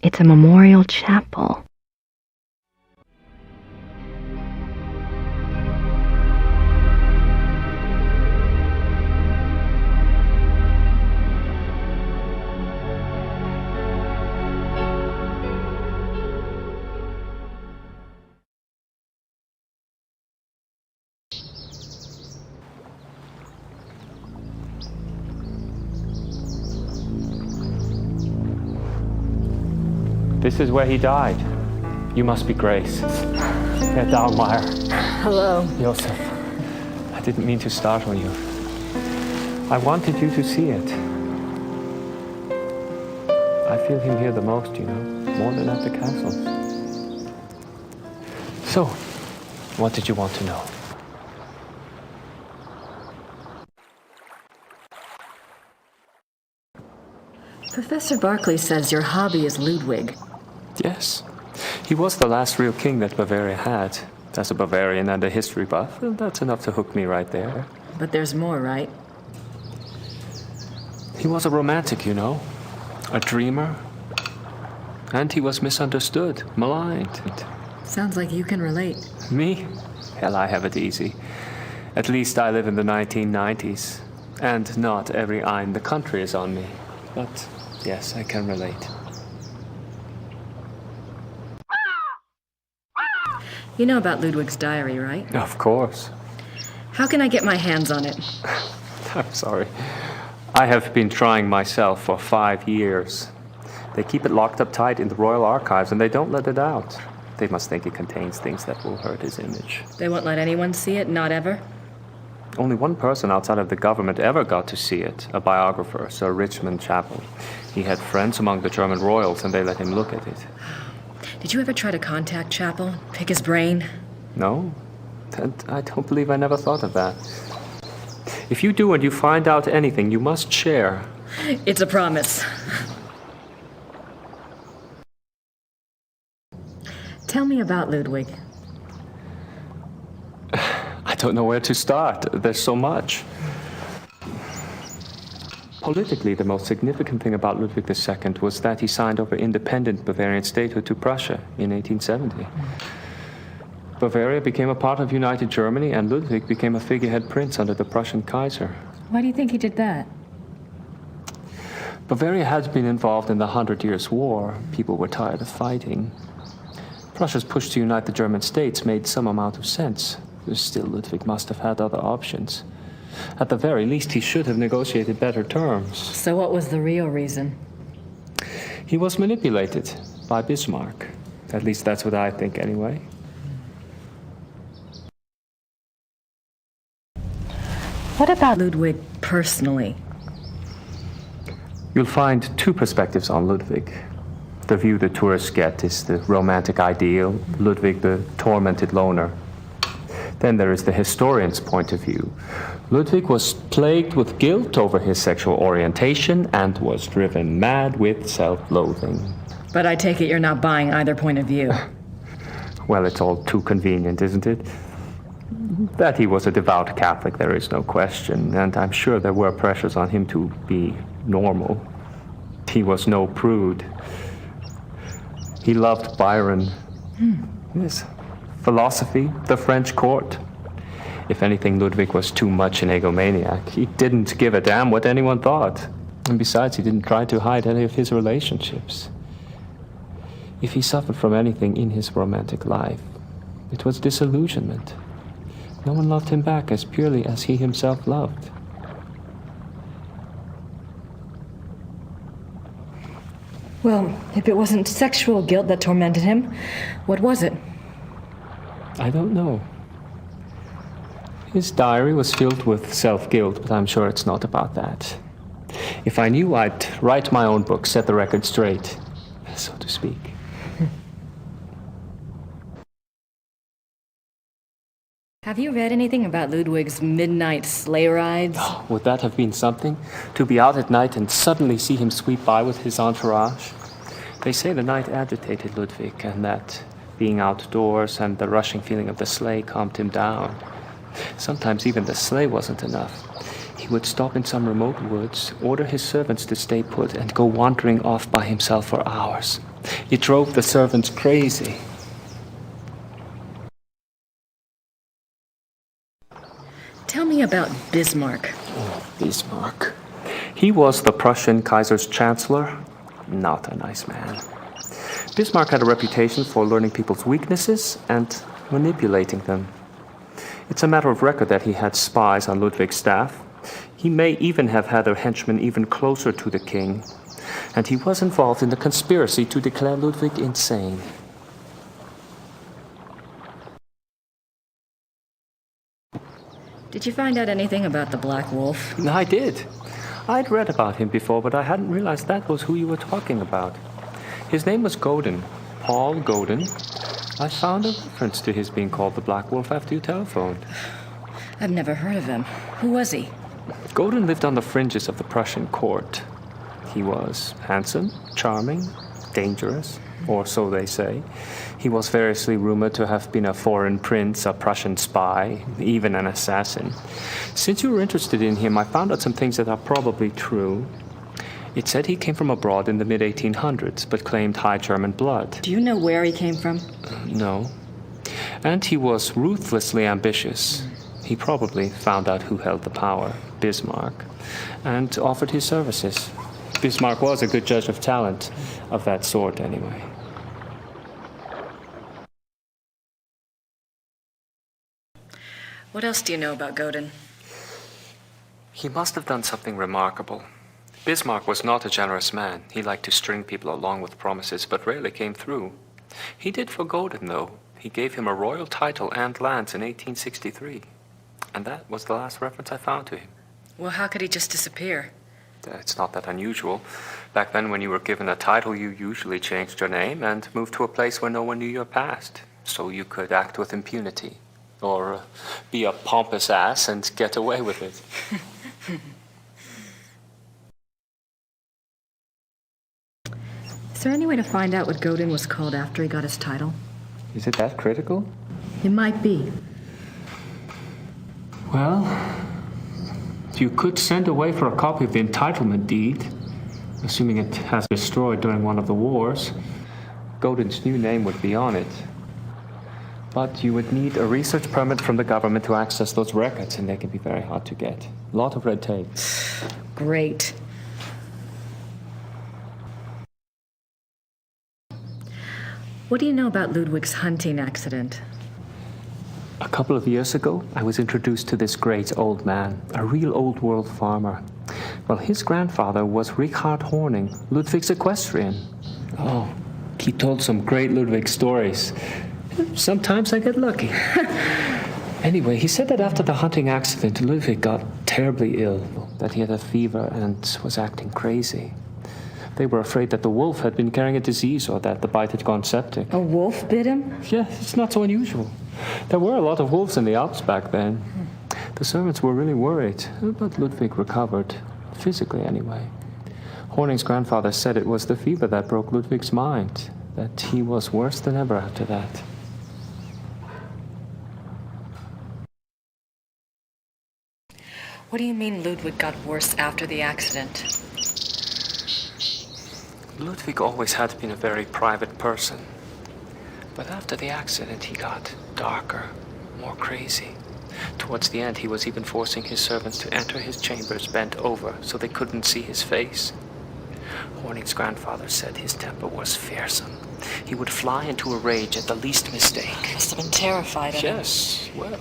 It's a memorial chapel. This is where he died. You must be Grace. Herr Dahlmeier. Hello. Josef, I didn't mean to startle you. I wanted you to see it. I feel him here the most, you know, more than at the castle. So, what did you want to know? Professor Barclay says your hobby is Ludwig. Yes. He was the last real king that Bavaria had. As a Bavarian and a history buff, that's enough to hook me right there. But there's more, right? He was a romantic, you know. A dreamer. And he was misunderstood, maligned. Sounds like you can relate. Me? Hell, I have it easy. At least I live in the 1990s. And not every eye in the country is on me. But yes, I can relate. You know about Ludwig's diary, right? Of course. How can I get my hands on it? I'm sorry. I have been trying myself for 5 years. They keep it locked up tight in the Royal Archives and they don't let it out. They must think it contains things that will hurt his image. They won't let anyone see it, not ever? Only one person outside of the government ever got to see it, a biographer, Sir Richmond Chapel. He had friends among the German royals and they let him look at it. Did you ever try to contact Chapel, pick his brain? No, I don't believe I never thought of that. If you do and you find out anything, you must share. It's a promise. Tell me about Ludwig. I don't know where to start. There's so much. Politically, the most significant thing about Ludwig II was that he signed over independent Bavarian statehood to Prussia in 1870. Bavaria became a part of United Germany, and Ludwig became a figurehead prince under the Prussian Kaiser. Why do you think he did that? Bavaria had been involved in the 100 Years' War. People were tired of fighting. Prussia's push to unite the German states made some amount of sense. Still, Ludwig must have had other options. At the very least, he should have negotiated better terms. So what was the real reason? He was manipulated by Bismarck. At least that's what I think, anyway. What about Ludwig personally? You'll find two perspectives on Ludwig. The view the tourists get is the romantic ideal, Ludwig the tormented loner. Then there is the historian's point of view. Ludwig was plagued with guilt over his sexual orientation and was driven mad with self-loathing. But I take it you're not buying either point of view. Well, it's all too convenient, isn't it? That he was a devout Catholic, there is no question, and I'm sure there were pressures on him to be normal. He was no prude. He loved Byron. Yes. Philosophy, the French court. If anything, Ludwig was too much an egomaniac. He didn't give a damn what anyone thought. And besides, he didn't try to hide any of his relationships. If he suffered from anything in his romantic life, it was disillusionment. No one loved him back as purely as he himself loved. Well, if it wasn't sexual guilt that tormented him, what was it? I don't know. His diary was filled with self-guilt, but I'm sure it's not about that. If I knew, I'd write my own book, set the record straight, so to speak. Have you read anything about Ludwig's midnight sleigh rides? Oh, would that have been something? To be out at night and suddenly see him sweep by with his entourage? They say the night agitated Ludwig, and that being outdoors and the rushing feeling of the sleigh calmed him down. Sometimes even the sleigh wasn't enough. He would stop in some remote woods, order his servants to stay put, and go wandering off by himself for hours. It drove the servants crazy. Tell me about Bismarck. Oh, Bismarck. He was the Prussian Kaiser's chancellor. Not a nice man. Bismarck had a reputation for learning people's weaknesses and manipulating them. It's a matter of record that he had spies on Ludwig's staff. He may even have had a henchman even closer to the king. and he was involved in the conspiracy to declare Ludwig insane. Did you find out anything about the Black Wolf? I did. I'd read about him before, but I hadn't realized that was who you were talking about. His name was Godin, Paul Godin. I found a reference to his being called the Black Wolf after you telephoned. I've never heard of him. Who was he? Godin lived on the fringes of the Prussian court. He was handsome, charming, dangerous, or so they say. He was variously rumored to have been a foreign prince, a Prussian spy, even an assassin. Since you were interested in him, I found out some things that are probably true. It said he came from abroad in the mid-1800s, but claimed high German blood. Do you know where he came from? No. And he was ruthlessly ambitious. He probably found out who held the power, Bismarck, and offered his services. Bismarck was a good judge of talent, of that sort anyway. What else do you know about Godin? He must have done something remarkable. Bismarck was not a generous man. He liked to string people along with promises, but rarely came through. He did for Godin, though. He gave him a royal title and lands in 1863. And that was the last reference I found to him. Well, how could he just disappear? It's not that unusual. Back then, when you were given a title, you usually changed your name and moved to a place where no one knew your past, so you could act with impunity, or be a pompous ass and get away with it. Is there any way to find out what Godin was called after he got his title? Is it that critical? It might be. Well, you could send away for a copy of the entitlement deed, assuming it has been destroyed during one of the wars. Godin's new name would be on it. But you would need a research permit from the government to access those records, and they can be very hard to get. A lot of red tape. Great. What do you know about Ludwig's hunting accident? A couple of years ago, I was introduced to this great old man, a real old-world farmer. Well, his grandfather was Richard Horning, Ludwig's equestrian. Oh, he told some great Ludwig stories. Sometimes I get lucky. Anyway, he said that after the hunting accident, Ludwig got terribly ill, that he had a fever and was acting crazy. They were afraid that the wolf had been carrying a disease or that the bite had gone septic. A wolf bit him? Yeah, it's not so unusual. There were a lot of wolves in the Alps back then. The servants were really worried, but Ludwig recovered, physically anyway. Horning's grandfather said it was the fever that broke Ludwig's mind, that he was worse than ever after that. What do you mean Ludwig got worse after the accident? Ludwig always had been a very private person. But after the accident, he got darker, more crazy. Towards the end, he was even forcing his servants to enter his chambers bent over so they couldn't see his face. Horning's grandfather said his temper was fearsome. He would fly into a rage at the least mistake. Must have been terrified of him. Yes, well.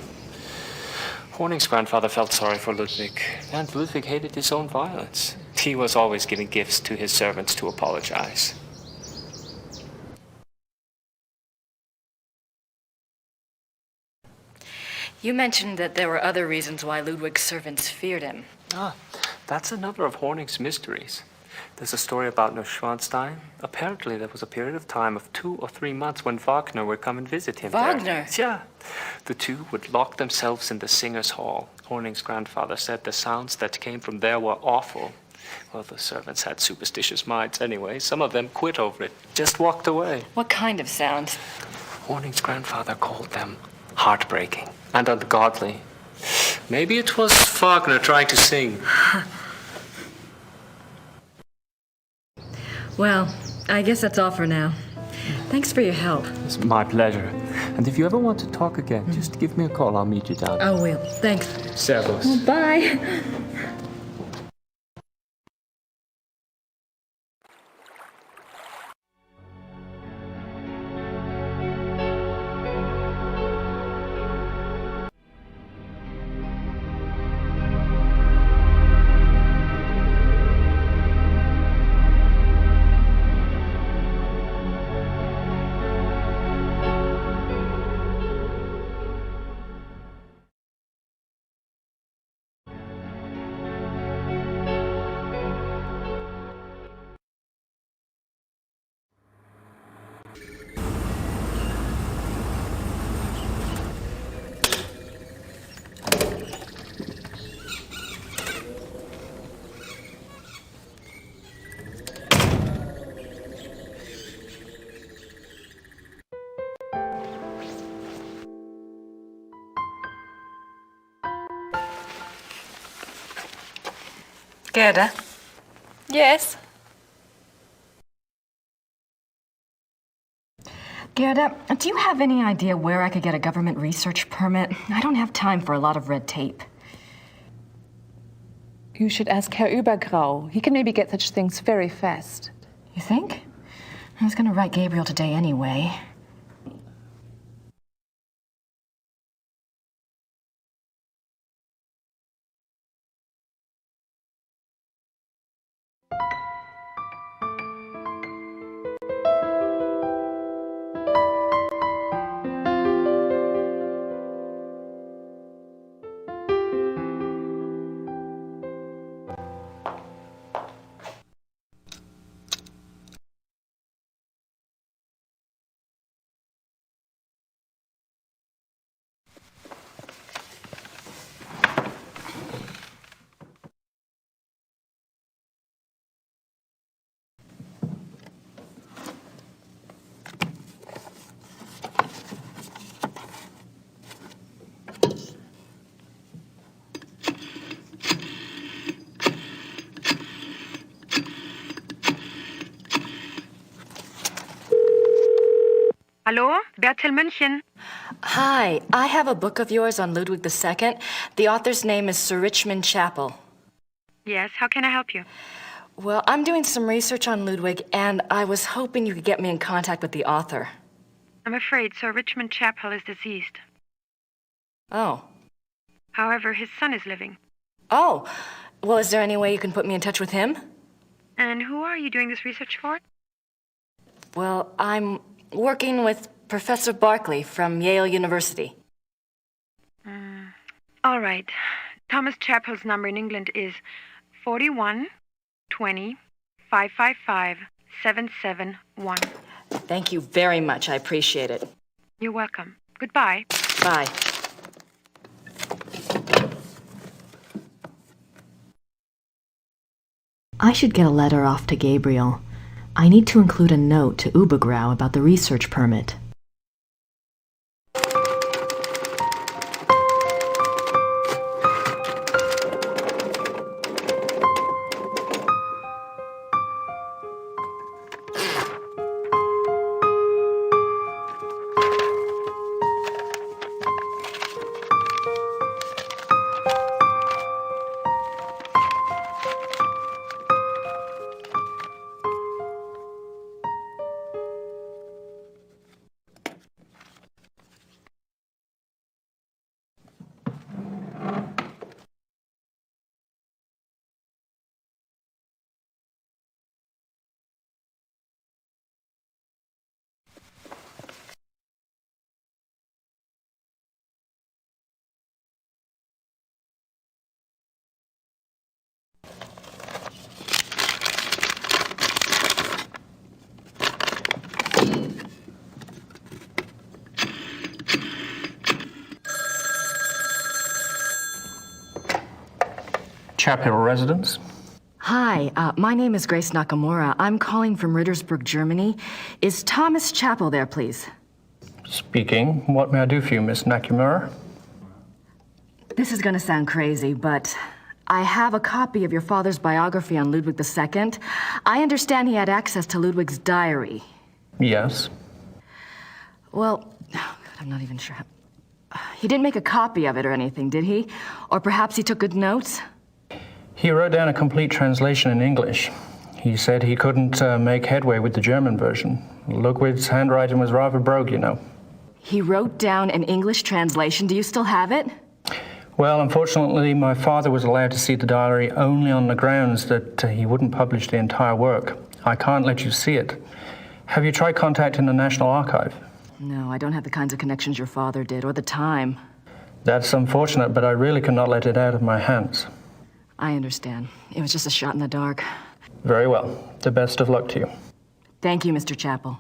Horning's grandfather felt sorry for Ludwig, and Ludwig hated his own violence. He was always giving gifts to his servants to apologize. You mentioned that there were other reasons why Ludwig's servants feared him. Ah, that's another of Horning's mysteries. There's a story about Neuschwanstein. Apparently there was a period of time of 2 or 3 months when Wagner would come and visit him Wagner? there. Yeah. The two would lock themselves in the singers' hall. Horning's grandfather said the sounds that came from there were awful. Well, the servants had superstitious minds anyway. Some of them quit over it, just walked away. What kind of sound? Horning's grandfather called them heartbreaking and ungodly. Maybe it was Wagner trying to sing. Well, I guess that's all for now. Thanks for your help. It's my pleasure. And if you ever want to talk again, just give me a call. I'll meet you down there. I will. Thanks. Servus. Well, bye. Gerda? Yes? Gerda, do you have any idea where I could get a government research permit? I don't have time for a lot of red tape. You should ask Herr Übergrau. He can maybe get such things very fast. You think? I was gonna write Gabriel today anyway. Hallo, Bertel München. Hi, I have a book of yours on Ludwig II. The author's name is Sir Richmond Chapel. Yes, how can I help you? Well, I'm doing some research on Ludwig, and I was hoping you could get me in contact with the author. I'm afraid Sir Richmond Chapel is deceased. Oh. However, his son is living. Oh. Well, is there any way you can put me in touch with him? And who are you doing this research for? Well, I'm working with Professor Barkley from Yale University. All right. Thomas Chapel's number in England is 41 20 555 771. Thank you very much. I appreciate it. You're welcome. Goodbye. Bye. I should get a letter off to Gabriel. I need to include a note to Übergrau about the research permit. Chapel residence? Hi, my name is Grace Nakamura. I'm calling from Rittersburg, Germany. Is Thomas Chapel there, please? Speaking. What may I do for you, Miss Nakamura? This is going to sound crazy, but I have a copy of your father's biography on Ludwig II. I understand he had access to Ludwig's diary. Yes. Well, oh God, I'm not even sure. He didn't make a copy of it or anything, did he? Or perhaps he took good notes? He wrote down a complete translation in English. He said he couldn't make headway with the German version. Ludwig's handwriting was rather brogue, you know. He wrote down an English translation. Do you still have it? Well, unfortunately, my father was allowed to see the diary only on the grounds that he wouldn't publish the entire work. I can't let you see it. Have you tried contacting the National Archive? No, I don't have the kinds of connections your father did, or the time. That's unfortunate, but I really cannot let it out of my hands. I understand. It was just a shot in the dark. Very well. The best of luck to you. Thank you, Mr. Chapel.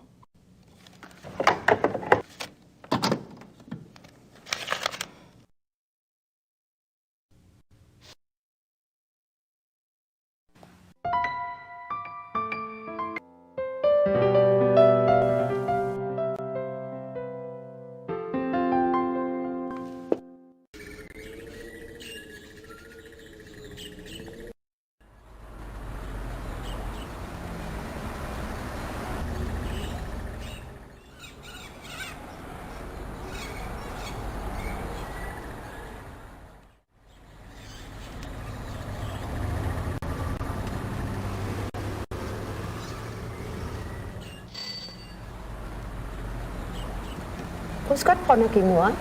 Grüß Gott, Frau Nakamura.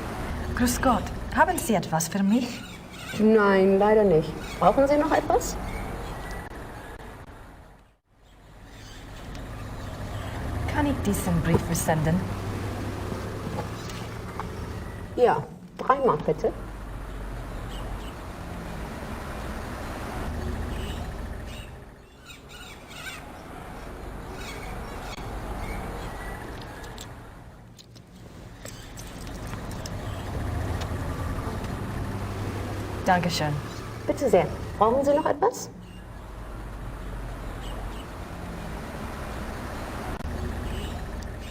Grüß Gott. Haben Sie etwas für mich? Nein, leider nicht. Brauchen Sie noch etwas? Kann ich diesen Brief versenden? Ja, 3 Mark bitte. Dankeschön. Bitte sehr. Brauchen Sie noch etwas?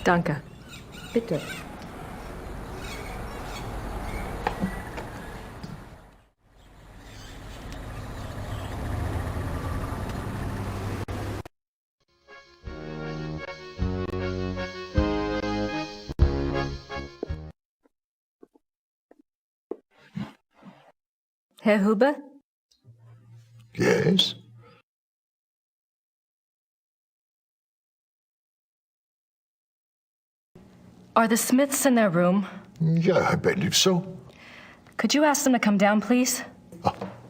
Danke. Bitte. Herr Huber? Yes? Are the Smiths in their room? Ja, I believe so. Could you ask them to come down, please?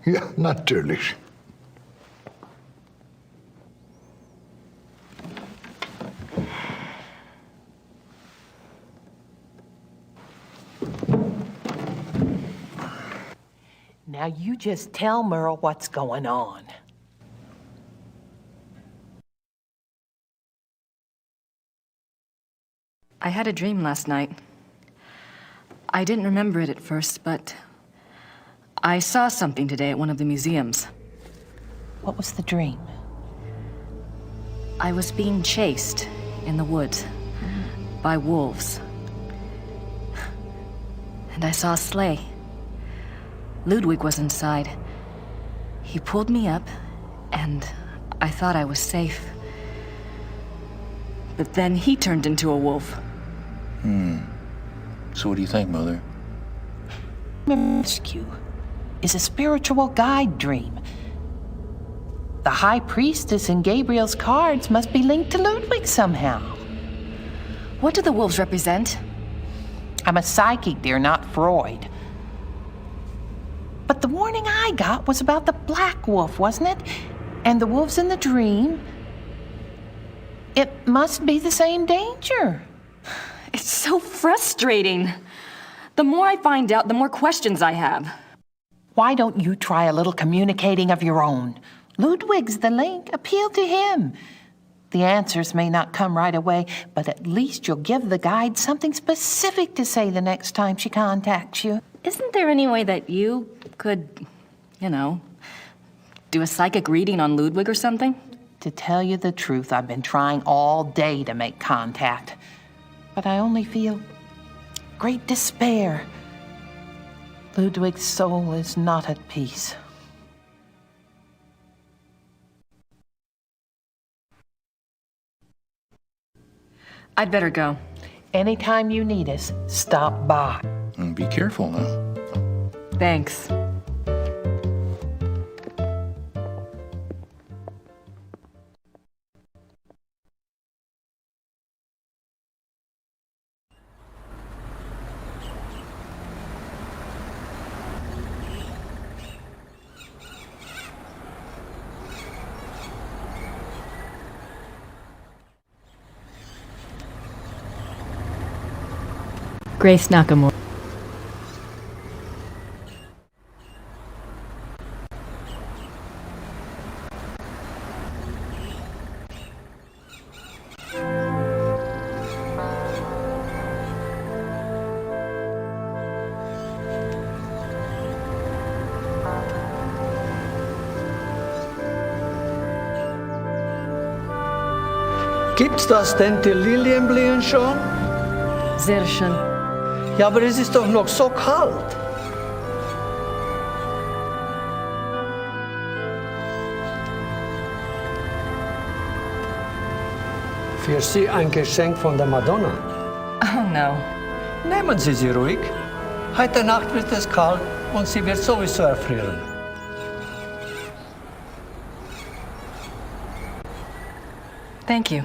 Ja, natürlich. Now you just tell Merle what's going on. I had a dream last night. I didn't remember it at first, but I saw something today at one of the museums. What was the dream? I was being chased in the woods by wolves. And I saw a sleigh. Ludwig was inside. He pulled me up, and I thought I was safe. But then he turned into a wolf. So what do you think, Mother? Rescue is a spiritual guide dream. The High Priestess and Gabriel's cards must be linked to Ludwig somehow. What do the wolves represent? I'm a psychic, dear, not Freud. But the warning I got was about the black wolf, wasn't it? And the wolves in the dream. It must be the same danger. It's so frustrating. The more I find out, the more questions I have. Why don't you try a little communicating of your own? Ludwig's the link. Appeal to him. The answers may not come right away, but at least you'll give the guide something specific to say the next time she contacts you. Isn't there any way that you could, do a psychic reading on Ludwig or something? To tell you the truth, I've been trying all day to make contact, but I only feel great despair. Ludwig's soul is not at peace. I'd better go. Anytime you need us, stop by. And be careful now. Thanks. Grace Nakamura. Gibt's das denn, die Lilienblühen schon? Sehr schön. Ja, aber es ist doch noch so kalt. Für Sie ein Geschenk von der Madonna. Oh no. Nehmen Sie sie ruhig. Heute Nacht wird es kalt und sie wird sowieso erfrieren. Thank you.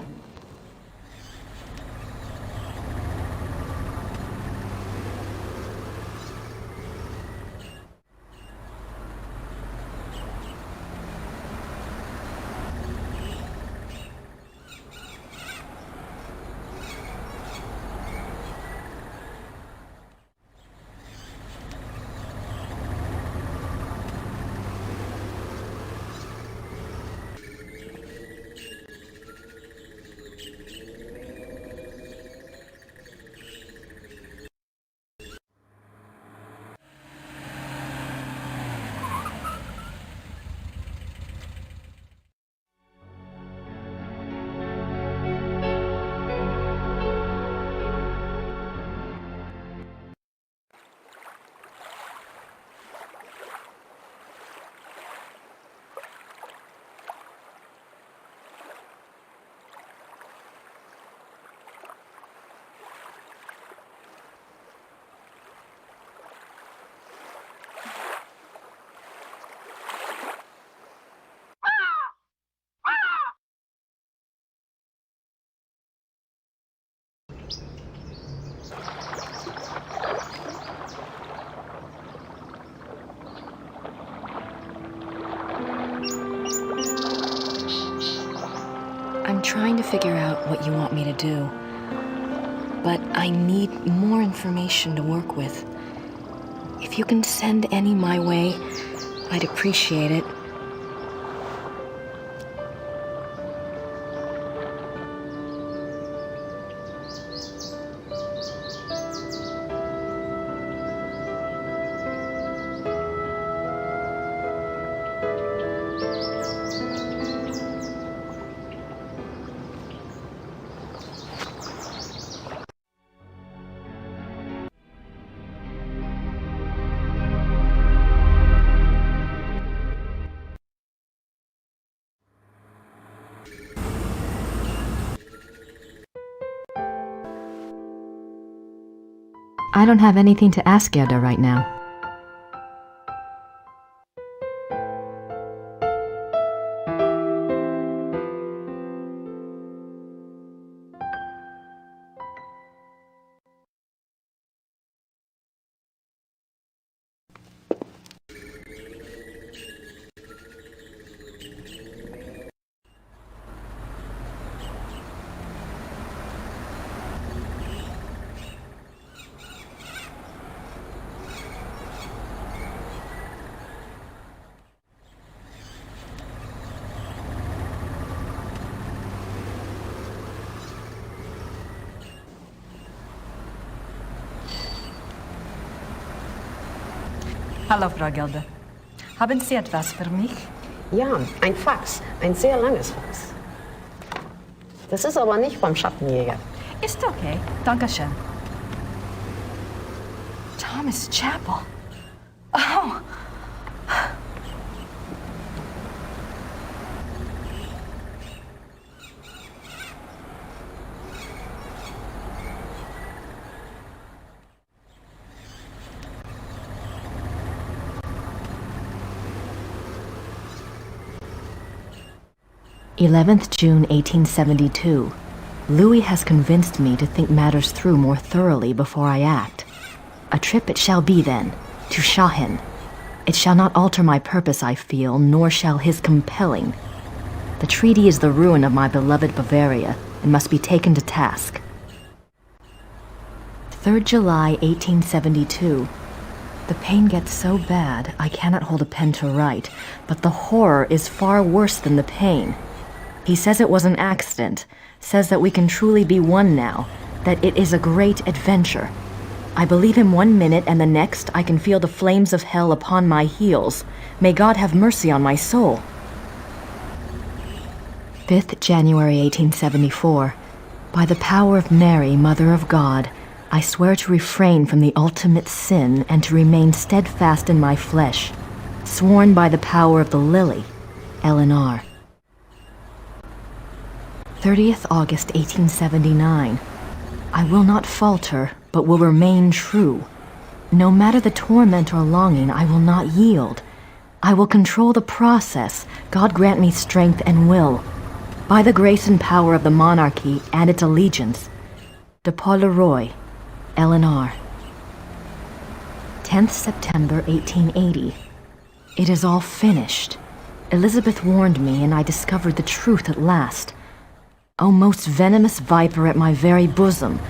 figure out what you want me to do. But I need more information to work with. If you can send any my way, I'd appreciate it. I don't have anything to ask Gerda right now. Hallo, Frau Gelder. Haben Sie etwas für mich? Ja, ein Fax. Ein sehr langes Fax. Das ist aber nicht vom Schattenjäger. Ist okay. Dankeschön. Thomas Chapel. Oh. June 1872. Louis has convinced me to think matters through more thoroughly before I act. A trip it shall be then, to Shahin. It shall not alter my purpose, I feel, nor shall his compelling. The treaty is the ruin of my beloved Bavaria, and must be taken to task. 3rd July 1872. The pain gets so bad I cannot hold a pen to write, but the horror is far worse than the pain. He says it was an accident, says that we can truly be one now, that it is a great adventure. I believe him 1 minute, and the next I can feel the flames of hell upon my heels. May God have mercy on my soul. 5th January 1874. By the power of Mary, Mother of God, I swear to refrain from the ultimate sin and to remain steadfast in my flesh. Sworn by the power of the lily, Eleanor. 30th August 1879. I will not falter, but will remain true. No matter the torment or longing, I will not yield. I will control the process. God grant me strength and will. By the grace and power of the monarchy and its allegiance. De Paul Leroy, Eleanor. 10th September 1880. It is all finished. Elizabeth warned me, and I discovered the truth at last. O most venomous viper at my very bosom,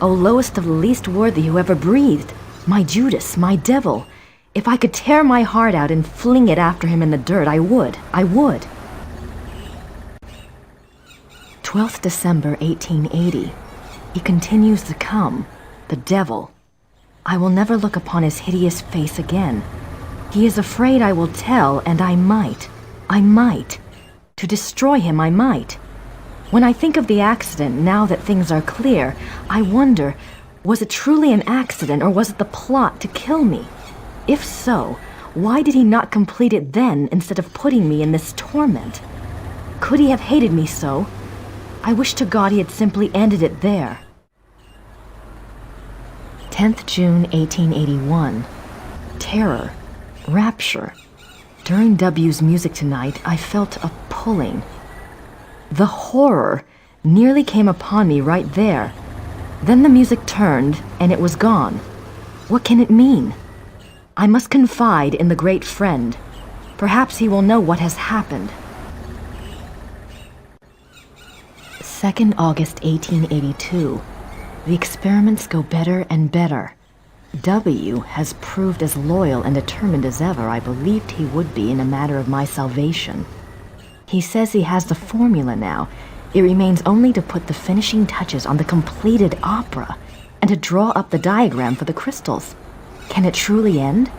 O lowest of the least worthy who ever breathed, my Judas, my devil, if I could tear my heart out and fling it after him in the dirt, I would. 12th December 1880. He continues to come, the devil. I will never look upon his hideous face again. He is afraid I will tell, and I might. To destroy him, I might. When I think of the accident, now that things are clear, I wonder, was it truly an accident, or was it the plot to kill me? If so, why did he not complete it then, instead of putting me in this torment? Could he have hated me so? I wish to God he had simply ended it there. 10th June 1881. Terror. Rapture. During W's music tonight, I felt a pulling. The horror nearly came upon me right there. Then the music turned, and it was gone. What can it mean? I must confide in the great friend. Perhaps he will know what has happened. 2nd August 1882. The experiments go better and better. W has proved as loyal and determined as ever I believed he would be in a matter of my salvation. He says he has the formula now. It remains only to put the finishing touches on the completed opera and to draw up the diagram for the crystals. Can it truly end?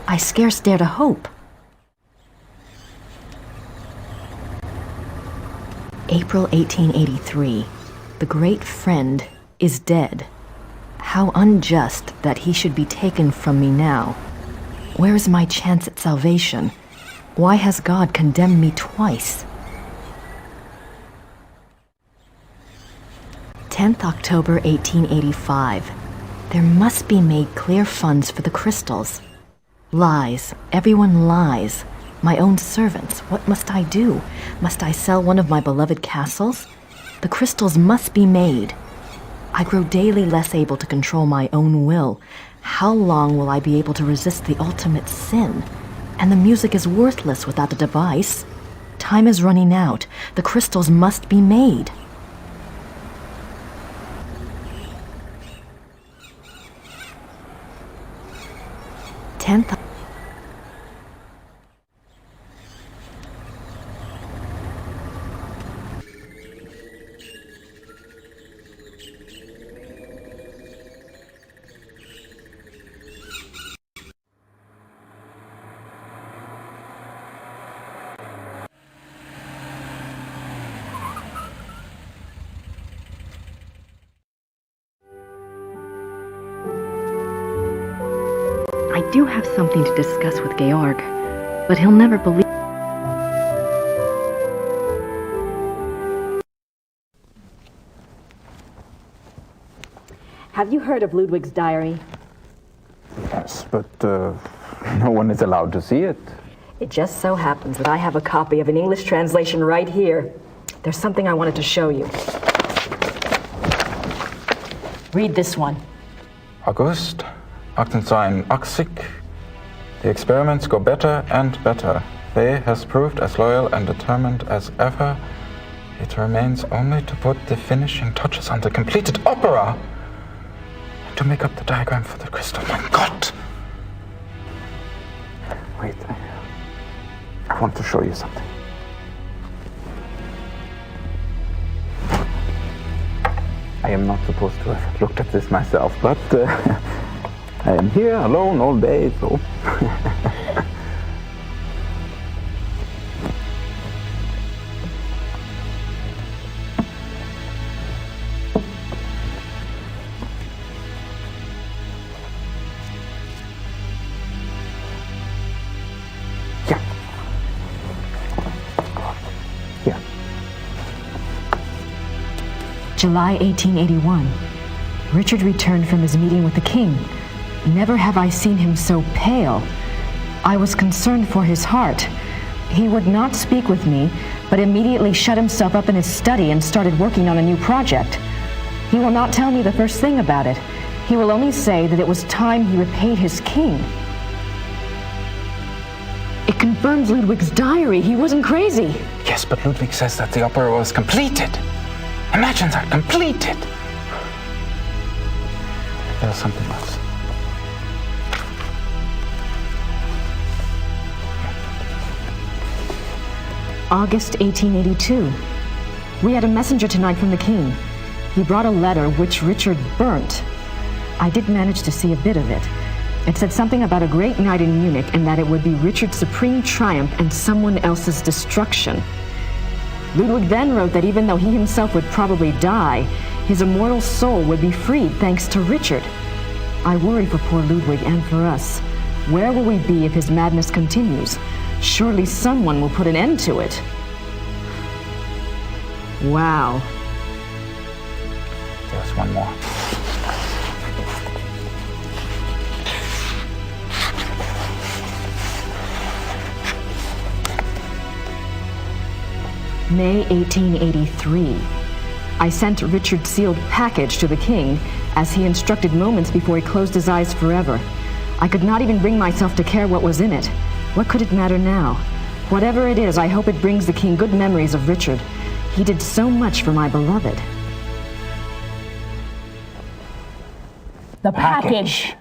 I scarce dare to hope. April 1883. The great friend is dead. How unjust that he should be taken from me now. Where is my chance at salvation? Why has God condemned me twice? 10th October 1885. There must be made clear funds for the crystals. Lies. Everyone lies. My own servants. What must I do? Must I sell one of my beloved castles? The crystals must be made. I grow daily less able to control my own will. How long will I be able to resist the ultimate sin? And the music is worthless without the device. Time is running out. The crystals must be made. I do have something to discuss with Georg, but he'll never believe. Have you heard of Ludwig's diary? Yes, but no one is allowed to see it. It just so happens that I have a copy of an English translation right here. There's something I wanted to show you. Read this one. August 1882. The experiments go better and better. They has proved as loyal and determined as ever. It remains only to put the finishing touches on the completed opera and to make up the diagram for the crystal. My God! Wait, I want to show you something. I am not supposed to have looked at this myself, but I am here alone all day, so... July 1881. Richard returned from his meeting with the king. Never have I seen him so pale. I was concerned for his heart. He would not speak with me, but immediately shut himself up in his study and started working on a new project. He will not tell me the first thing about it. He will only say that it was time he repaid his king. It confirms Ludwig's diary. He wasn't crazy. Yes, but Ludwig says that the opera was completed. Imagine that, completed. There's something else. August 1882. We had a messenger tonight from the king. He brought a letter which Richard burnt. I did manage to see a bit of it. It said something about a great night in Munich and that it would be Richard's supreme triumph and someone else's destruction. Ludwig then wrote that even though he himself would probably die, his immortal soul would be freed thanks to Richard. I worry for poor Ludwig and for us. Where will we be if his madness continues? Surely someone will put an end to it. Wow. There's one more. May 1883. I sent Richard's sealed package to the king, as he instructed moments before he closed his eyes forever. I could not even bring myself to care what was in it. What could it matter now? Whatever it is, I hope it brings the king good memories of Richard. He did so much for my beloved. The package.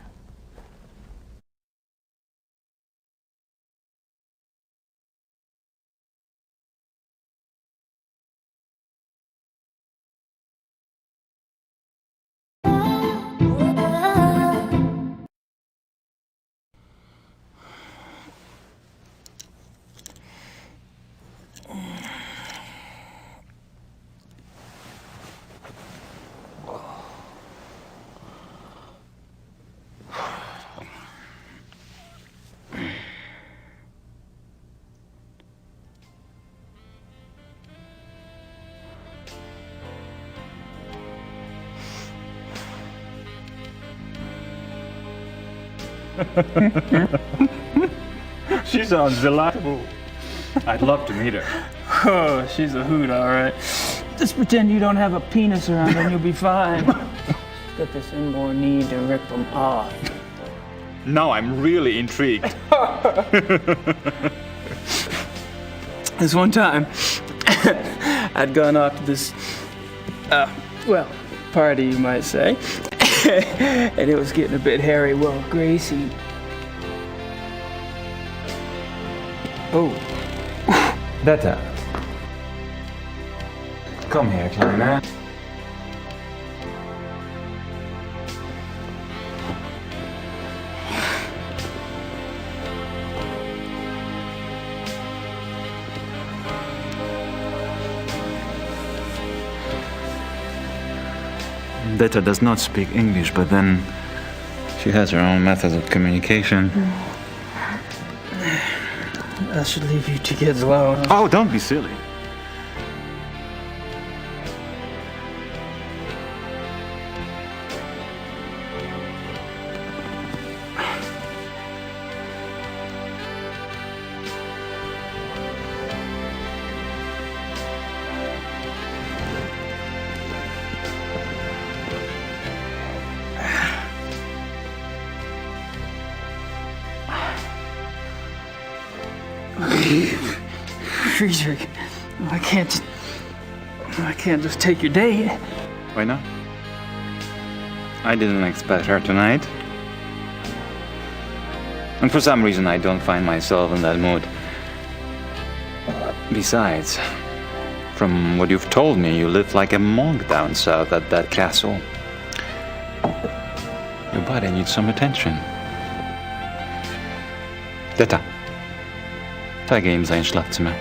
She sounds delightful. I'd love to meet her. Oh, she's a hoot, all right. Just pretend you don't have a penis around and you'll be fine. Got this inborn need to rip them off. Now I'm really intrigued. This one time, I'd gone off to this, party, you might say. And it was getting a bit hairy. Well, Gracie... Oh. Detta. Kom här, kleine. Detta does not speak English, but then she has her own methods of communication. I should leave you two kids alone. Oh, don't be silly. Friedrich, I can't just take your date. Why not? I didn't expect her tonight. And for some reason I don't find myself in that mood. Besides, from what you've told me, you live like a monk down south at that castle. Your body needs some attention. Detta. Tagga in sein Schlafzimmer.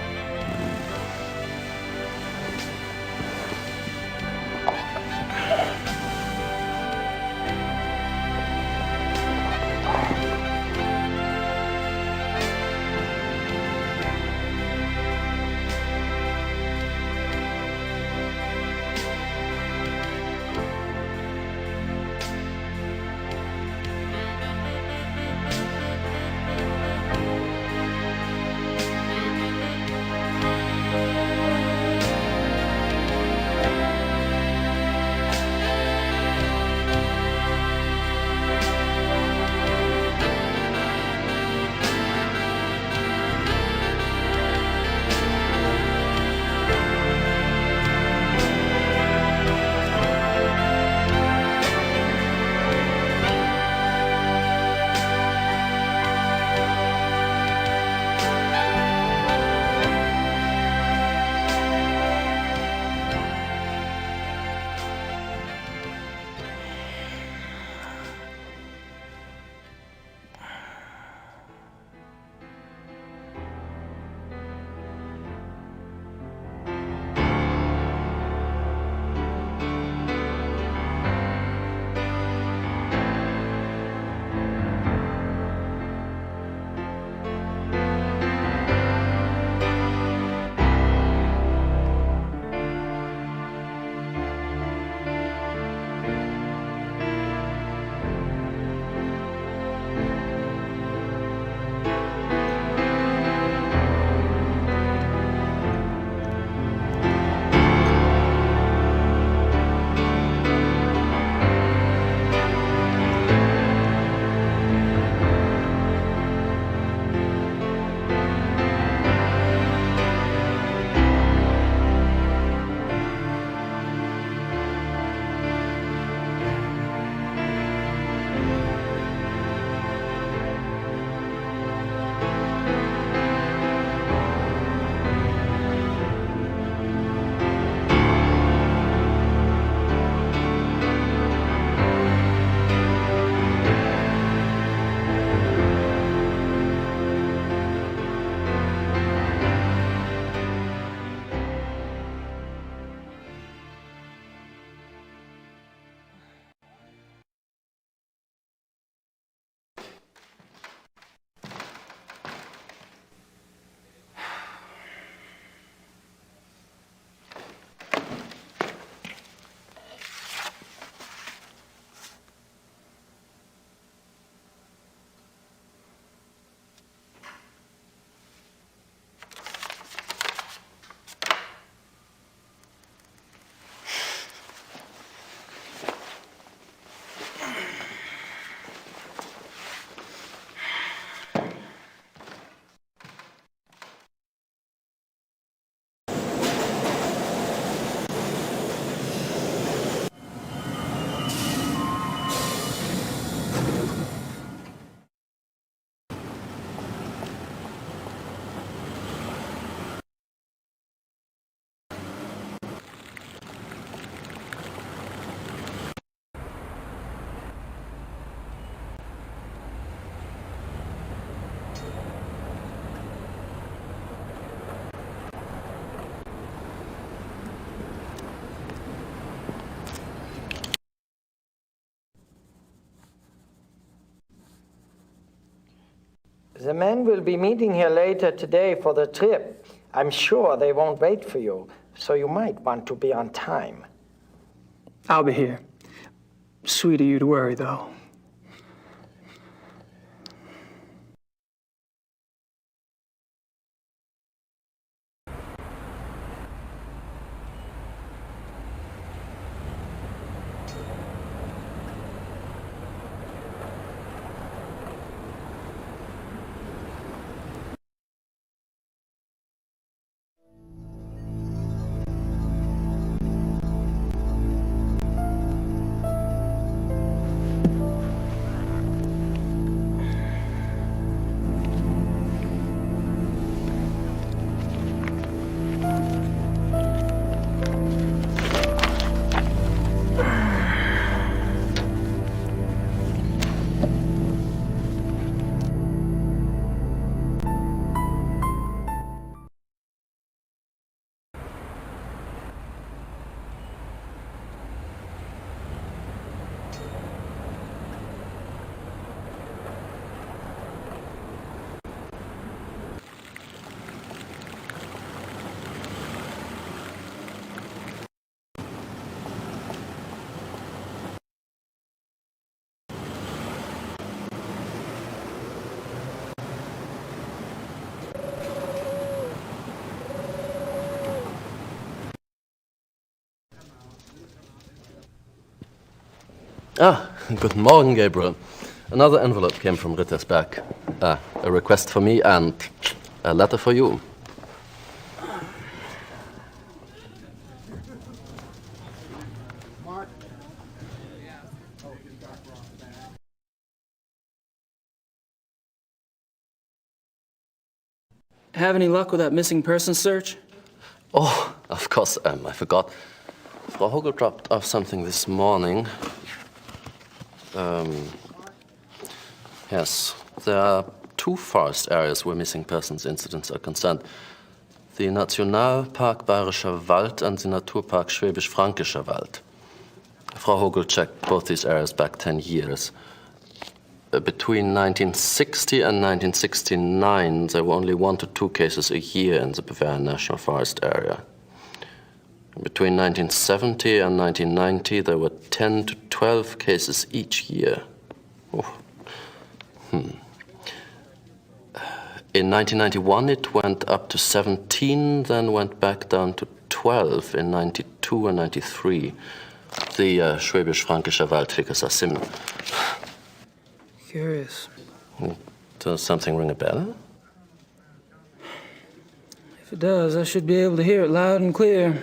The men will be meeting here later today for the trip. I'm sure they won't wait for you, so you might want to be on time. I'll be here. Sweet of you to worry, though. Guten Morgen, Gabriel. Another envelope came from Rittersberg. A request for me and a letter for you. Have any luck with that missing person search? Oh, of course, I forgot. Frau Hogel dropped off something this morning. Yes, there are 2 forest areas where missing persons incidents are concerned. The Nationalpark Bayerischer Wald and the Naturpark Schwäbisch-Fränkischer Wald. Frau Hogel checked both these areas back 10 years. Between 1960 and 1969, there were only 1 to 2 cases a year in the Bavarian National Forest area. Between 1970 and 1990, there were 10 to 12 cases each year. In 1991, it went up to 17, then went back down to 12 in 92 and 93. The Schwäbisch-Fränkischer Wald figures are similar. Curious. Does something ring a bell? If it does, I should be able to hear it loud and clear.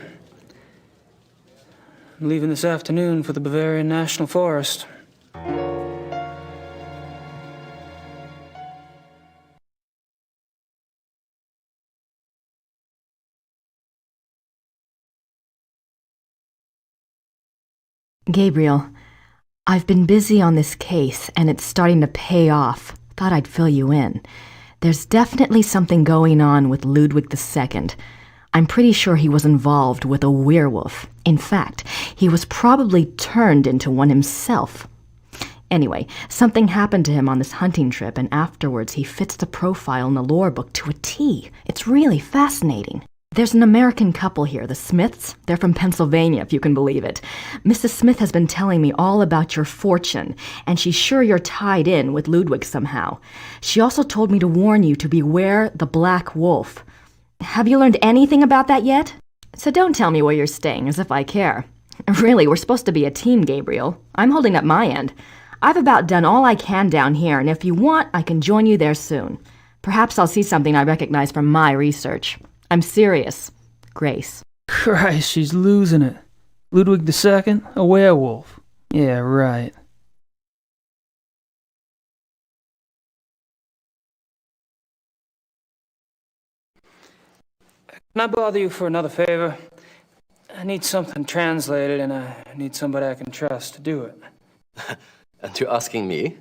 I'm leaving this afternoon for the Bavarian National Forest. Gabriel, I've been busy on this case, and it's starting to pay off. Thought I'd fill you in. There's definitely something going on with Ludwig II. I'm pretty sure he was involved with a werewolf. In fact, he was probably turned into one himself. Anyway, something happened to him on this hunting trip, and afterwards he fits the profile in the lore book to a T. It's really fascinating. There's an American couple here, the Smiths. They're from Pennsylvania, if you can believe it. Mrs. Smith has been telling me all about your fortune, and she's sure you're tied in with Ludwig somehow. She also told me to warn you to beware the Black Wolf. Have you learned anything about that yet? So don't tell me where you're staying, as if I care. Really, we're supposed to be a team, Gabriel. I'm holding up my end. I've about done all I can down here, and if you want, I can join you there soon. Perhaps I'll see something I recognize from my research. I'm serious. Grace. Christ, she's losing it. Ludwig II, a werewolf. Yeah, right. Can I bother you for another favor? I need something translated, and I need somebody I can trust to do it. And you're asking me?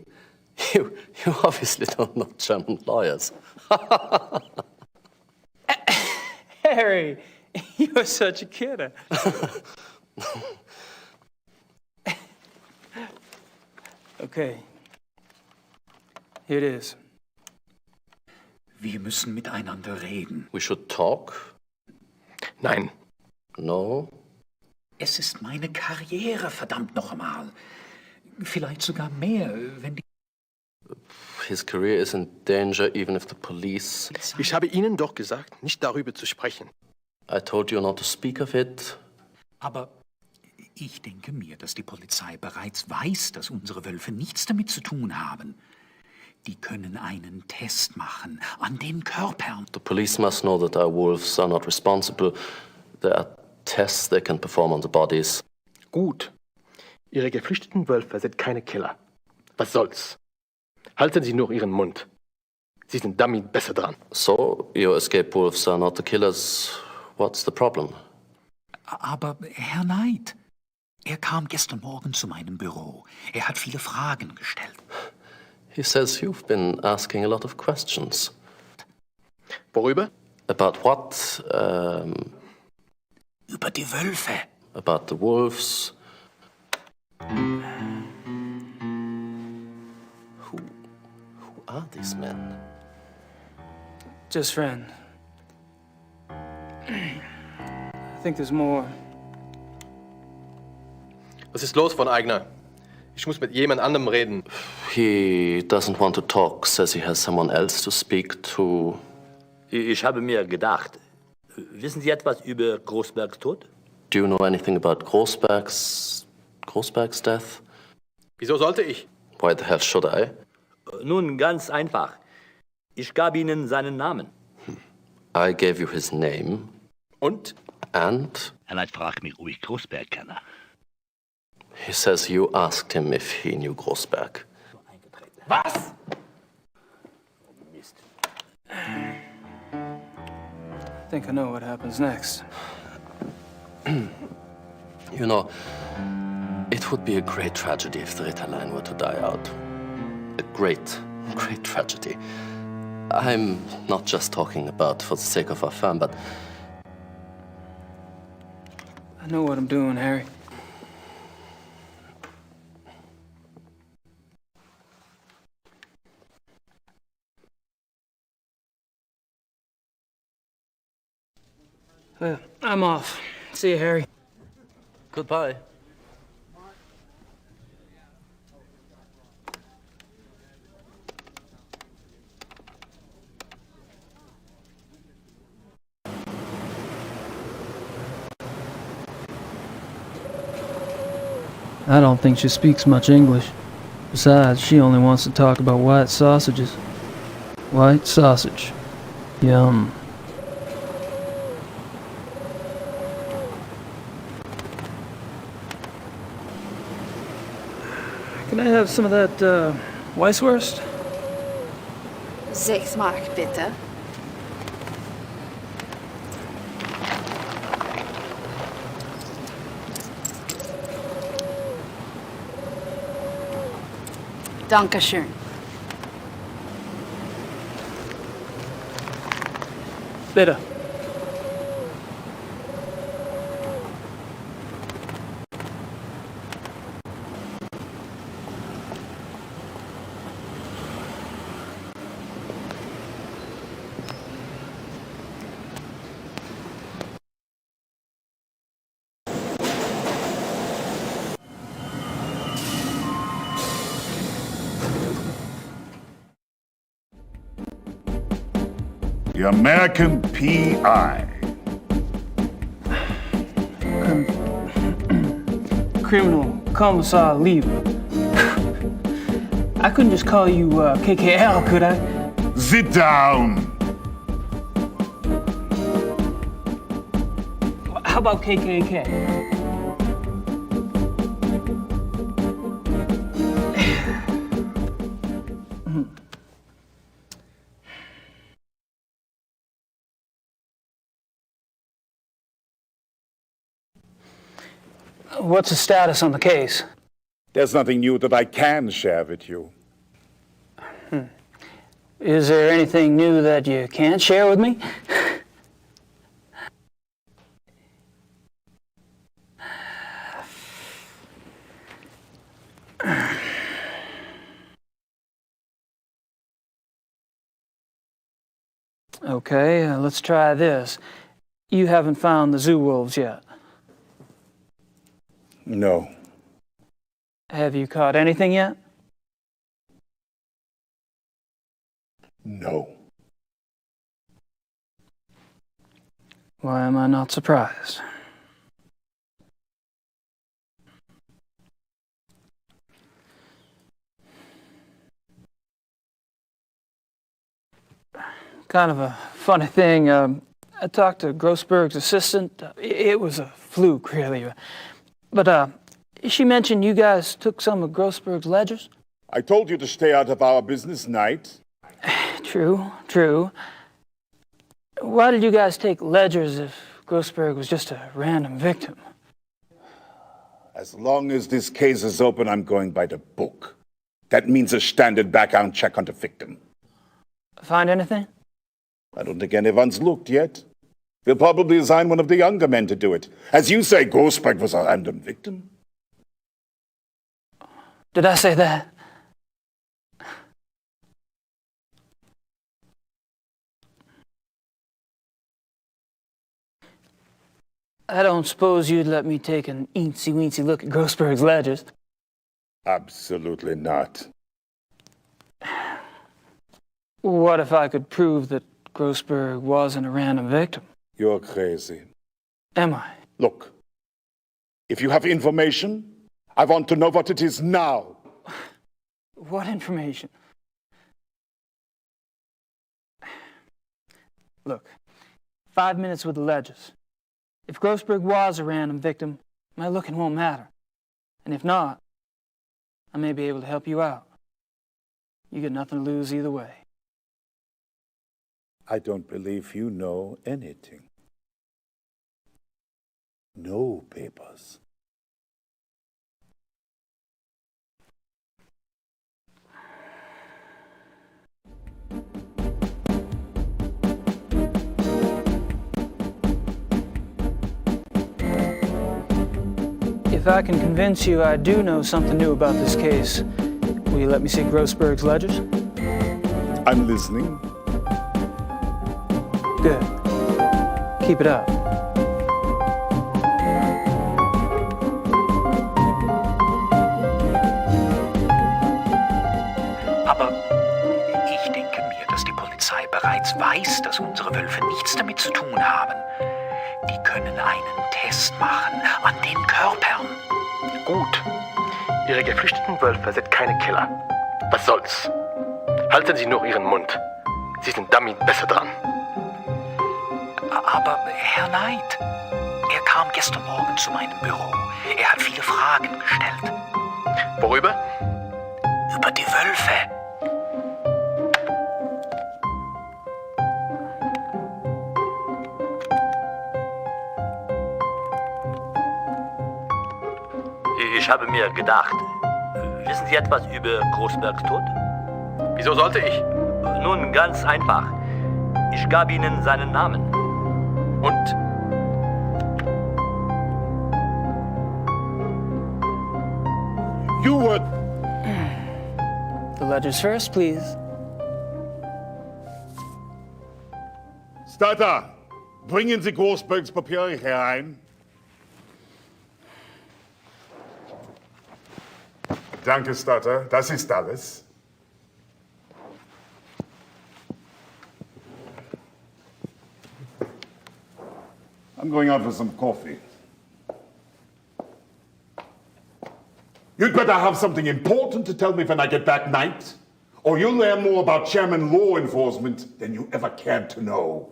You obviously don't know German lawyers. Harry, you're such a kidder. Okay. Here it is. Wir müssen miteinander reden. We should talk? Nein. No? Es ist meine Karriere, verdammt noch einmal. Vielleicht sogar mehr, wenn die... His career is in danger even if the police... Ich habe Ihnen doch gesagt, nicht darüber zu sprechen. I told you not to speak of it. Aber ich denke mir, dass die Polizei bereits weiß, dass unsere Wölfe nichts damit zu tun haben. Die können einen Test machen an den Körpern. The police must know that our wolves are not responsible. There are tests they can perform on the bodies. Gut. Ihre geflüchteten Wölfe sind keine Killer. Was soll's? Halten Sie nur Ihren Mund. Sie sind damit besser dran. So, your escaped wolves are not the killers. What's the problem? Aber Herr Knight, er kam gestern Morgen zu meinem Büro. Er hat viele Fragen gestellt. He says you've been asking a lot of questions. Worüber? About what? Über die Wölfe. About the wolves. Who are these men? Just friend. I think there's more. Was ist los, von Aigner? Ich muss mit jemand anderem reden. He doesn't want to talk, says he has someone else to speak to. Ich habe mir gedacht, wissen Sie etwas über Großbergs Tod? Do you know anything about Großberg's death? Wieso sollte ich? Why the hell should I? Nun, ganz einfach. Ich gab Ihnen seinen Namen. I gave you his name. Und? And? Herr Knight fragt mich, ob ich Großberg kenne. He says you asked him if he knew Großberg. Was? I think I know what happens next. You know, it would be a great tragedy if the Ritterline were to die out. A great, great tragedy. I'm not just talking about for the sake of our firm, but... I know what I'm doing, Harry. I'm off. See you, Harry. Goodbye. I don't think she speaks much English. Besides, she only wants to talk about white sausages. White sausage. Yum. Can I have some of that, Weisswurst? 6 Mark, bitte. Dankeschön. Bitte. The American P.I. Criminal Commissar Lever. I couldn't just call you KKL, could I? Sit down. How about KKK? What's the status on the case? There's nothing new that I can share with you. Is there anything new that you can't share with me? Okay, let's try this. You haven't found the zoo wolves yet? No. Have you caught anything yet? No. Why am I not surprised? Kind of a funny thing. I talked to Grossberg's assistant. It was a fluke, really. But she mentioned you guys took some of Grossberg's ledgers? I told you to stay out of our business, Knight. True. Why did you guys take ledgers if Grossberg was just a random victim? As long as this case is open, I'm going by the book. That means a standard background check on the victim. Find anything? I don't think anyone's looked yet. We'll probably assign one of the younger men to do it. As you say, Grossberg was a random victim. Did I say that? I don't suppose you'd let me take an eensy-weensy look at Grossberg's ledgers? Absolutely not. What if I could prove that Grossberg wasn't a random victim? You're crazy. Am I? Look, if you have information, I want to know what it is now. What information? Look, 5 minutes with the ledgers. If Grossberg was a random victim, my looking won't matter. And if not, I may be able to help you out. You get nothing to lose either way. I don't believe you know anything. No papers. If I can convince you I do know something new about this case, will you let me see Grossberg's ledgers? I'm listening. Good. Keep it up. Aber ich denke mir, dass die Polizei bereits weiß, dass unsere Wölfe nichts damit zu tun haben. Die können einen Test machen an den Körpern. Gut. Ihre geflüchteten Wölfe sind keine Killer. Was soll's? Halten Sie nur Ihren Mund. Sie sind damit besser dran. Aber Herr Knight, er kam gestern Morgen zu meinem Büro. Er hat viele Fragen gestellt. Worüber? Über die Wölfe. Ich habe mir gedacht, wissen Sie etwas über Grossbergs Tod? Wieso sollte ich? Nun, ganz einfach. Ich gab Ihnen seinen Namen. Und? You were... The ledgers first, please. Starter, bringen Sie Grossbergs Papiere herein. Danke, Starter. Das ist alles. I'm going out for some coffee. You'd better have something important to tell me when I get back, Knight, or you'll learn more about Chairman law enforcement than you ever cared to know.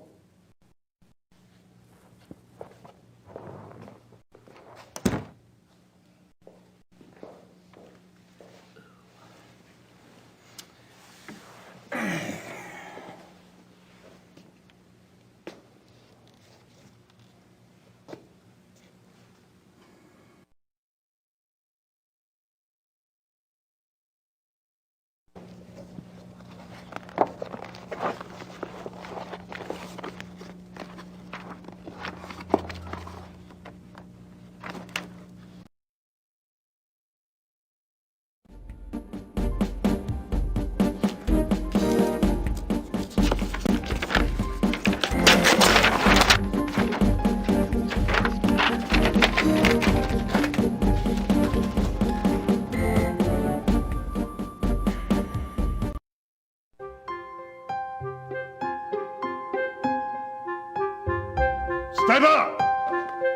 Driver!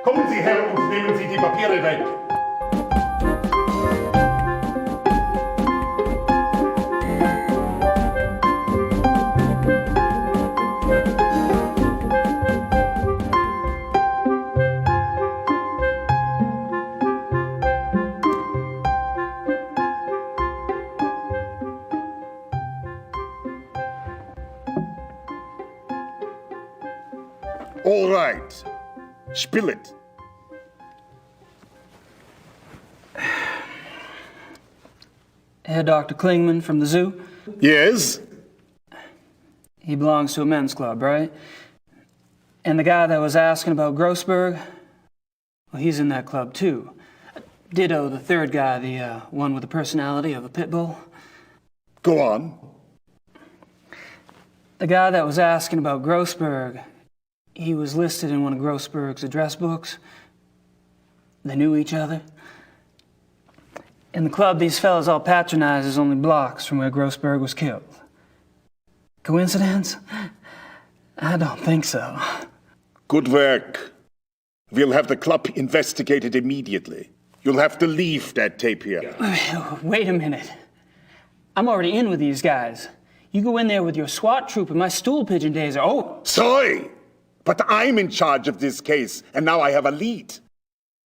Kommen Sie her und nehmen Sie die Papiere weg. All right. Spill it. Herr Dr. Klingman from the zoo? Yes? He belongs to a men's club, right? And the guy that was asking about Grossberg? Well, he's in that club too. Ditto the third guy, the one with the personality of a pit bull. Go on. The guy that was asking about Grossberg, he was listed in one of Grossberg's address books. They knew each other. In the club, these fellas all patronize is only blocks from where Grossberg was killed. Coincidence? I don't think so. Good work. We'll have the club investigated immediately. You'll have to leave that tape here. Wait a minute. I'm already in with these guys. You go in there with your SWAT troop and my stool pigeon days are over. Sorry, but I'm in charge of this case, and now I have a lead.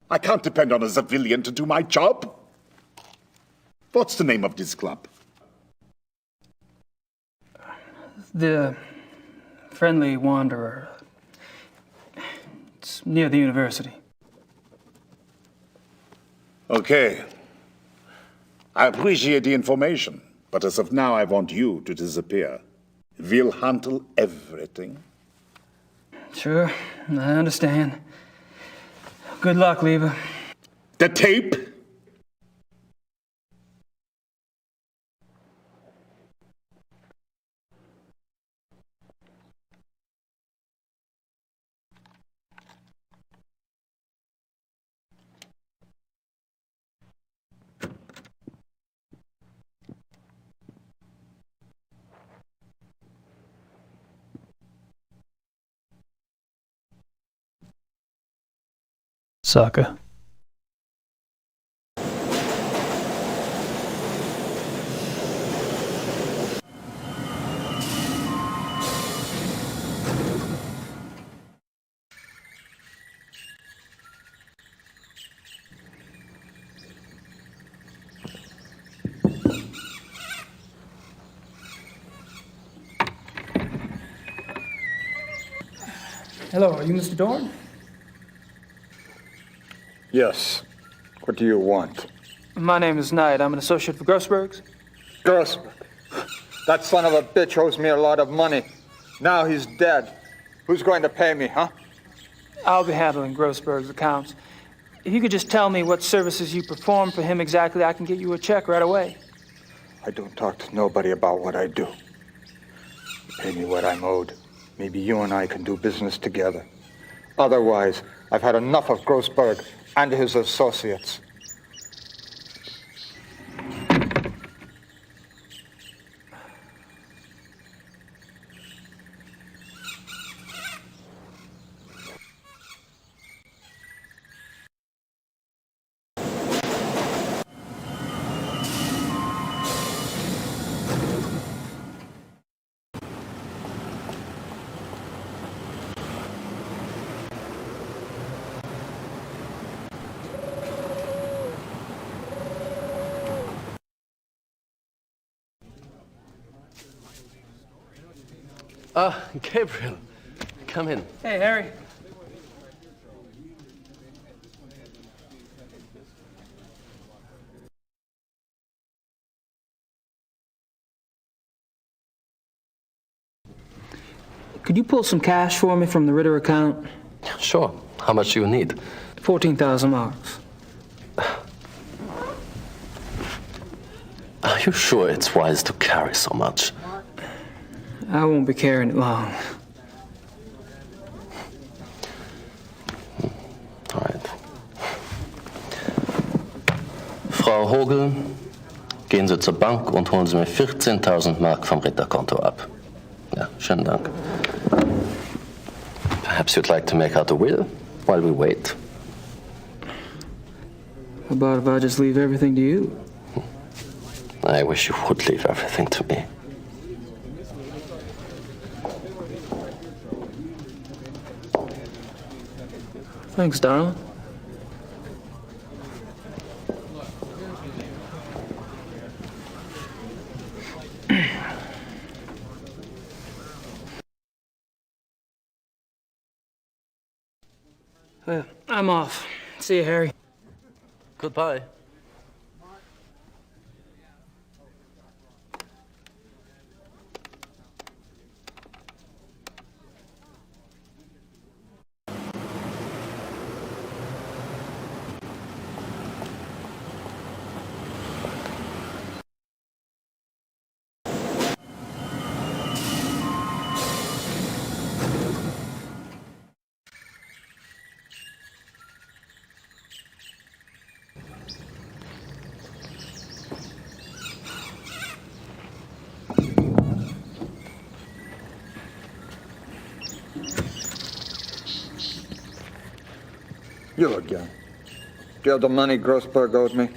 I can't depend on a civilian to do my job. What's the name of this club? The Friendly Wanderer. It's near the university. Okay. I appreciate the information, but as of now, I want you to disappear. We'll handle everything. Sure, I understand. Good luck, Lieber. The tape? Sucker. Hello, are you Mr. Dorn? Yes. What do you want? My name is Knight. I'm an associate for Grossberg's. Grossberg? That son of a bitch owes me a lot of money. Now he's dead. Who's going to pay me, huh? I'll be handling Grossberg's accounts. If you could just tell me what services you perform for him exactly, I can get you a check right away. I don't talk to nobody about what I do. You pay me what I'm owed. Maybe you and I can do business together. Otherwise, I've had enough of Grossberg and his associates. Ah, Gabriel, come in. Hey, Harry. Could you pull some cash for me from the Ritter account? Sure. How much do you need? 14,000 marks. Are you sure it's wise to carry so much? I won't be carrying it long. All right. Frau Hogel, gehen Sie zur Bank und holen Sie mir 14.000 Mark vom Ritterkonto ab. Ja, schönen Dank. Perhaps you'd like to make out a will while we wait. How about if I just leave everything to you? I wish you would leave everything to me. Thanks, darling. I'm off. See you, Harry. Goodbye. You again. Do you have the money Grossberg owed me?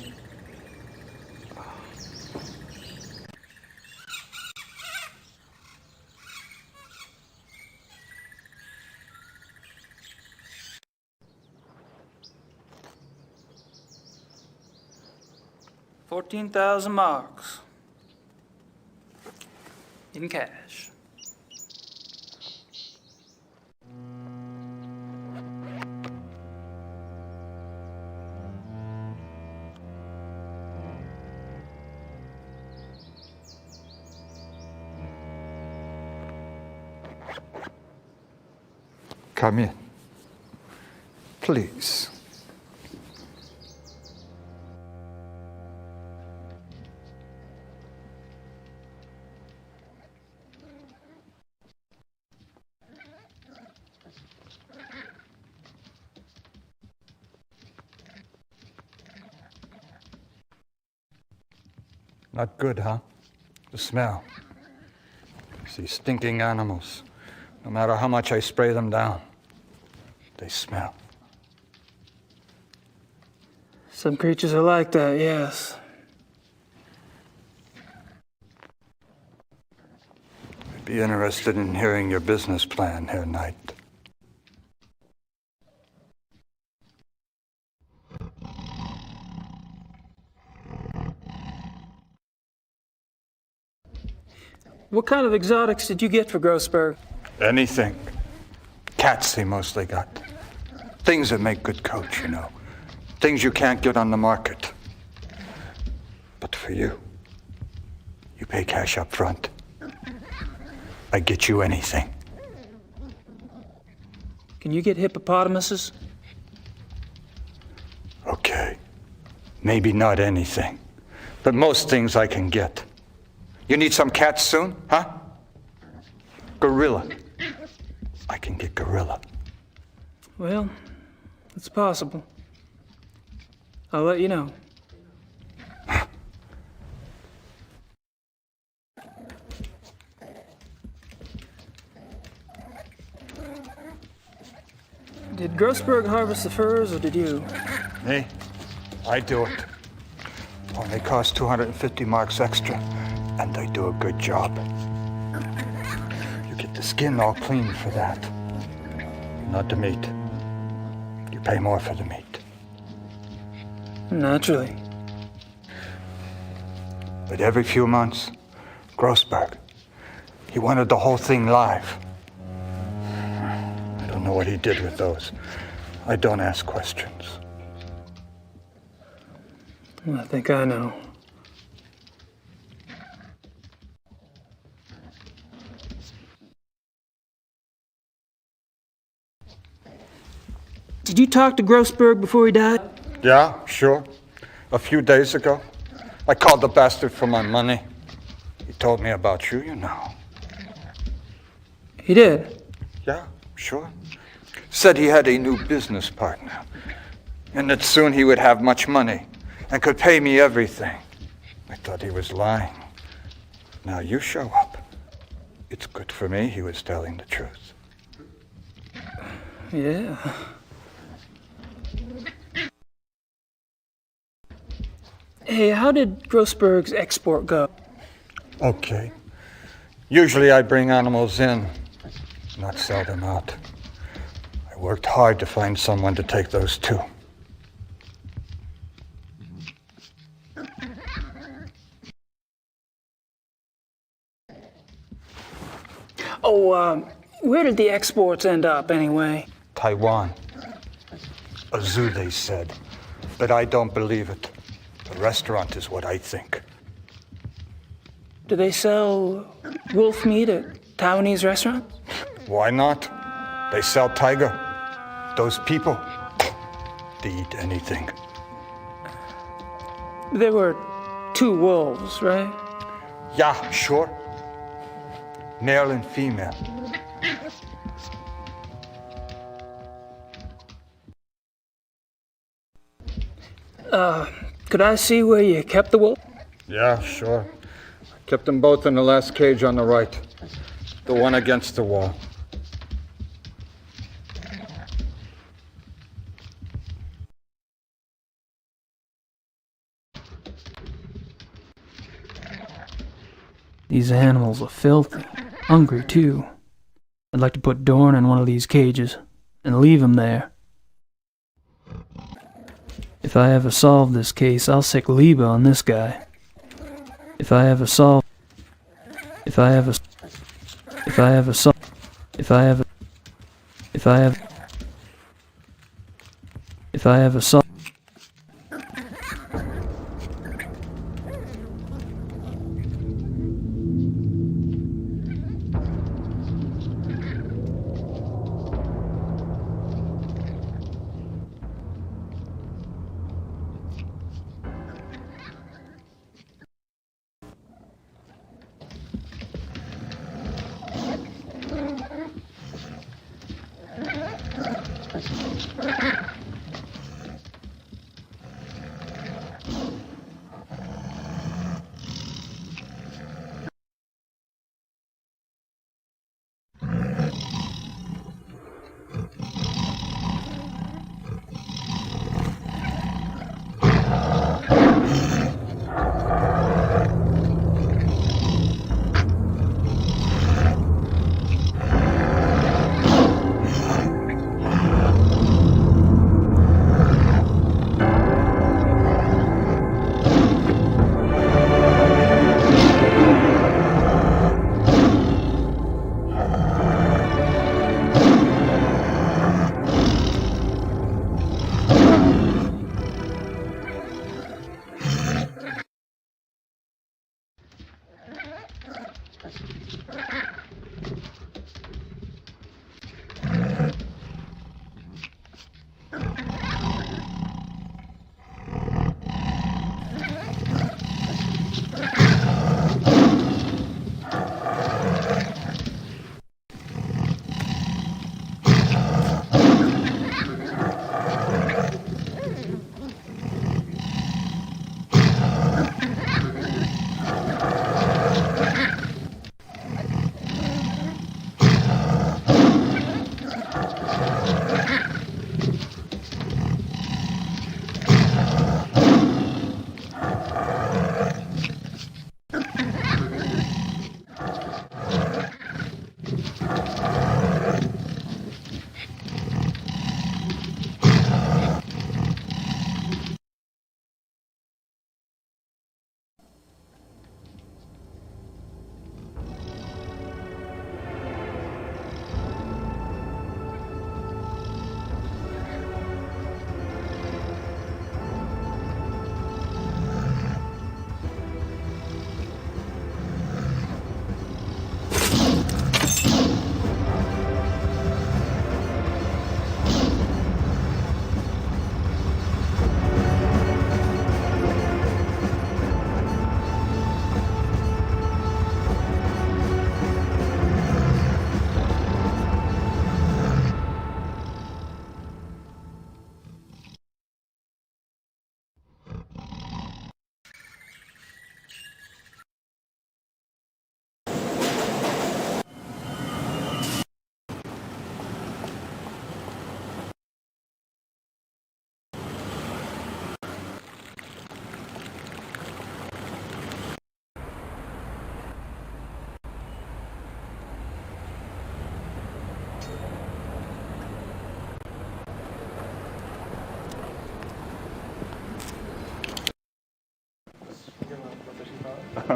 $14,000 in cash. Come in. Please. Not good, huh? The smell. These stinking animals. No matter how much I spray them down, they smell. Some creatures are like that, yes. I'd be interested in hearing your business plan, Herr Knight. What kind of exotics did you get for Grossberg? Anything. Cats he mostly got. Things that make good coats, you know. Things you can't get on the market. But for you, you pay cash up front. I get you anything. Can you get hippopotamuses? Okay. Maybe not anything. But most things I can get. You need some cats soon, huh? Gorilla. I can get gorilla. Well, it's possible. I'll let you know. Did Grossberg harvest the furs, or did you? Me? I do it. Only cost 250 marks extra, and I do a good job. You get the skin all clean for that. Not the meat. You pay more for the meat. Naturally. But every few months, Grossberg, he wanted the whole thing live. I don't know what he did with those. I don't ask questions. I think I know. Did you talk to Grossberg before he died? Yeah, sure. A few days ago. I called the bastard for my money. He told me about you, you know. He did? Yeah, sure. Said he had a new business partner. And that soon he would have much money and could pay me everything. I thought he was lying. Now you show up. It's good for me he was telling the truth. Yeah. Hey, how did Grossberg's export go? Okay. Usually I bring animals in, not sell them out. I worked hard to find someone to take those too. Oh, where did the exports end up anyway? Taiwan. A zoo, they said. But I don't believe it. The restaurant is what I think. Do they sell wolf meat at Taiwanese restaurants? Why not? They sell tiger. Those people, they eat anything. There were 2 wolves, right? Yeah, sure. Male and female. Could I see where you kept the wolf? Yeah, sure. I kept them both in the last cage on the right. The one against the wall. These animals are filthy. Hungry, too. I'd like to put Dorn in one of these cages and leave him there. If I ever solve this case, I'll sick Liebe on this guy. If I ever solve... If I ever solve...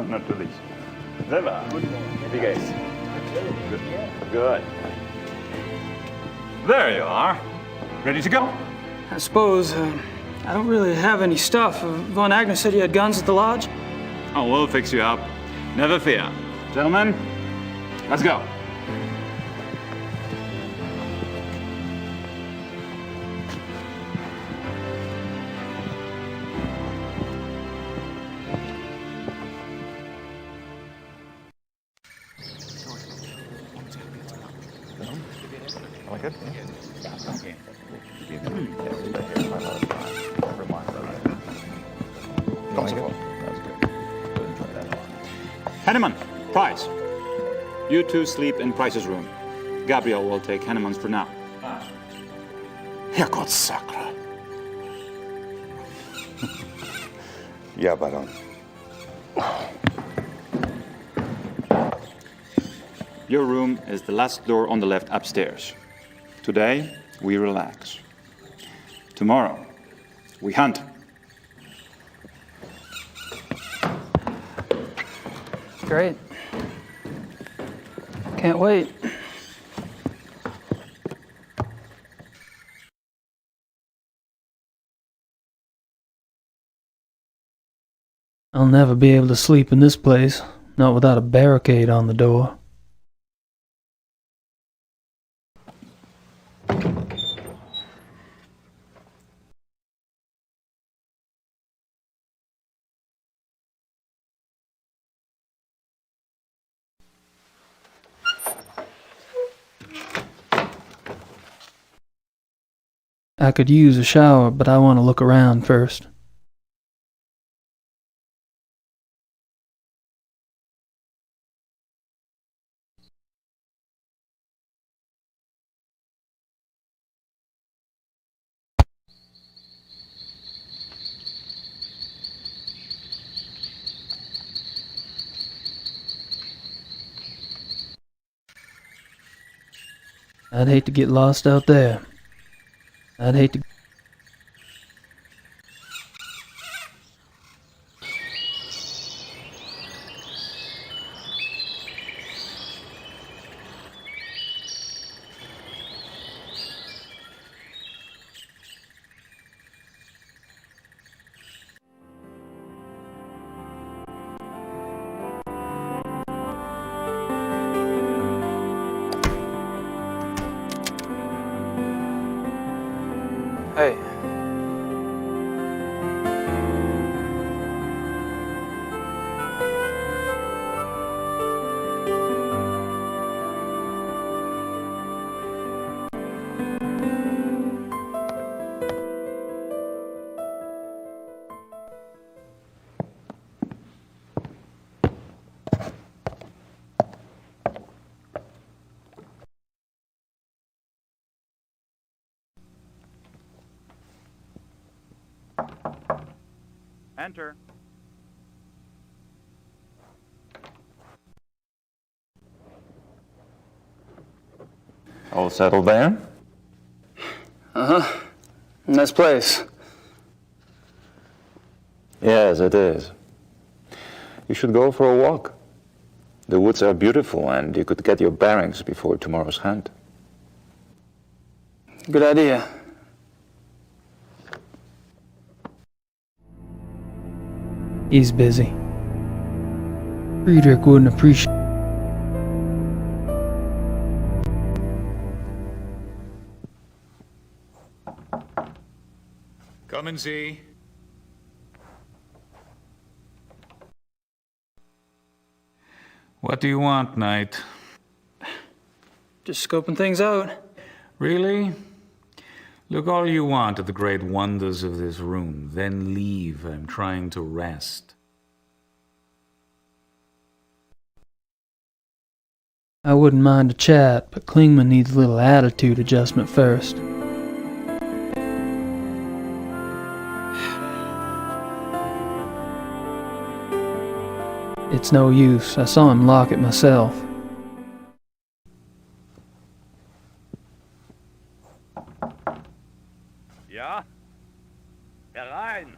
Not too least. Selber. Wie geht's? Good. There you are. Ready to go? I suppose, I don't really have any stuff. Von Agnes said you had guns at the lodge? Oh, we'll fix you up. Never fear. Gentlemen, let's go. Like it? Komm sofort. Henneman, Price. You two sleep in Price's room. Gabriel will take Henneman's for now. Herrgott sakra. Ja, Baron. Your room is the last door on the left upstairs. Today, we relax. Tomorrow, we hunt. Great. Can't wait. I'll never be able to sleep in this place, not without a barricade on the door. I could use a shower, but I want to look around first. I'd hate to get lost out there. I'd hate to... Hey. Enter. All settled there? Uh-huh. Nice place. Yes, it is. You should go for a walk. The woods are beautiful and you could get your bearings before tomorrow's hunt. Good idea. He's busy. Friedrich wouldn't appreciate... Come and see. What do you want, Knight? Just scoping things out. Really? Look all you want at the great wonders of this room, then leave. I'm trying to rest. I wouldn't mind a chat, but Klingman needs a little attitude adjustment first. It's no use. I saw him lock it myself. Ja? Herein!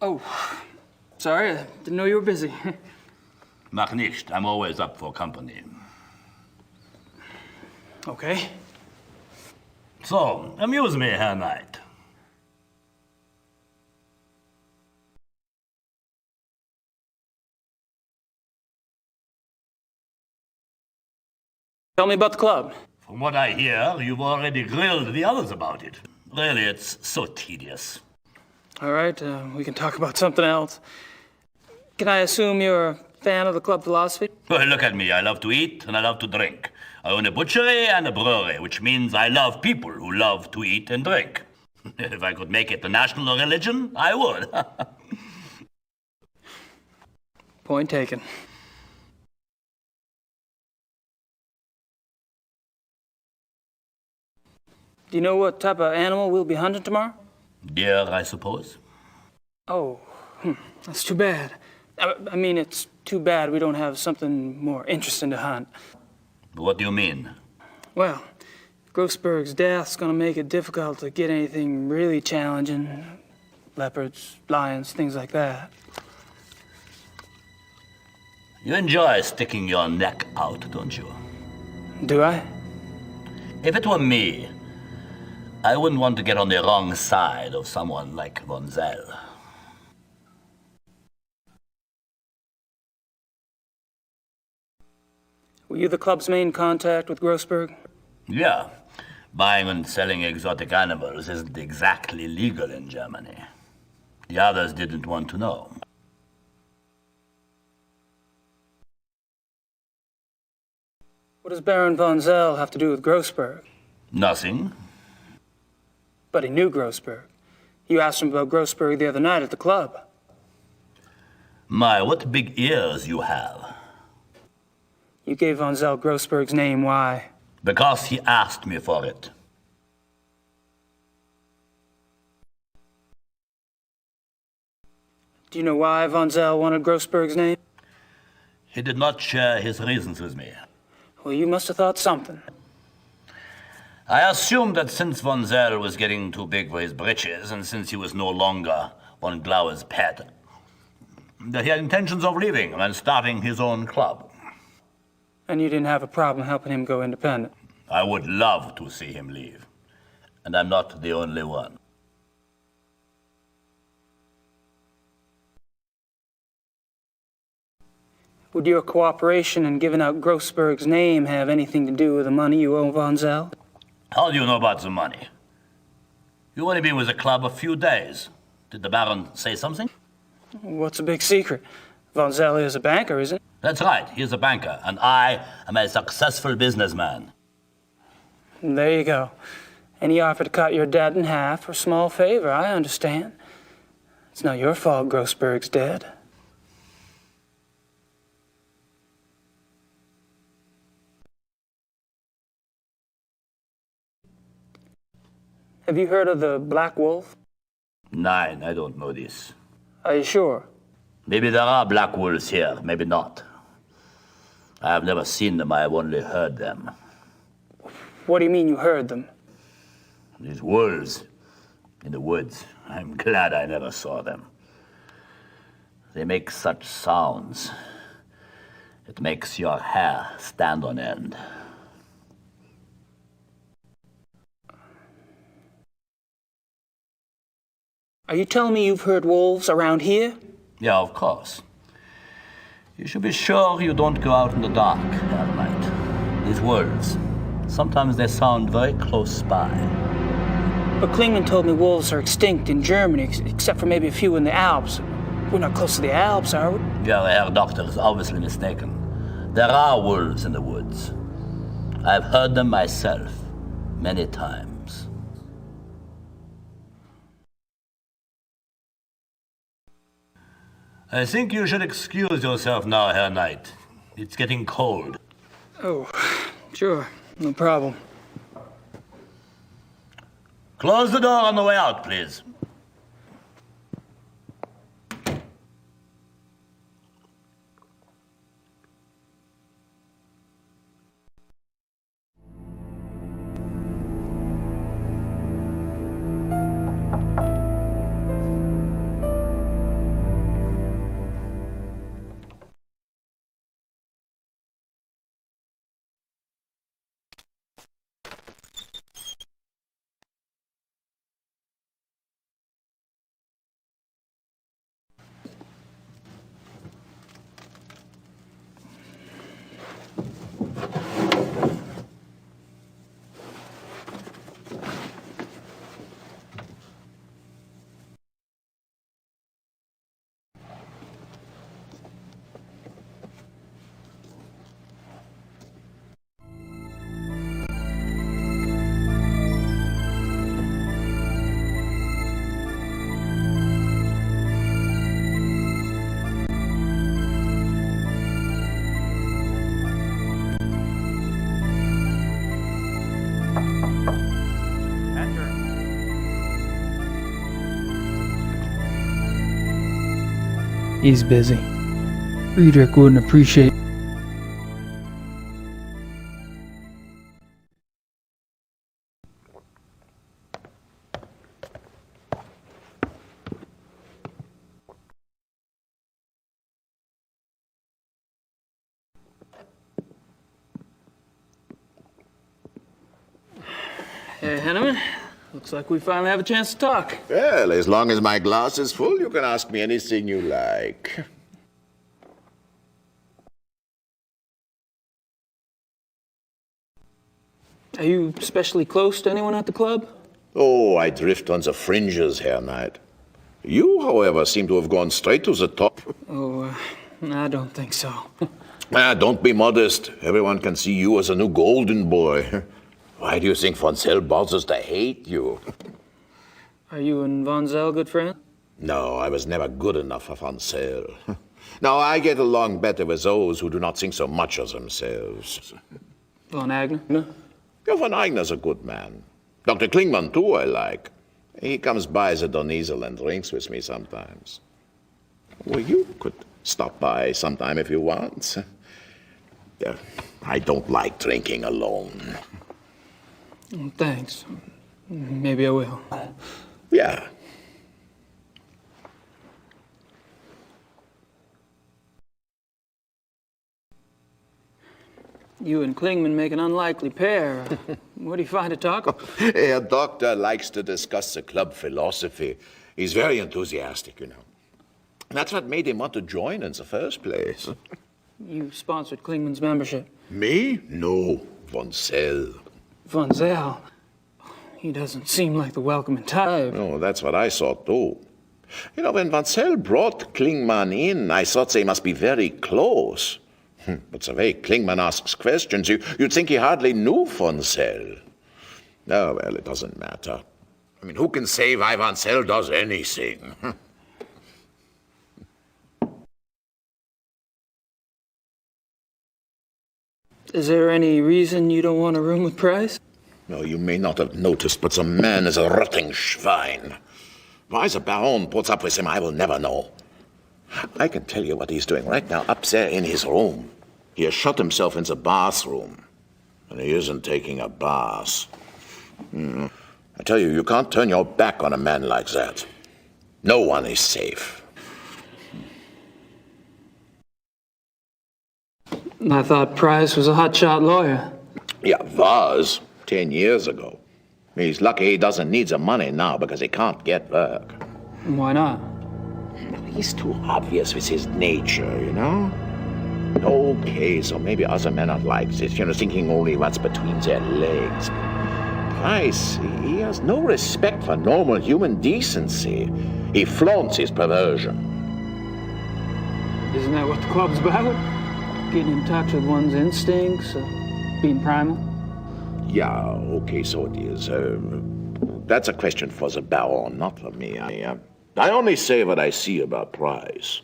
Oh, sorry, I didn't know you were busy. Mach nicht. I'm always up for company. Okay. So, amuse me, Herr Knight. Tell me about the club. From what I hear, you've already grilled the others about it. Really, it's so tedious. All right, we can talk about something else. Can I assume you're a fan of the club philosophy? Well, look at me. I love to eat and I love to drink. I own a butchery and a brewery, which means I love people who love to eat and drink. If I could make it the national religion, I would. Point taken. Do you know what type of animal we'll be hunting tomorrow? Deer, I suppose. Oh, that's too bad. I mean, it's too bad we don't have something more interesting to hunt. What do you mean? Well, Grossberg's death's gonna make it difficult to get anything really challenging. Leopards, lions, things like that. You enjoy sticking your neck out, don't you? Do I? If it were me, I wouldn't want to get on the wrong side of someone like Von Zell. Were you the club's main contact with Grossberg? Yeah. Buying and selling exotic animals isn't exactly legal in Germany. The others didn't want to know. What does Baron Von Zell have to do with Grossberg? Nothing. But he knew Grossberg. You asked him about Grossberg the other night at the club. My, what big ears you have. You gave Von Zell Grossberg's name, why? Because he asked me for it. Do you know why Von Zell wanted Grossberg's name? He did not share his reasons with me. Well, you must have thought something. I assumed that since Von Zell was getting too big for his britches, and since he was no longer von Glauer's pet, that he had intentions of leaving and starting his own club. And you didn't have a problem helping him go independent? I would love to see him leave. And I'm not the only one. Would your cooperation in giving out Grossberg's name have anything to do with the money you owe Von Zell? How do you know about the money? You've only been with the club a few days. Did the Baron say something? What's a big secret? Von Zell is a banker, isn't he? That's right, he's a banker, and I am a successful businessman. There you go. And he offered to cut your debt in half for a small favor, I understand. It's not your fault Grossberg's dead. Have you heard of the Black Wolf? Nein, I don't know this. Are you sure? Maybe there are black wolves here, maybe not. I have never seen them, I have only heard them. What do you mean you heard them? These wolves in the woods, I'm glad I never saw them. They make such sounds. It makes your hair stand on end. Are you telling me you've heard wolves around here? Yeah, of course. You should be sure you don't go out in the dark at night. These wolves, sometimes they sound very close by. But Klingman told me wolves are extinct in Germany, except for maybe a few in the Alps. We're not close to the Alps, are we? Yeah, the Herr Doctor is obviously mistaken. There are wolves in the woods. I've heard them myself, many times. I think you should excuse yourself now, Herr Knight. It's getting cold. Oh, sure. No problem. Close the door on the way out, please. He's busy. Friedrich wouldn't appreciate. Hey, Henneman. Looks like we finally have a chance to talk. Well, as long as my glass is full, you can ask me anything you like. Are you especially close to anyone at the club? Oh, I drift on the fringes, Herr Knight. You, however, seem to have gone straight to the top. Oh, I don't think so. Don't be modest. Everyone can see you as a new golden boy. Why do you think von Zell bothers to hate you? Are you and von Zell good friends? No, I was never good enough for von Zell. No, I get along better with those who do not think so much of themselves. Von Agner? No. Yeah, von Eigner's a good man. Dr. Klingman, too, I like. He comes by the Donisel and drinks with me sometimes. Well, you could stop by sometime if you want. Yeah, I don't like drinking alone. Thanks. Maybe I will. Yeah. You and Klingman make an unlikely pair. What do you find to talk about? Herr Doctor likes to discuss the club philosophy. He's very enthusiastic, you know. That's what made him want to join in the first place. You sponsored Klingman's membership. Me? No, von Zell. Von Zell? He doesn't seem like the welcoming type. Oh, that's what I thought, too. You know, when von Zell brought Klingman in, I thought they must be very close. But the way Klingman asks questions, you'd think he hardly knew von Zell. Oh, well, it doesn't matter. I mean, who can say why von Zell does anything? Is there any reason you don't want a room with Price? No, you may not have noticed, but the man is a rotting schwein. Why the Baron puts up with him, I will never know. I can tell you what he's doing right now up there in his room. He has shut himself in the bathroom, and he isn't taking a bath. I tell you, you can't turn your back on a man like that. No one is safe. I thought Price was a hotshot lawyer. Yeah, was 10 years ago. He's lucky he doesn't need the money now because he can't get work. Why not? He's too obvious with his nature, you know? Okay, so maybe other men are like this, you know, thinking only what's between their legs. Price, he has no respect for normal human decency. He flaunts his perversion. Isn't that what the club's about? Getting in touch with one's instincts, being primal? Yeah, okay, so it is. That's a question for the Baron, not for me. I only say what I see about Price.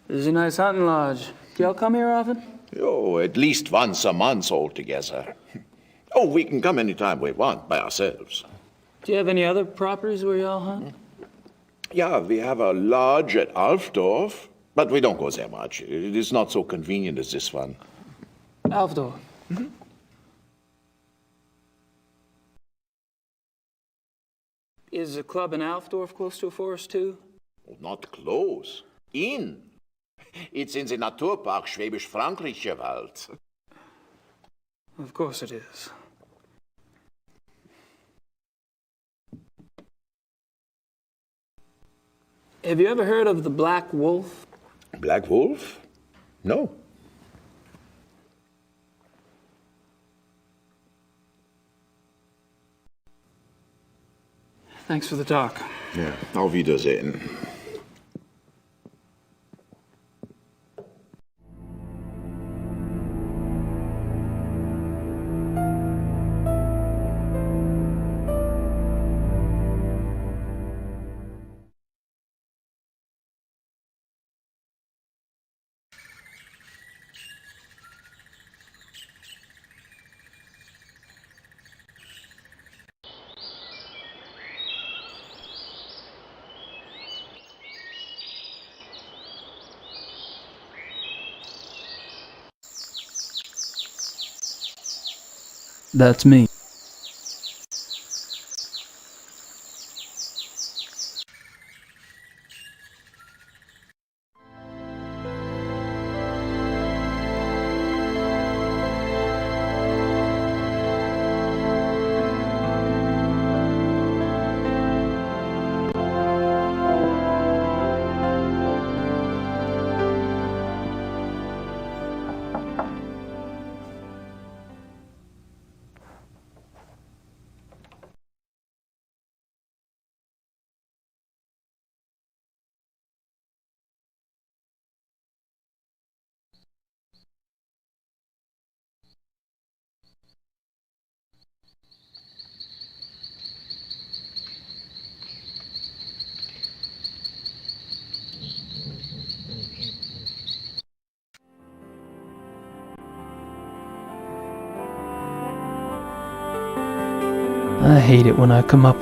This is a nice hunting lodge. Do y'all come here often? Oh, at least once a month altogether. Oh, we can come anytime we want by ourselves. Do you have any other properties where y'all hunt? Yeah, we have a lodge at Alfdorf, but we don't go there much. It is not so convenient as this one. Alfdorf? Mm-hmm. Is the club in Alfdorf close to a forest, too? Not close. In. It's in the Naturpark Schwäbisch-Frankrischer Wald. Of course it is. Have you ever heard of the Black Wolf? Black Wolf? No. Thanks for the talk. Ja, auf Wiedersehen. That's me. I hate it when I come up.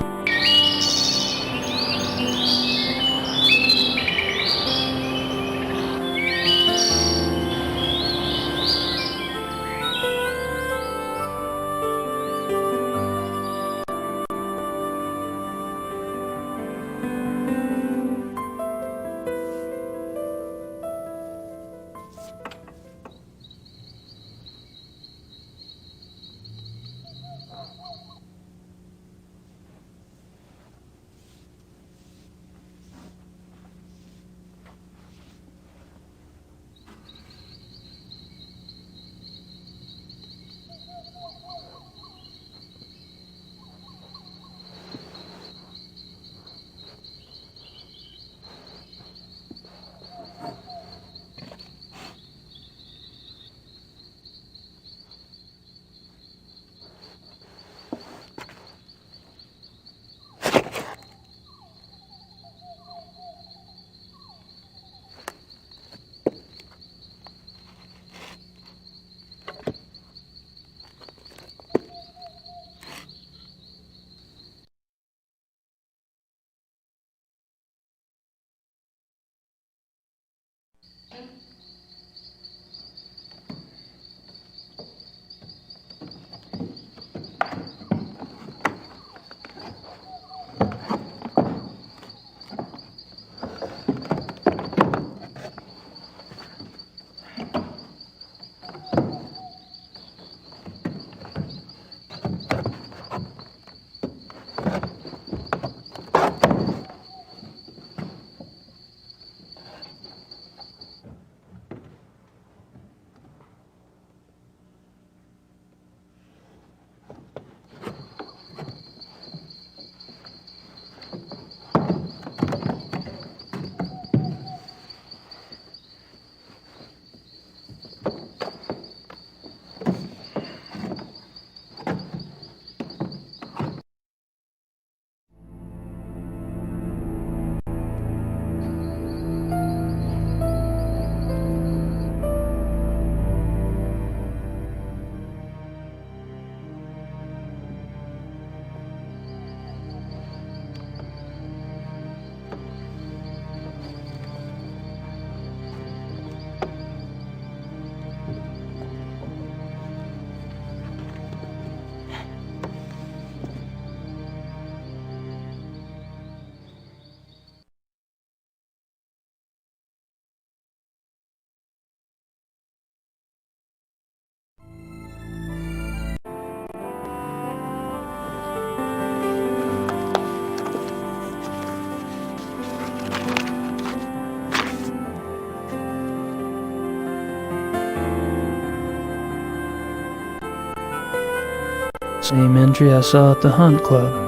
Same entry I saw at the Hunt Club.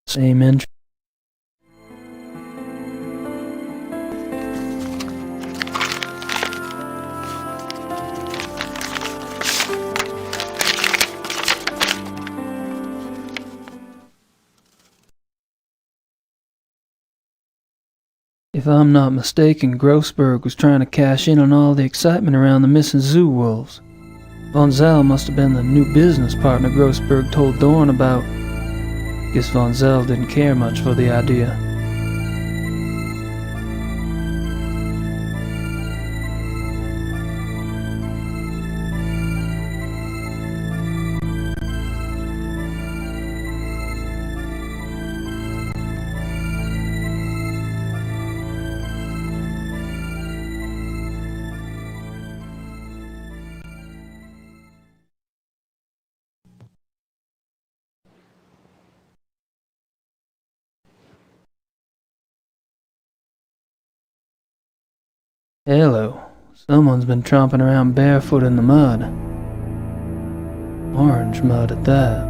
Same entry. If I'm not mistaken, Grossberg was trying to cash in on all the excitement around the missing zoo wolves. Von Zell must have been the new business partner Grossberg told Dorn about. Guess Von Zell didn't care much for the idea. Hello. Someone's been tromping around barefoot in the mud. Orange mud at that.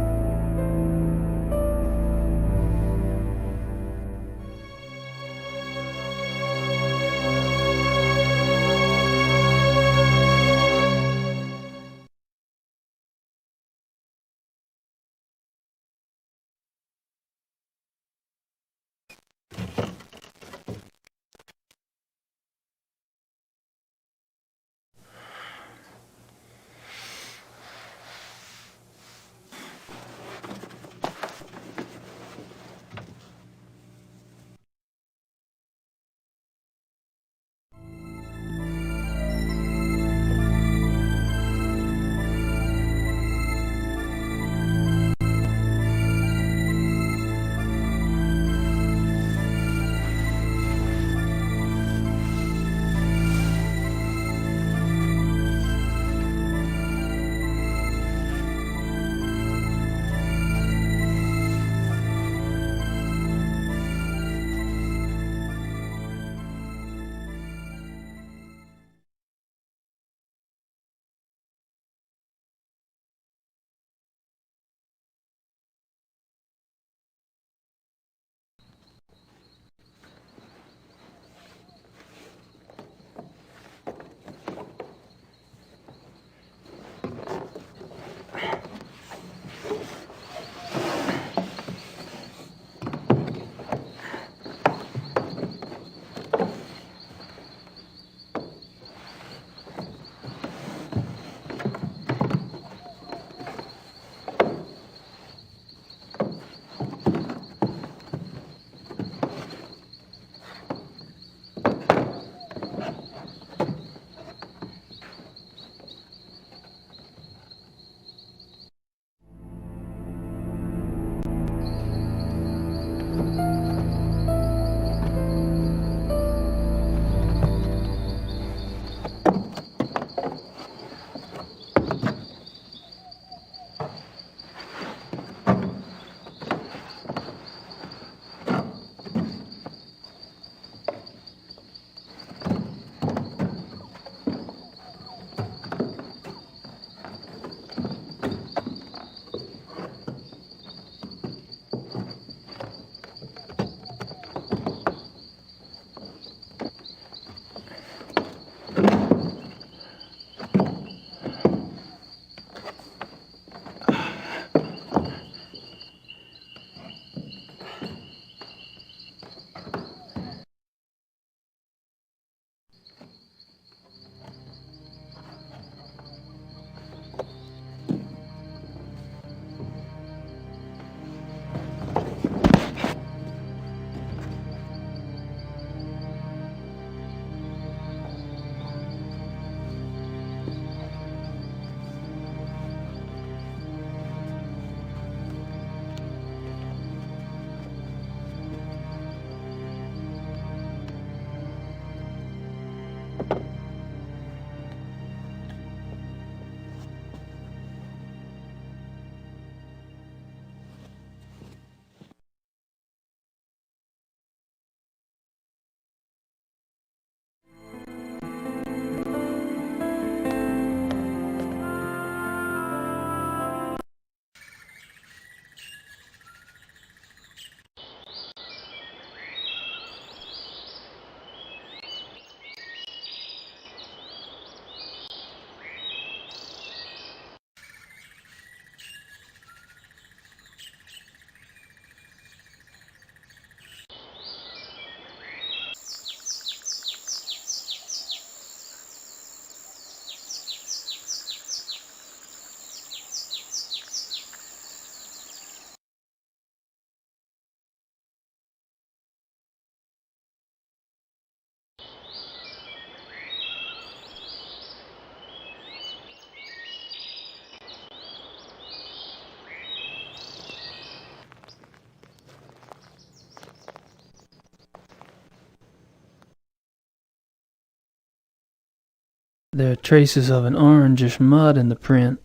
There are traces of an orangish mud in the print.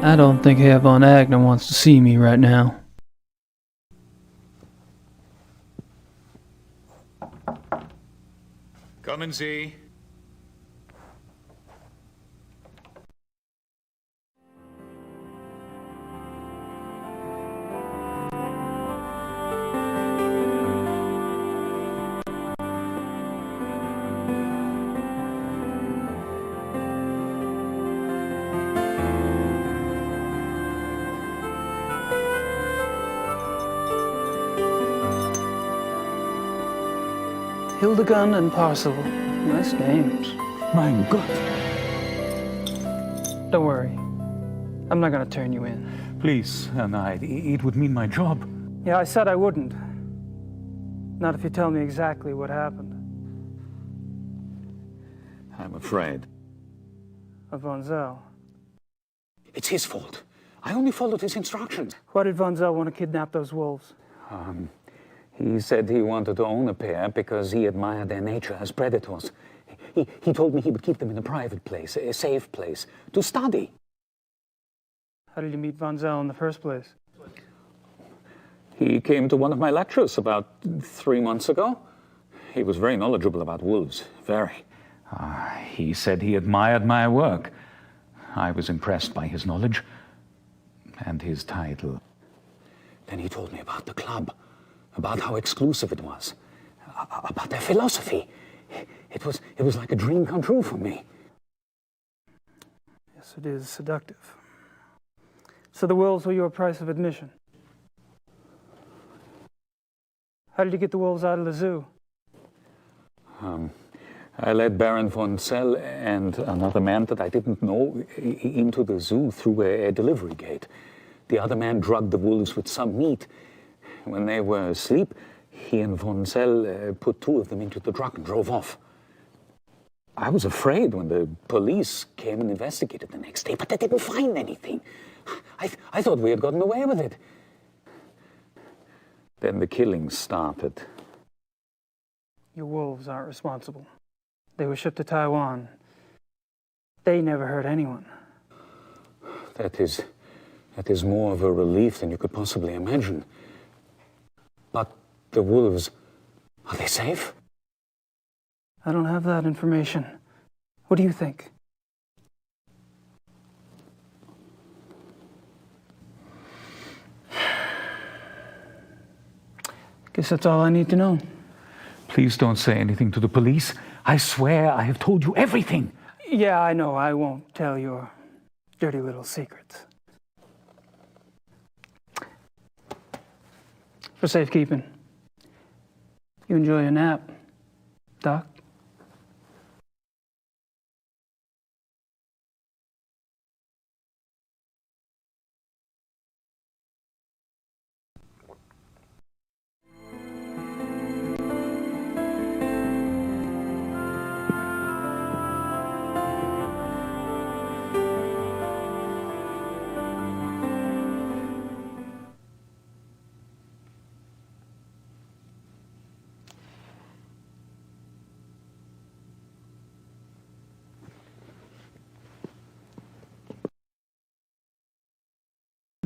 I don't think Herr von Agner wants to see me right now. Kommen Sie. Hildegund and Parzival. Nice names. Mein Gott. Don't worry. I'm not gonna turn you in. Please, Herr Knight, it would mean my job. Yeah, I said I wouldn't. Not if you tell me exactly what happened. I'm afraid. Of Von Zell. It's his fault. I only followed his instructions. Why did Von Zell want to kidnap those wolves? He said he wanted to own a pair because he admired their nature as predators. He told me he would keep them in a private place, a safe place, to study. How did you meet Von Zell in the first place? He came to one of my lectures about 3 months ago. He was very knowledgeable about wolves, very. He said he admired my work. I was impressed by his knowledge and his title. Then he told me about the club, about how exclusive it was, about their philosophy. It was like a dream come true for me. Yes, it is seductive. So the wolves were your price of admission? How did you get the wolves out of the zoo? I led Baron von Zell and another man that I didn't know into the zoo through a delivery gate. The other man drugged the wolves with some meat. When they were asleep, He and von Zell put 2 of them into the truck and drove off. I was afraid when the police came and investigated the next day, but they didn't find anything. I thought we had gotten away with it. Then the killings started. Your wolves aren't responsible. They were shipped to Taiwan. They never hurt anyone. That is more of a relief than you could possibly imagine. But the wolves, are they safe? I don't have that information. What do you think? Guess that's all I need to know. Please don't say anything to the police. I swear I have told you everything. Yeah, I know. I won't tell your dirty little secrets. For safekeeping. You enjoy your nap, Doc?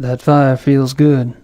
That fire feels good.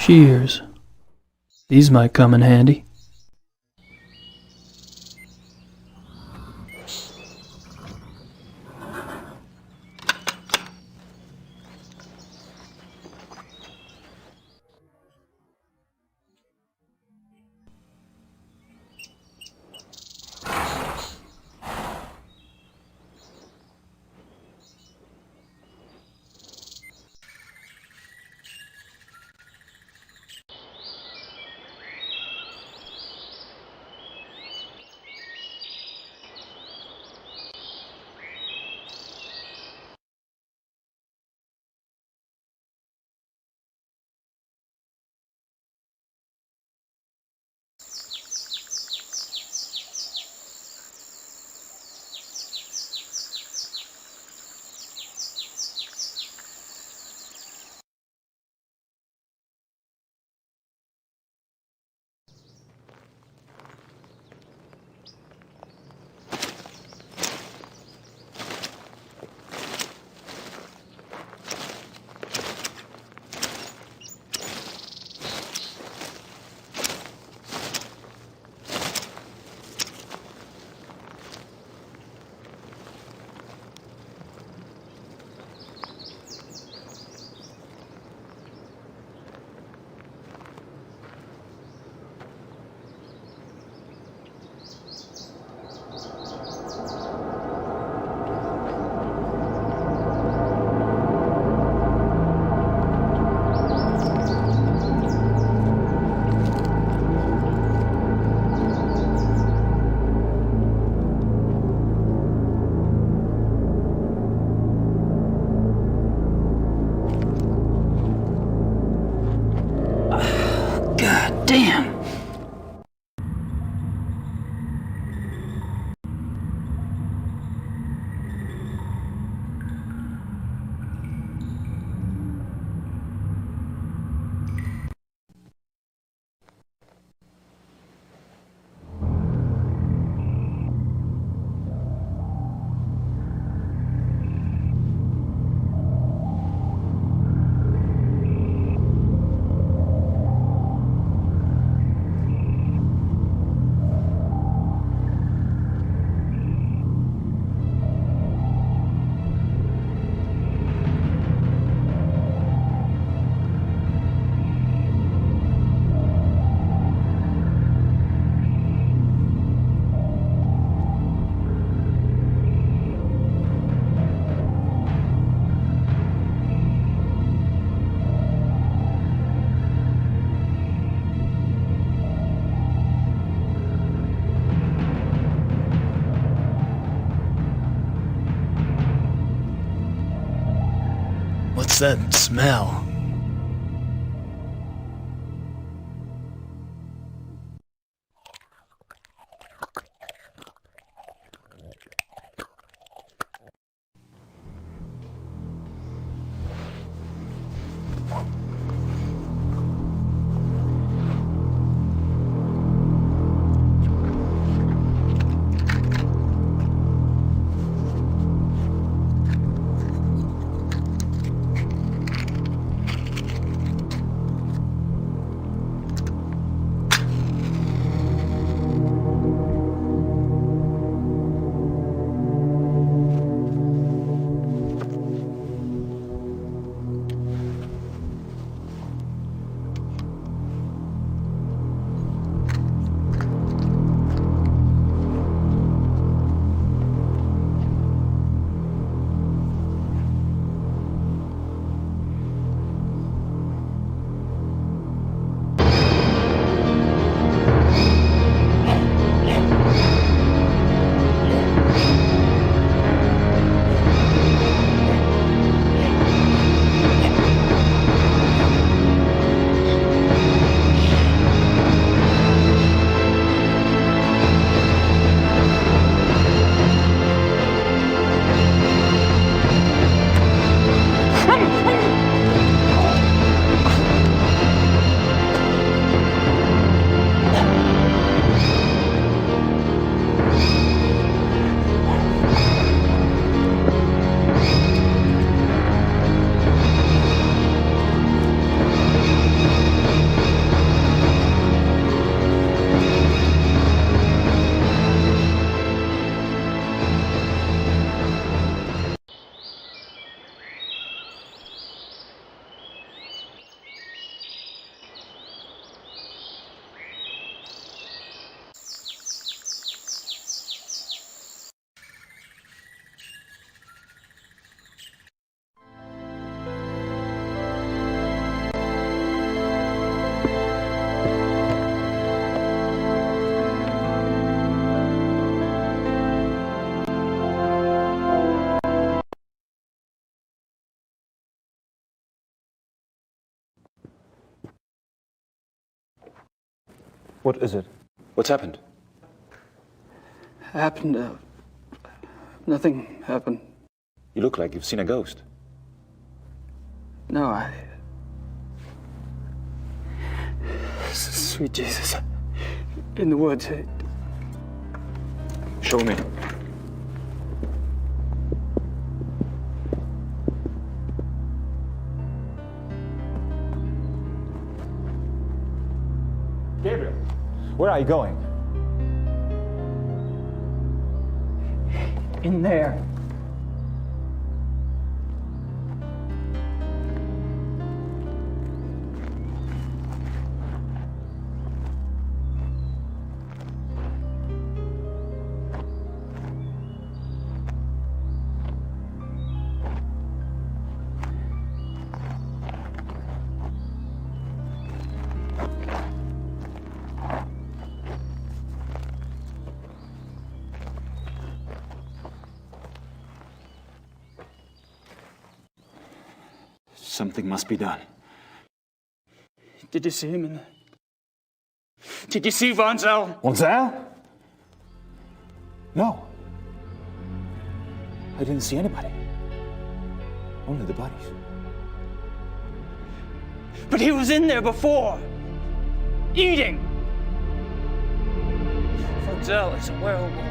Shears. These might come in handy. What's that smell? What is it? What's happened? Nothing happened. You look like you've seen a ghost. No, Sweet Jesus. In the woods. Show me. Gabriel, where are you going? In there. Something must be done. Did you see him Did you see Von Zell? Von Zell? No. I didn't see anybody. Only the bodies. But he was in there before. Eating. Von Zell is a werewolf.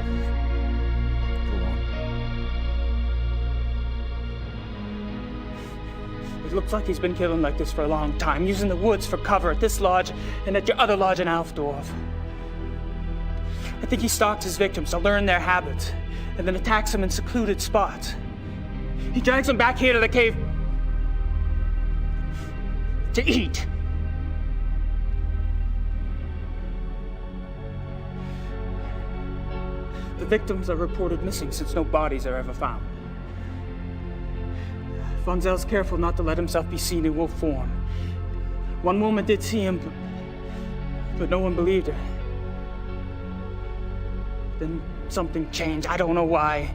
It looks like he's been killing like this for a long time, using the woods for cover at this lodge and at your other lodge in Alfdorf. I think he stalks his victims to learn their habits and then attacks them in secluded spots. He drags them back here to the cave to eat. The victims are reported missing since no bodies are ever found. Von Zell's careful not to let himself be seen in wolf form. One woman did see him, but no one believed her. Then something changed. I don't know why.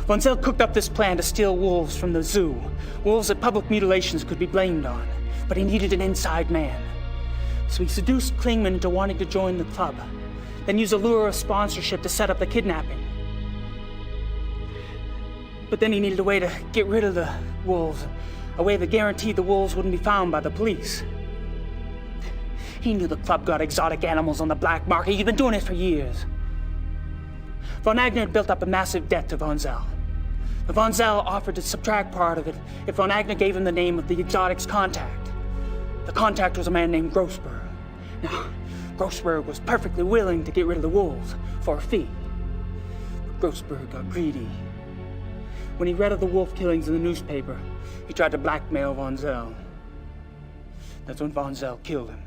Von Zell cooked up this plan to steal wolves from the zoo. Wolves that public mutilations could be blamed on. But he needed an inside man. So he seduced Klingman into wanting to join the club, then used a lure of sponsorship to set up the kidnapping. But then he needed a way to get rid of the wolves, a way that guaranteed the wolves wouldn't be found by the police. He knew the club got exotic animals on the black market. He'd been doing it for years. Von Agner had built up a massive debt to Von Zell. Von Zell offered to subtract part of it if Von Agner gave him the name of the exotic's contact. The contact was a man named Grossberg. Now, Grossberg was perfectly willing to get rid of the wolves for a fee. But Grossberg got greedy. When he read of the wolf killings in the newspaper, he tried to blackmail Von Zell. That's when Von Zell killed him.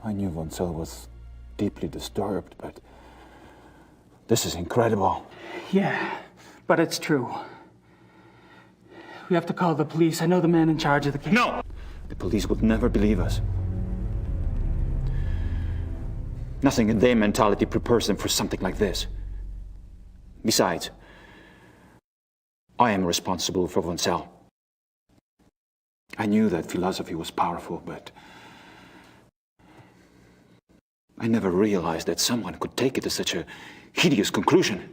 I knew Von Zell was deeply disturbed, but this is incredible. Yeah, but it's true. We have to call the police. I know the man in charge of the case. No! The police would never believe us. Nothing in their mentality prepares them for something like this. Besides, I am responsible for Von Zell. I knew that philosophy was powerful, but I never realized that someone could take it to such a hideous conclusion.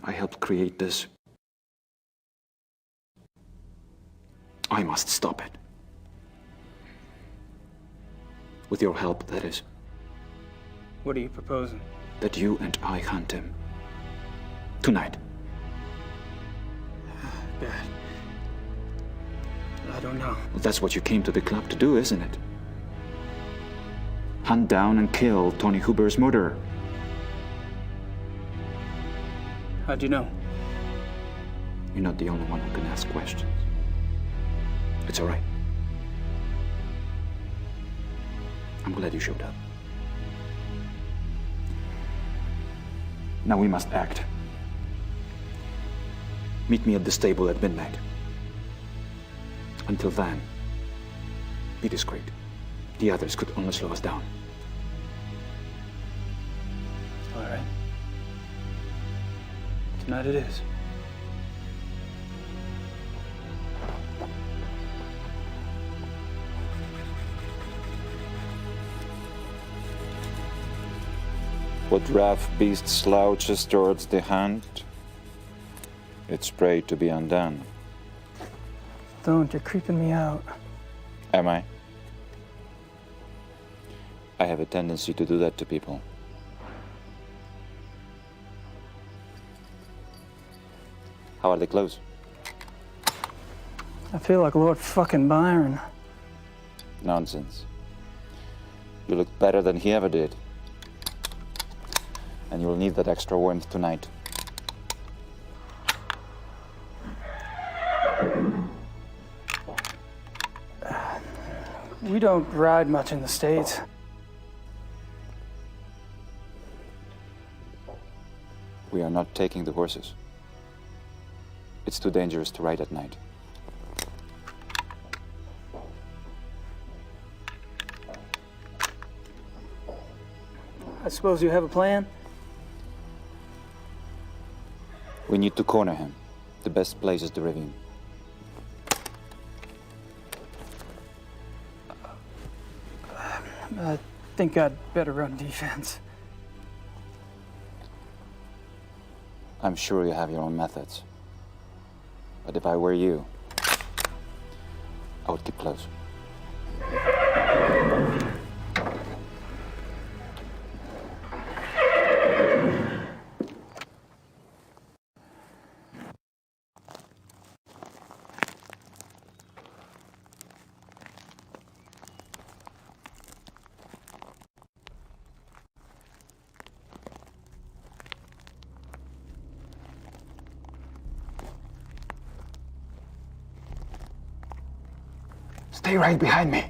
I helped create this. I must stop it. With your help, that is. What are you proposing? That you and I hunt him. Tonight. Bad. I don't know. Well, that's what you came to the club to do, isn't it? Hunt down and kill Tony Huber's murderer. How'd you know? You're not the only one who can ask questions. It's all right. I'm glad you showed up. Now we must act. Meet me at the stable at midnight. Until then, be discreet. The others could only slow us down. All right. Tonight it is. What rough beast slouches towards the hunt, its prey to be undone. Don't, you're creeping me out. Am I? I have a tendency to do that to people. How are they clothes? I feel like Lord fucking Byron. Nonsense. You look better than he ever did. And you'll need that extra warmth tonight. We don't ride much in the States. We are not taking the horses. It's too dangerous to ride at night. I suppose you have a plan? We need to corner him. The best place is the ravine. I think I'd better run defense. I'm sure you have your own methods. But if I were you, I would keep close. Stay right behind me.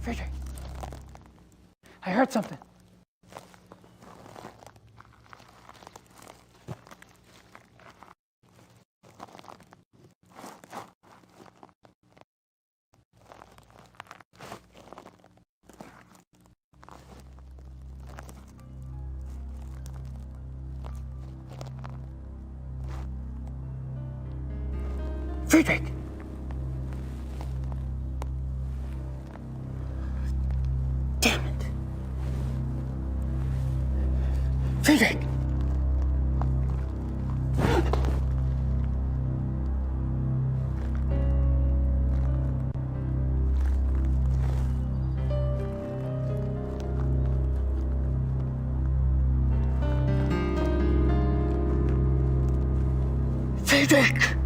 Friedrich, I heard something. Friedrich! Damn it! Friedrich! Friedrich!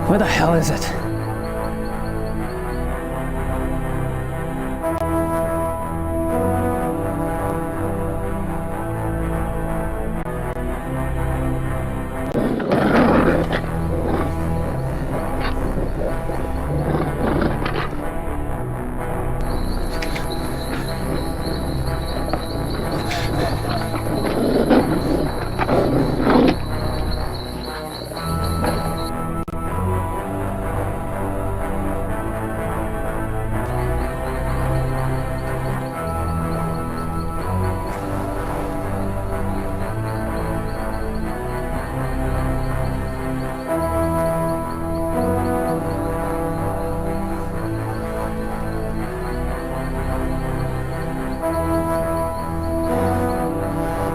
Where the hell is it?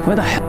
Where the hell?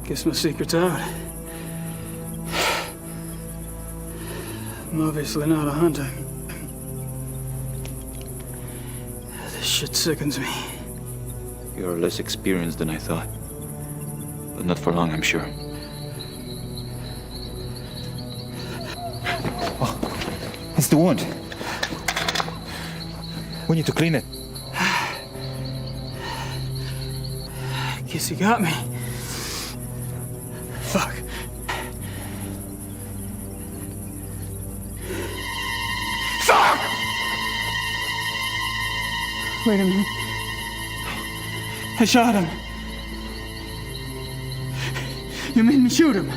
Guess my secret's out. I'm obviously not a hunter. This shit sickens me. You're less experienced than I thought. But not for long, I'm sure. Oh, it's the wound. We need to clean it. Guess he got me. Fuck. Fuck! Wait a minute. I shot him. You made me shoot him.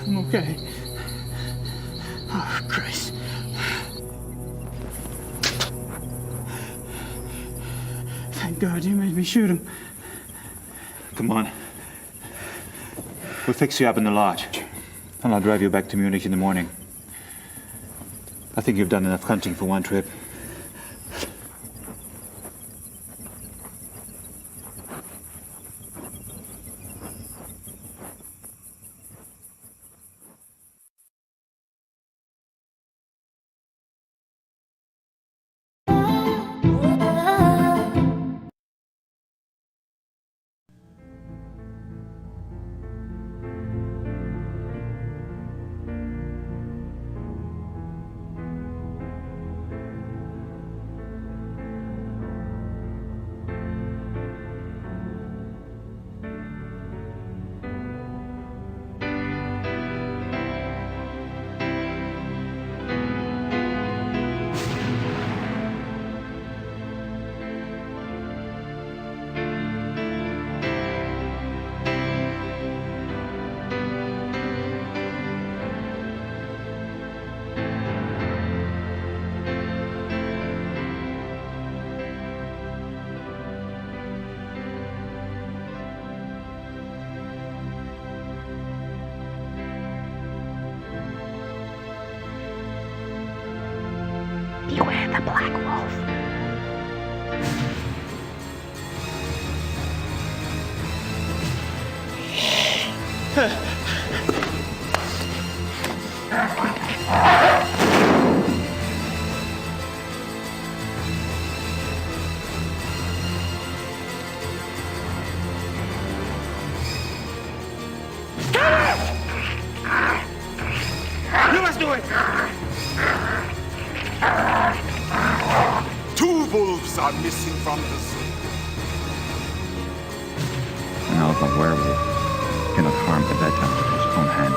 I'm okay. Oh, Christ. Thank God you made me shoot him. Come on. We'll fix you up in the lodge. And I'll drive you back to Munich in the morning. I think you've done enough hunting for one trip. Beware the black wolf. You must do it! Two wolves are missing from the zoo. An alpha werewolf cannot harm a bedtime with his own hand.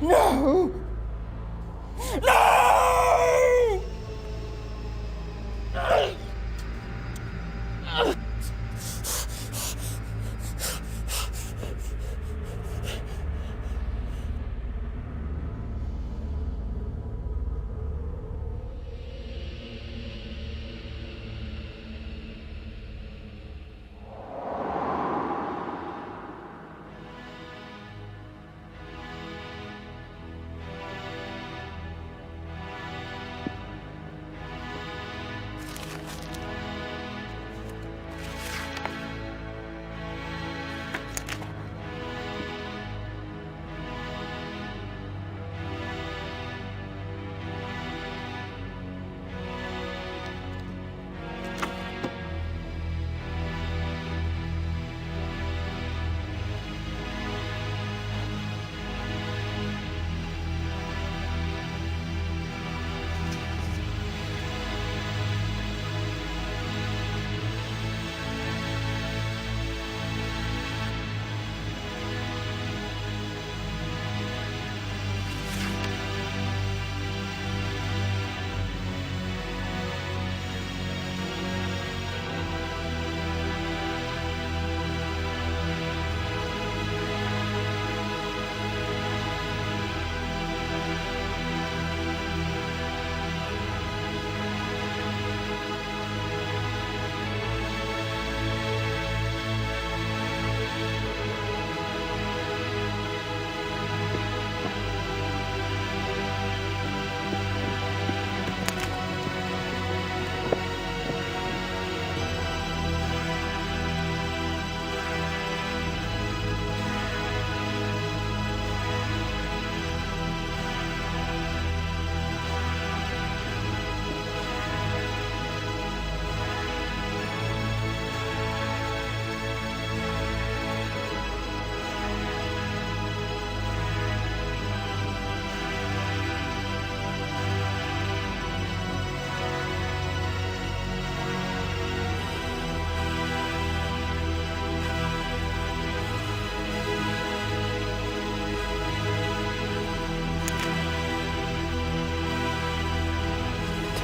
No! No!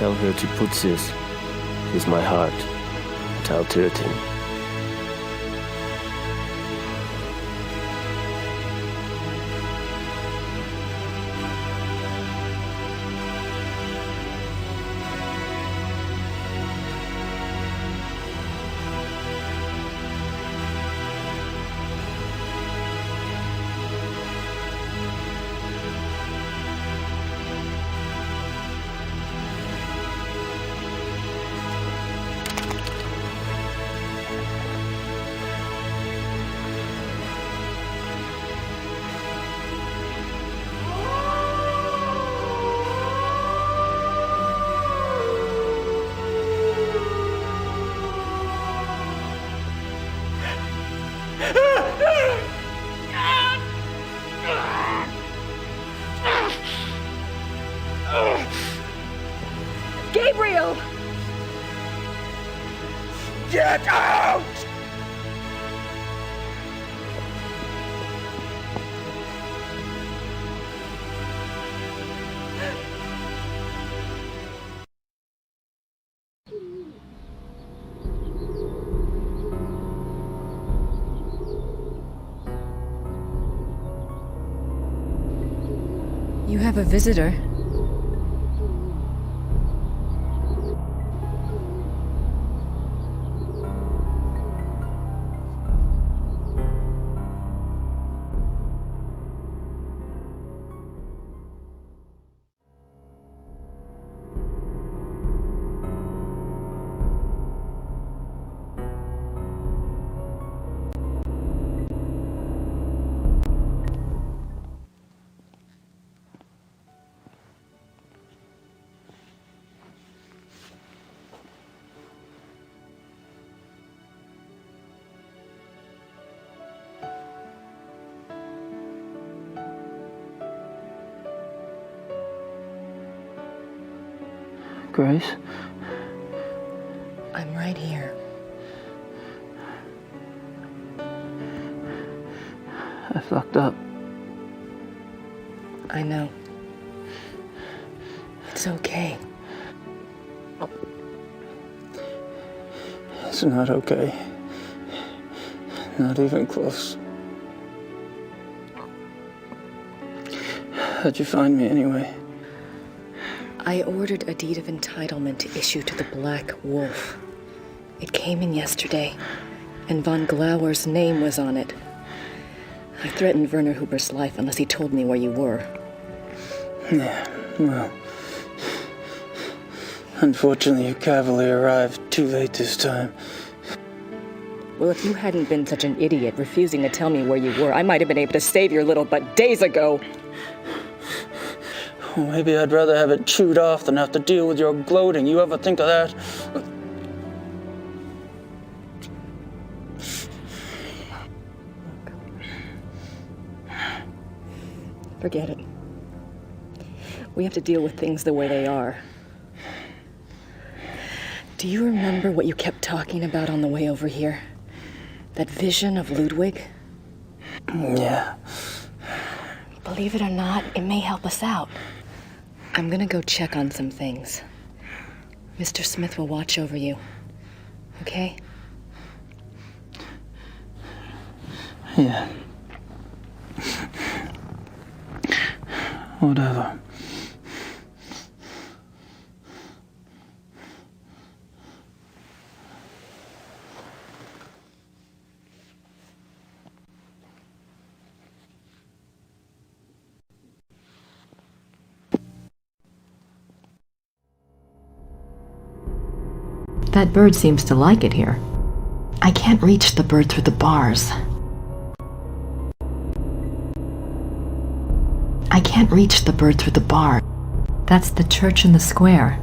Tell her to put this with my heart without hurting. Gabriel! Get out! You have a visitor. Grace? I'm right here. I fucked up. I know. It's okay. It's not okay. Not even close. How'd you find me anyway? I ordered a deed of entitlement issued to the Black Wolf. It came in yesterday, and von Glauer's name was on it. I threatened Werner Huber's life unless he told me where you were. Yeah, well... Unfortunately, your cavalry arrived too late this time. Well, if you hadn't been such an idiot refusing to tell me where you were, I might have been able to save your little butt days ago. Well, maybe I'd rather have it chewed off than have to deal with your gloating. You ever think of that? Forget it. We have to deal with things the way they are. Do you remember what you kept talking about on the way over here? That vision of Ludwig? Yeah. Believe it or not, it may help us out. I'm gonna go check on some things. Mr. Smith will watch over you. Okay? Yeah. Whatever. That bird seems to like it here. I can't reach the bird through the bars. I can't reach the bird through the bar. That's the church in the square.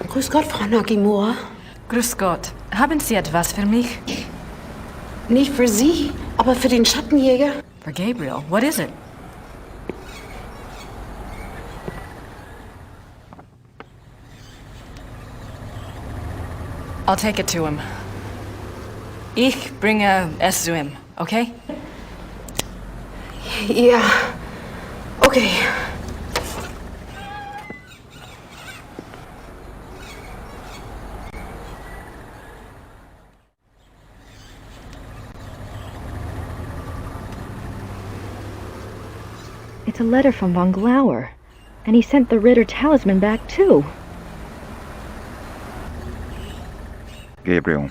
Grüß Gott, Frau Nakamura. Grüß Gott. Haben Sie etwas für mich? Nicht für Sie, aber für den Schattenjäger. For Gabriel. What is it? I'll take it to him. Ich bringe es zu ihm, okay? Ja, okay. It's a letter from von Glauer, and he sent the Ritter talisman back too. Gabriel,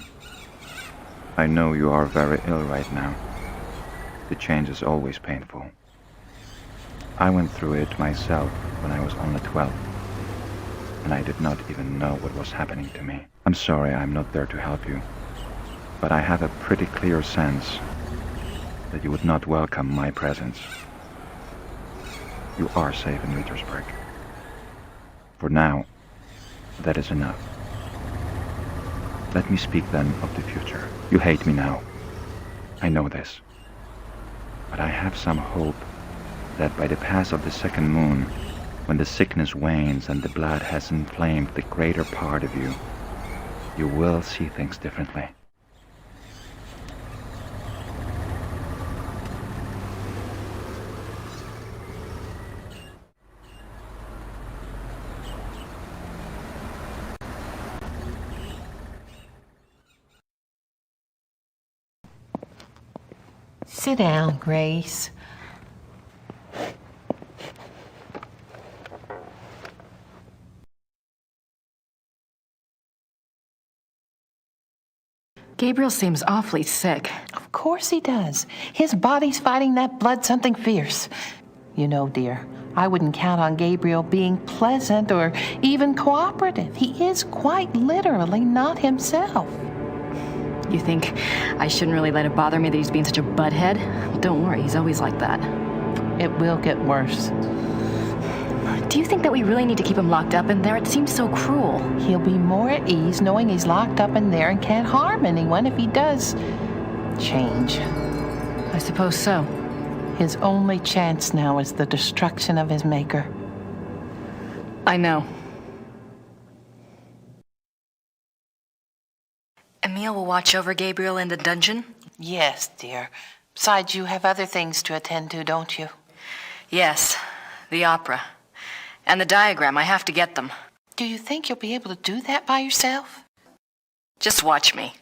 I know you are very ill right now. The change is always painful. I went through it myself when I was only 12, and I did not even know what was happening to me. I'm sorry I'm not there to help you, but I have a pretty clear sense that you would not welcome my presence. You are safe in Petersburg. For now, that is enough. Let me speak then of the future. You hate me now. I know this. But I have some hope that by the pass of the second moon, when the sickness wanes and the blood has inflamed the greater part of you, you will see things differently. Sit down, Grace. Gabriel seems awfully sick. Of course he does. His body's fighting that blood something fierce. You know, dear, I wouldn't count on Gabriel being pleasant or even cooperative. He is quite literally not himself. You think I shouldn't really let it bother me that he's being such a butthead? Well, don't worry, he's always like that. It will get worse. Do you think that we really need to keep him locked up in there? It seems so cruel. He'll be more at ease knowing he's locked up in there and can't harm anyone if he does change. I suppose so. His only chance now is the destruction of his maker. I know. Emil will watch over Gabriel in the dungeon? Yes, dear. Besides, you have other things to attend to, don't you? Yes, the opera. And the diagram, I have to get them. Do you think you'll be able to do that by yourself? Just watch me.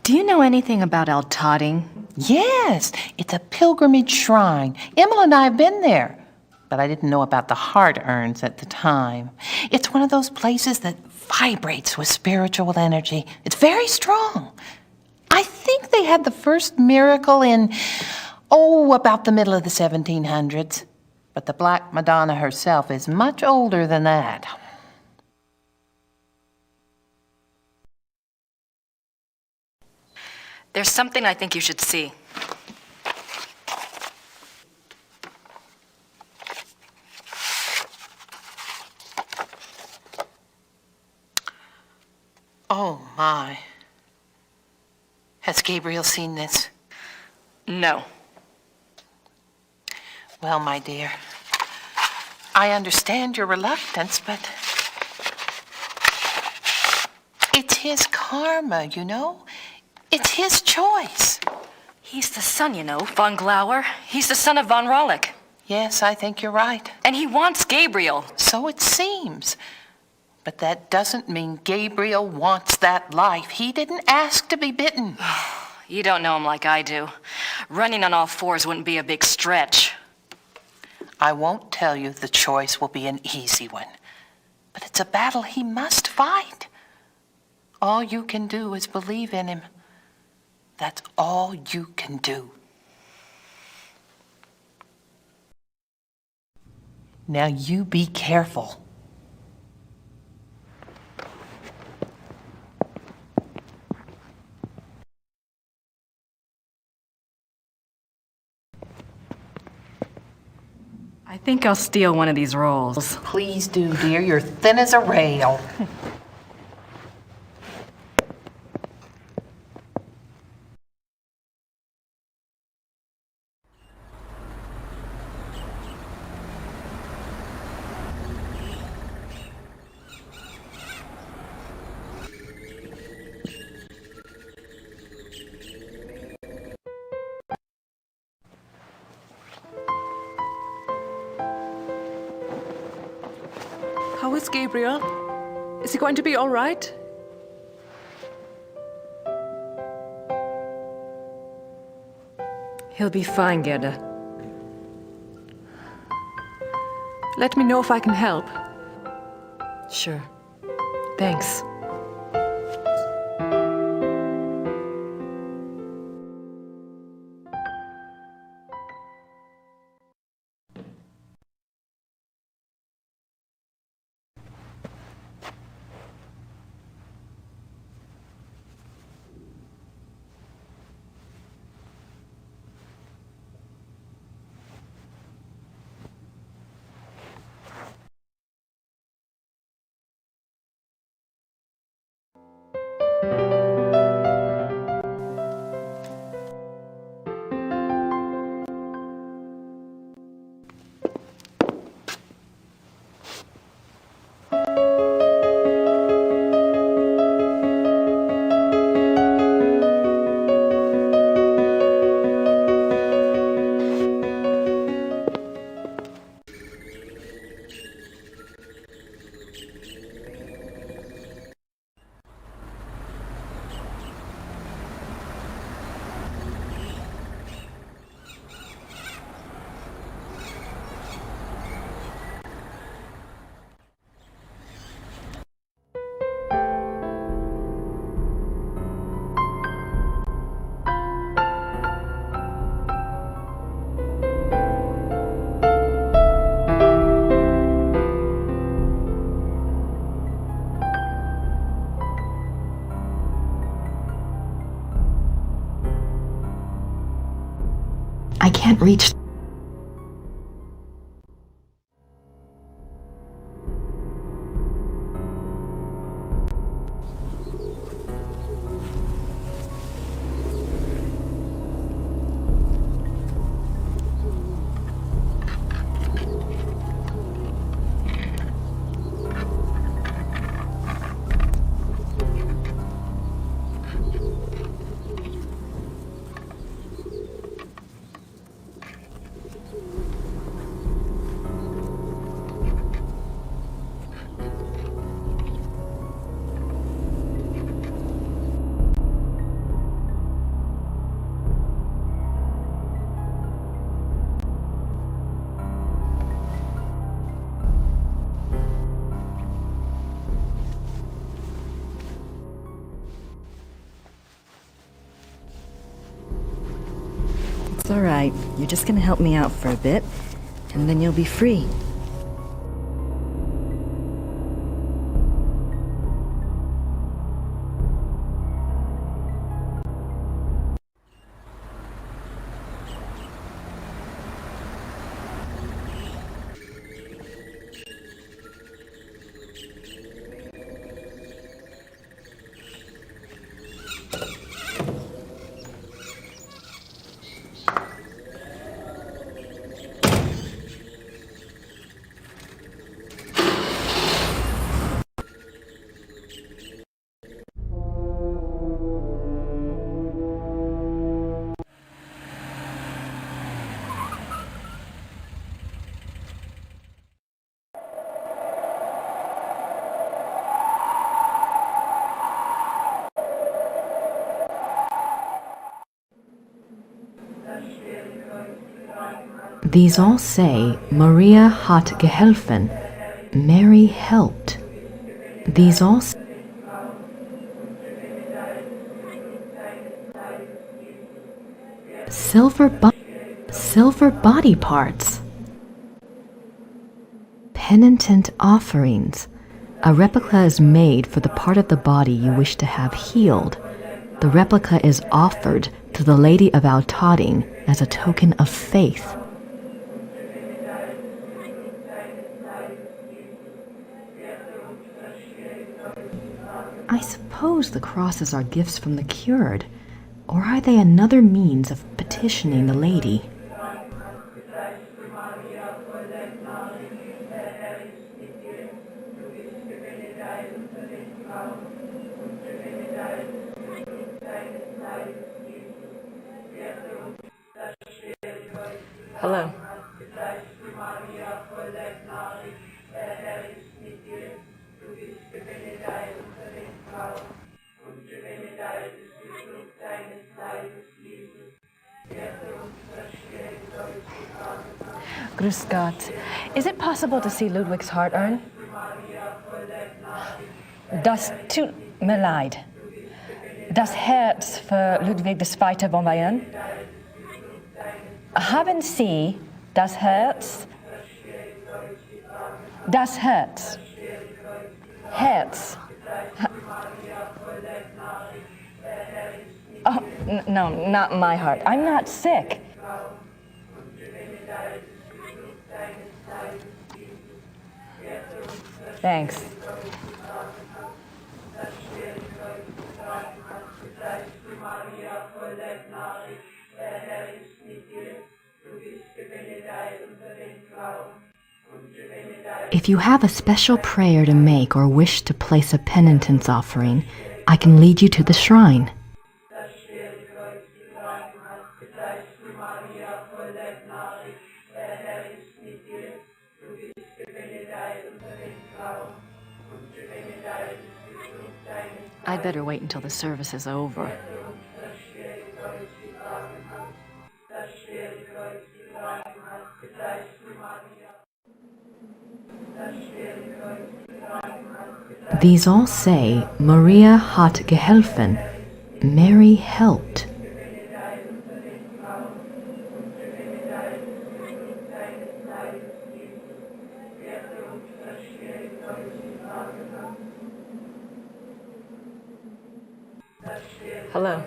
Do you know anything about Altadding? Yes, it's a pilgrimage shrine. Emil and I have been there. But I didn't know about the heart urns at the time. It's one of those places that vibrates with spiritual energy. It's very strong. I think they had the first miracle in, about the middle of the 1700s. But the Black Madonna herself is much older than that. There's something I think you should see. Oh, my. Has Gabriel seen this? No. Well, my dear, I understand your reluctance, but it's his karma, you know? It's his choice. He's the son, you know, von Glauer. He's the son of von Rollick. Yes, I think you're right. And he wants Gabriel. So it seems. But that doesn't mean Gabriel wants that life. He didn't ask to be bitten. You don't know him like I do. Running on all fours wouldn't be a big stretch. I won't tell you the choice will be an easy one. But it's a battle he must fight. All you can do is believe in him. That's all you can do. Now you be careful. I think I'll steal one of these rolls. Please do, dear. You're thin as a rail. How is Gabriel? Is he going to be all right? He'll be fine, Gerda. Let me know if I can help. Sure. Thanks. I can't reach. It's all right. You're just gonna help me out for a bit, and then you'll be free. These all say Maria hat geholfen. Mary helped. These all silver body parts. Penitent offerings. A replica is made for the part of the body you wish to have healed. The replica is offered to the Lady of Altading as a token of faith. I suppose the crosses are gifts from the cured, or are they another means of petitioning the lady? Hello. Grüß Gott. Is it possible to see Ludwig's heart urn? Das tut mir leid. Das Herz für Ludwig II. Von Bayern? Haben Sie das Herz? Das Herz. Herz. Oh, no, not my heart. I'm not sick. Thanks. If you have a special prayer to make or wish to place a penitence offering, I can lead you to the shrine. I'd better wait until the service is over. These all say, Maria hat geholfen. Mary helped. Hello.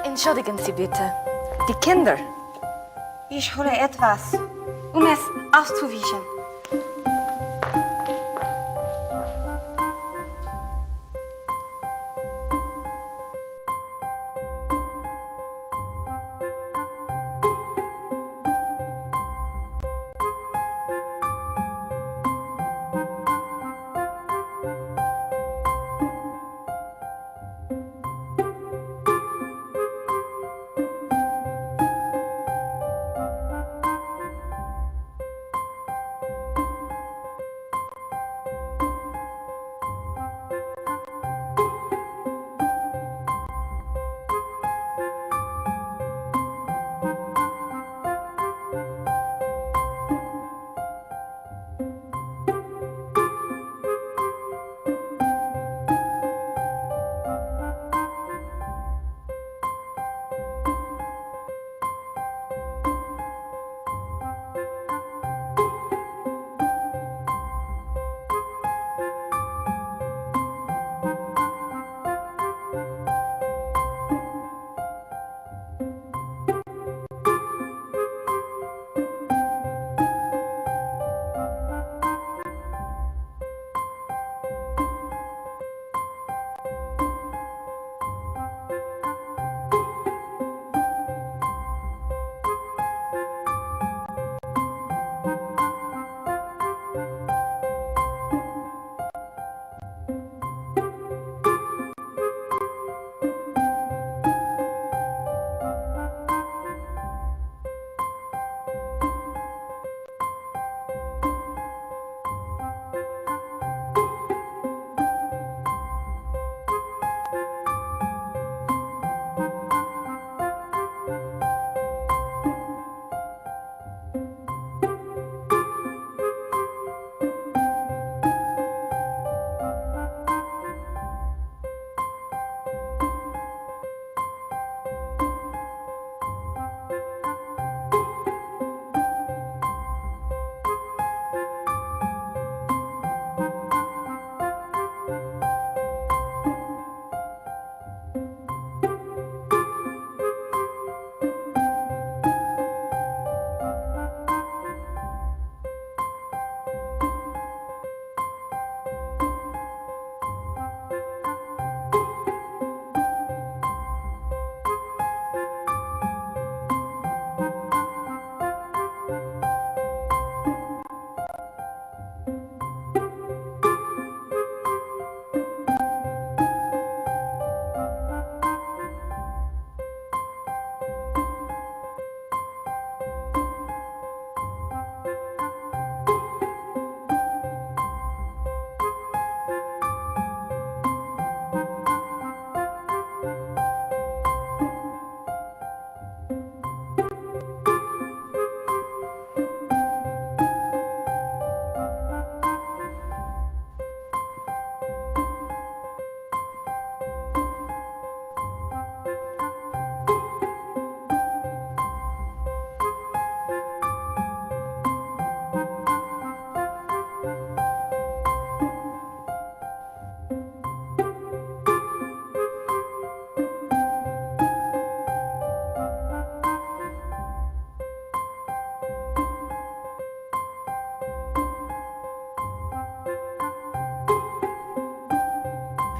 Entschuldigen Sie bitte. Die Kinder. Ich hole etwas, um es auszuwischen.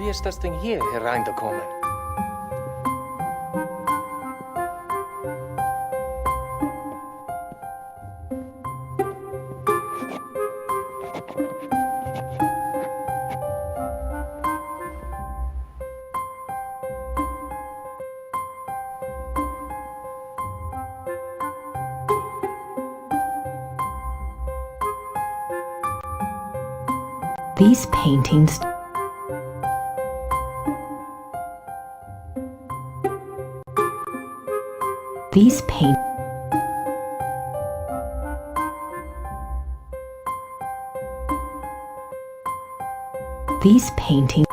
Wie ist das Ding hier hereingekommen? These paintings These paintings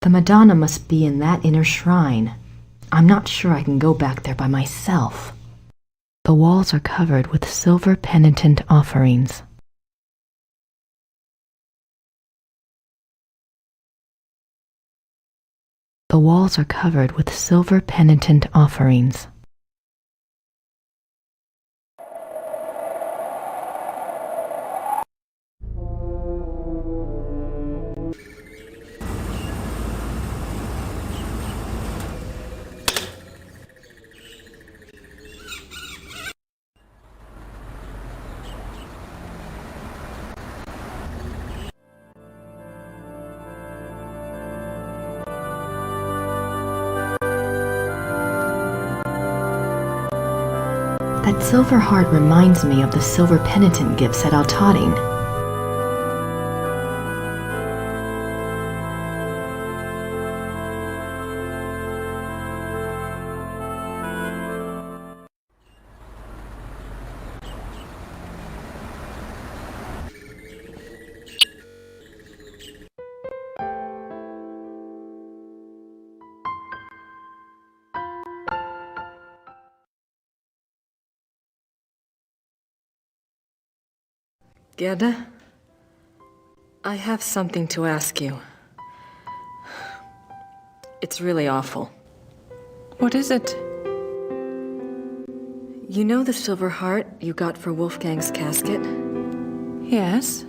The Madonna must be in that inner shrine. I'm not sure I can go back there by myself. The walls are covered with silver penitent offerings. The walls are covered with silver penitent offerings. That silver heart reminds me of the silver penitent gifts at Altading. Gerda, I have something to ask you. It's really awful. What is it? You know the silver heart you got for Wolfgang's casket? Yes.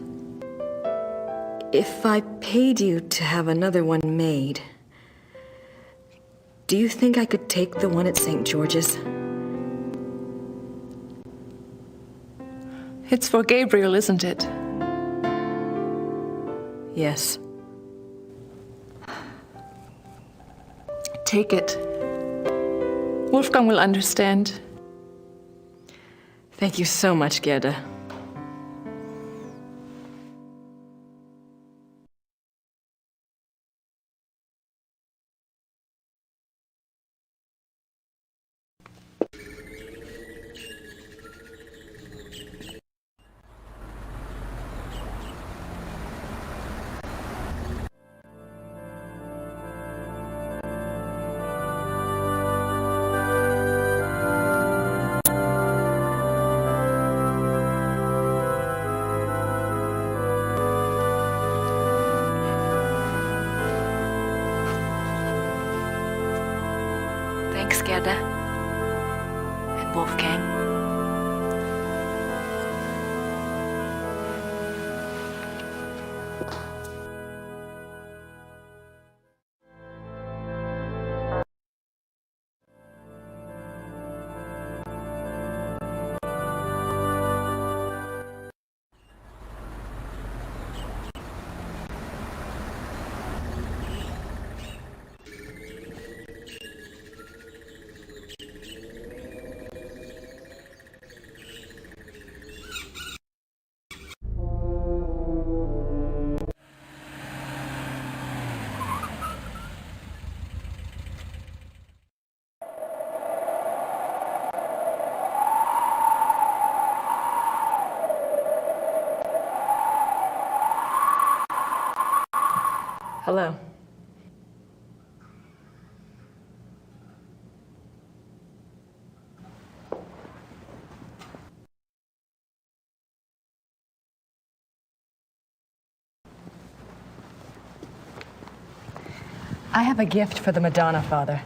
If I paid you to have another one made, Do you think I could take the one at St. George's? It's for Gabriel, isn't it? Yes. Take it. Wolfgang will understand. Thank you so much, Gerda. Thanks, Gerda. And Wolfgang. Hello. I have a gift for the Madonna, Father.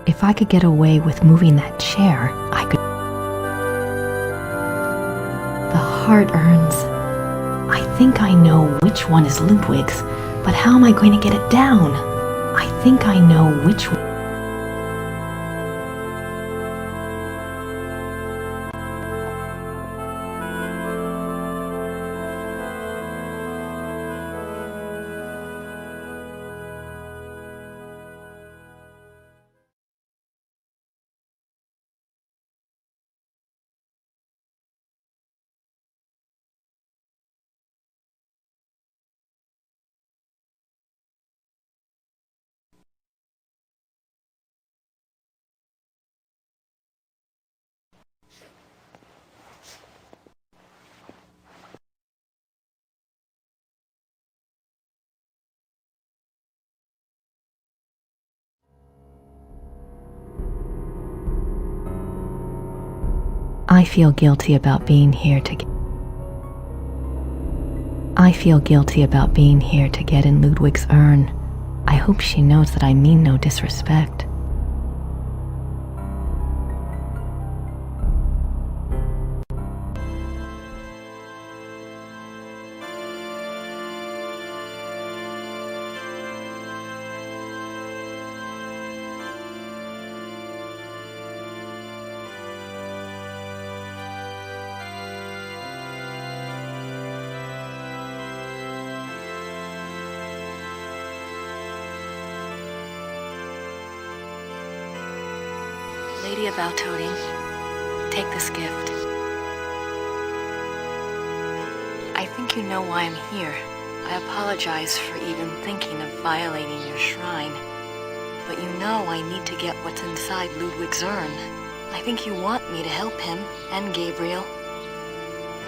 If I could get away with moving that chair, I could... The heart urns. I think I know which one is Ludwig's, but how am I going to get it down? I think I know which one... I feel guilty about being here to get... I feel guilty about being here to get in Ludwig's urn. I hope she knows that I mean no disrespect. Lady of Altoting, take this gift. I think you know why I'm here. I apologize for even thinking of violating your shrine. but you know I need to get what's inside Ludwig's urn. I think you want me to help him, and Gabriel.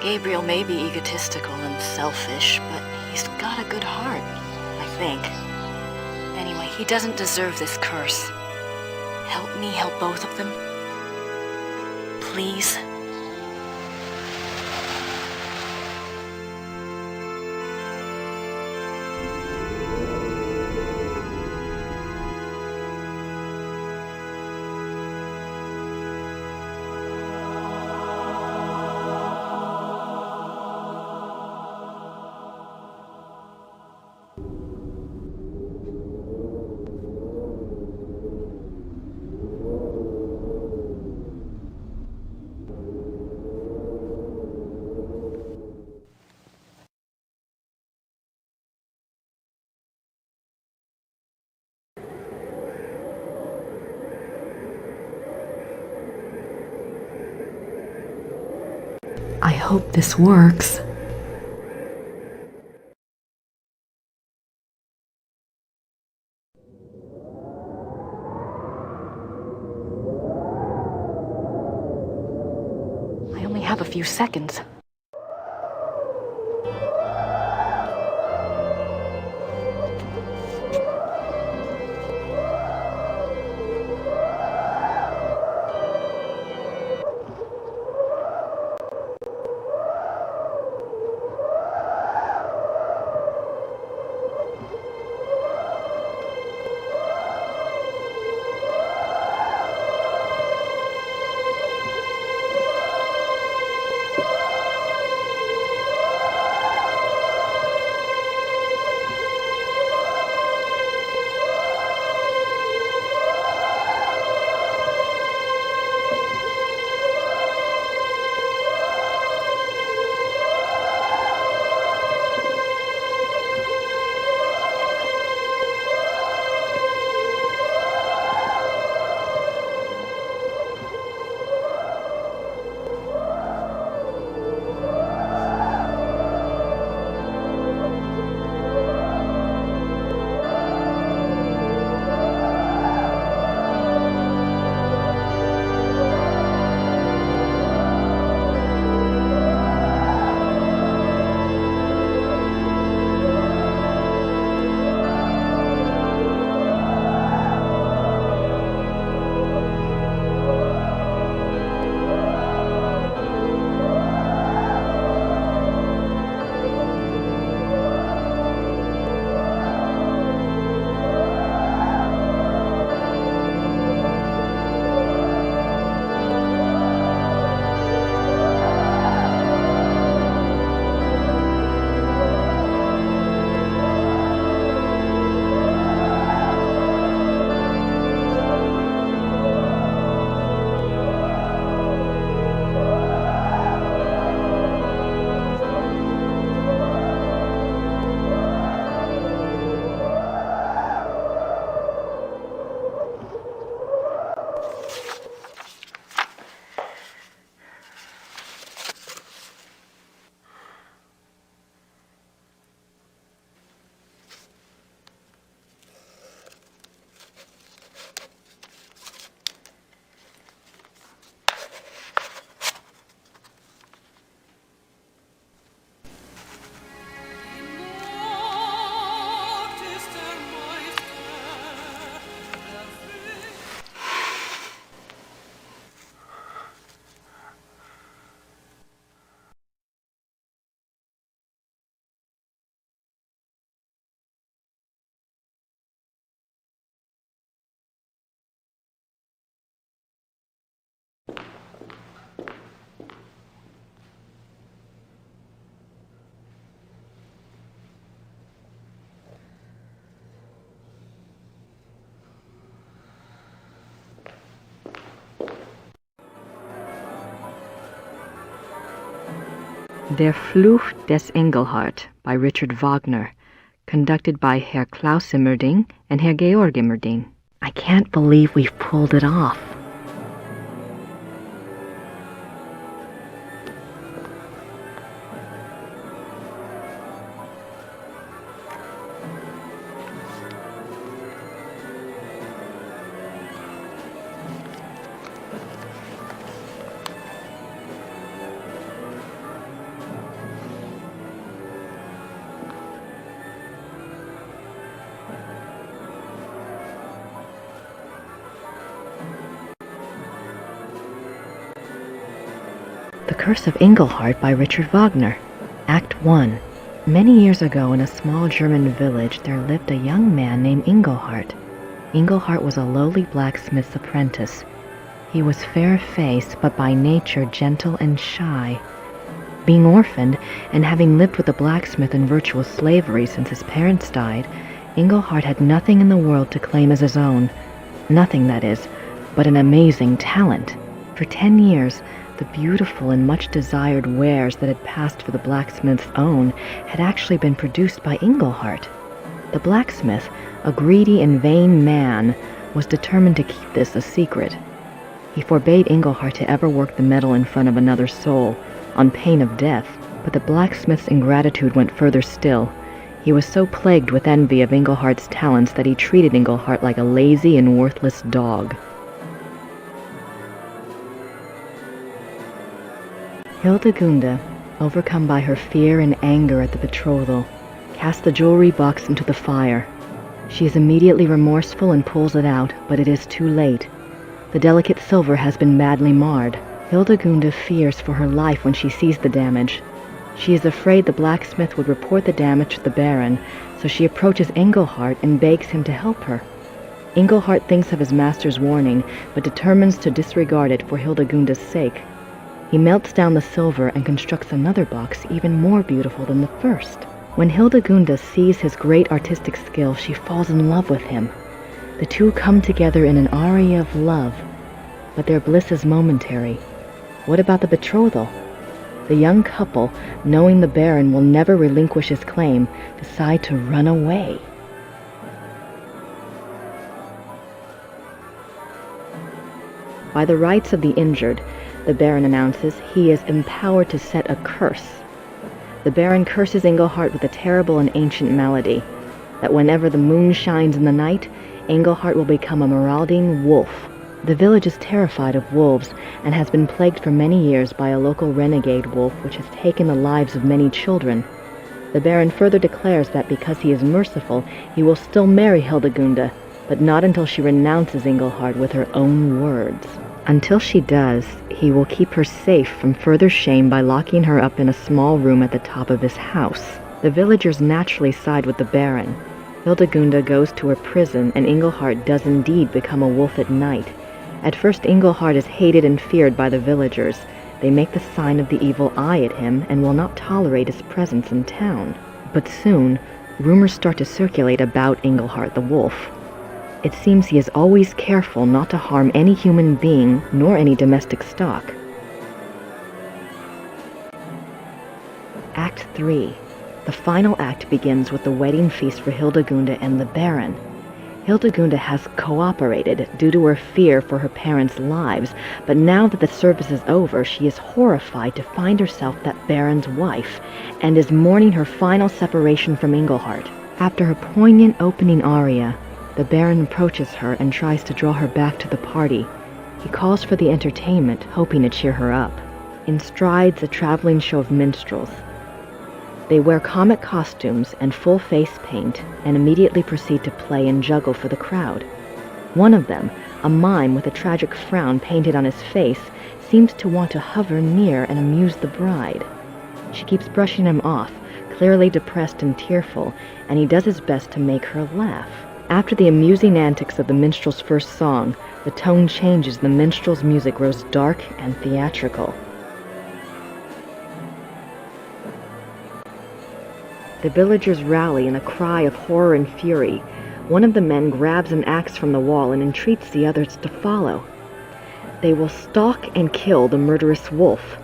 Gabriel may be egotistical and selfish, but he's got a good heart, I think. Anyway, he doesn't deserve this curse. Help me help both of them. Please. I hope this works. I only have a few seconds. Der Fluch des Engelhart by Richard Wagner, conducted by Herr Klaus Immerding and Herr Georg Immerding. I can't believe we've pulled it off. The Curse of Engelhart by Richard Wagner. Act 1. Many years ago in a small German village there lived a young man named Engelhart. Engelhart was a lowly blacksmith's apprentice. He was fair-faced, but by nature gentle and shy. Being orphaned, and having lived with a blacksmith in virtual slavery since his parents died, Engelhart had nothing in the world to claim as his own. Nothing, that is, but an amazing talent. For 10 years, the beautiful and much-desired wares that had passed for the blacksmith's own had actually been produced by Engelhart. The blacksmith, a greedy and vain man, was determined to keep this a secret. He forbade Engelhart to ever work the metal in front of another soul, on pain of death, but the blacksmith's ingratitude went further still. He was so plagued with envy of Engelhart's talents that he treated Engelhart like a lazy and worthless dog. Hildegunde, overcome by her fear and anger at the betrothal, casts the jewelry box into the fire. She is immediately remorseful and pulls it out, but it is too late. The delicate silver has been badly marred. Hildegunde fears for her life when she sees the damage. She is afraid the blacksmith would report the damage to the Baron, so she approaches Engelhart and begs him to help her. Engelhart thinks of his master's warning, but determines to disregard it for Hildegunde's sake. He melts down the silver and constructs another box even more beautiful than the first. When Hildegunde sees his great artistic skill, she falls in love with him. The two come together in an aria of love, but their bliss is momentary. What about the betrothal? The young couple, knowing the Baron will never relinquish his claim, decide to run away. By the rights of the injured, the Baron announces he is empowered to set a curse. The Baron curses Engelhart with a terrible and ancient malady, that whenever the moon shines in the night, Engelhart will become a marauding wolf. The village is terrified of wolves and has been plagued for many years by a local renegade wolf which has taken the lives of many children. The Baron further declares that because he is merciful, he will still marry Hildegunde, but not until she renounces Engelhart with her own words. Until she does, he will keep her safe from further shame by locking her up in a small room at the top of his house. The villagers naturally side with the Baron. Hildegunde goes to her prison, and Engelhart does indeed become a wolf at night. At first, Engelhart is hated and feared by the villagers. They make the sign of the evil eye at him and will not tolerate his presence in town. But soon, rumors start to circulate about Engelhart the wolf. It seems he is always careful not to harm any human being nor any domestic stock. Act 3. The final act begins with the wedding feast for Hildegunde and the Baron. Hildegunde has cooperated due to her fear for her parents' lives, but now that the service is over, she is horrified to find herself that Baron's wife, and is mourning her final separation from Engelhart. After her poignant opening aria, the Baron approaches her and tries to draw her back to the party. He calls for the entertainment, hoping to cheer her up. In strides a traveling show of minstrels. They wear comic costumes and full face paint and immediately proceed to play and juggle for the crowd. One of them, a mime with a tragic frown painted on his face, seems to want to hover near and amuse the bride. She keeps brushing him off, clearly depressed and tearful, and he does his best to make her laugh. After the amusing antics of the minstrel's first song, the tone changes, the minstrel's music grows dark and theatrical. The villagers rally in a cry of horror and fury. One of the men grabs an axe from the wall and entreats the others to follow. They will stalk and kill the murderous wolf.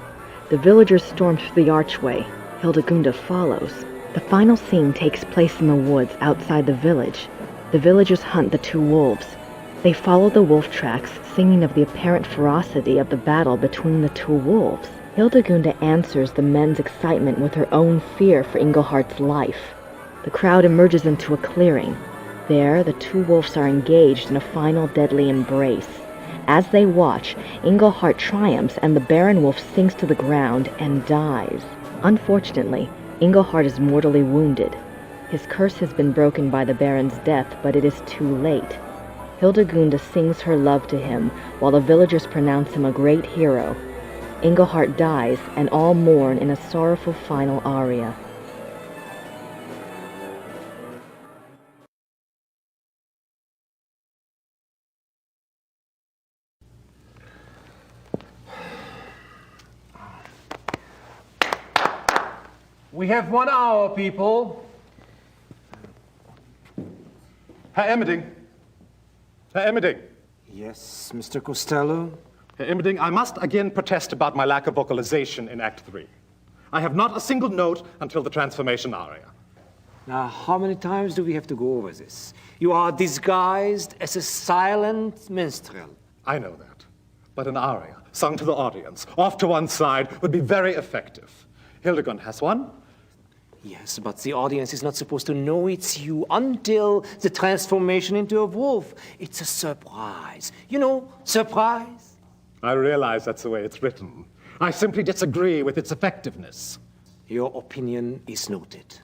The villagers storm through the archway. Hildegunde follows. The final scene takes place in the woods outside the village. The villagers hunt the two wolves. They follow the wolf tracks, singing of the apparent ferocity of the battle between the two wolves. Hildegunde answers the men's excitement with her own fear for Engelhart's life. The crowd emerges into a clearing. There, the two wolves are engaged in a final deadly embrace. As they watch, Engelhart triumphs and the Baron wolf sinks to the ground and dies. Unfortunately, Engelhart is mortally wounded. His curse has been broken by the Baron's death, but it is too late. Hildegunde sings her love to him, while the villagers pronounce him a great hero. Engelhart dies, and all mourn in a sorrowful final aria. We have 1 hour, people. Herr Emmerding. Herr Emmerding. Yes, Mr. Costello? Herr Emmerding, I must again protest about my lack of vocalization in Act 3. I have not a single note until the transformation aria. Now, how many times do we have to go over this? You are disguised as a silent minstrel. I know that. But an aria, sung to the audience, off to one side, would be very effective. Hildegard has one. Yes, but the audience is not supposed to know it's you until the transformation into a wolf. It's a surprise. You know, surprise. I realize that's the way it's written. I simply disagree with its effectiveness. Your opinion is noted.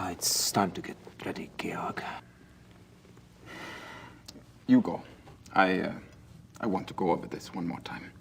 It's time to get ready, Georg. You go. I want to go over this one more time.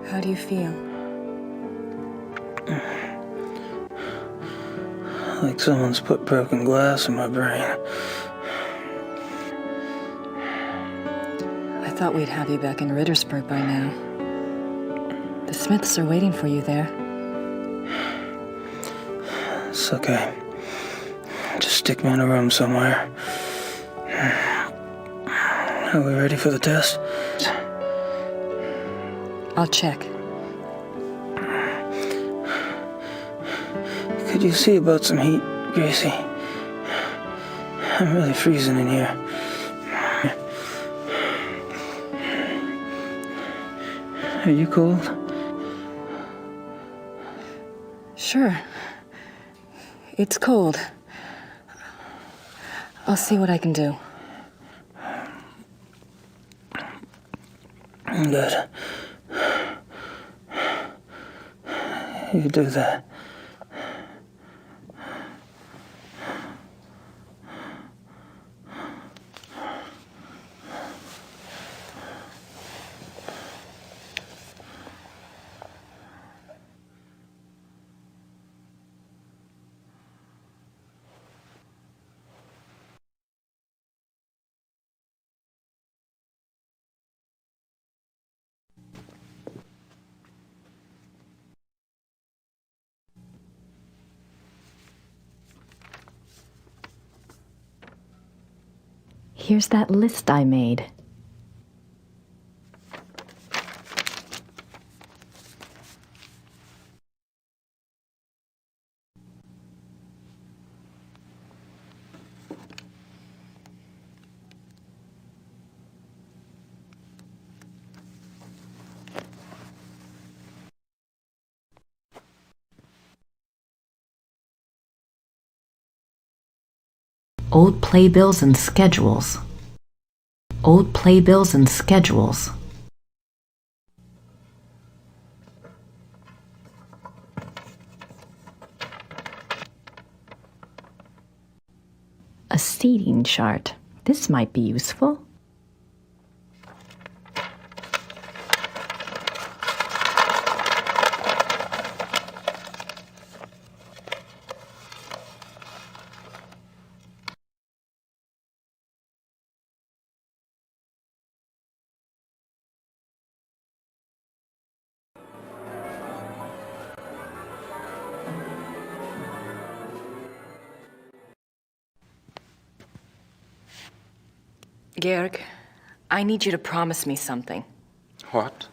How do you feel? Like someone's put broken glass in my brain. I thought we'd have you back in Rittersburg by now. The Smiths are waiting for you there. It's okay. Just stick me in a room somewhere. Are we ready for the test? I'll check. Could you see about some heat, Gracie? I'm really freezing in here. Are you cold? Sure. It's cold. I'll see what I can do. Good. You do that. Here's that list I made. Old playbills and schedules. Old playbills and schedules. A seating chart. This might be useful. Georg, I need you to promise me something. What?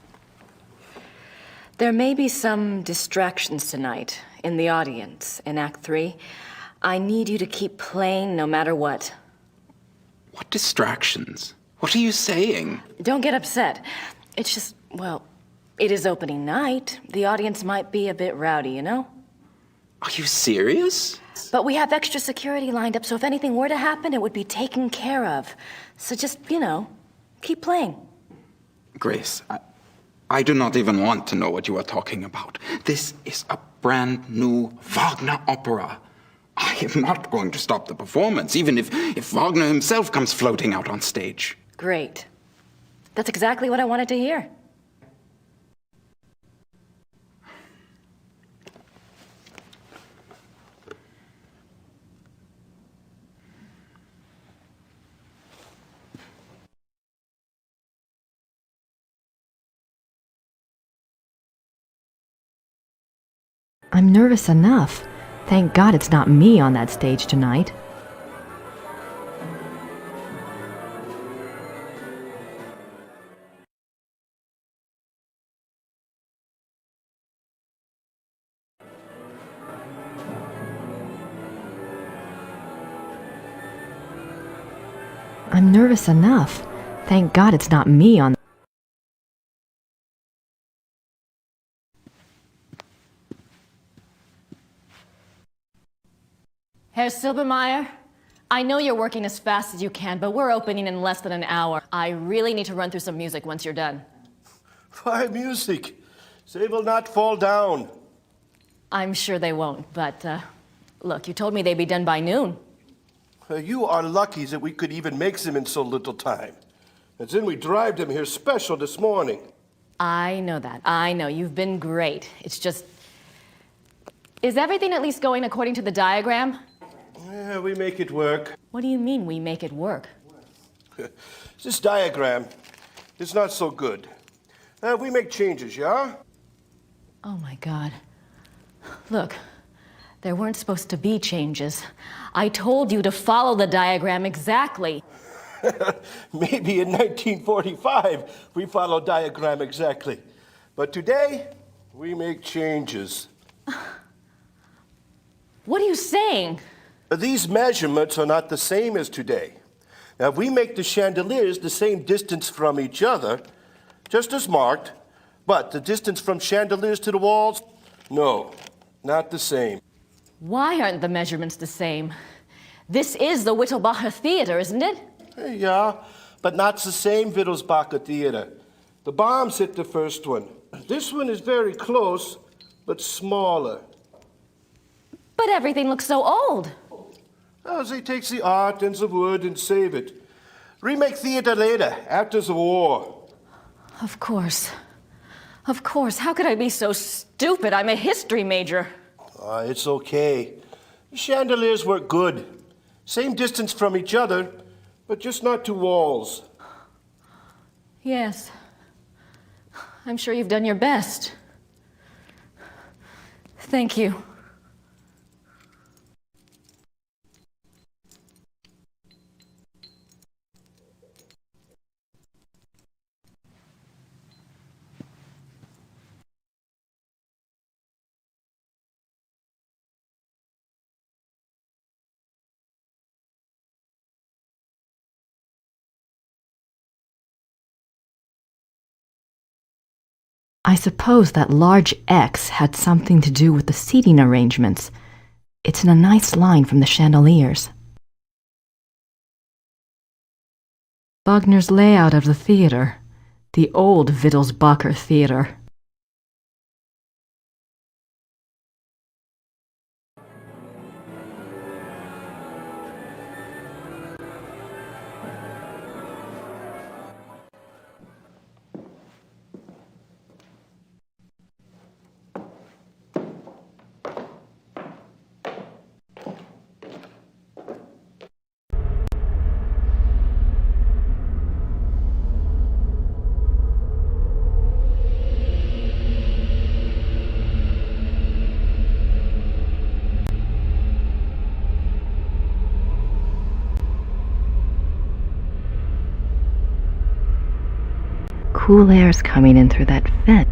There may be some distractions tonight in the audience in Act 3. I need you to keep playing no matter what. What distractions? What are you saying? Don't get upset. It's just, well, it is opening night. The audience might be a bit rowdy, you know? Are you serious? But we have extra security lined up, so if anything were to happen, it would be taken care of. So just, keep playing. Grace, I do not even want to know what you are talking about. This is a brand new Wagner opera. I am not going to stop the performance, even if Wagner himself comes floating out on stage. Great. That's exactly what I wanted to hear. I'm nervous enough. Thank God it's not me on that stage tonight. I'm nervous enough. Thank God it's not me on. Herr Silbermeyer, I know you're working as fast as you can, but we're opening in less than an hour. I really need to run through some music once you're done. Why music? They will not fall down. I'm sure they won't, but look, you told me they'd be done by noon. You are lucky that we could even make them in so little time. And then we drive them here special this morning. I know that. I know. You've been great. It's just... Is everything at least going according to the diagram? Yeah, we make it work. What do you mean we make it work? This diagram is not so good. We make changes, yeah? Oh my God. Look, there weren't supposed to be changes. I told you to follow the diagram exactly. Maybe in 1945 we followed diagram exactly. But today, we make changes. What are you saying? These measurements are not the same as today. Now, we make the chandeliers the same distance from each other, just as marked, but the distance from chandeliers to the walls, no, not the same. Why aren't the measurements the same? This is the Wittelbacher Theater, isn't it? Yeah, but not the same Wittelsbacher Theater. The bombs hit the first one. This one is very close, but smaller. But everything looks so old. Oh, they take the art and the wood and save it. Remake theater later, after the war. Of course. Of course. How could I be so stupid? I'm a history major. It's okay. The chandeliers work good. Same distance from each other, but just not to walls. Yes. I'm sure you've done your best. Thank you. I suppose that large X had something to do with the seating arrangements. It's in a nice line from the chandeliers. Wagner's layout of the theater, the old Wittelsbacher Theater. cool air's coming in through that vent.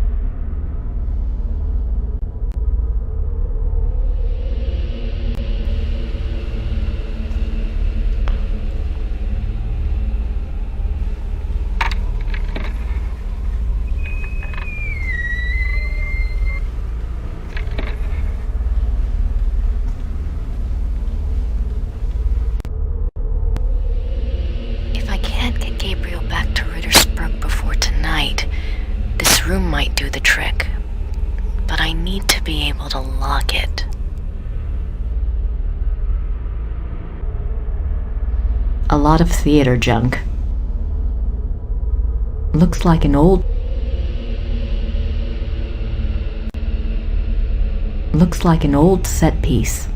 If I can't get Gabriel back to Rittersburg before tonight, this room might do the trick. But I need to be able to lock it. A lot of theater junk. Looks like an old set piece.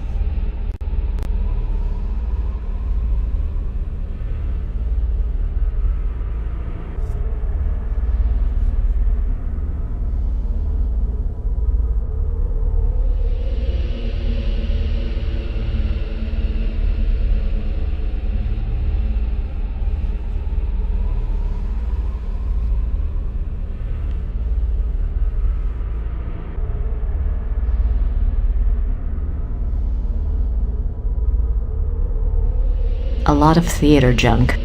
A lot of theater junk.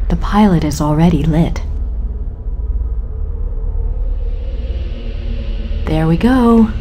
The pilot is already lit. There we go.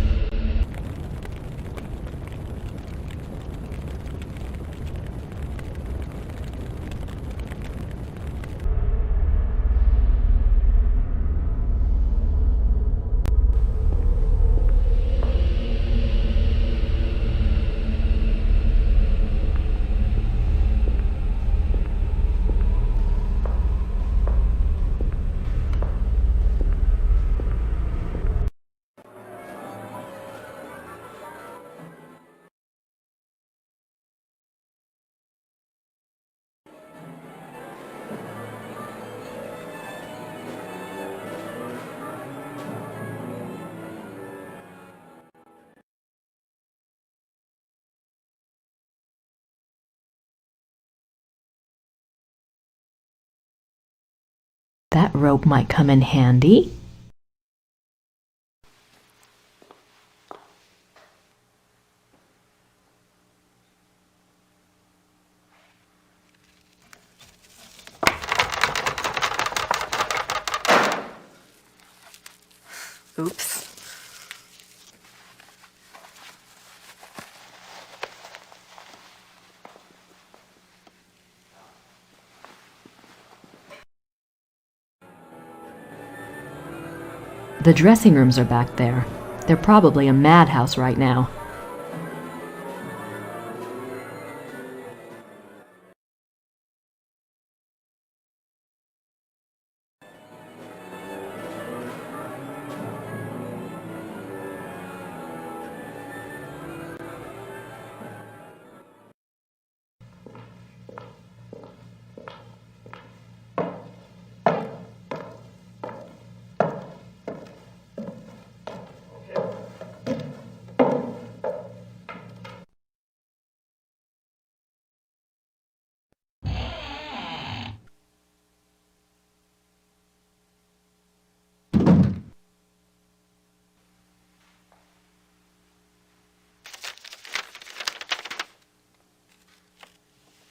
That rope might come in handy. Oops. The dressing rooms are back there. They're probably a madhouse right now.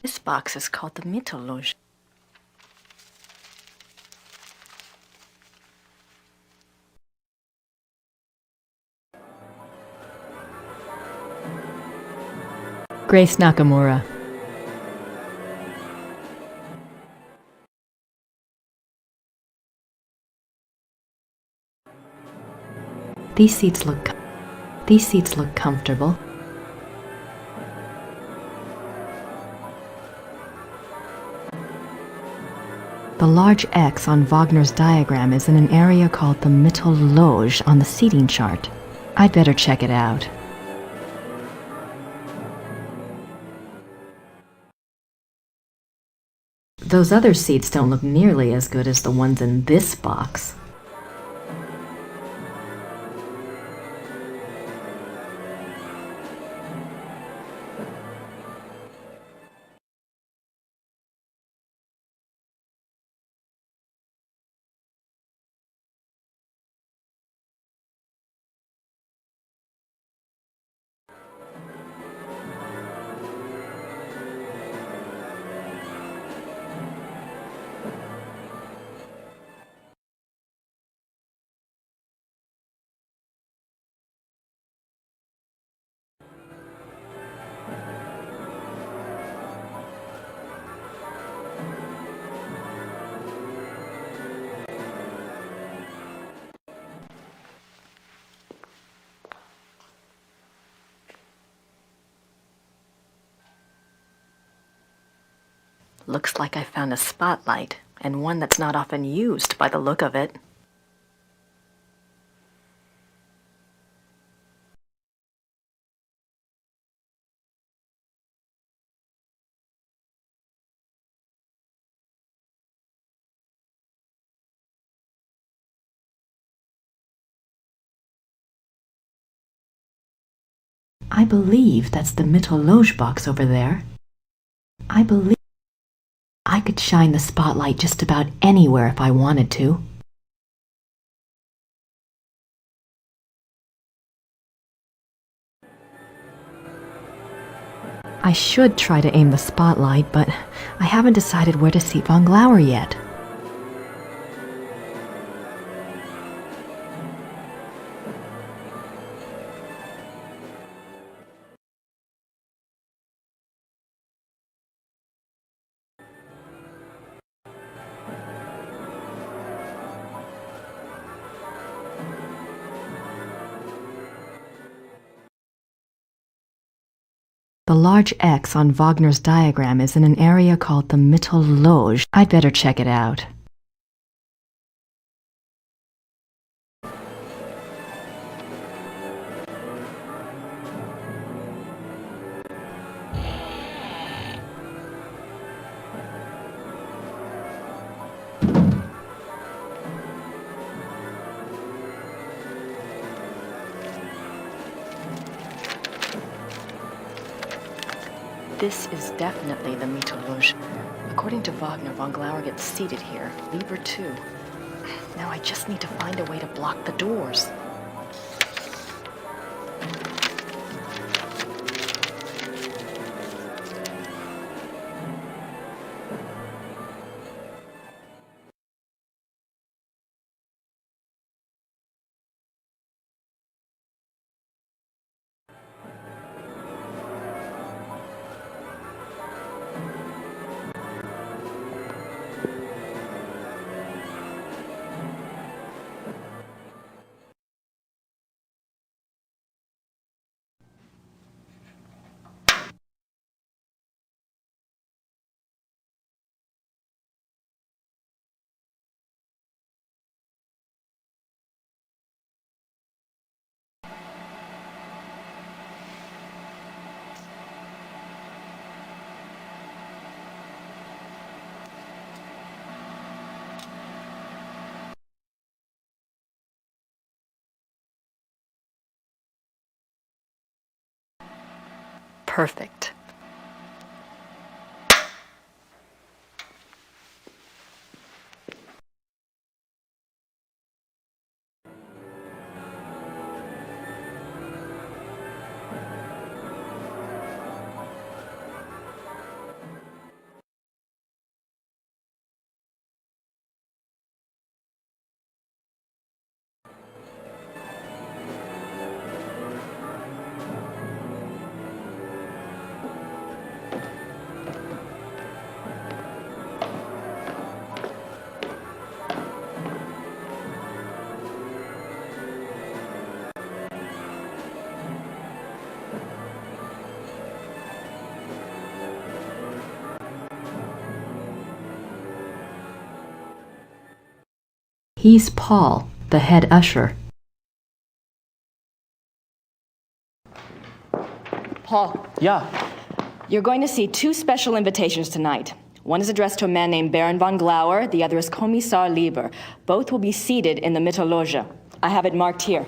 This box is called the Mythologe. Grace Nakamura. These seats look comfortable. The large X on Wagner's diagram is in an area called the Mythologe on the seating chart. I'd better check it out. Those other seats don't look nearly as good as the ones in this box. Looks like I found a spotlight, and one that's not often used by the look of it. I believe that's the Mythologe box over there. I believe I could shine the spotlight just about anywhere if I wanted to. I should try to aim the spotlight, but I haven't decided where to seat Von Glauer yet. The large X on Wagner's diagram is in an area called the Mythologe. I'd better check it out. This is definitely the Mythologe. According to Wagner, von Glauer gets seated here. Lieber too. Now I just need to find a way to block the doors. Perfect. He's Paul, the head usher. Paul. Yeah. You're going to see 2 special invitations tonight. One is addressed to a man named Baron von Glauer, the other is Kommissar Lieber. Both will be seated in the Mittelloge. I have it marked here.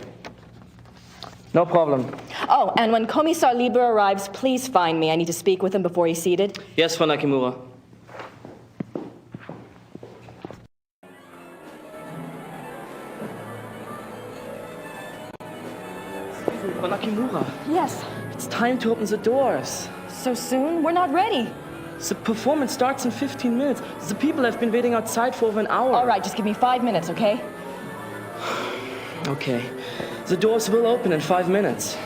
No problem. Oh, and when Kommissar Lieber arrives, please find me. I need to speak with him before he's seated. Yes, Frau Nakamura. Frau Nakamura. Yes. It's time to open the doors. So soon? We're not ready. The performance starts in 15 minutes. The people have been waiting outside for over an hour. All right, just give me 5 minutes, okay? Okay. The doors will open in 5 minutes.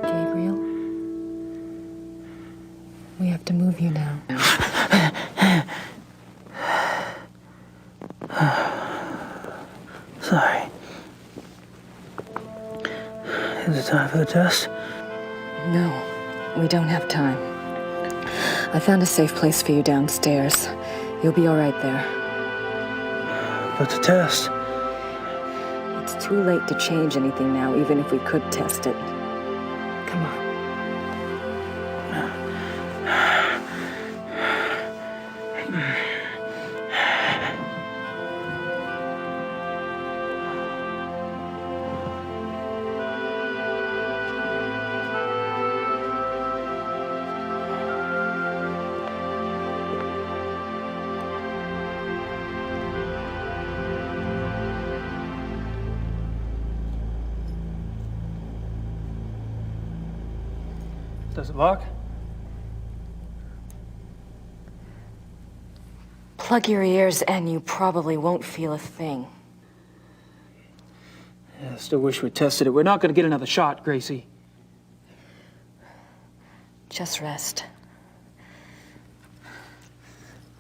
Gabriel, we have to move you now. Sorry. Is it time for the test? No, we don't have time. I found a safe place for you downstairs. You'll be all right there. But the test? It's too late to change anything now, even if we could test it. Come on. Does it work? Plug your ears and you probably won't feel a thing. Yeah, I still wish we tested it. We're not going to get another shot, Gracie. Just rest.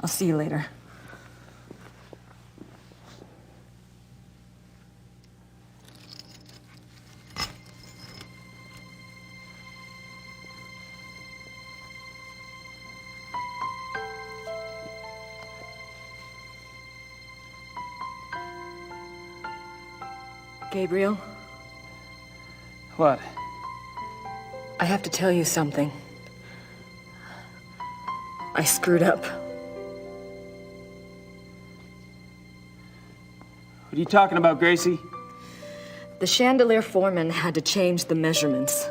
I'll see you later. Gabriel? What? I have to tell you something. I screwed up. What are you talking about, Gracie? The chandelier foreman had to change the measurements.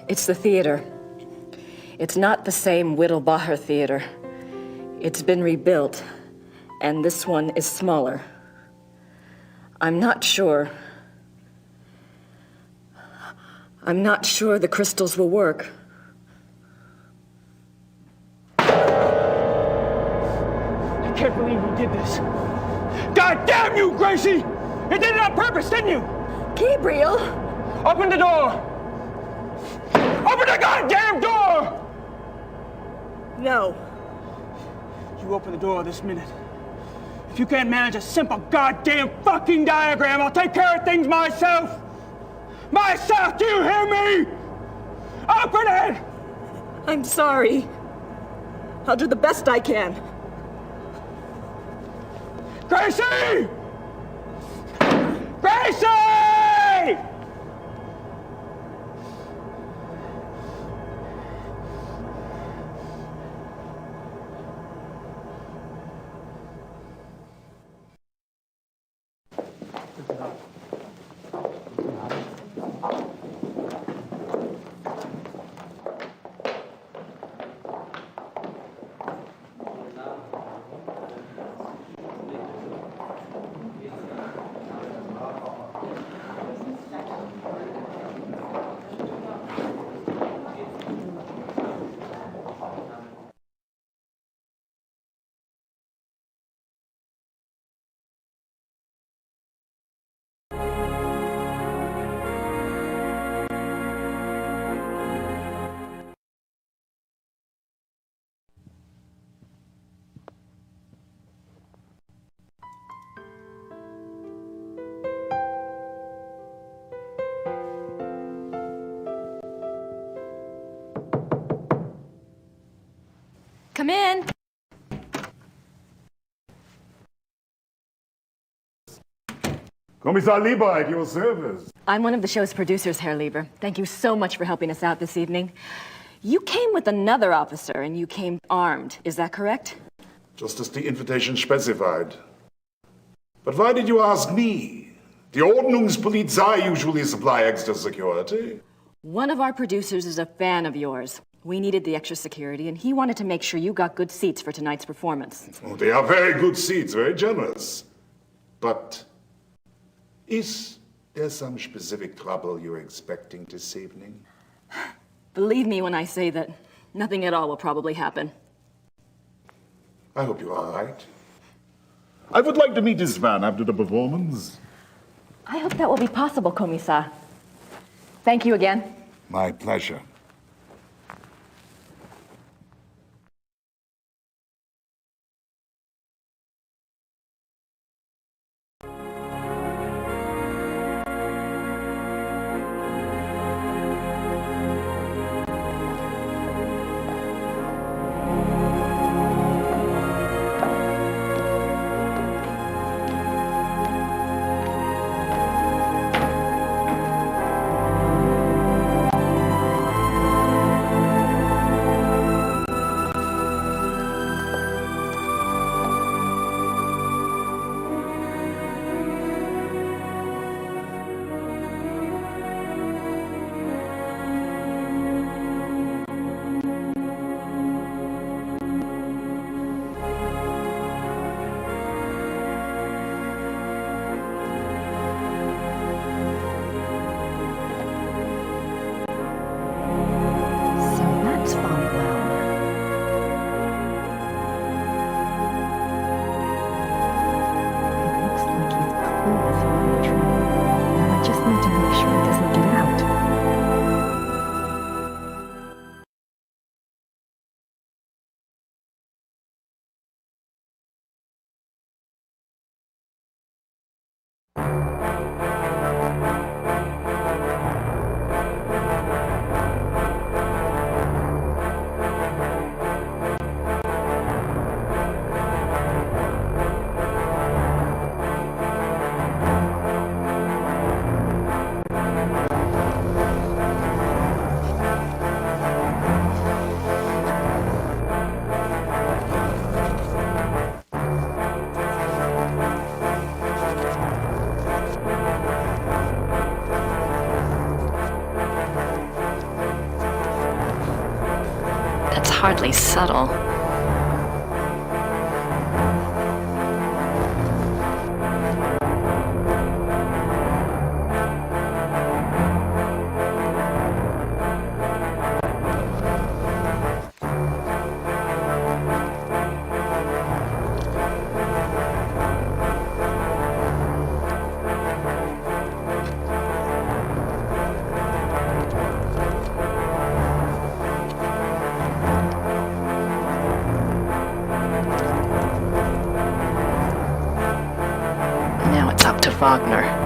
It's the theater. It's not the same Whittlbacher theater. It's been rebuilt, and this one is smaller. I'm not sure the crystals will work. I can't believe you did this. God damn you, Gracie! You did it on purpose, didn't you? Gabriel! Open the door! Open the goddamn door! No. You open the door this minute. If you can't manage a simple goddamn fucking diagram, I'll take care of things myself! Myself, do you hear me? Open it! I'm sorry. I'll do the best I can. Gracie! Gracie! Come in. Kommissar Lieber, at your service. I'm one of the show's producers, Herr Lieber. Thank you so much for helping us out this evening. You came with another officer, and you came armed. Is that correct? Just as the invitation specified. But why did you ask me? The Ordnungspolizei usually supply extra security. One of our producers is a fan of yours. We needed the extra security, and he wanted to make sure you got good seats for tonight's performance. Oh, they are very good seats, very generous. But is there some specific trouble you're expecting this evening? Believe me when I say that nothing at all will probably happen. I hope you're all right. I would like to meet this man after the performance. I hope that will be possible, Kommissar. Thank you again. My pleasure. hardly subtle. Now it's up to Wagner.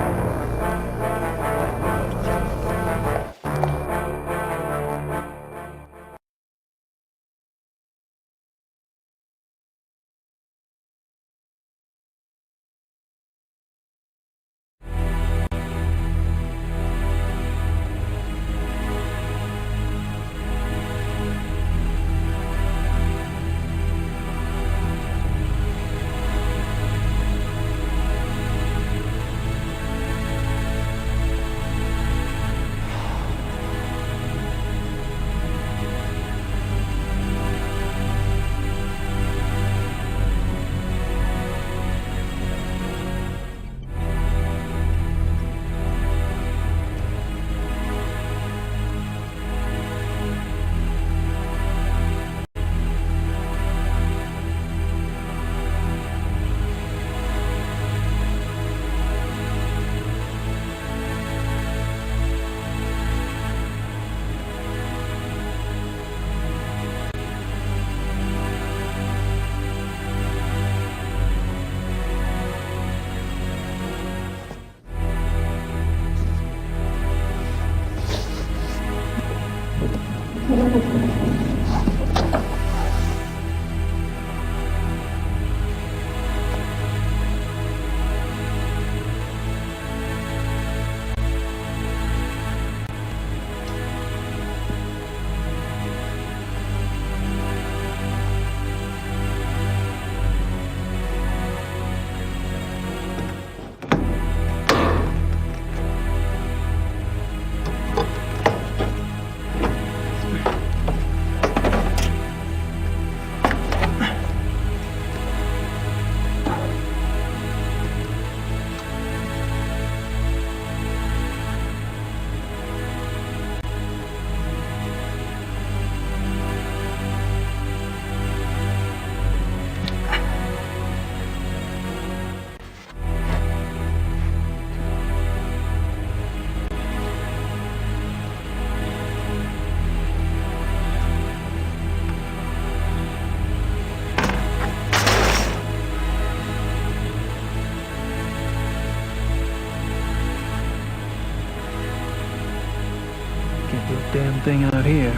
Can't do a damn thing out here.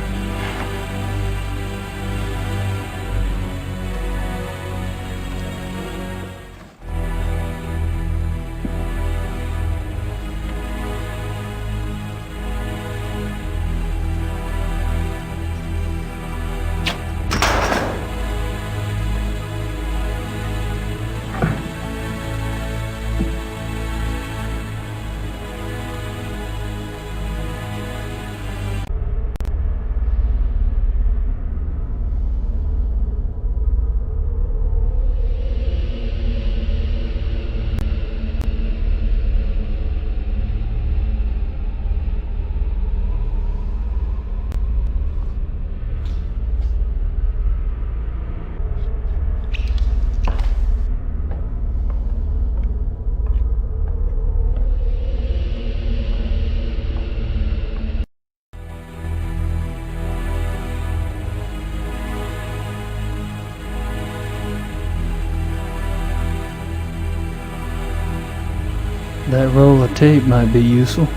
That roll of tape might be useful.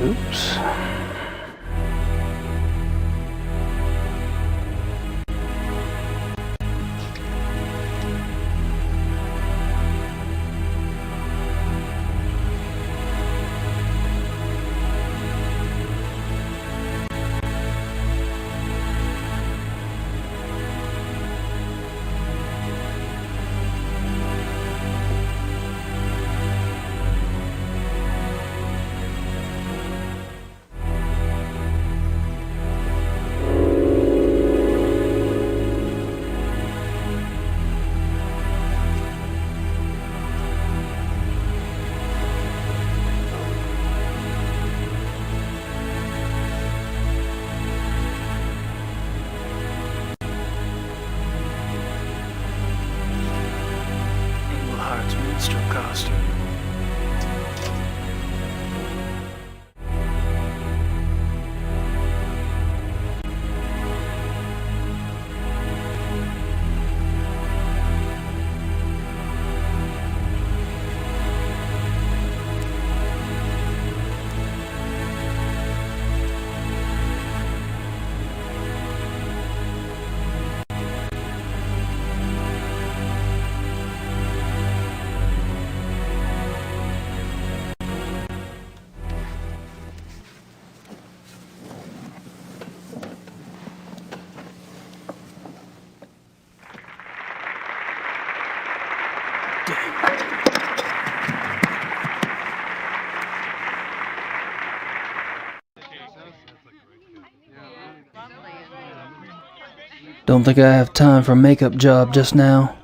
Oops. Don't think I have time for a makeup job just now.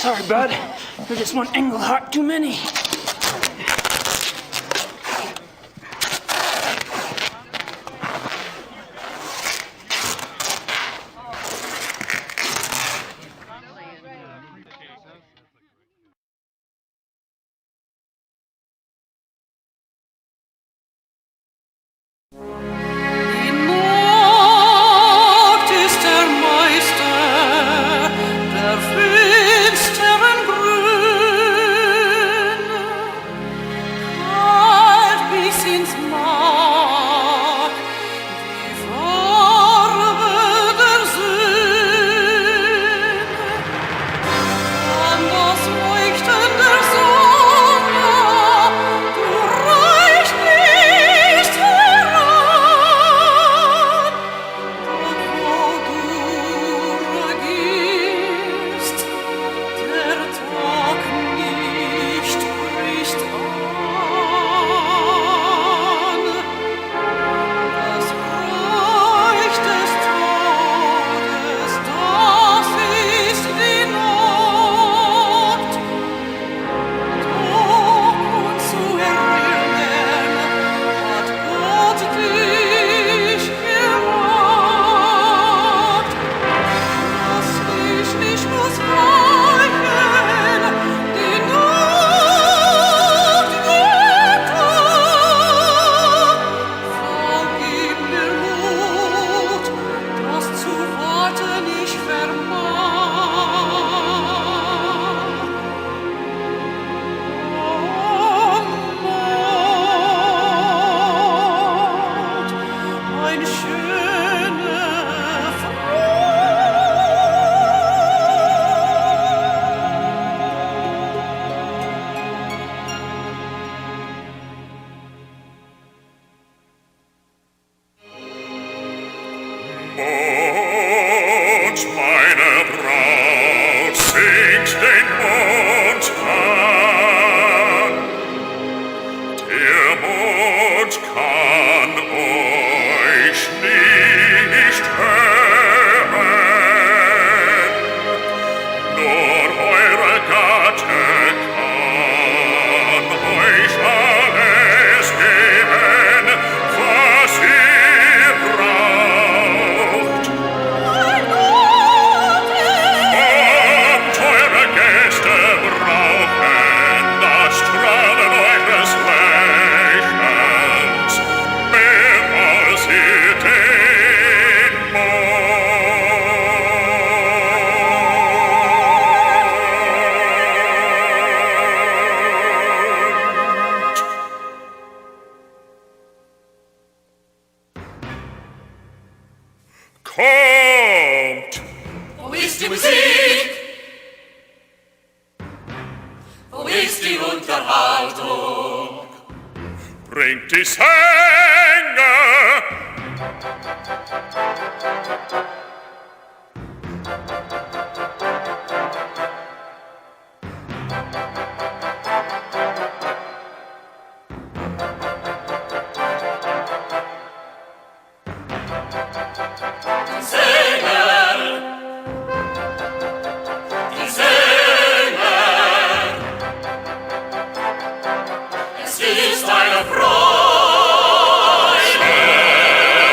Sorry, bud. You're just one Englehart too many. Der finsteren Grün und kann euch nicht hören. Nur eure Gatte kann euch alles geben, was ihr braucht. Und eure Gäste brauchen das Strahlen eures Lächelns mehr als ihr den Kommt! Wo ist die Musik? Wo ist die Unterhaltung? Bringt die Sänger! Die Sänger! Die Sänger! Es ist eine Freude!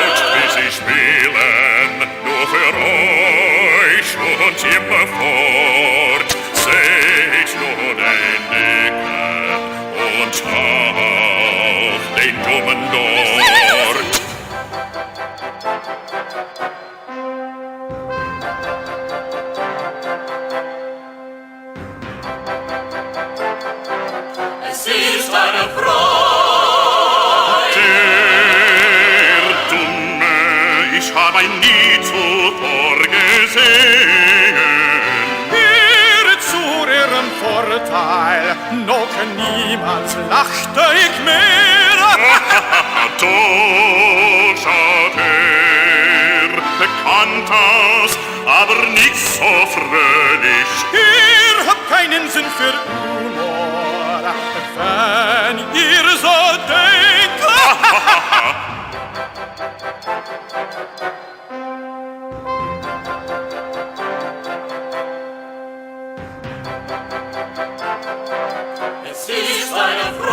Schaut, wie sie spielen, nur für euch und immerfort. Seht nur den Dicken und auch den Dummen dort. Es ist eine Freude! Der Dumme, ich hab ihn nie zuvor gesehen. Ihr zu ihrem Vorteil, noch niemals lachte ich mehr. Da schaut bekannt aus, aber nicht so fröhlich. Ihr habt keinen Sinn für Humor, wenn ihr so denkt. Es ist eine Freude!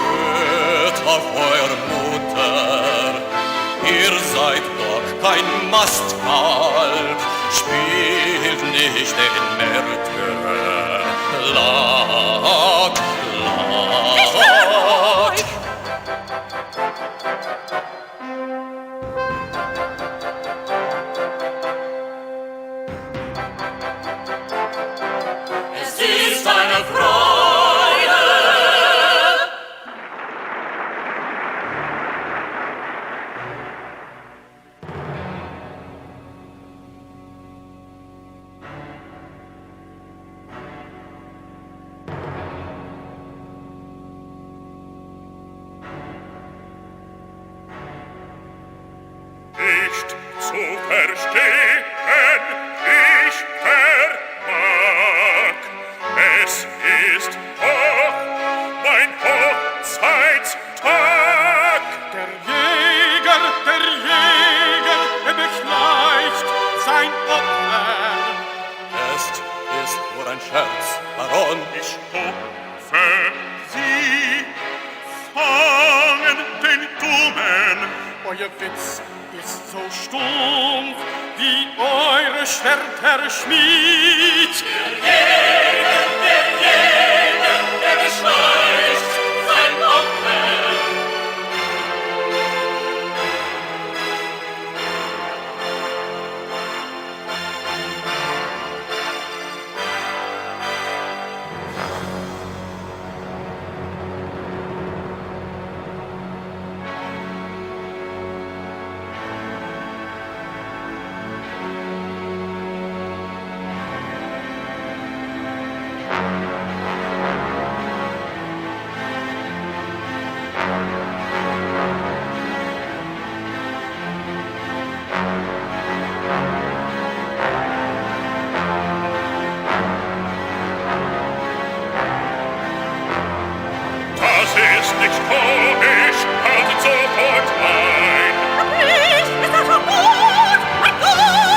Hört auf eure Mutter, ihr seid doch kein Mastkalb, spielt nicht den Märtyrer, laut, laut. Es ist eine Freude! Nicht zu verstehen, ich vermag. Es ist doch mein Hochzeitstag. Der Jäger, er begleicht sein Opfer. Es ist nur ein Scherz, Baron. Ich hoffe, Sie fangen den Dummen. Euer Witz ist so stumpf wie eure Schwerter Schmied. Der beschleicht sein Opfer. Es ist nicht komisch, haltet sofort ein. Ich ist das schon gut, ein Guter!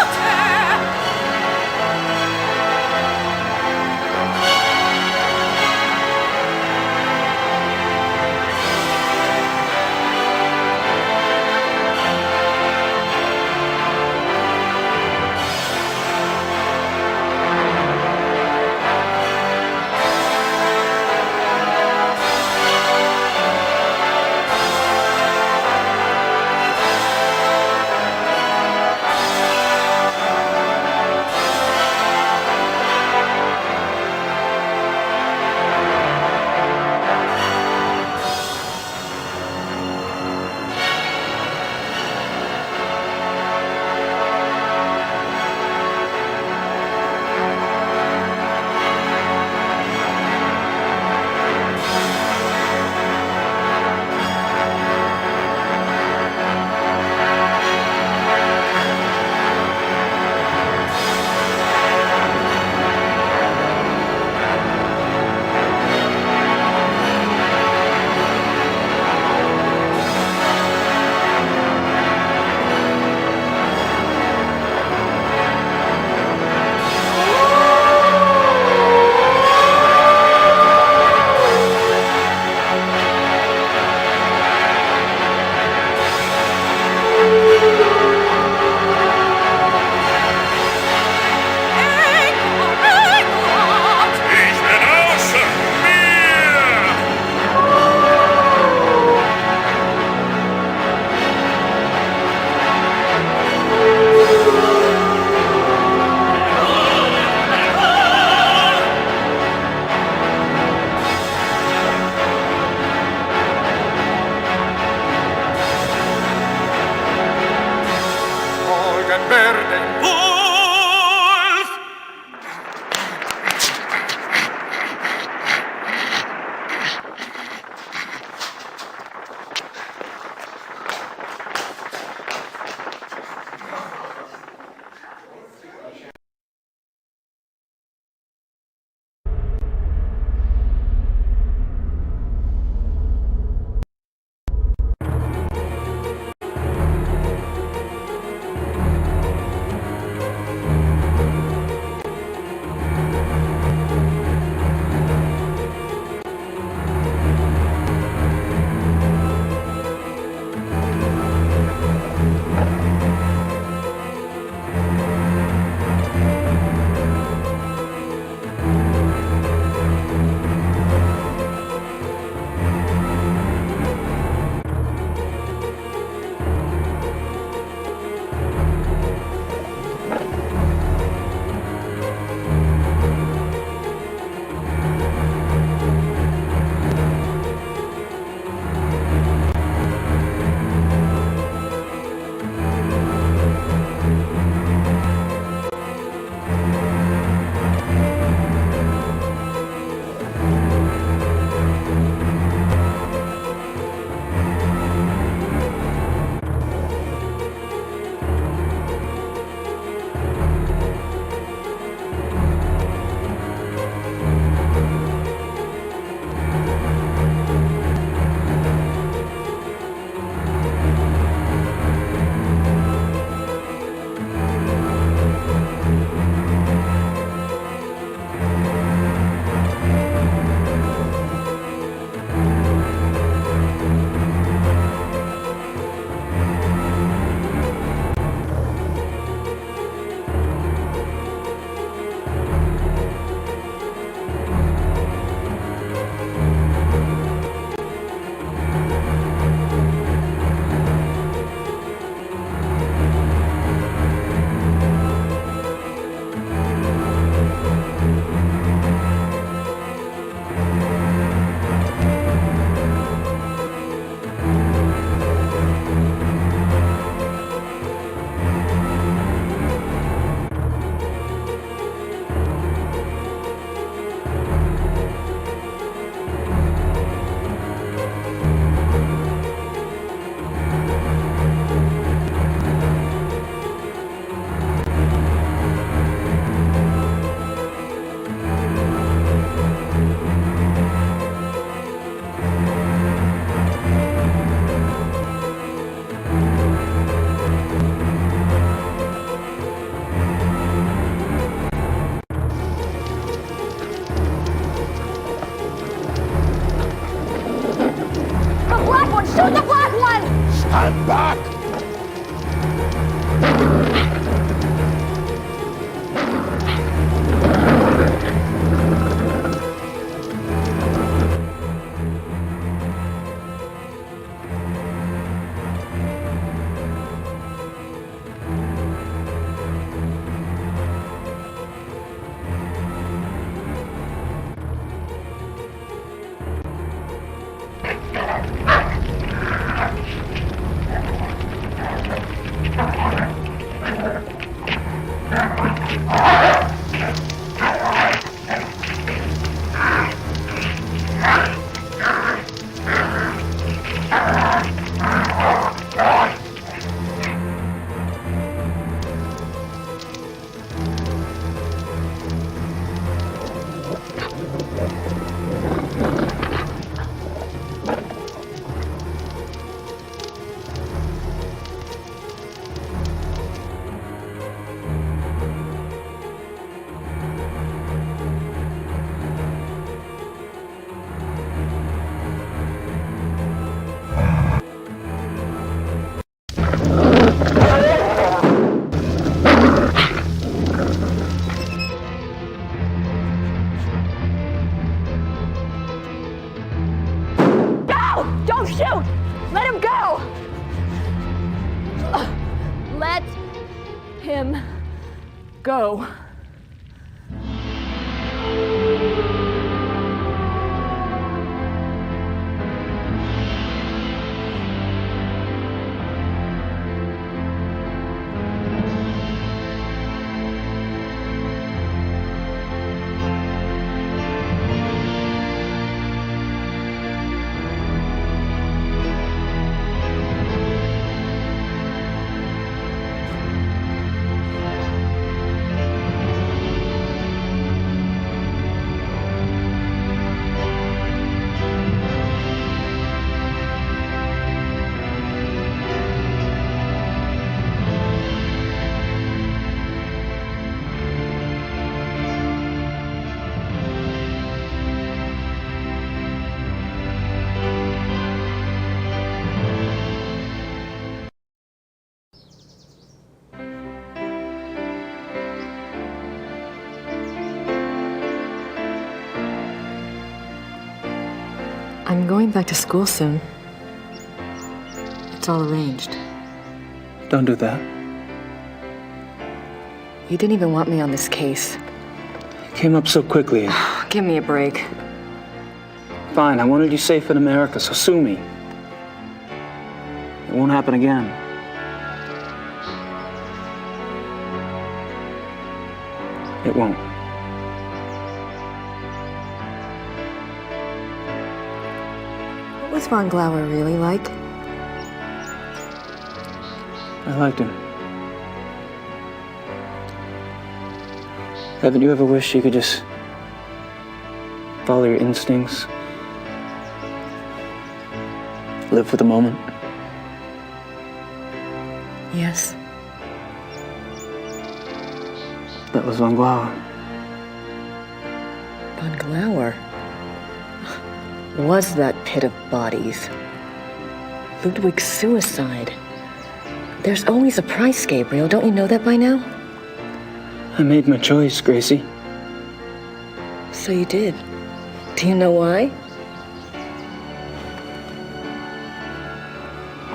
I'm back! Don't shoot! Let him go! Let him go. I'm going back to school soon. It's all arranged. Don't do that. You didn't even want me on this case. It came up so quickly. Give me a break. Fine, I wanted you safe in America, so sue me. It won't happen again. It won't. What was Von Glauer really like? I liked him. Haven't you ever wished you could just follow your instincts? Live for the moment? Yes. That was Von Glauer. Von Glauer? Was that pit of bodies? Ludwig's suicide. There's always a price, Gabriel. Don't you know that by now? I made my choice, Gracie. So you did. Do you know why?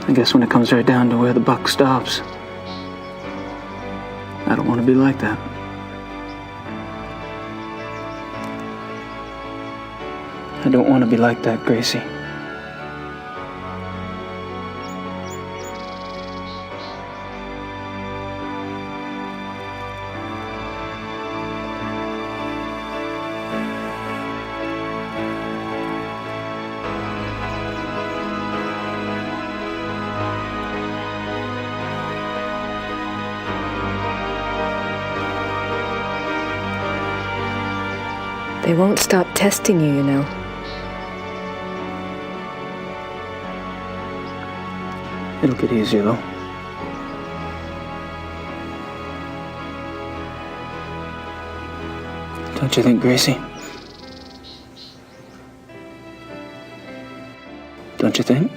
I guess when it comes right down to where the buck stops, I don't want to be like that. I don't want to be like that, Gracie. They won't stop testing you, you know. It'll get easier, though. Don't you think, Gracie? Don't you think?